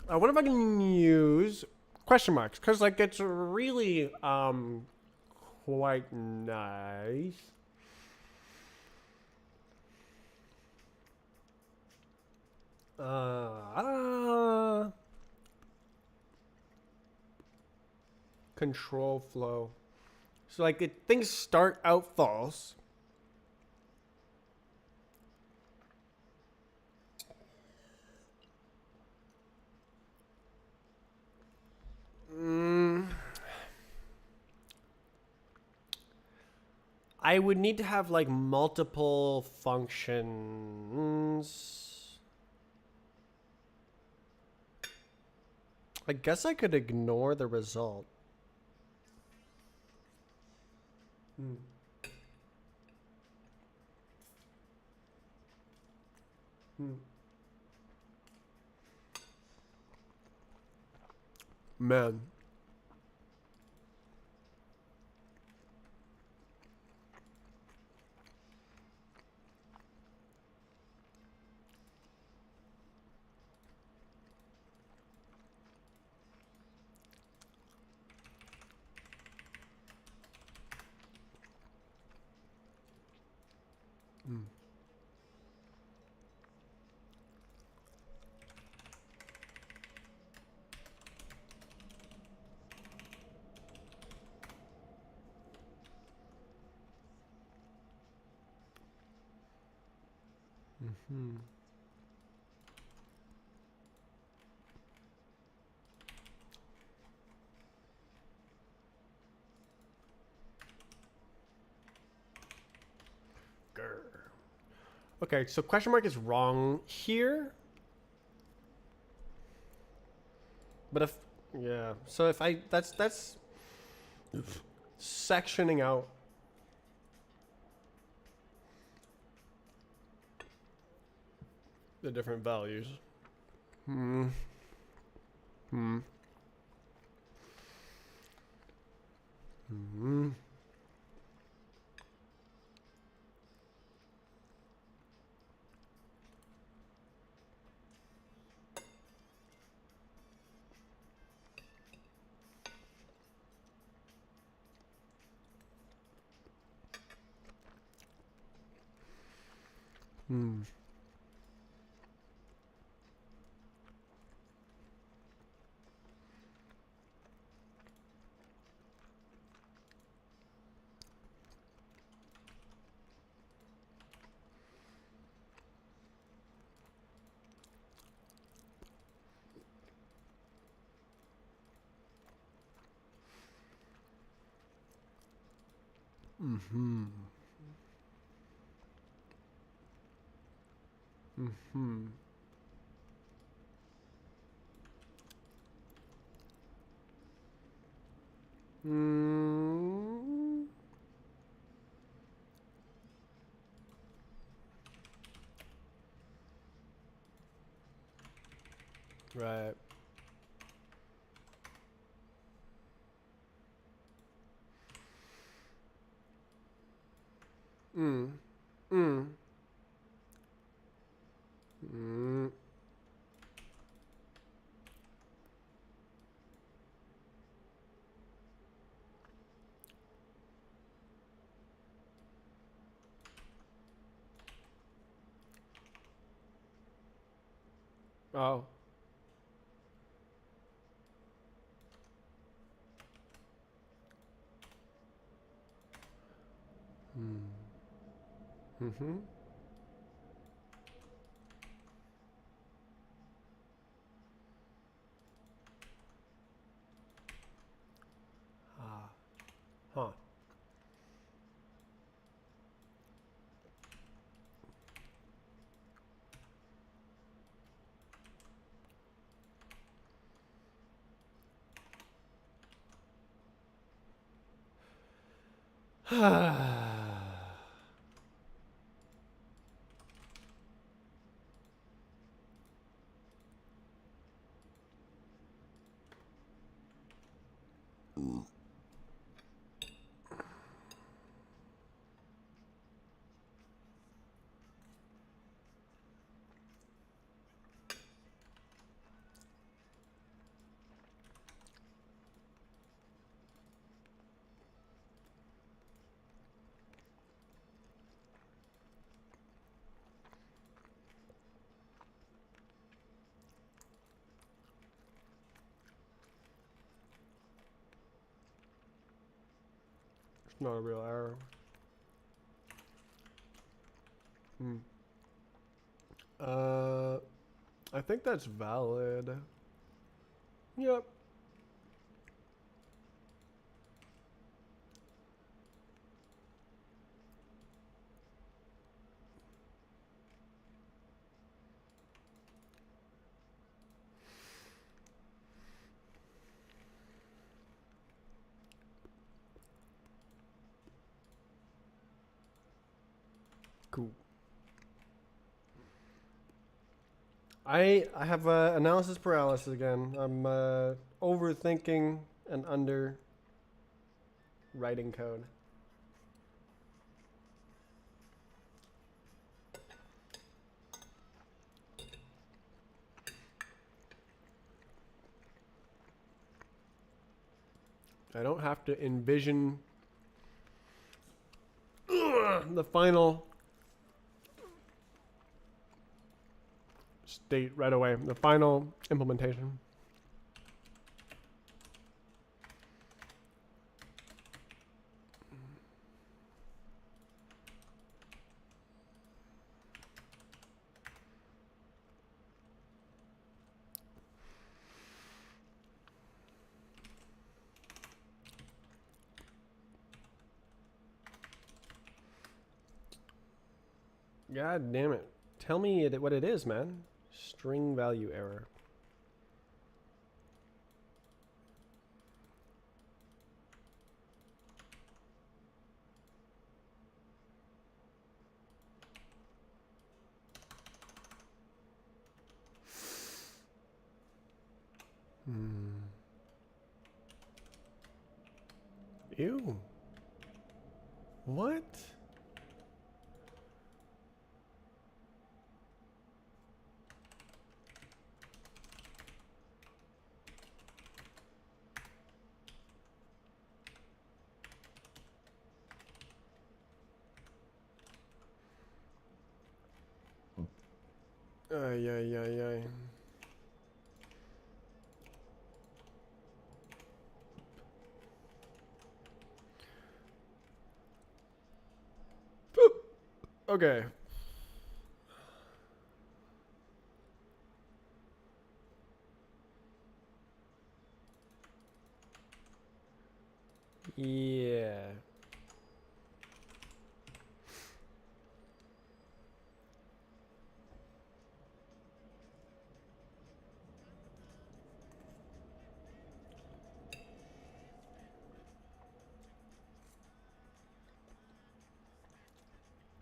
I wonder if I can use question marks because like it's really quite nice. Uh, control flow. So like things start out false. Mm, I would need to have like multiple functions. I guess I could ignore the result. Hmm. Hmm. Man. Hmm. Hmm. Grr. Okay, so question mark is wrong here. But if yeah, so if I that's sectioning out. The different values. Hmm. Hmm. Hmm. Hmm. Hmm. Hmm. Hmm. Right. Mm. Mm. Mm. Oh. Mm. Mm-hmm. Ah. Huh. It's not a real error. Hmm. I think that's valid. Yep. Cool. I have analysis paralysis again. I'm overthinking and under writing code. I don't have to envision the final state right away, the final implementation. God damn it. Tell me what it is, man. String value error. Hmm. Ew. What? Ay, ay, ay, ay. Boop. Okay. Yeah.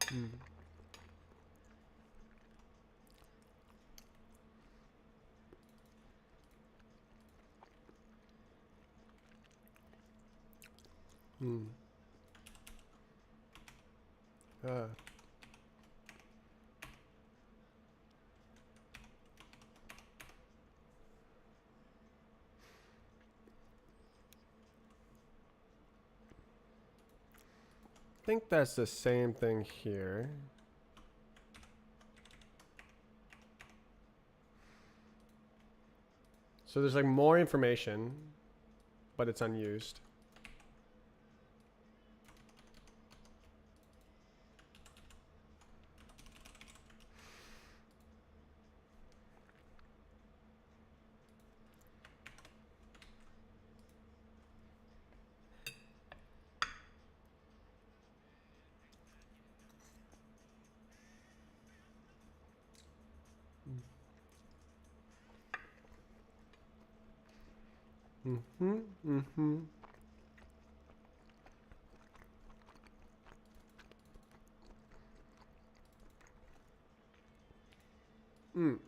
Hmm. Hmm. Uh. I think that's the same thing here. So there's like more information, but it's unused. Mm-hmm. Mm-hmm. Mm.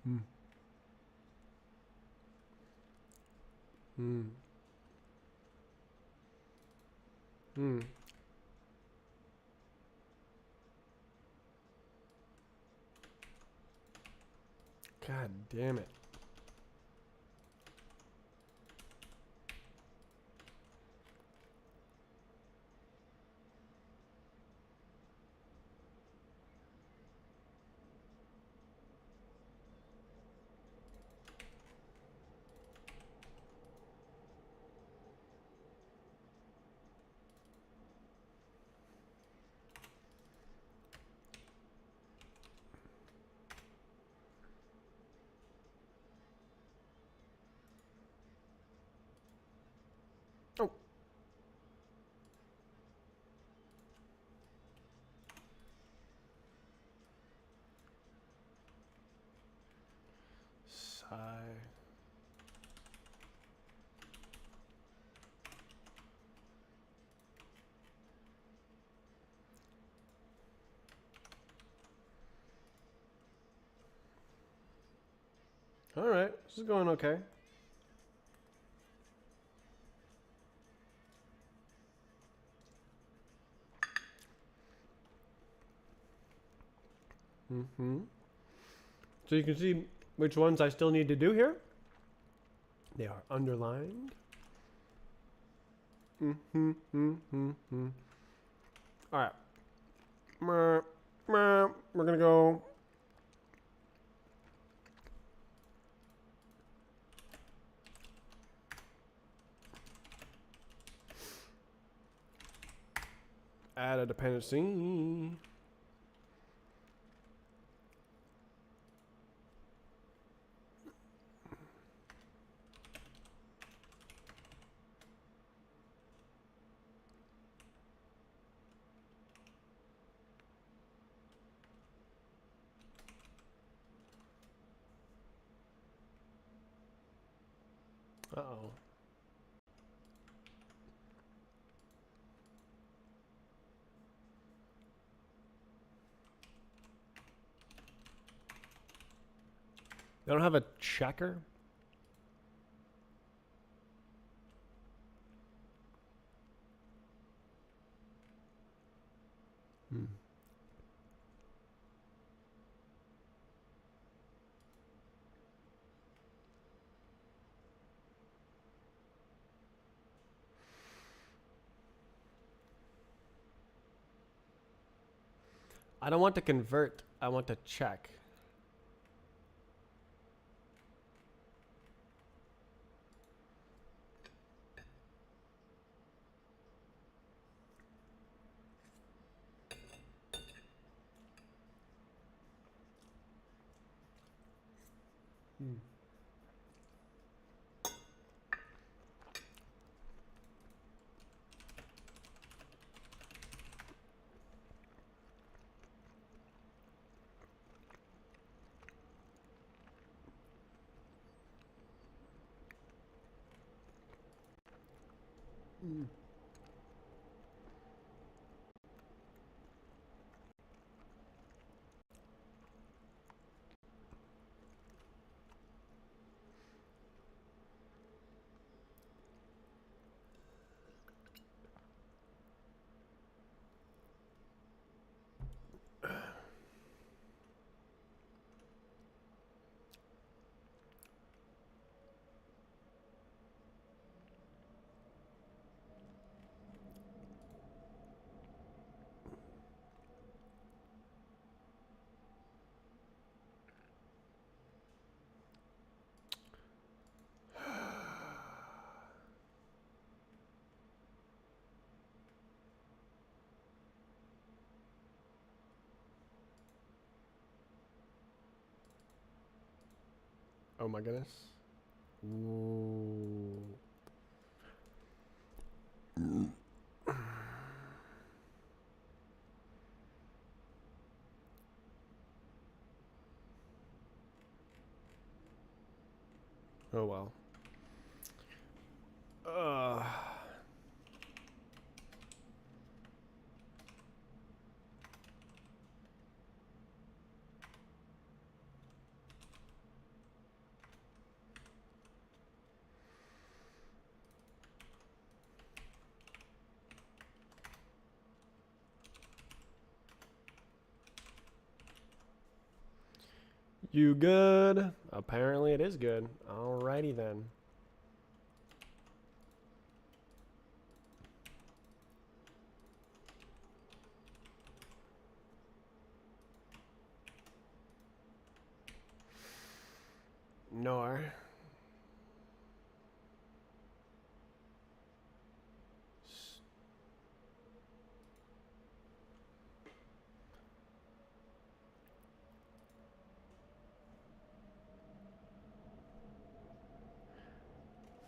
Mm. Mm. Mm. God damn it. Oh. Sigh. All right, this is going okay. Mm-hmm. So you can see which ones I still need to do here. They are underlined. Mm-hmm. Mm-hmm. All right. We're gonna go. Add a dependency. Uh-oh. They don't have a checker? Hmm. I don't want to convert. I want to check. Oh my goodness. Ooh. Oh well. You good? Apparently it is good. Alrighty then. Nor.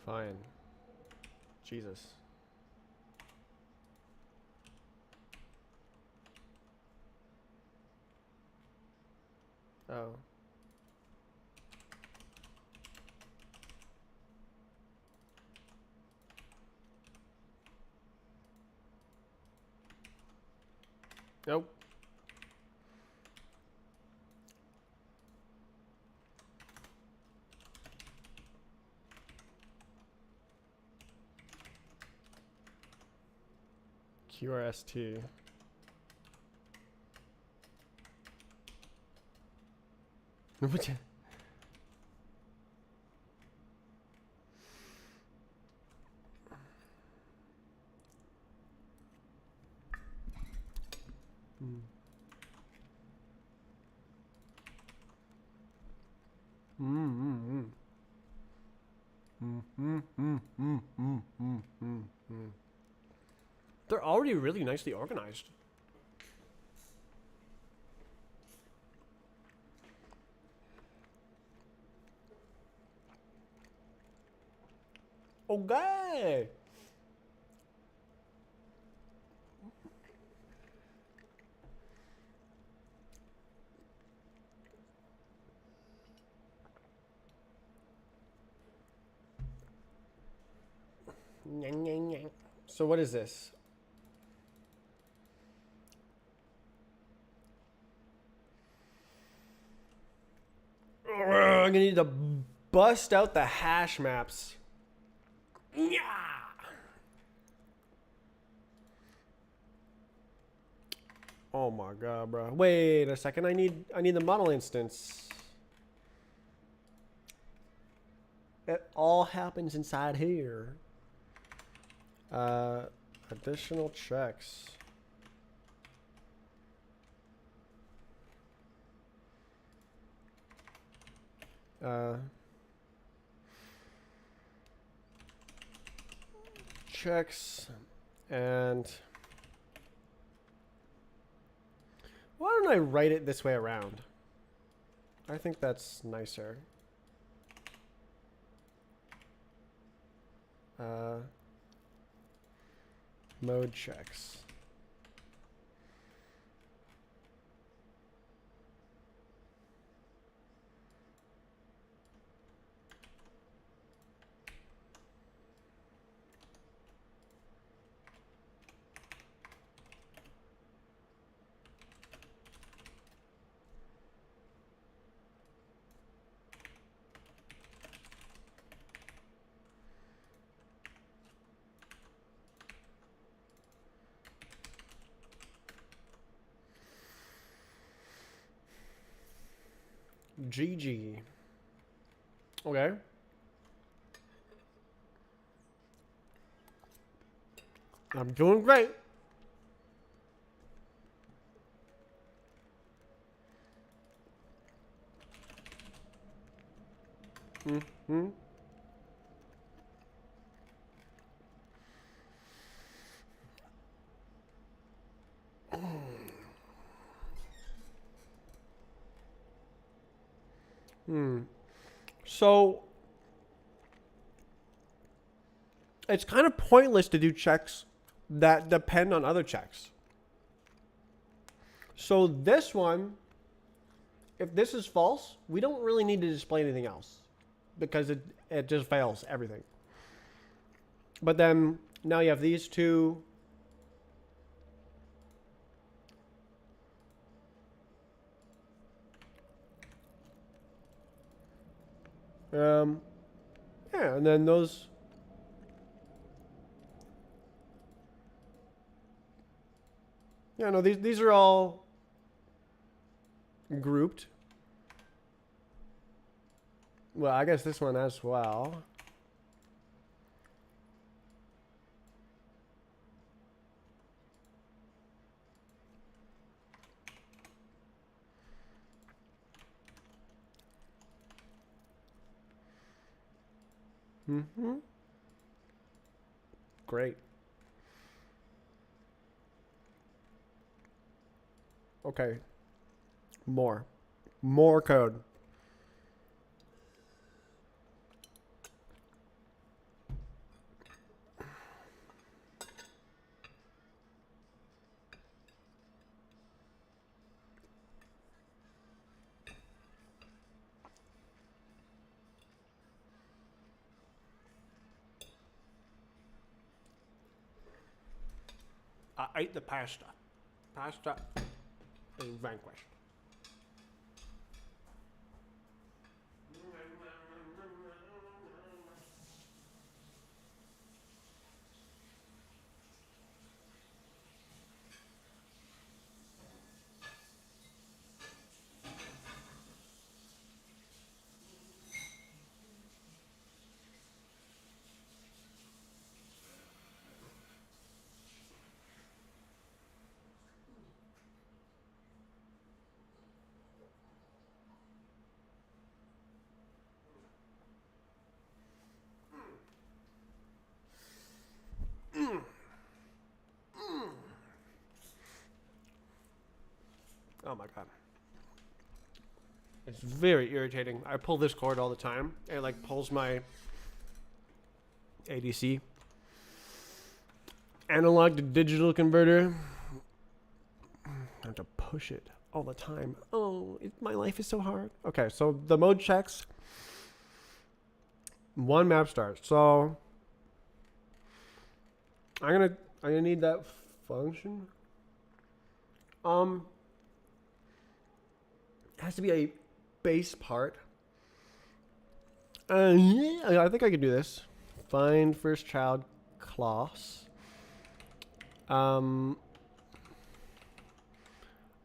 Fine. Jesus. Oh. Nope. QRST. What you- They're already really nicely organized. Okay. So what is this? I'm gonna need to bust out the hash maps. Yeah. Oh my god, bro. Wait a second. I need the model instance. It all happens inside here. Additional checks. Checks and why don't I write it this way around? I think that's nicer. Mode checks. GG. Okay. I'm doing great. Hmm. So it's kind of pointless to do checks that depend on other checks. So this one, if this is false, we don't really need to display anything else because it just fails everything. But then now you have these two. Yeah, and then those. Yeah, no, these are all grouped. Well, I guess this one as well. Mm-hmm. Great. Okay. More code. I ate the pasta. Pasta is vanquished. Oh my god. It's very irritating. I pull this cord all the time. It like pulls my ADC. Analog to digital converter. I have to push it all the time. Oh, my life is so hard. Okay, so the mode checks. One map start. So I'm gonna need that function. It has to be a base part. Yeah, I think I can do this. Find first child class.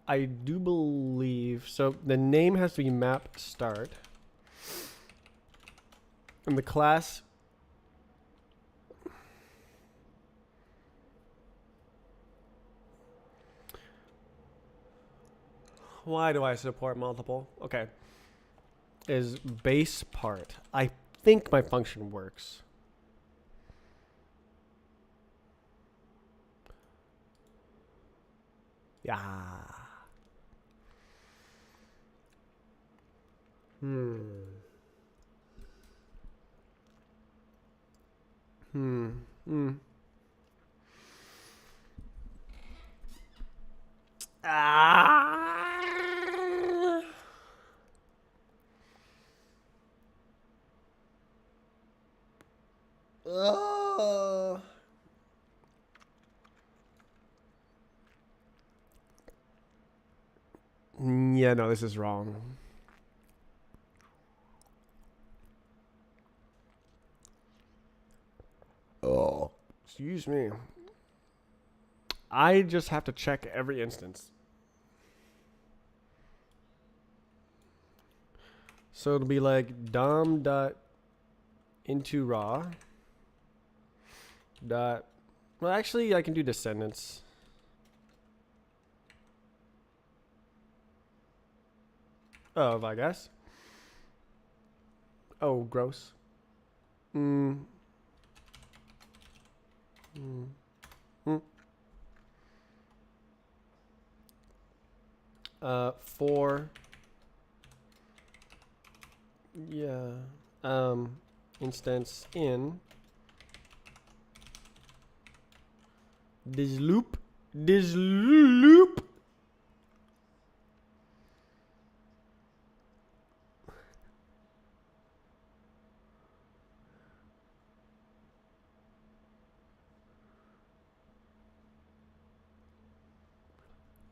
I do believe so. The name has to be map start, and the class. Why do I support multiple? Okay, is base part. I think my function works. Yeah. Hmm. Hmm. Ah. Oh. Yeah, no, this is wrong. Oh. Excuse me. I just have to check every instance. So it'll be like dom dot into raw dot. Well, actually, I can do descendants. Of, I guess. Oh, gross. Mm. Mm. Mm. For. Yeah. Instance in this loop. This loop.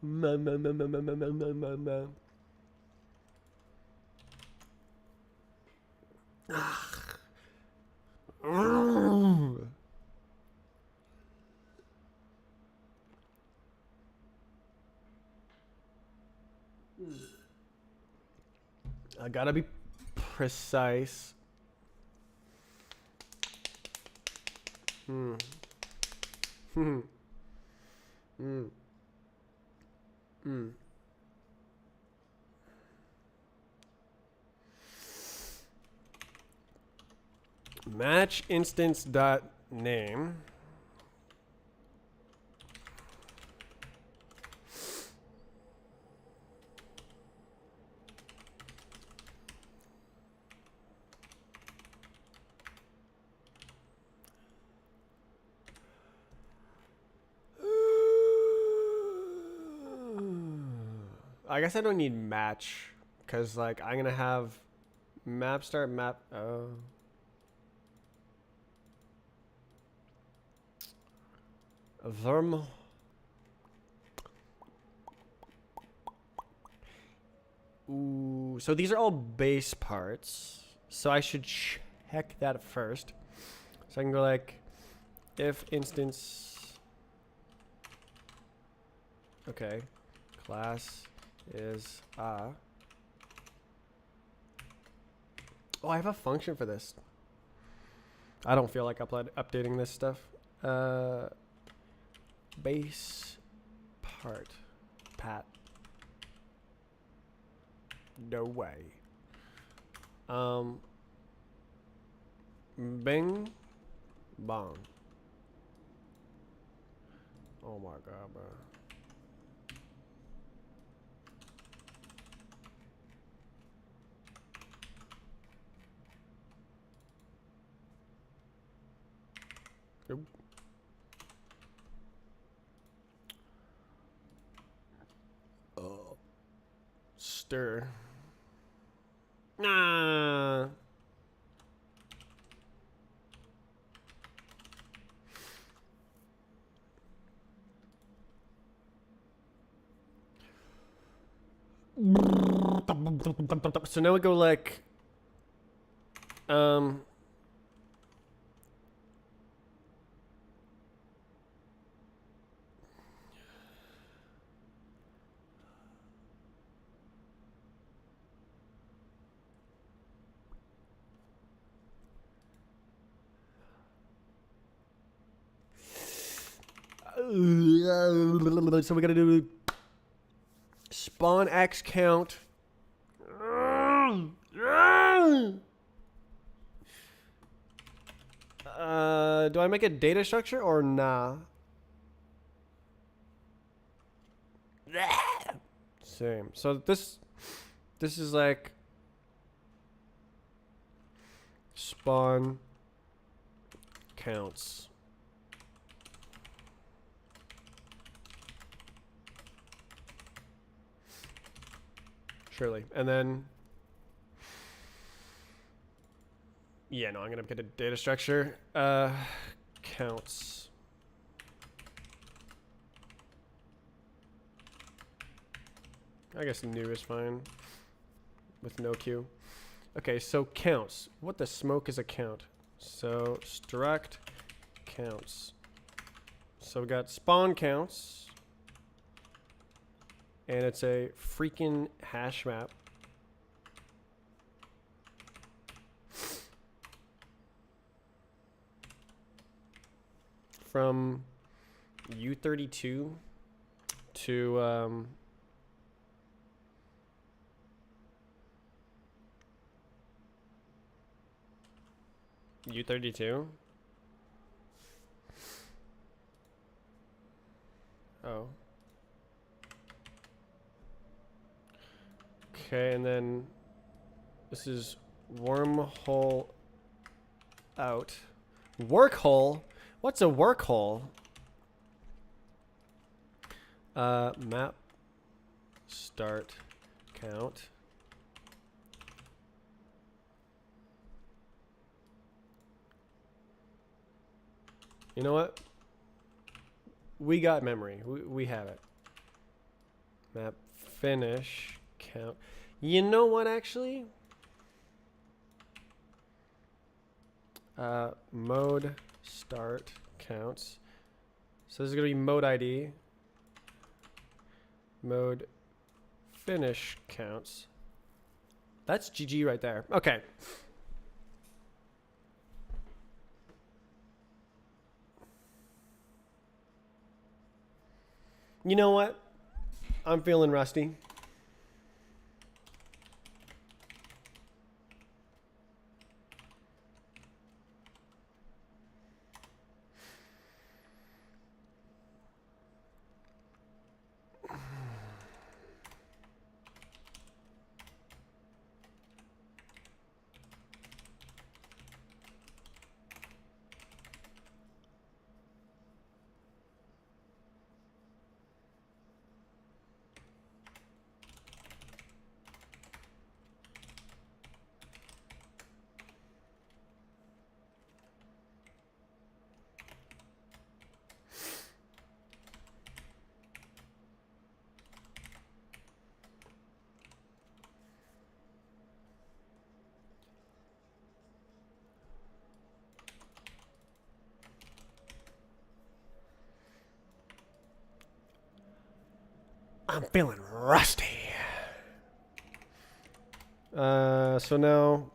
Ma, ma, ma, ma, ma, ma, ma, ma, ma, ma. I gotta be precise. Hmm. Hmm. Hmm. Hmm. Match instance dot name. I guess I don't need match because like I'm gonna have map start map. Oh. Verm. Ooh, so these are all base parts. So I should check that first. So I can go like if instance. Okay, class is Oh, I have a function for this. I don't feel like updating this stuff. Base part pat. No way. Bing bong. Oh my god, bro. Nope. Stir. Nah. So now we go like um so we gotta do spawn x count. Do I make a data structure or nah? Same. So this is like spawn counts. Surely. And then, yeah, no, I'm going to get a data structure. Counts. I guess new is fine with no Q. Okay, so counts. What the smoke is a count? So struct counts. So we got spawn counts. And it's a freaking hash map. From U32 to U32. Oh. Okay, and then this is wormhole out. Workhole? What's a workhole? Map start count. You know what? We got memory. We have it. Map finish count. You know what, actually? Mode start counts. So this is going to be mode ID. Mode finish counts. That's GG right there. Okay. You know what? I'm feeling rusty. I'm feeling rusty. So now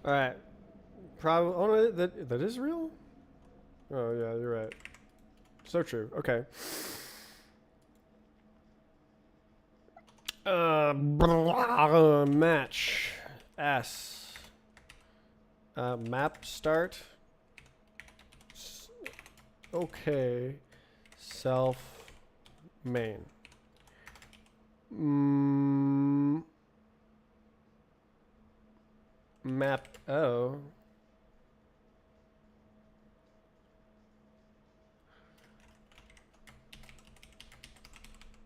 all right. Probably. Oh no, that is real. Oh yeah, you're right. So true. Okay. Match S. Map start. Okay. Self main. Map O.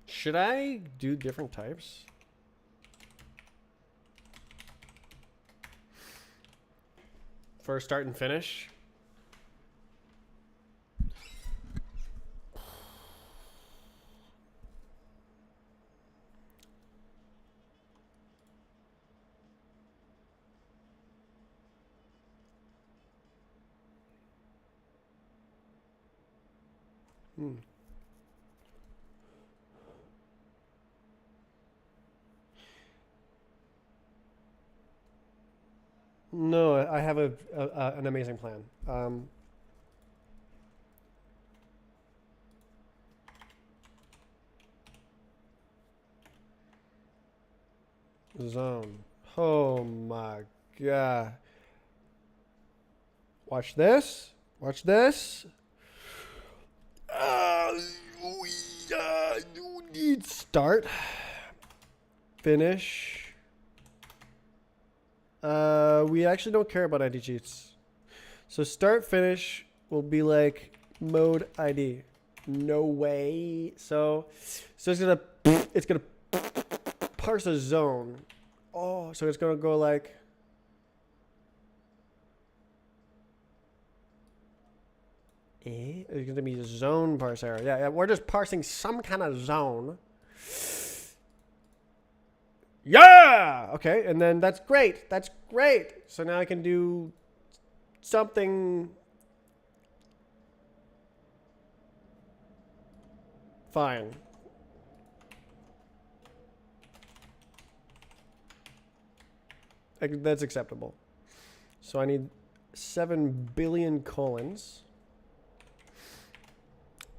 Should I do different types? For start and finish? Hmm. No, I have an amazing plan. Zone. Oh my god. Watch this. Watch this. We need start. Finish. We actually don't care about ID cheats. So start finish will be like mode ID. No way. So it's gonna parse a zone. Oh, so it's gonna go like it's gonna be a zone parser. Yeah, we're just parsing some kind of zone. Yeah. Okay, and then that's great. That's great. So now I can do something fine. That's acceptable. So I need 7 billion colons.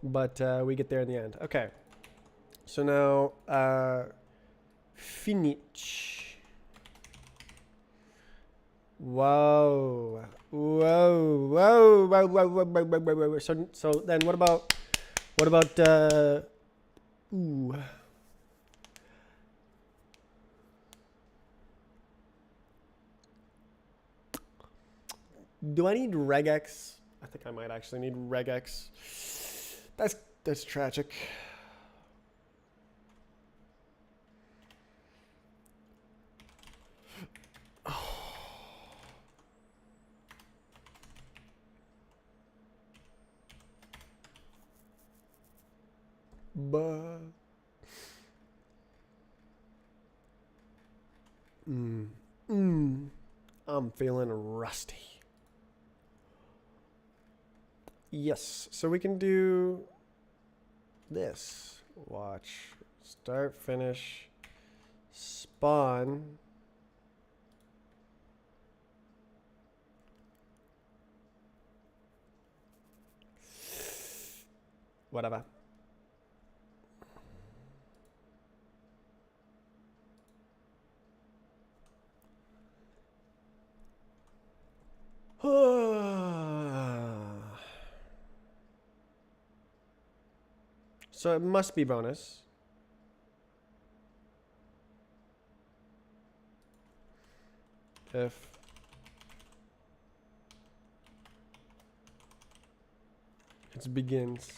But we get there in the end. Okay. So now, finish. Whoa. Whoa. Whoa. Whoa. Whoa. Whoa. Whoa. Whoa. Whoa. So then what about, ooh. Do I need regex? I think I might actually need regex. That's tragic. But I'm feeling rusty. Yes, so we can do this. Watch. Start, finish, spawn. Whatever. So it must be bonus. If it begins.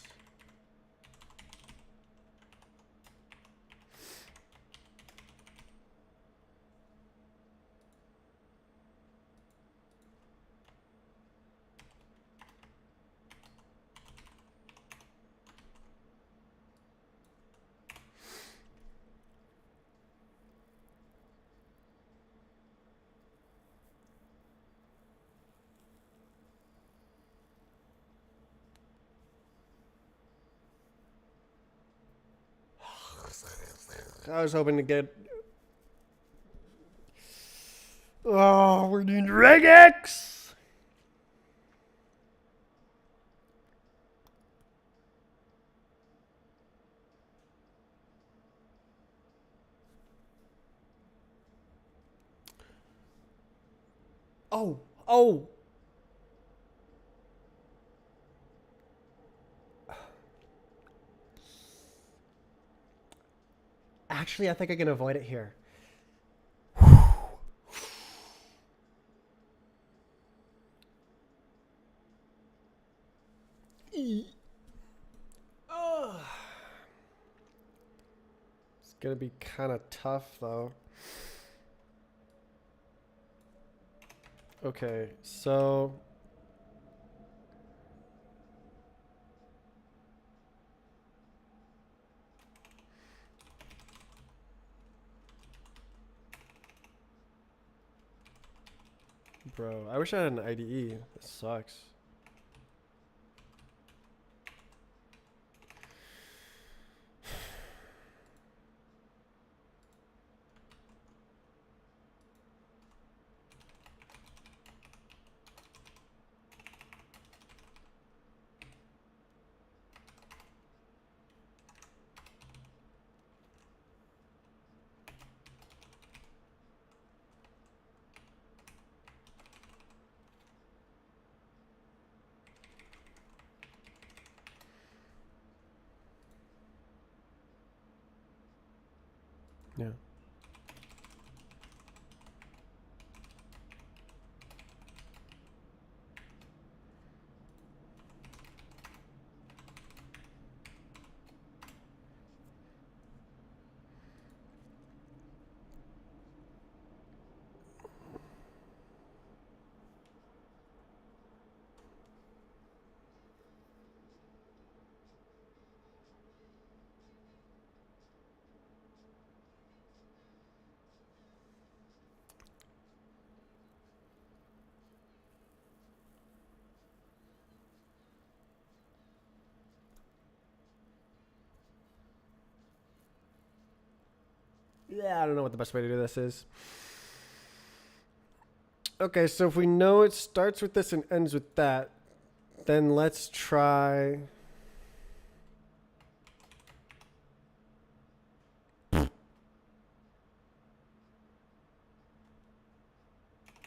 I was hoping to get. Oh, we're doing regex. Oh. Actually, I think I can avoid it here. It's gonna be kind of tough though. Okay, so bro, I wish I had an IDE. This sucks. Yeah. Yeah, I don't know what the best way to do this is. Okay, so if we know it starts with this and ends with that, then let's try.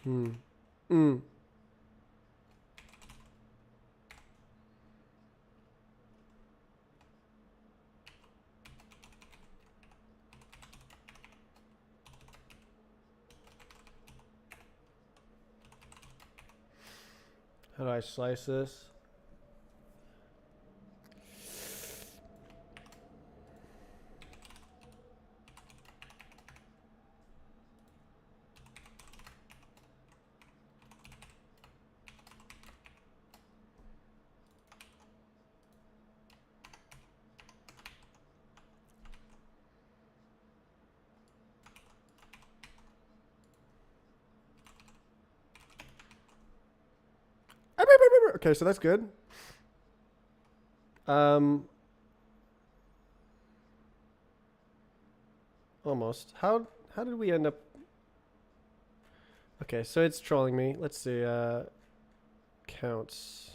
Hmm. Mm. How do I slice this? Okay, so that's good. Um, almost. How did we end up? Okay, so it's trolling me. Let's see. Counts.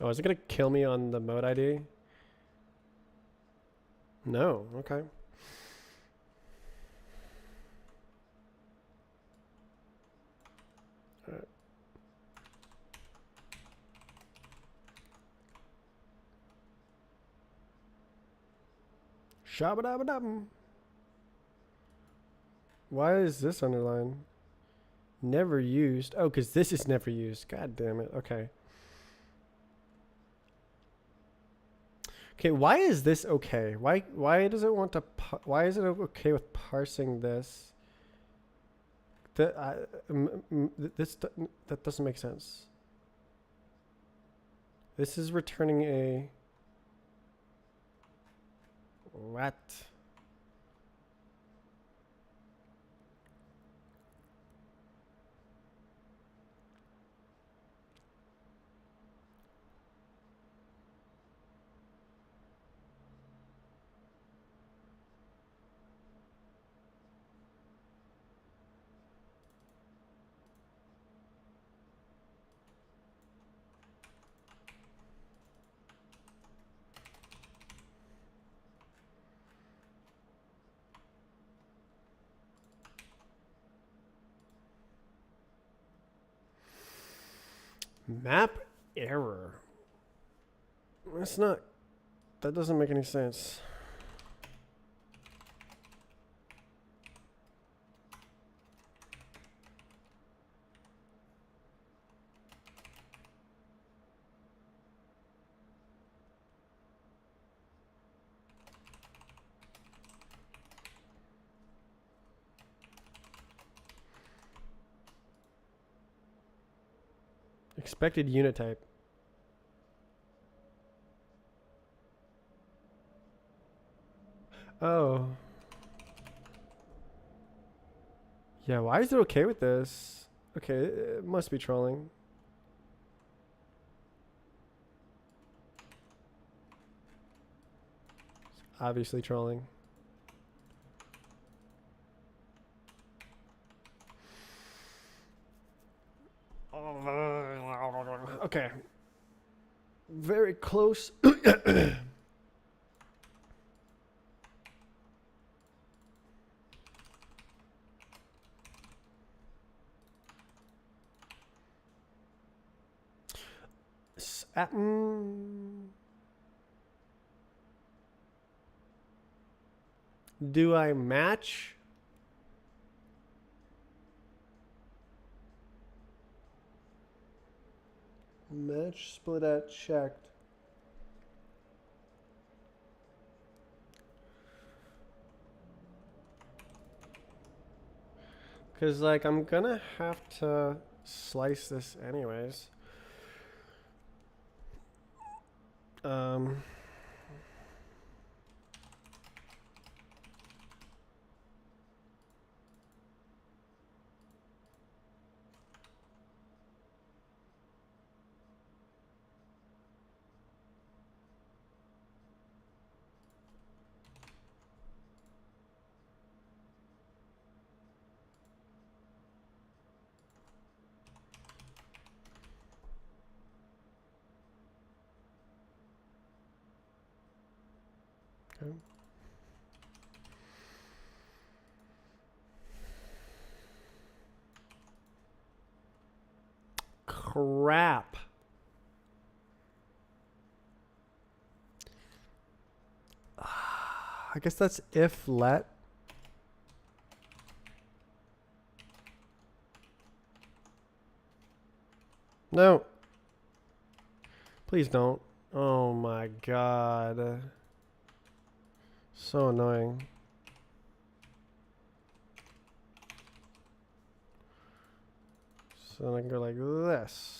Oh, is it gonna kill me on the mode ID? No. Okay. Alright. Shabba-dabba-dabba. Why is this underlined? Never used. Oh, because this is never used. God damn it. Okay. Okay, why is this okay? Why does it want to why is it okay with parsing this? That that doesn't make sense. This is returning a what? Map error. That's not. That doesn't make any sense. Expected unit type. Oh. Yeah, why is it okay with this? Okay, it must be trolling. It's obviously trolling. Okay. Very close. Do I match? Match split at checked. Because, like, I'm gonna have to slice this anyways. Um, okay. Crap. I guess that's if let. No. Please don't. Oh my god. So annoying. So then I can go like this.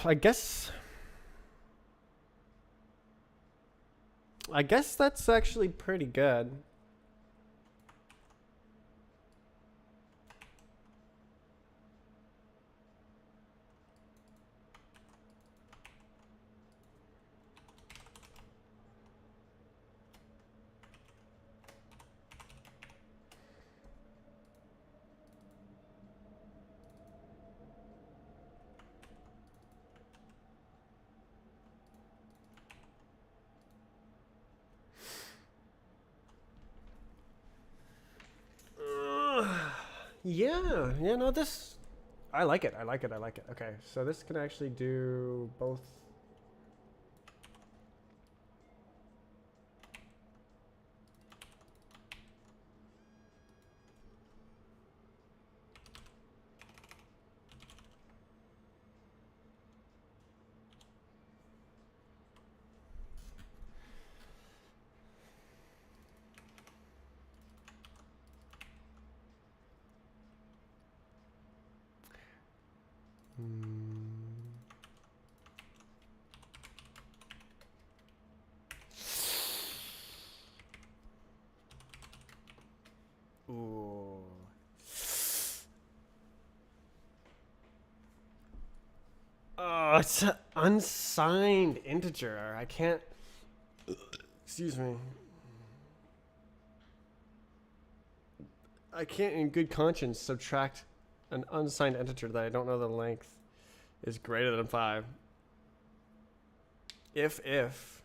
I guess that's actually pretty good. Yeah, no, this, I like it. Okay, so this can actually do both. Ooh. Oh, it's an unsigned integer. I can't. Excuse me. I can't, in good conscience, subtract an unsigned integer that I don't know the length is greater than 5. If.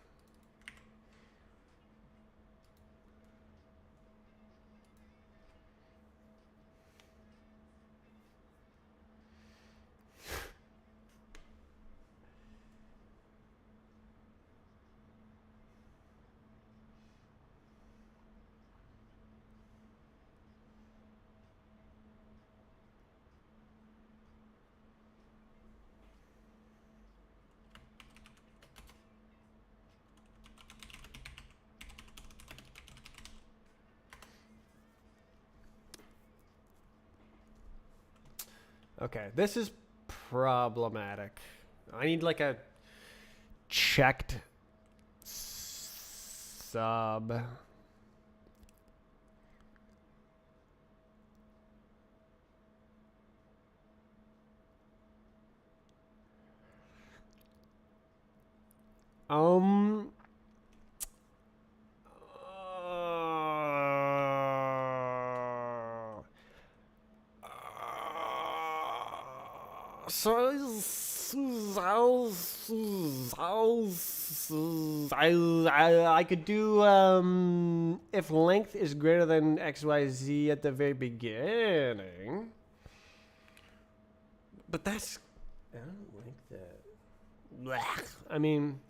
Okay, this is problematic. I need like a checked sub. Um. I could do if length is greater than XYZ at the very beginning. But that's I don't like that. Blech. I mean,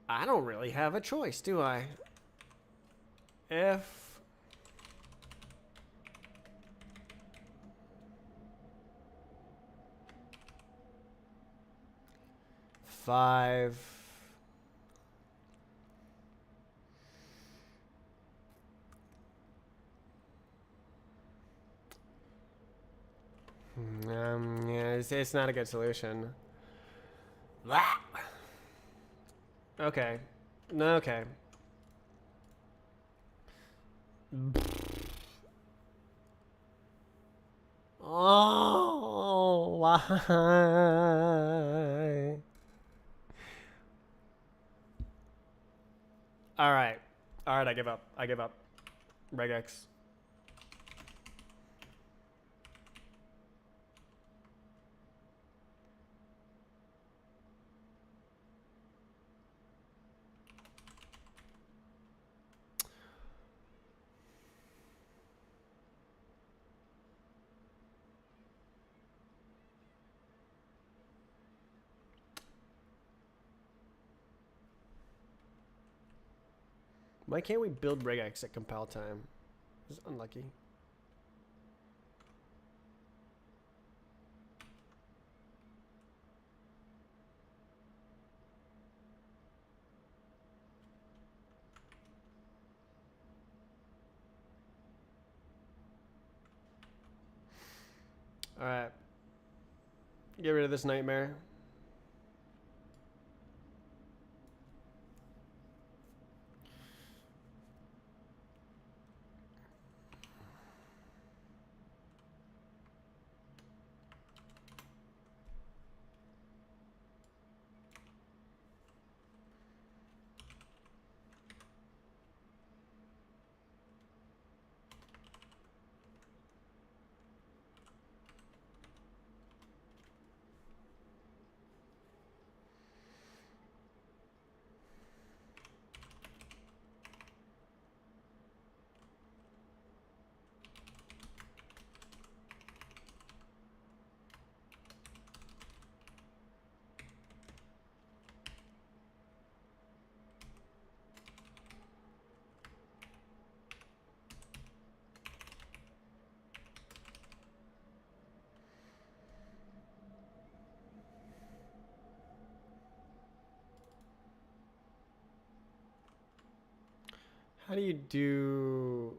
I don't really have a choice, do I? If five. Yeah, it's not a good solution. Blah. Okay. No, okay. Oh, why? All right. All right, I give up. I give up. Regex. Why can't we build regex at compile time? It's unlucky. All right. Get rid of this nightmare. How do you do?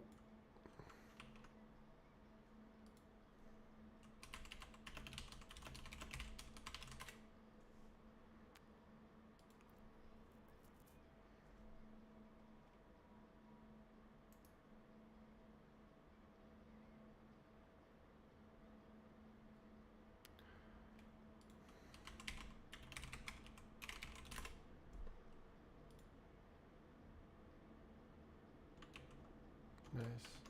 Nice.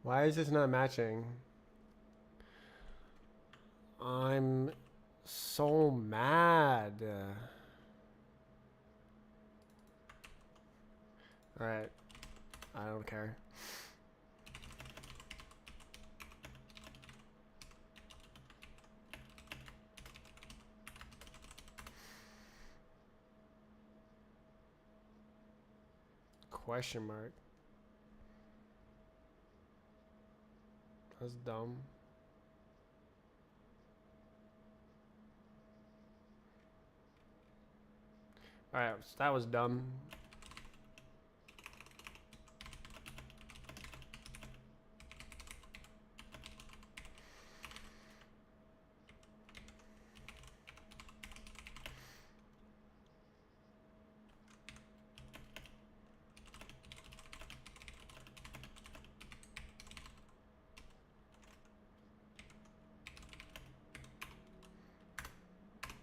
Why is this not matching? I'm so mad. Alright. I don't care. Question mark. That's dumb. Alright, so that was dumb.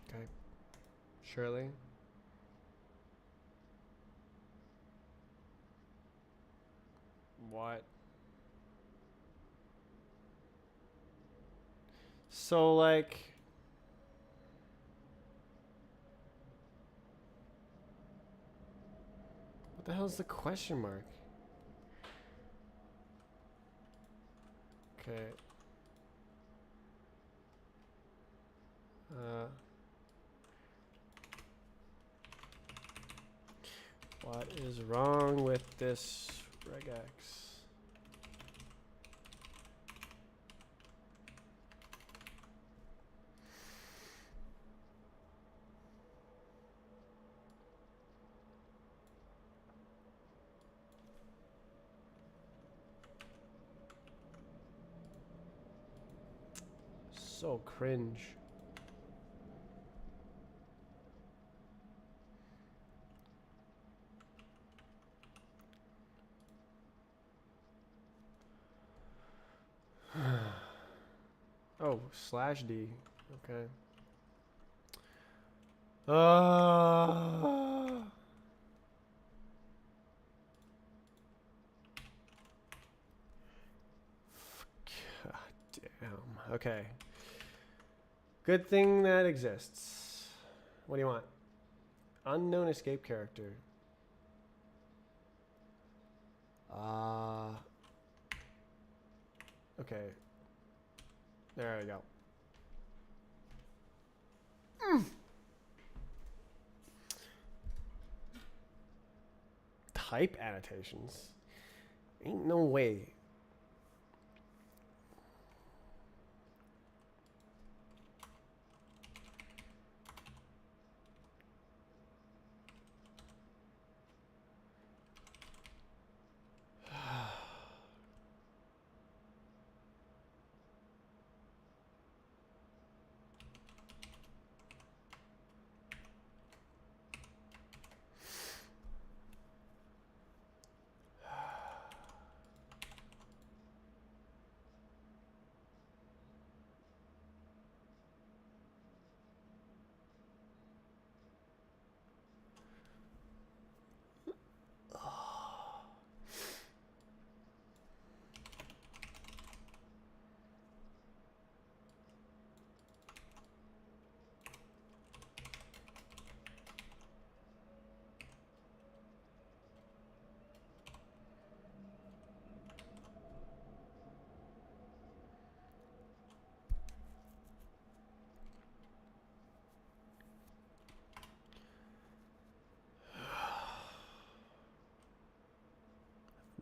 Okay. Surely. What? So, like... What the hell is the question mark? Okay. What is wrong with this regex? So cringe. Oh, /D. Okay. God damn. Okay. Good thing that exists. What do you want? Unknown escape character. Okay. There we go. Type annotations. Ain't no way.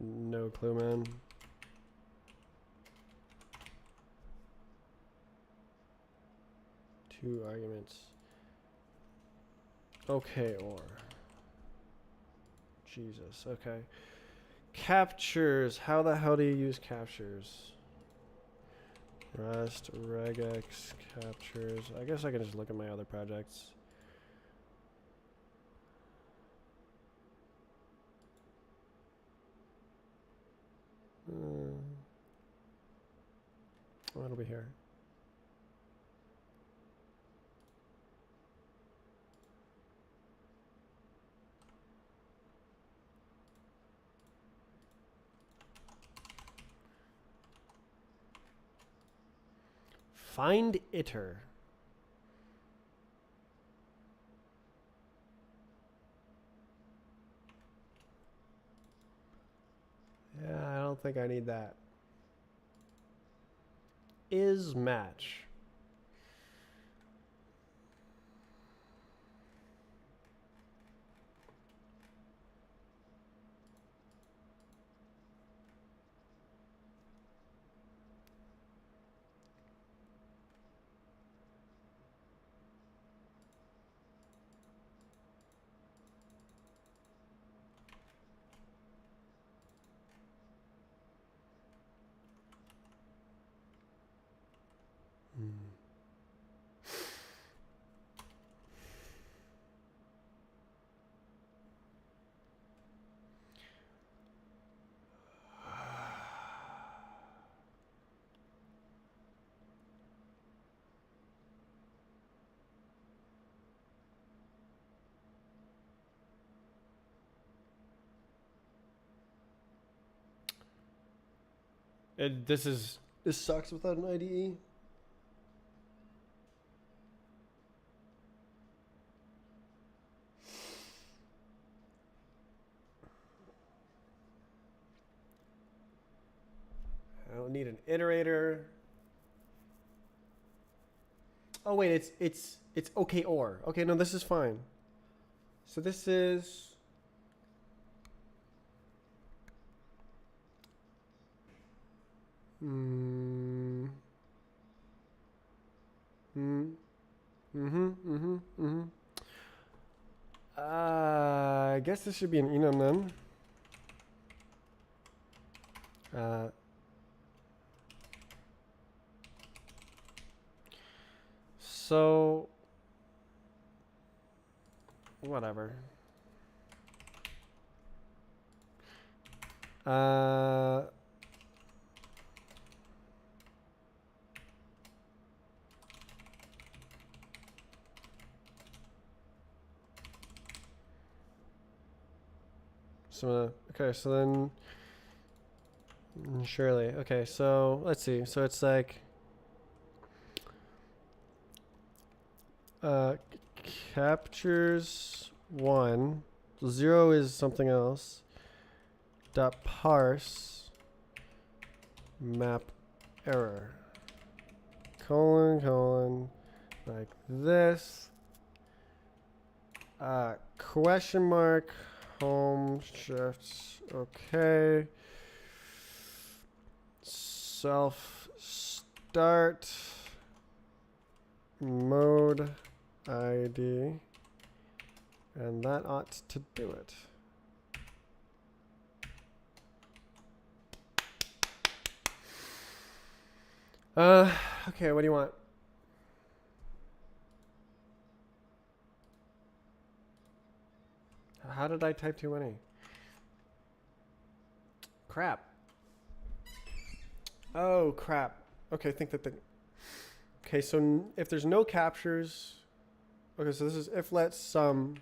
No clue, man. Two arguments. Okay, or. Jesus, okay. Captures. How the hell do you use captures? Rest, regex, captures. I guess I can just look at my other projects. Oh, it'll be here. Find iter. Yeah, I don't think I need that. Is match. This sucks without an IDE. I don't need an iterator. Oh wait, it's okay or. Okay, no, this is fine. So this is mm, mm, mm-hmm. I guess this should be an enum then. So whatever. So okay, so then surely. Okay, so let's see. So it's like captures 1. So 0 is something else. Dot parse map error. Colon like this. Question mark home shift. Okay. Self start mode ID, and that ought to do it. Okay, what do you want? How did I type too many? Crap. Oh, crap. Okay, think that thing. Okay, so if there's no captures, okay, so this is if let sum.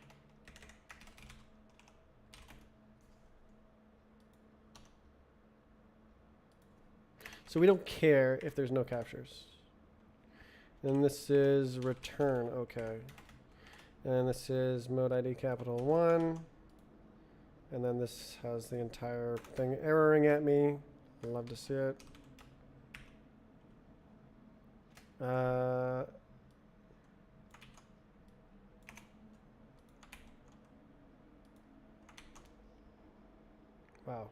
So we don't care if there's no captures. And this is return, okay. And this is mode ID capital 1. And then this has the entire thing erroring at me. I'd love to see it. Wow,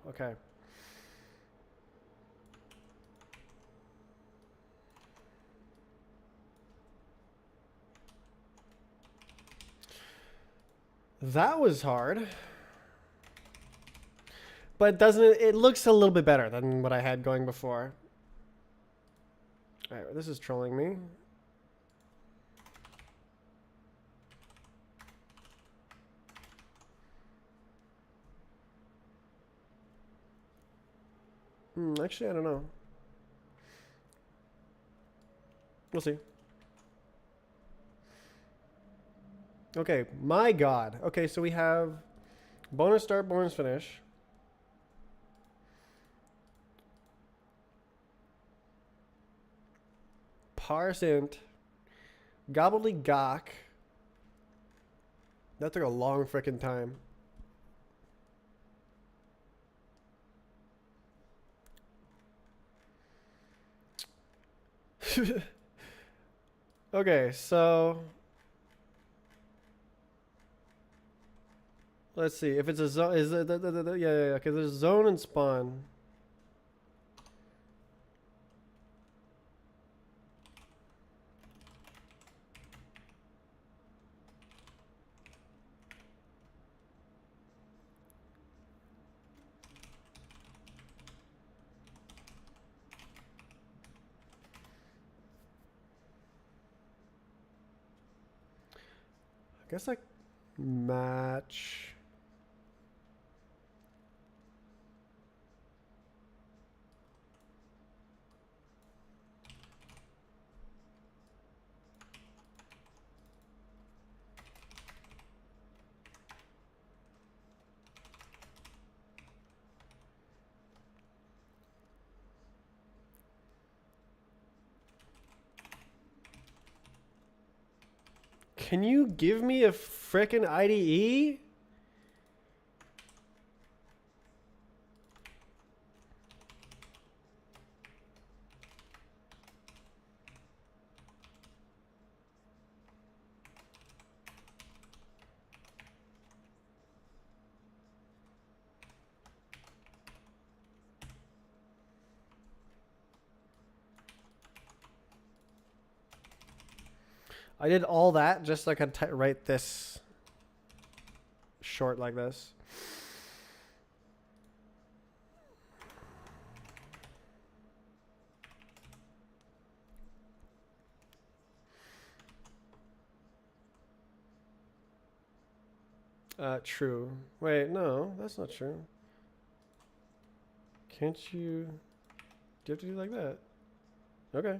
okay. That was hard. But doesn't it looks a little bit better than what I had going before. All right, this is trolling me. Actually, I don't know. We'll see. Okay, my God. Okay, so we have bonus start, bonus finish. parse int gobbledygook. That took a long freaking time. Okay, so let's see if it's a zone. Is it yeah. Okay, there's zone and spawn. I guess like match. Can you give me a frickin' IDE? I did all that just so I could write this short like this. True. Wait, no, that's not true. Can't you? Do you have to do like that? Okay.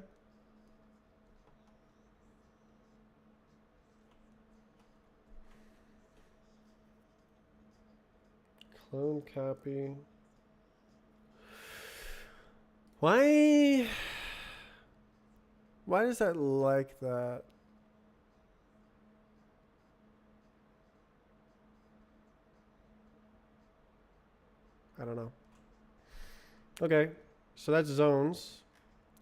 Clone copy. Why? Why is that like that? I don't know. Okay, so that's zones.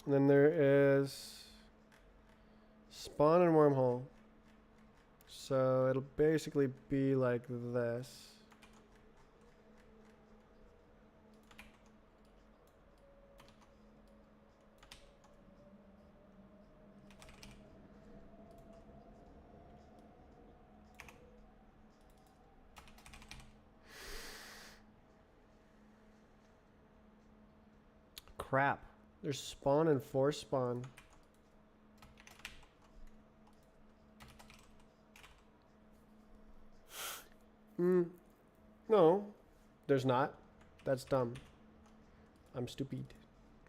And then there is spawn and wormhole. So it'll basically be like this. Crap. There's spawn and force spawn. No, there's not. That's dumb. I'm stupid.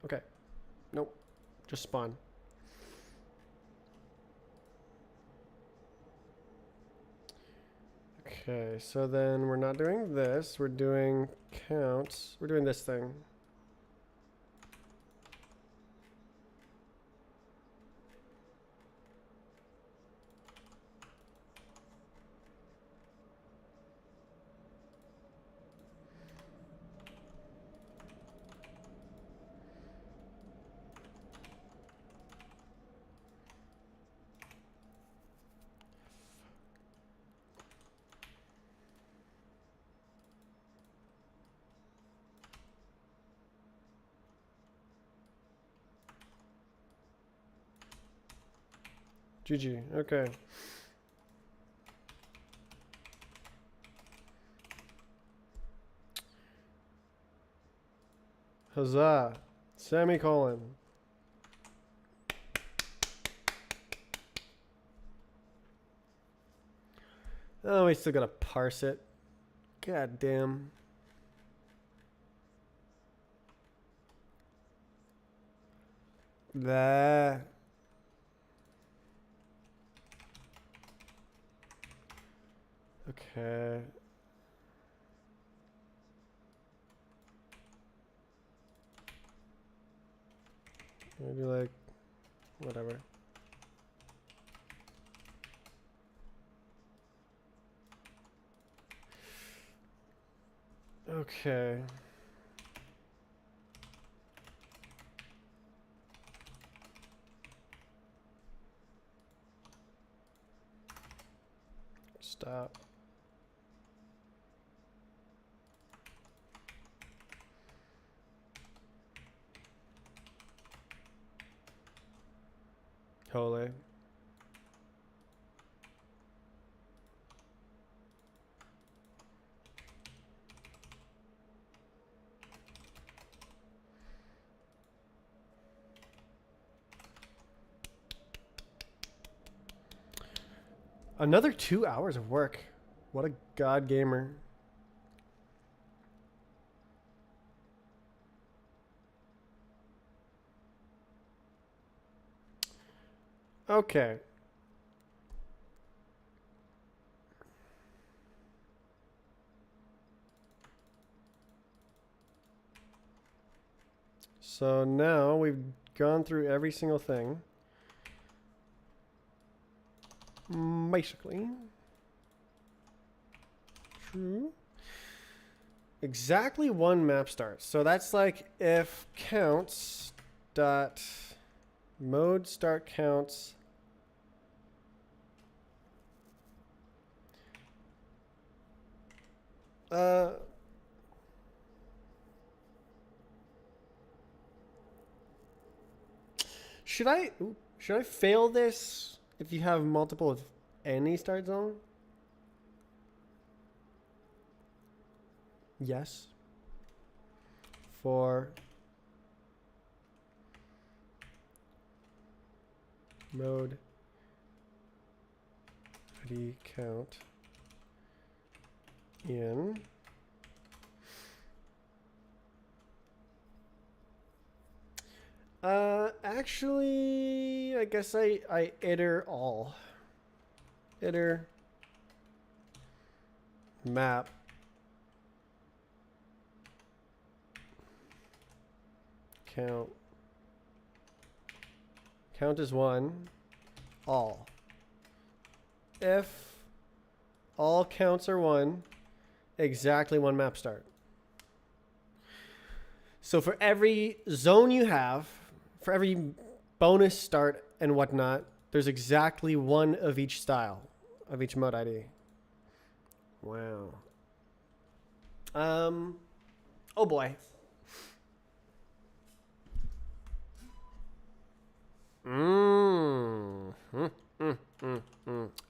Okay. Nope. Just spawn. Okay, so then we're not doing this. We're doing counts. We're doing this thing. GG. Okay. Huzzah. Semicolon. Oh, we still gotta parse it. God damn. That. Okay. Maybe like whatever. Okay. Stop. Holy. Another 2 hours of work. What a god gamer. Okay. So now we've gone through every single thing. Basically. True. Exactly one map start. So that's like if counts dot mode start counts should I fail this if you have multiple of any start zone? Yes. For mode ID count in actually I guess I iter all iter map count is 1 all. If all counts are 1, exactly 1 map start. So for every zone you have, for every bonus start and whatnot, there's exactly 1 of each style, of each mode ID. Wow. Oh boy.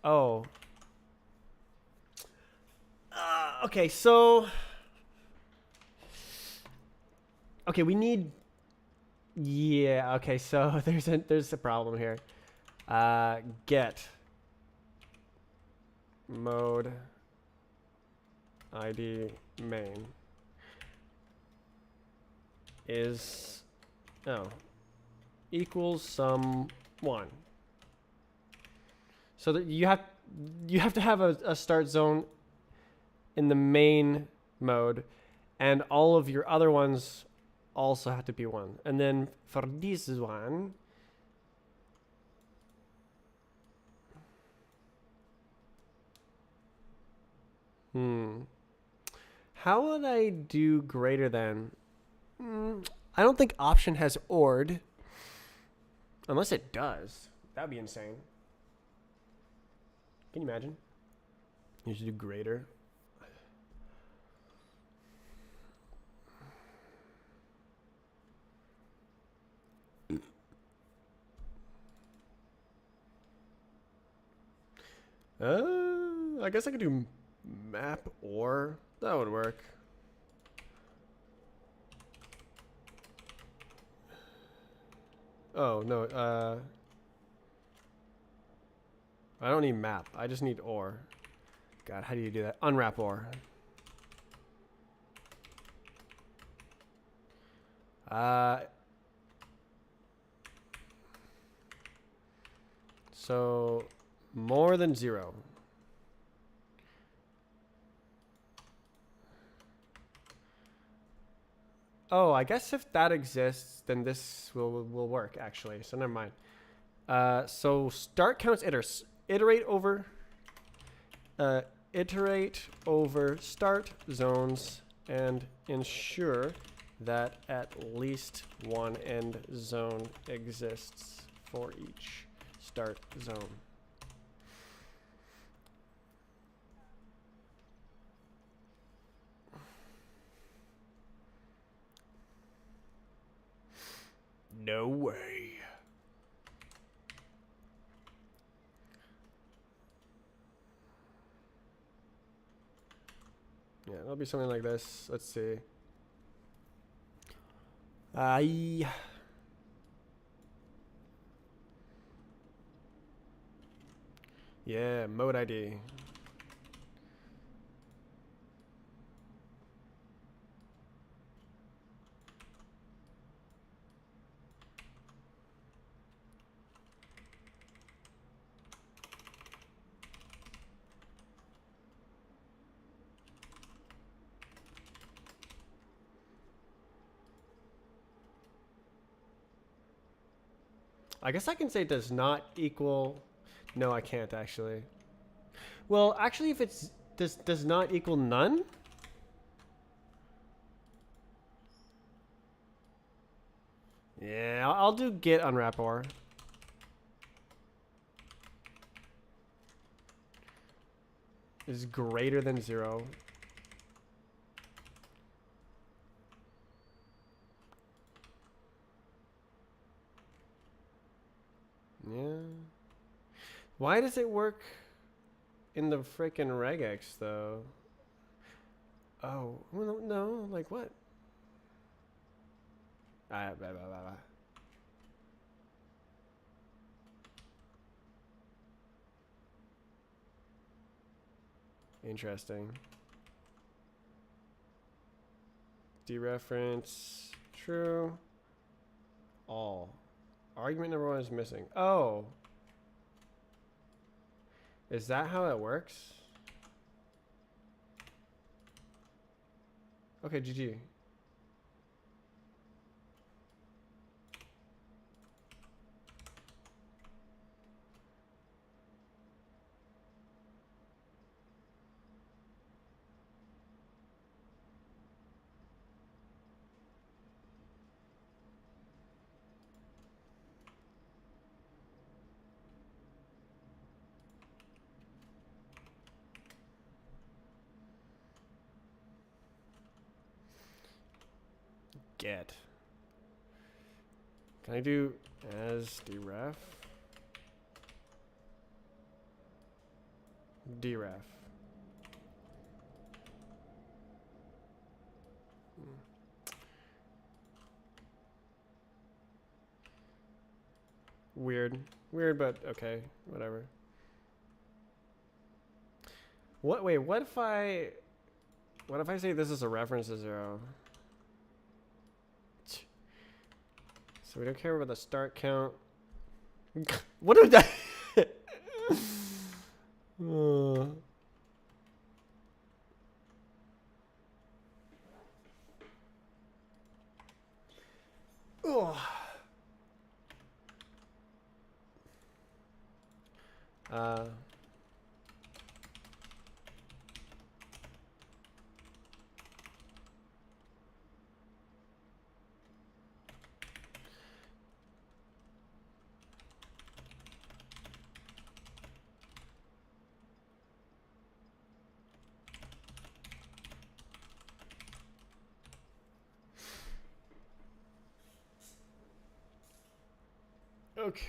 Oh. Okay, so. Okay, we need. Yeah. Okay, so there's a problem here. Get mode ID main is equals some 1. So that you have to have a start zone in the main mode, and all of your other ones also have to be 1. And then for this one, how would I do greater than? I don't think option has ORed, unless it does. That'd be insane. Can you imagine? You should do greater. I guess I could do map or that would work. Oh no, I don't need map. I just need or. God, how do you do that? Unwrap or. So more than 0. Oh, I guess if that exists, then this will work actually. So never mind. So start counts iterate over start zones and ensure that at least one end zone exists for each start zone. No way. Yeah, it'll be something like this. Let's see. Yeah, mode ID. I guess I can say does not equal. No, I can't actually. Well, actually, if it's does not equal none. Yeah, I'll do get unwrap or. Is greater than 0. Yeah. Why does it work in the frickin' regex though? Oh, well, no, like what? Blah, blah, blah, blah. Interesting. Dereference, true. All. Argument number 1 is missing. Oh. Is that how it works? Okay, GG. Get. Can I do as deref? Deref. Weird. Weird, but okay. Whatever. What? Wait, what if I say this is a reference to 0? So we don't care about the start count. What did that? Okay.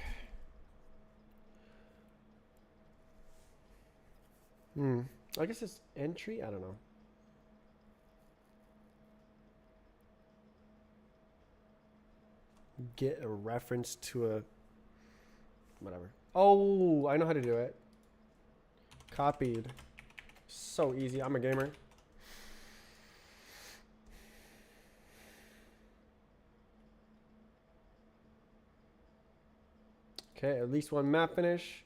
I guess it's entry. I don't know. Get a reference to a whatever. Oh, I know how to do it. Copied. So easy. I'm a gamer. Okay, at least one map finish.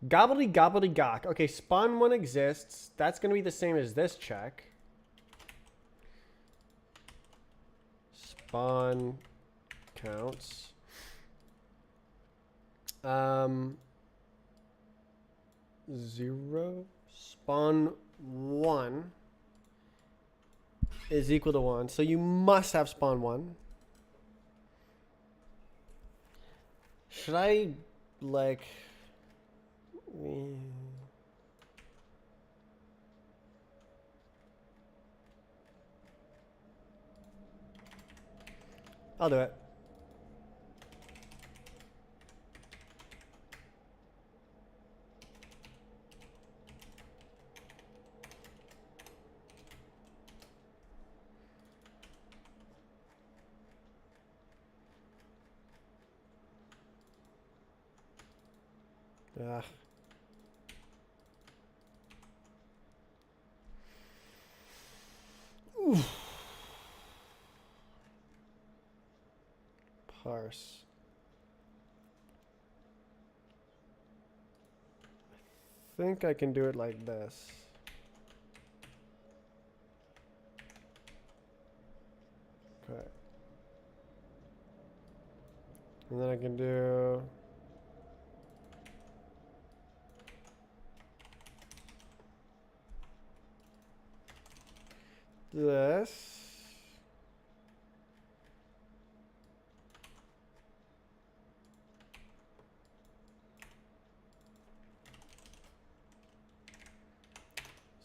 Gobbledygook. Okay, spawn 1 exists. That's going to be the same as this check. Spawn counts. Um, 0 spawn 1 is equal to 1. So you must have spawn 1. Should I, like... I'll do it. Ah. Oof. Parse. I think I can do it like this. Okay. And then I can do... this.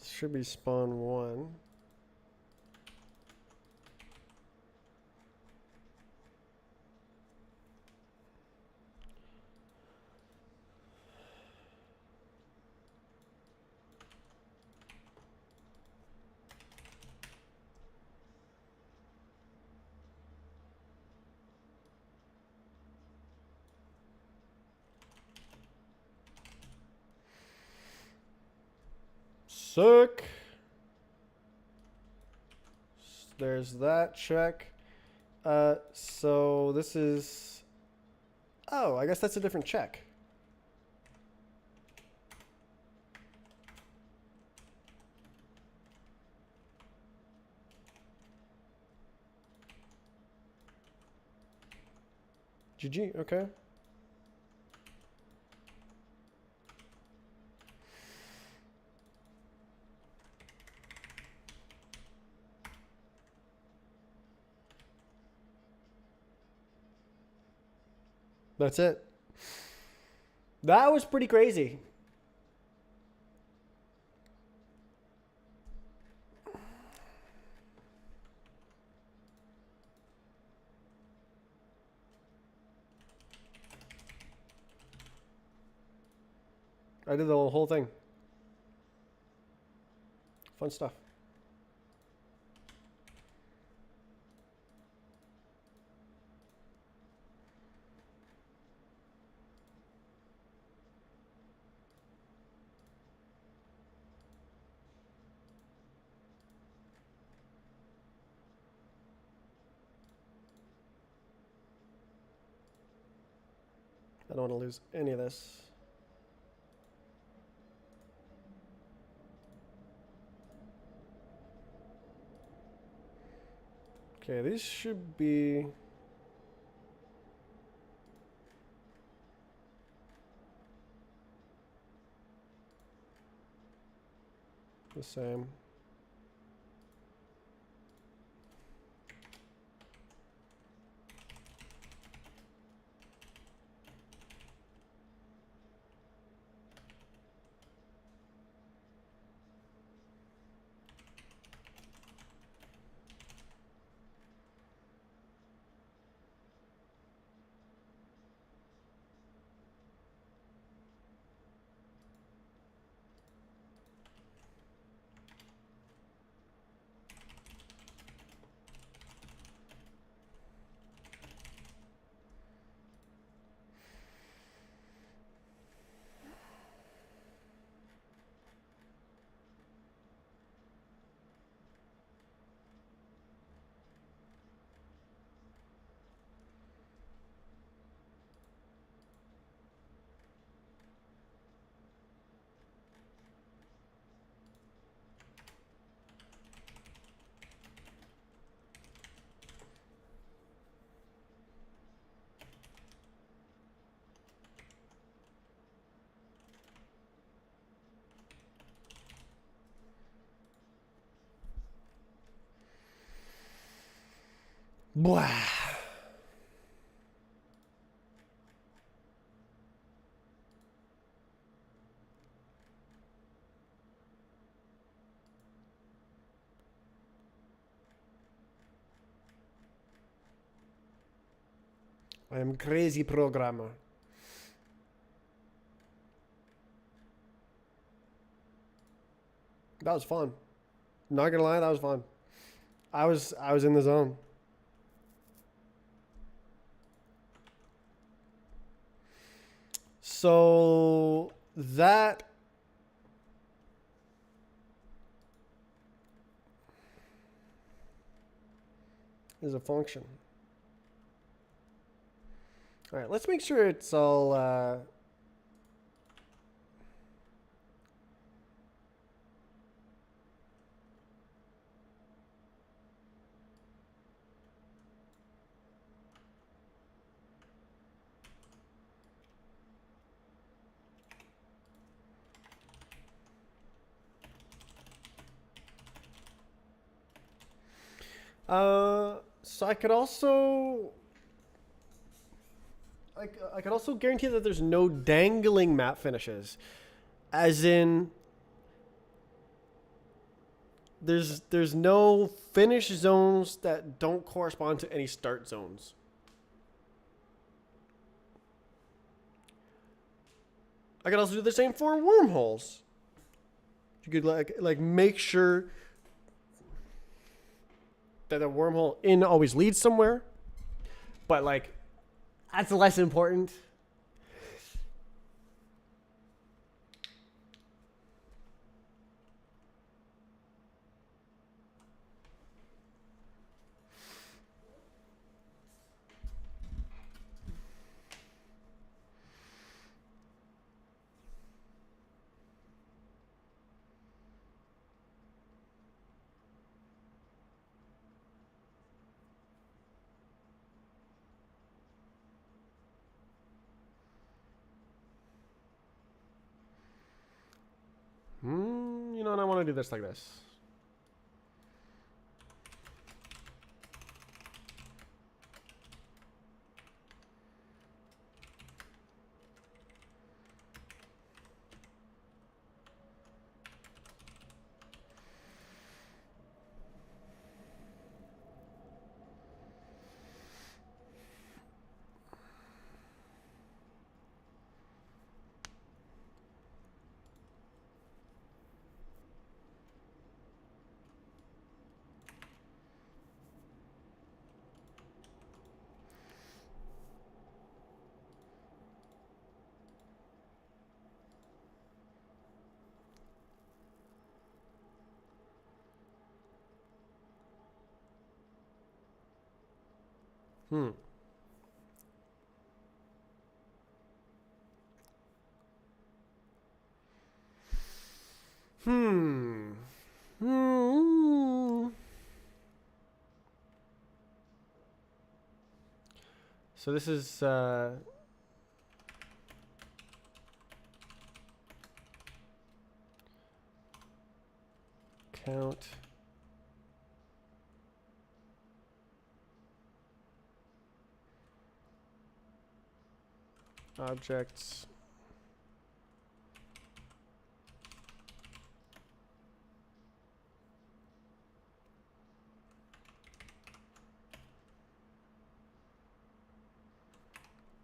Should be spawn 1. Sick. There's that check. So this is... Oh, I guess that's a different check. GG, okay. That's it. That was pretty crazy. I did the whole thing. Fun stuff. I don't want to lose any of this. Okay, these should be... the same. Blah. I am crazy programmer. That was fun. Not gonna lie, that was fun. I was in the zone. So that is a function. All right, let's make sure it's all so I could also I could also guarantee that there's no dangling map finishes, as in there's no finish zones that don't correspond to any start zones. I could also do the same for wormholes. You could like make sure that the wormhole in always leads somewhere, but like that's less important. You know what? I want to do this like this. Hmm. Hmm. Hmm. So this is count objects.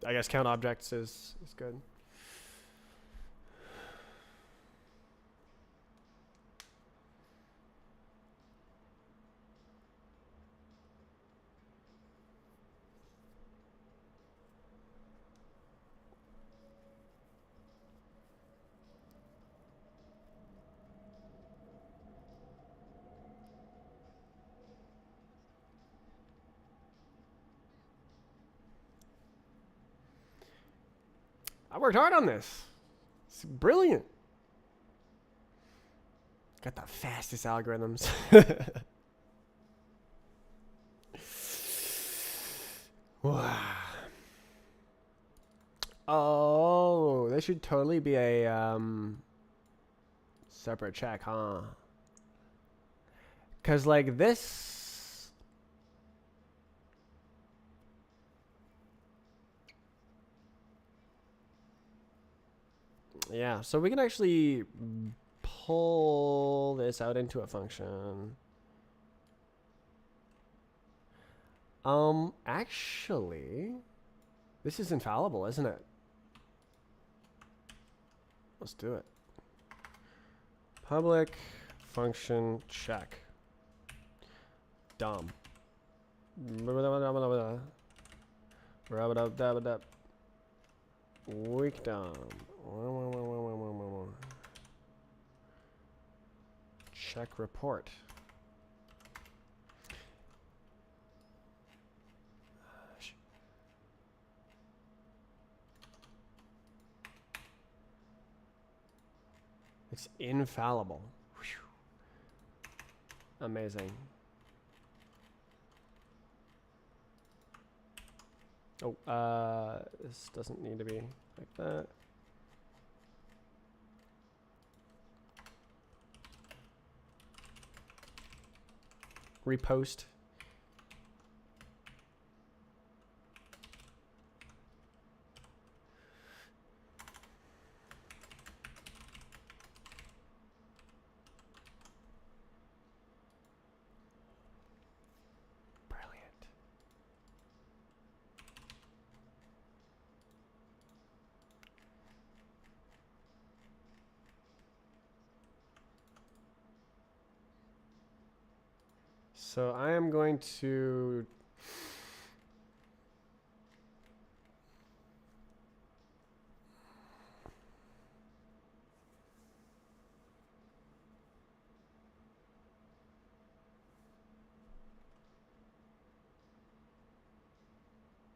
I guess count objects is good. I worked hard on this. It's brilliant. Got the fastest algorithms. Wow. Oh, this should totally be a separate check, huh? Cause like this Yeah, so we can actually pull this out into a function. Actually, this is infallible, isn't it? Let's do it. Public function check. DOM. Weak DOM. Check report. It's infallible. Whew. Amazing. Oh, this doesn't need to be like that. Repost. Brilliant. So I am going to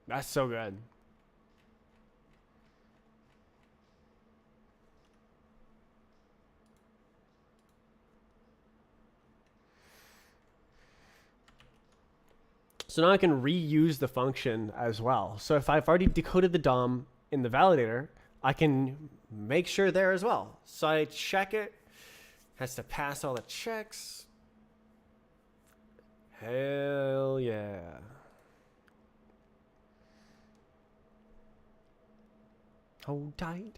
That's so good. So now I can reuse the function as well. So if I've already decoded the DOM in the validator, I can make sure there as well. So I check it, has to pass all the checks. Hell yeah. Hold tight.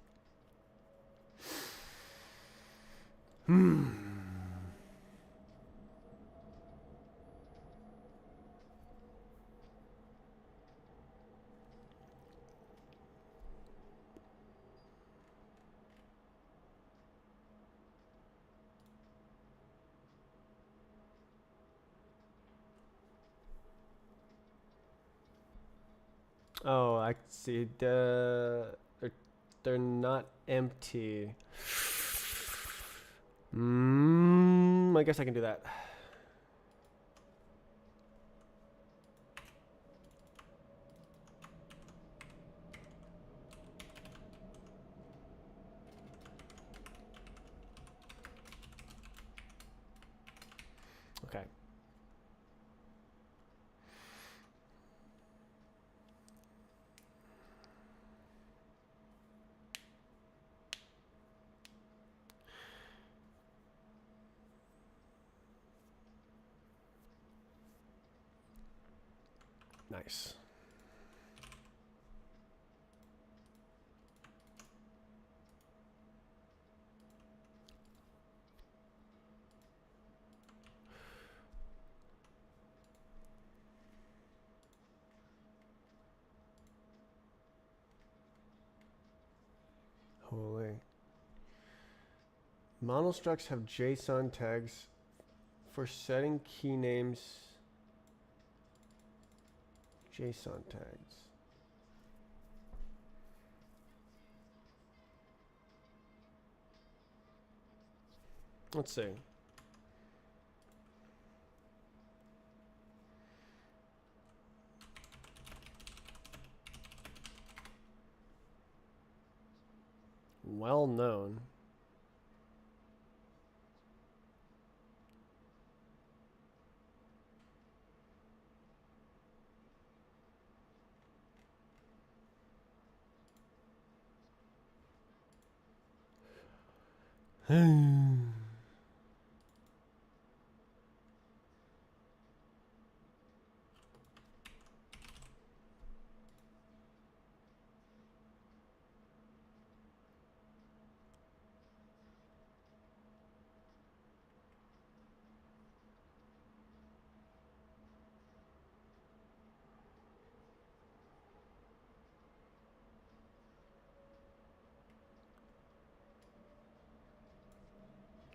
Oh, I see. They're not empty. I guess I can do that. Okay. Nice. Holy. Monostructs have JSON tags for setting key names. JSON tags. Let's see. Well known.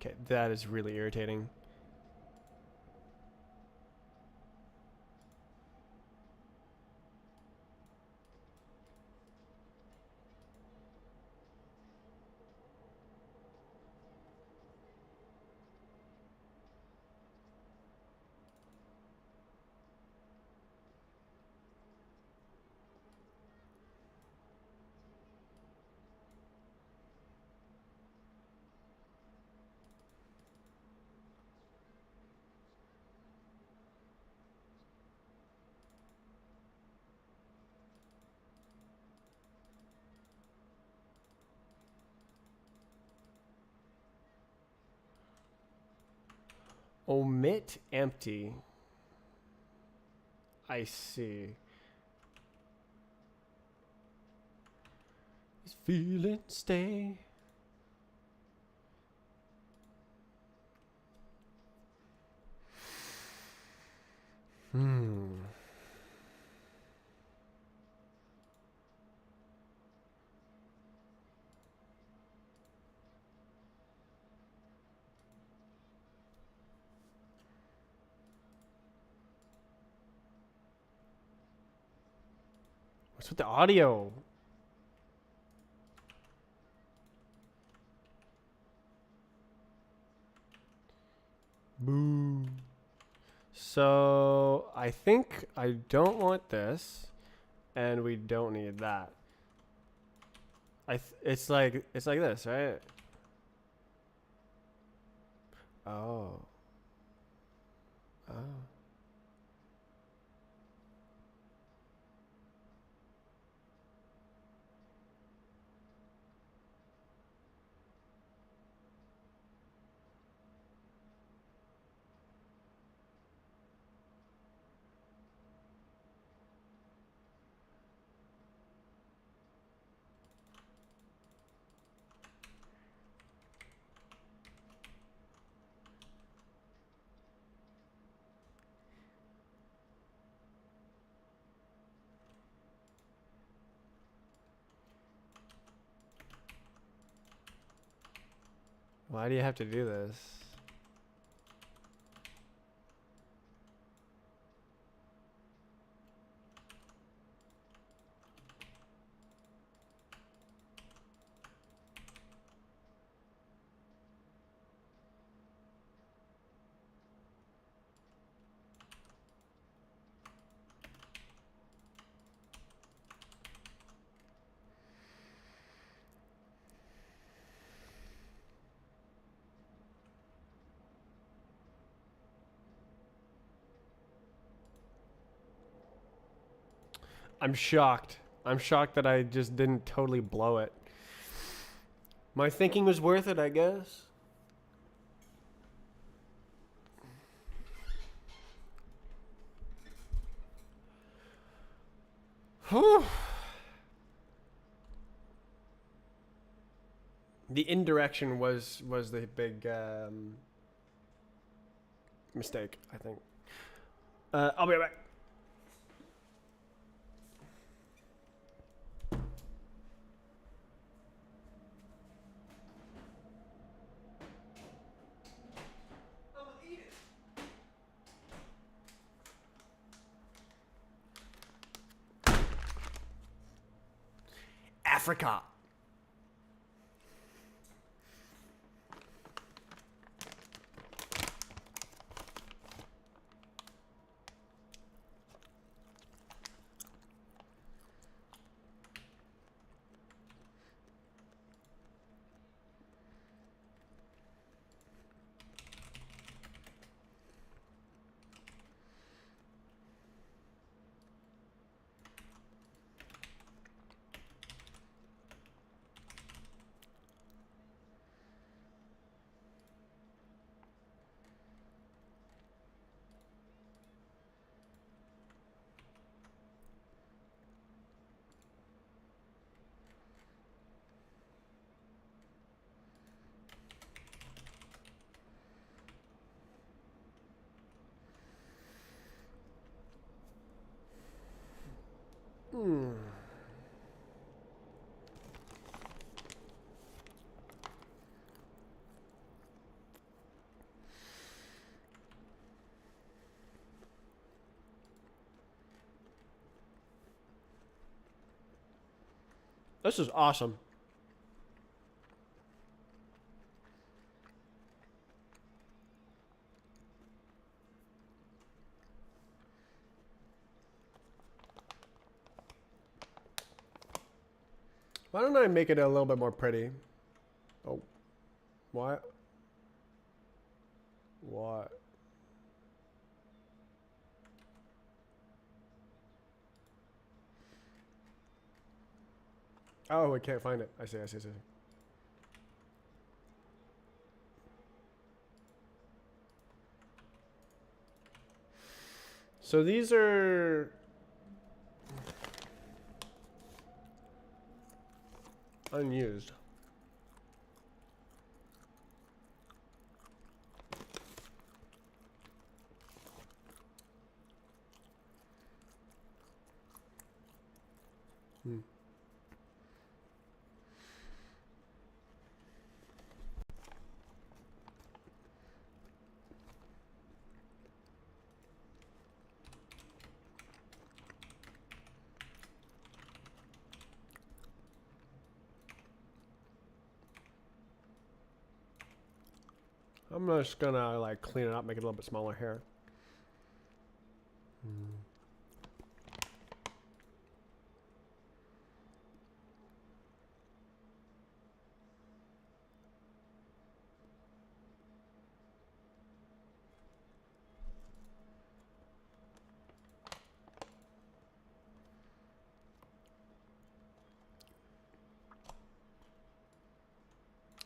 Okay, that is really irritating. Omit empty. I see. This feeling stay. Hmm. What's with the audio? Boo. So I think I don't want this, and we don't need that. It's like this, right? Oh. Oh. Why do you have to do this? I'm shocked. I'm shocked that I just didn't totally blow it. My thinking was worth it, I guess. Whew. The indirection was the big mistake, I think. I'll be right back. Africa. Hmm. This is awesome. Why don't I make it a little bit more pretty? Oh, what? What? Oh, we can't find it. I see. So these are unused. Hmm. I'm just gonna like clean it up, make it a little bit smaller here.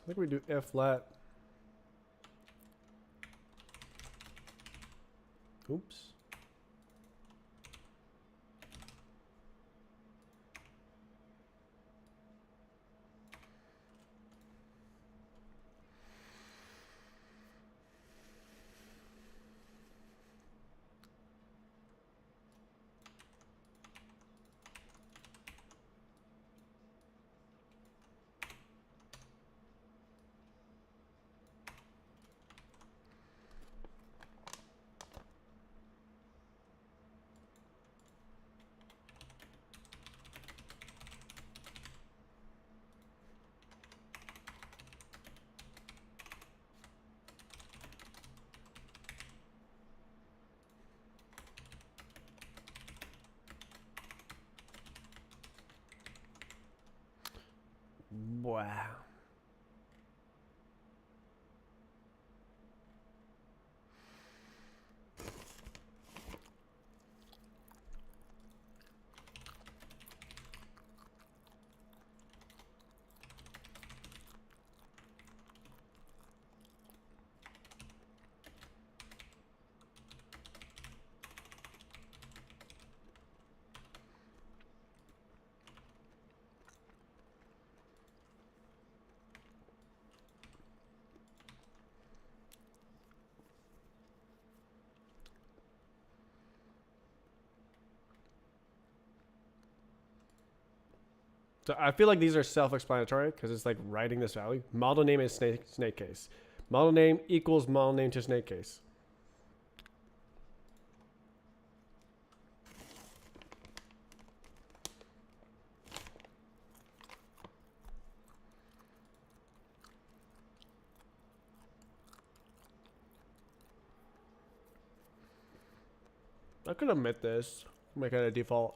I think we do if let. Oops. Wow. So I feel like these are self-explanatory because it's like writing this value. Model name is snake case. Model name equals model name to snake case. I could omit this. Make it a default.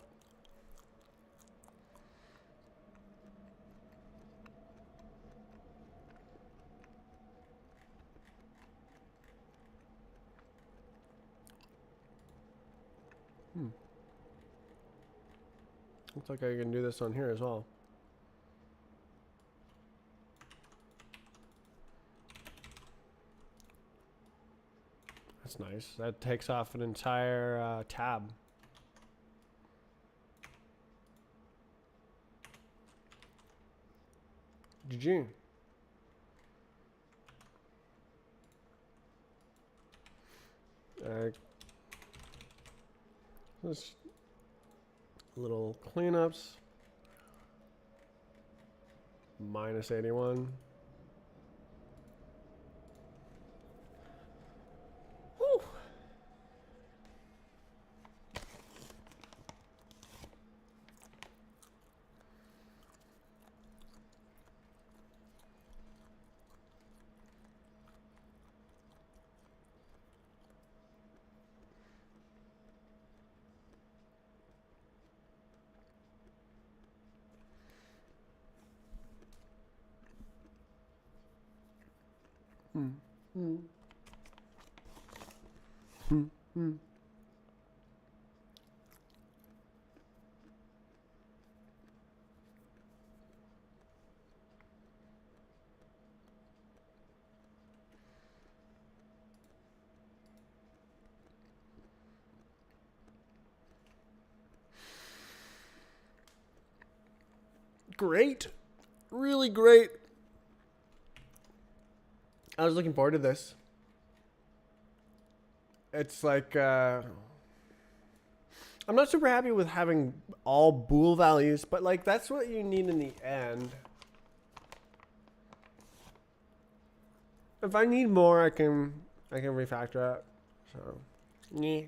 Looks like I can do this on here as well. That's nice. That takes off an entire tab. GG. Just little cleanups. Minus 81. Whew. Great. Really great. I was looking forward to this. It's like, I'm not super happy with having all bool values, but like that's what you need in the end. If I need more, I can refactor it. So, yeah.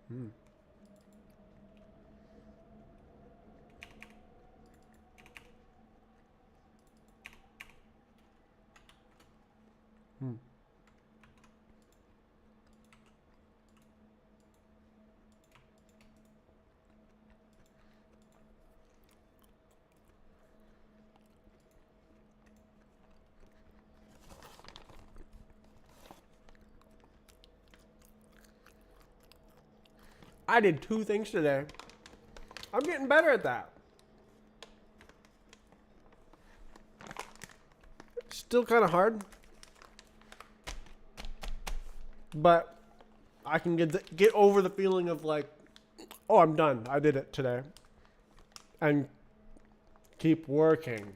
Hmm. Hmm. I did 2 things today. I'm getting better at that. Still kind of hard, but I can get over the feeling of like, oh, I'm done. I did it today, and keep working.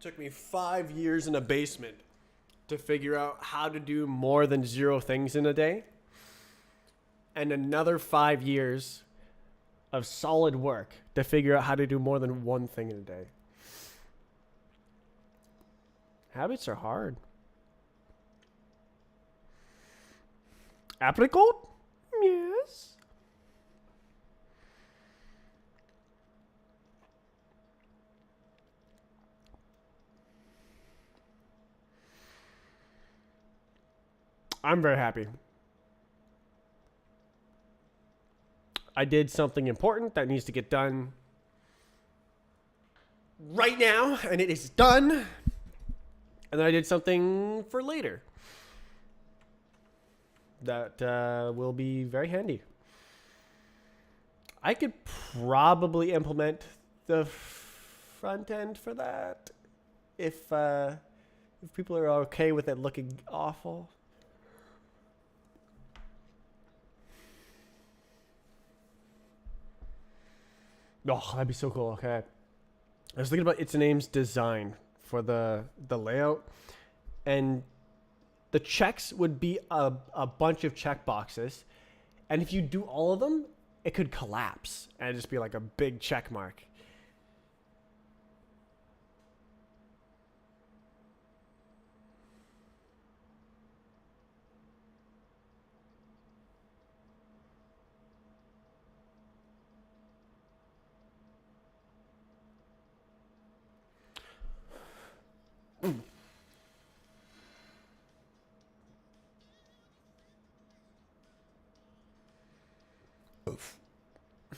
Took me 5 years in a basement to figure out how to do more than 0 things in a day. And another 5 years of solid work to figure out how to do more than 1 thing in a day. Habits are hard. Apricot? Yes. I'm very happy. I did something important that needs to get done right now, and it is done. And then I did something for later that will be very handy. I could probably implement the front end for that if people are okay with it looking awful. Oh, that'd be so cool. Okay. I was thinking about It's a Name's design for the layout, and the checks would be a bunch of check boxes, and if you do all of them, it could collapse and it'd just be like a big check mark.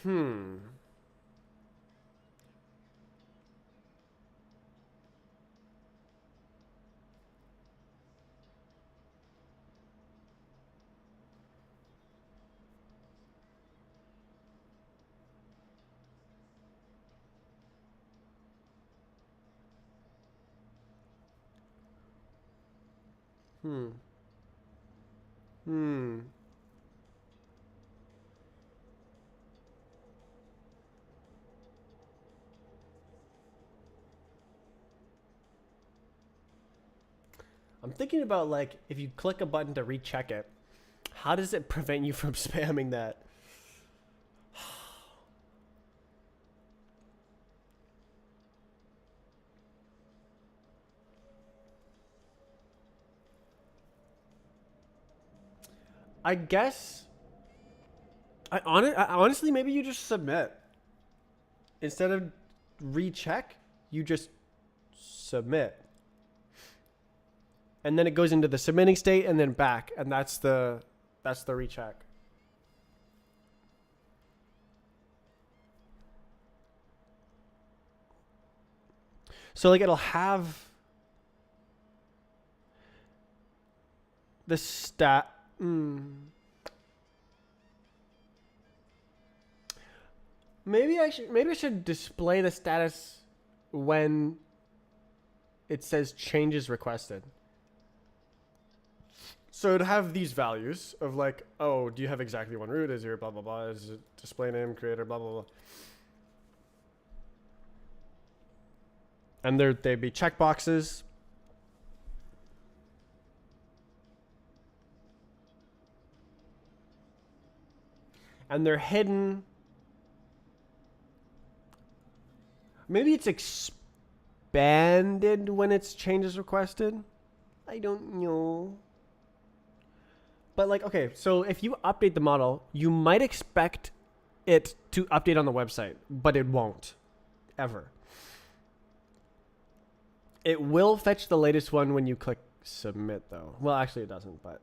Hmm. Hmm. Hmm. I'm thinking about like if you click a button to recheck it, how does it prevent you from spamming that? I guess I honestly maybe you just submit. Instead of recheck, you just submit. And then it goes into the submitting state and then back, and that's the recheck. So like it'll have the stat. Maybe I should display the status when it says changes requested. So it'd have these values of like, oh, do you have exactly one root? Is your blah blah blah? Is it display name creator blah blah blah? And they'd be checkboxes. And they're hidden. Maybe it's expanded when it's changes requested. I don't know. But like, okay, so if you update the model, you might expect it to update on the website, but it won't. Ever. It will fetch the latest one when you click submit, though. Well, actually it doesn't, but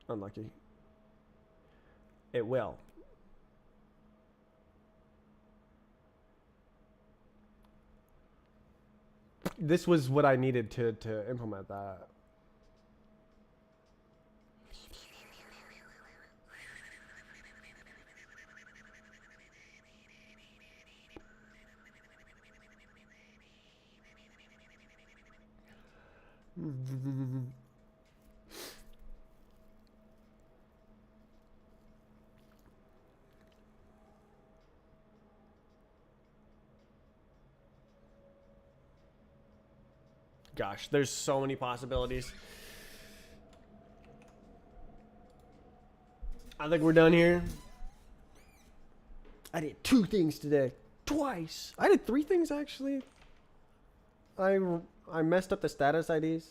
unlucky. It will. This was what I needed to implement that. Gosh, there's so many possibilities. I think we're done here. I did 2 things today. Twice. I did 3 things actually. I messed up the status IDs.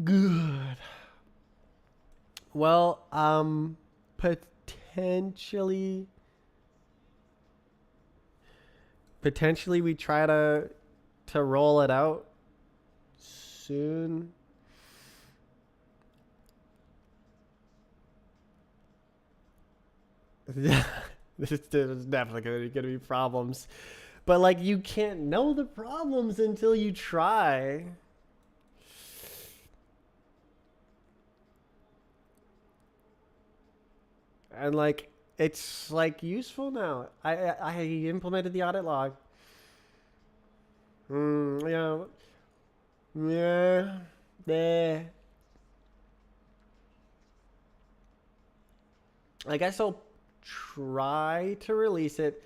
Good. Well, potentially we try to roll it out soon. This is definitely going to be problems. But like you can't know the problems until you try. And like it's like useful now. I implemented the audit log. Yeah. I guess I'll try to release it,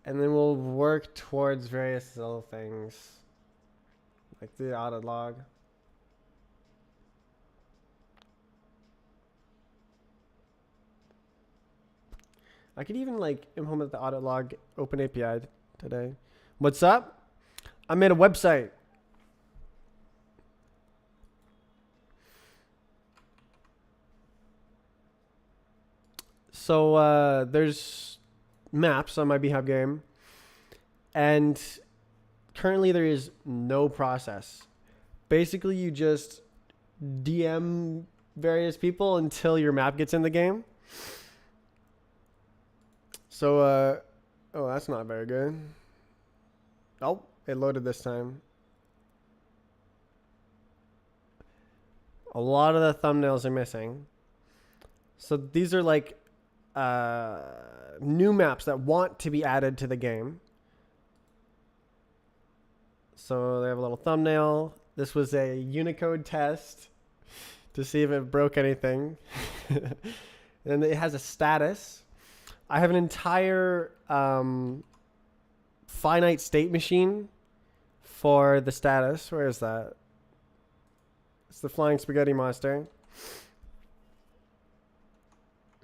and then we'll work towards various little things, like the audit log. I could even like implement the audit log open API today. What's up? I made a website. So there's maps on my Behab game, and currently there is no process. Basically, you just DM various people until your map gets in the game. So, oh, that's not very good. Oh, it loaded this time. A lot of the thumbnails are missing. So these are like new maps that want to be added to the game. So they have a little thumbnail. This was a Unicode test to see if it broke anything. And it has a status. I have an entire finite state machine for the status. Where is that? It's the flying spaghetti monster.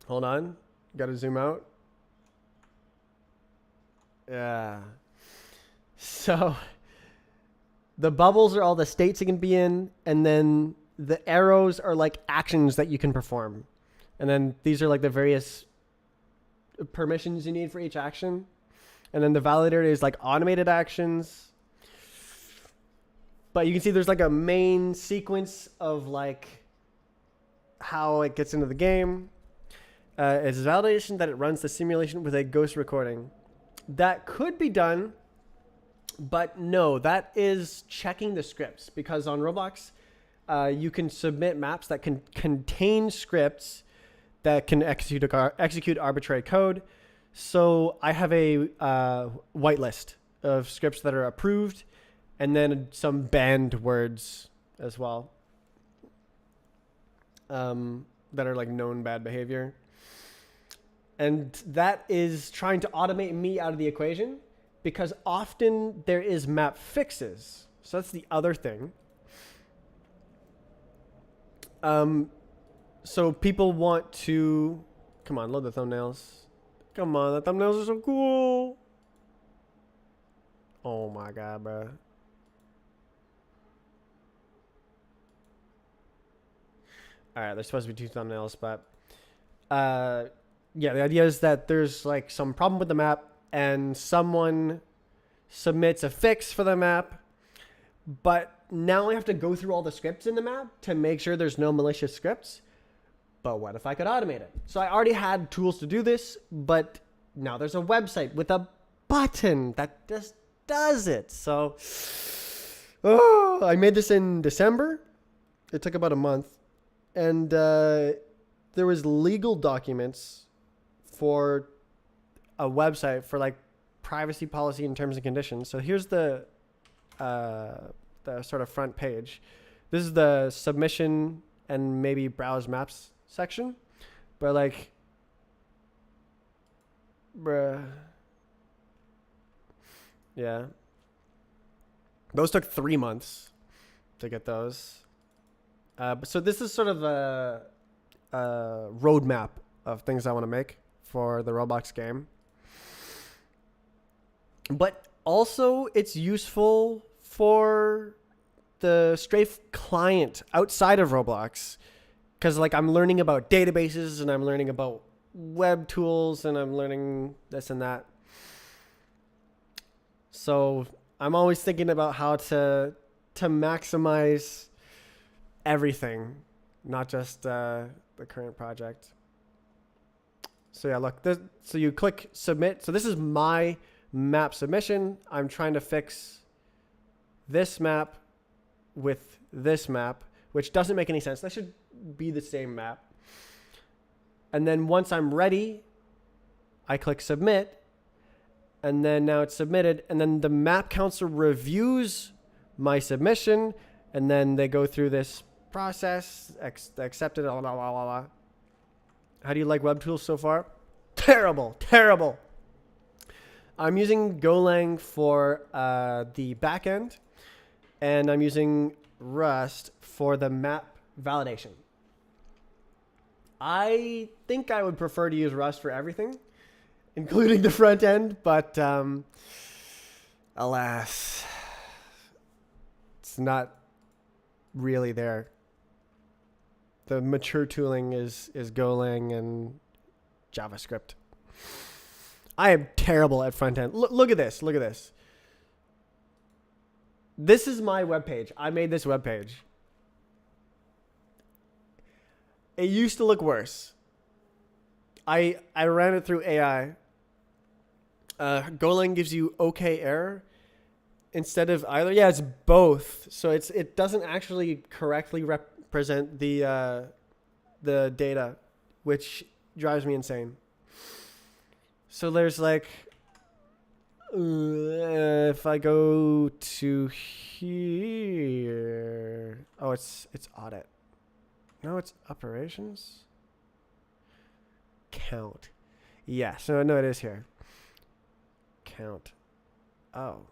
Hold on. Got to zoom out. Yeah. So the bubbles are all the states it can be in, and then the arrows are like actions that you can perform. And then these are like the various permissions you need for each action. And then the validator is like automated actions. But you can see there's like a main sequence of like how it gets into the game. It's validation that it runs the simulation with a ghost recording. That could be done, but no, that is checking the scripts, because on Roblox, you can submit maps that can contain scripts that can execute arbitrary code. So I have a whitelist of scripts that are approved, and then some banned words as well, that are like known bad behavior. And that is trying to automate me out of the equation, because often there is map fixes. So that's the other thing. So people want to, come on, load the thumbnails. Come on, the thumbnails are so cool. Oh my God, bro. All right, there's supposed to be 2 thumbnails, but yeah, the idea is that there's like some problem with the map and someone submits a fix for the map, but now I have to go through all the scripts in the map to make sure there's no malicious scripts. But what if I could automate it? So I already had tools to do this, but now there's a website with a button that just does it. So I made this in December. It took about a month. And there was legal documents for a website for like privacy policy and terms and conditions. So here's the sort of front page. This is the submission and maybe browse maps section, but like, bruh, yeah, those took 3 months to get those. So this is sort of a roadmap of things I want to make for the Roblox game. But also it's useful for the Strafe client outside of Roblox, because like I'm learning about databases and I'm learning about web tools and I'm learning this and that. So I'm always thinking about how to maximize everything, not just the current project. So yeah, look, so you click submit. So this is my map submission. I'm trying to fix this map with this map, which doesn't make any sense. That should be the same map. And then once I'm ready, I click submit, and then now it's submitted, and then the map counselor reviews my submission, and then they go through this process, accept it, blah, blah, blah, blah. How do you like web tools so far? Terrible, terrible. I'm using Golang for the backend, and I'm using Rust for the map validation. I think I would prefer to use Rust for everything, including the front end, but alas, it's not really there. The mature tooling is Golang and JavaScript. I am terrible at front end. Look at this. Look at this. This is my webpage. I made this webpage. It used to look worse. I ran it through AI. Golang gives you okay error instead of either. Yeah, it's both. So it doesn't actually correctly represent the data, which drives me insane. So there's like, if I go to here, oh, it's audit. No, it's operations. Count. Yeah, so no, it is here. Count. Oh.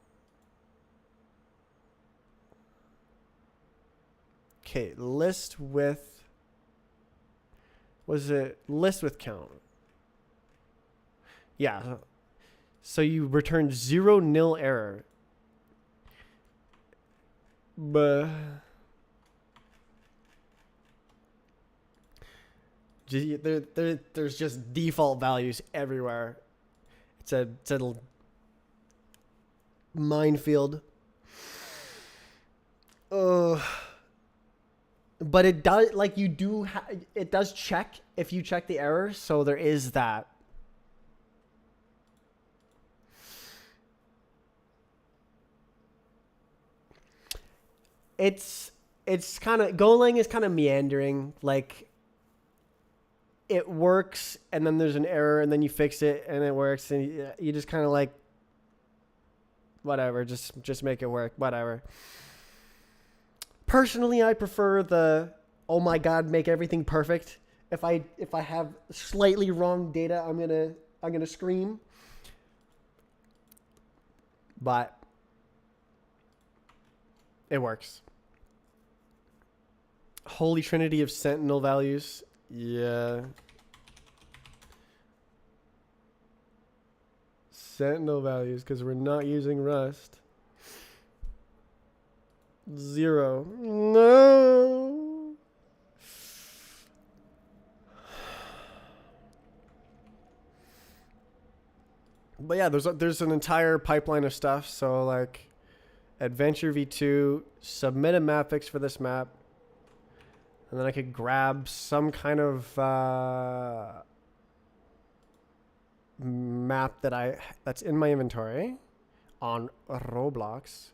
Okay, list with, was it list with count? Yeah. So you return 0 nil error. But there's just default values everywhere. It's a minefield. But it does, like, you do it does check if you check the error, so there is that. It's kind of, Golang is kind of meandering. Like, it works, and then there's an error, and then you fix it, and it works, and you just kind of like, whatever, just make it work, whatever. Personally, I prefer the, oh my god, make everything perfect. If I have slightly wrong data, I'm gonna scream. But it works. Holy Trinity of Sentinel values. Yeah. Sentinel values, because we're not using Rust. 0. No. But yeah, there's an entire pipeline of stuff. So like, Adventure v2, submit a map fix for this map, and then I could grab some kind of map that's in my inventory on Roblox.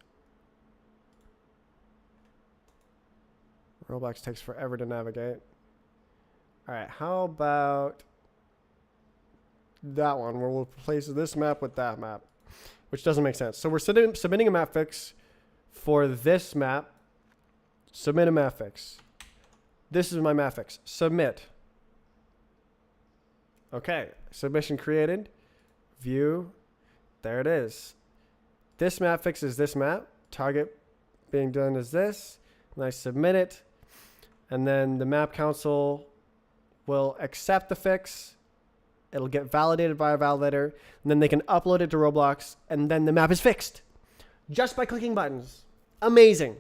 Roblox takes forever to navigate. All right, how about that one where we'll replace this map with that map, which doesn't make sense. So we're submitting a map fix for this map. Submit a map fix. This is my map fix. Submit. Okay, submission created. View. There it is. This map fix is this map. Target being done is this. And I submit it. And then the map council will accept the fix. It'll get validated by a validator. And then they can upload it to Roblox. And then the map is fixed. Just by clicking buttons. Amazing.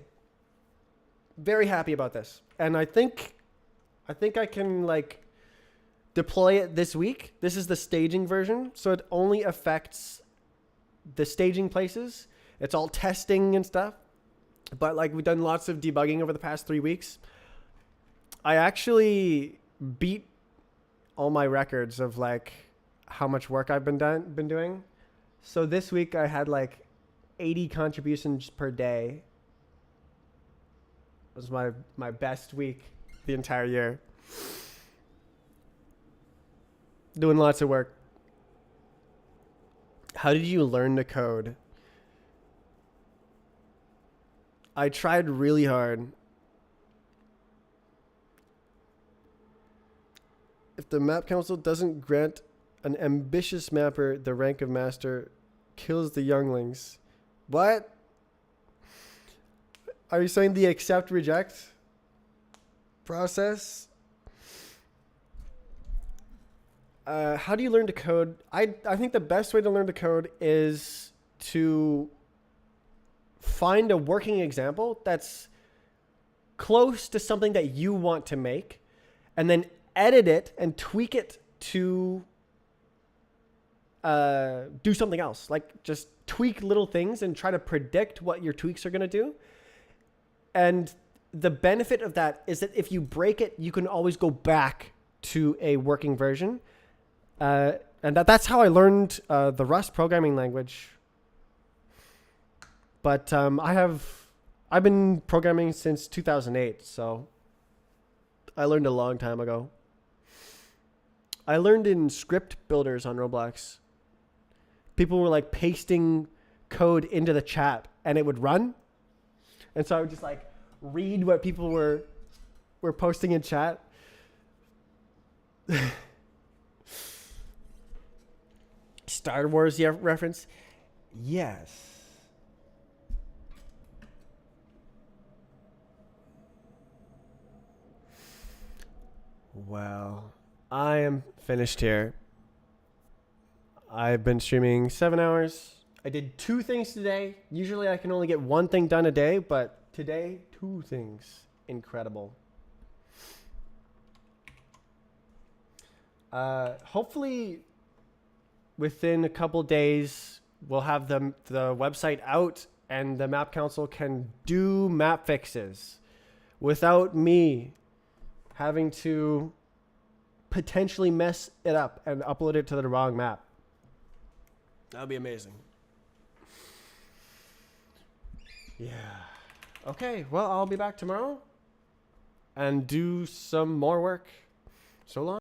Very happy about this. And I think I can like deploy it this week. This is the staging version. So it only affects the staging places. It's all testing and stuff. But like, we've done lots of debugging over the past 3 weeks. I actually beat all my records of like how much work I've been doing. So this week I had like 80 contributions per day. It was my best week the entire year. Doing lots of work. How did you learn to code? I tried really hard. If the map council doesn't grant an ambitious mapper the rank of master, kills the younglings. What? Are you saying the accept reject process? How do you learn to code? I think the best way to learn to code is to find a working example that's close to something that you want to make, and then edit it and tweak it to do something else. Like, just tweak little things and try to predict what your tweaks are going to do. And the benefit of that is that if you break it, you can always go back to a working version. And that's how I learned the Rust programming language. But I've been programming since 2008, so I learned a long time ago. I learned in script builders on Roblox. People were like pasting code into the chat and it would run. And so I would just like read what people were posting in chat. Star Wars reference? Yes. Well, I am finished here. I've been streaming 7 hours. I did 2 things today. Usually I can only get 1 thing done a day, but today, 2 things. Incredible. Hopefully within a couple days, we'll have the website out and the map council can do map fixes without me having to potentially mess it up and upload it to the wrong map. That would be amazing. Yeah. Okay, well, I'll be back tomorrow and do some more work. So long.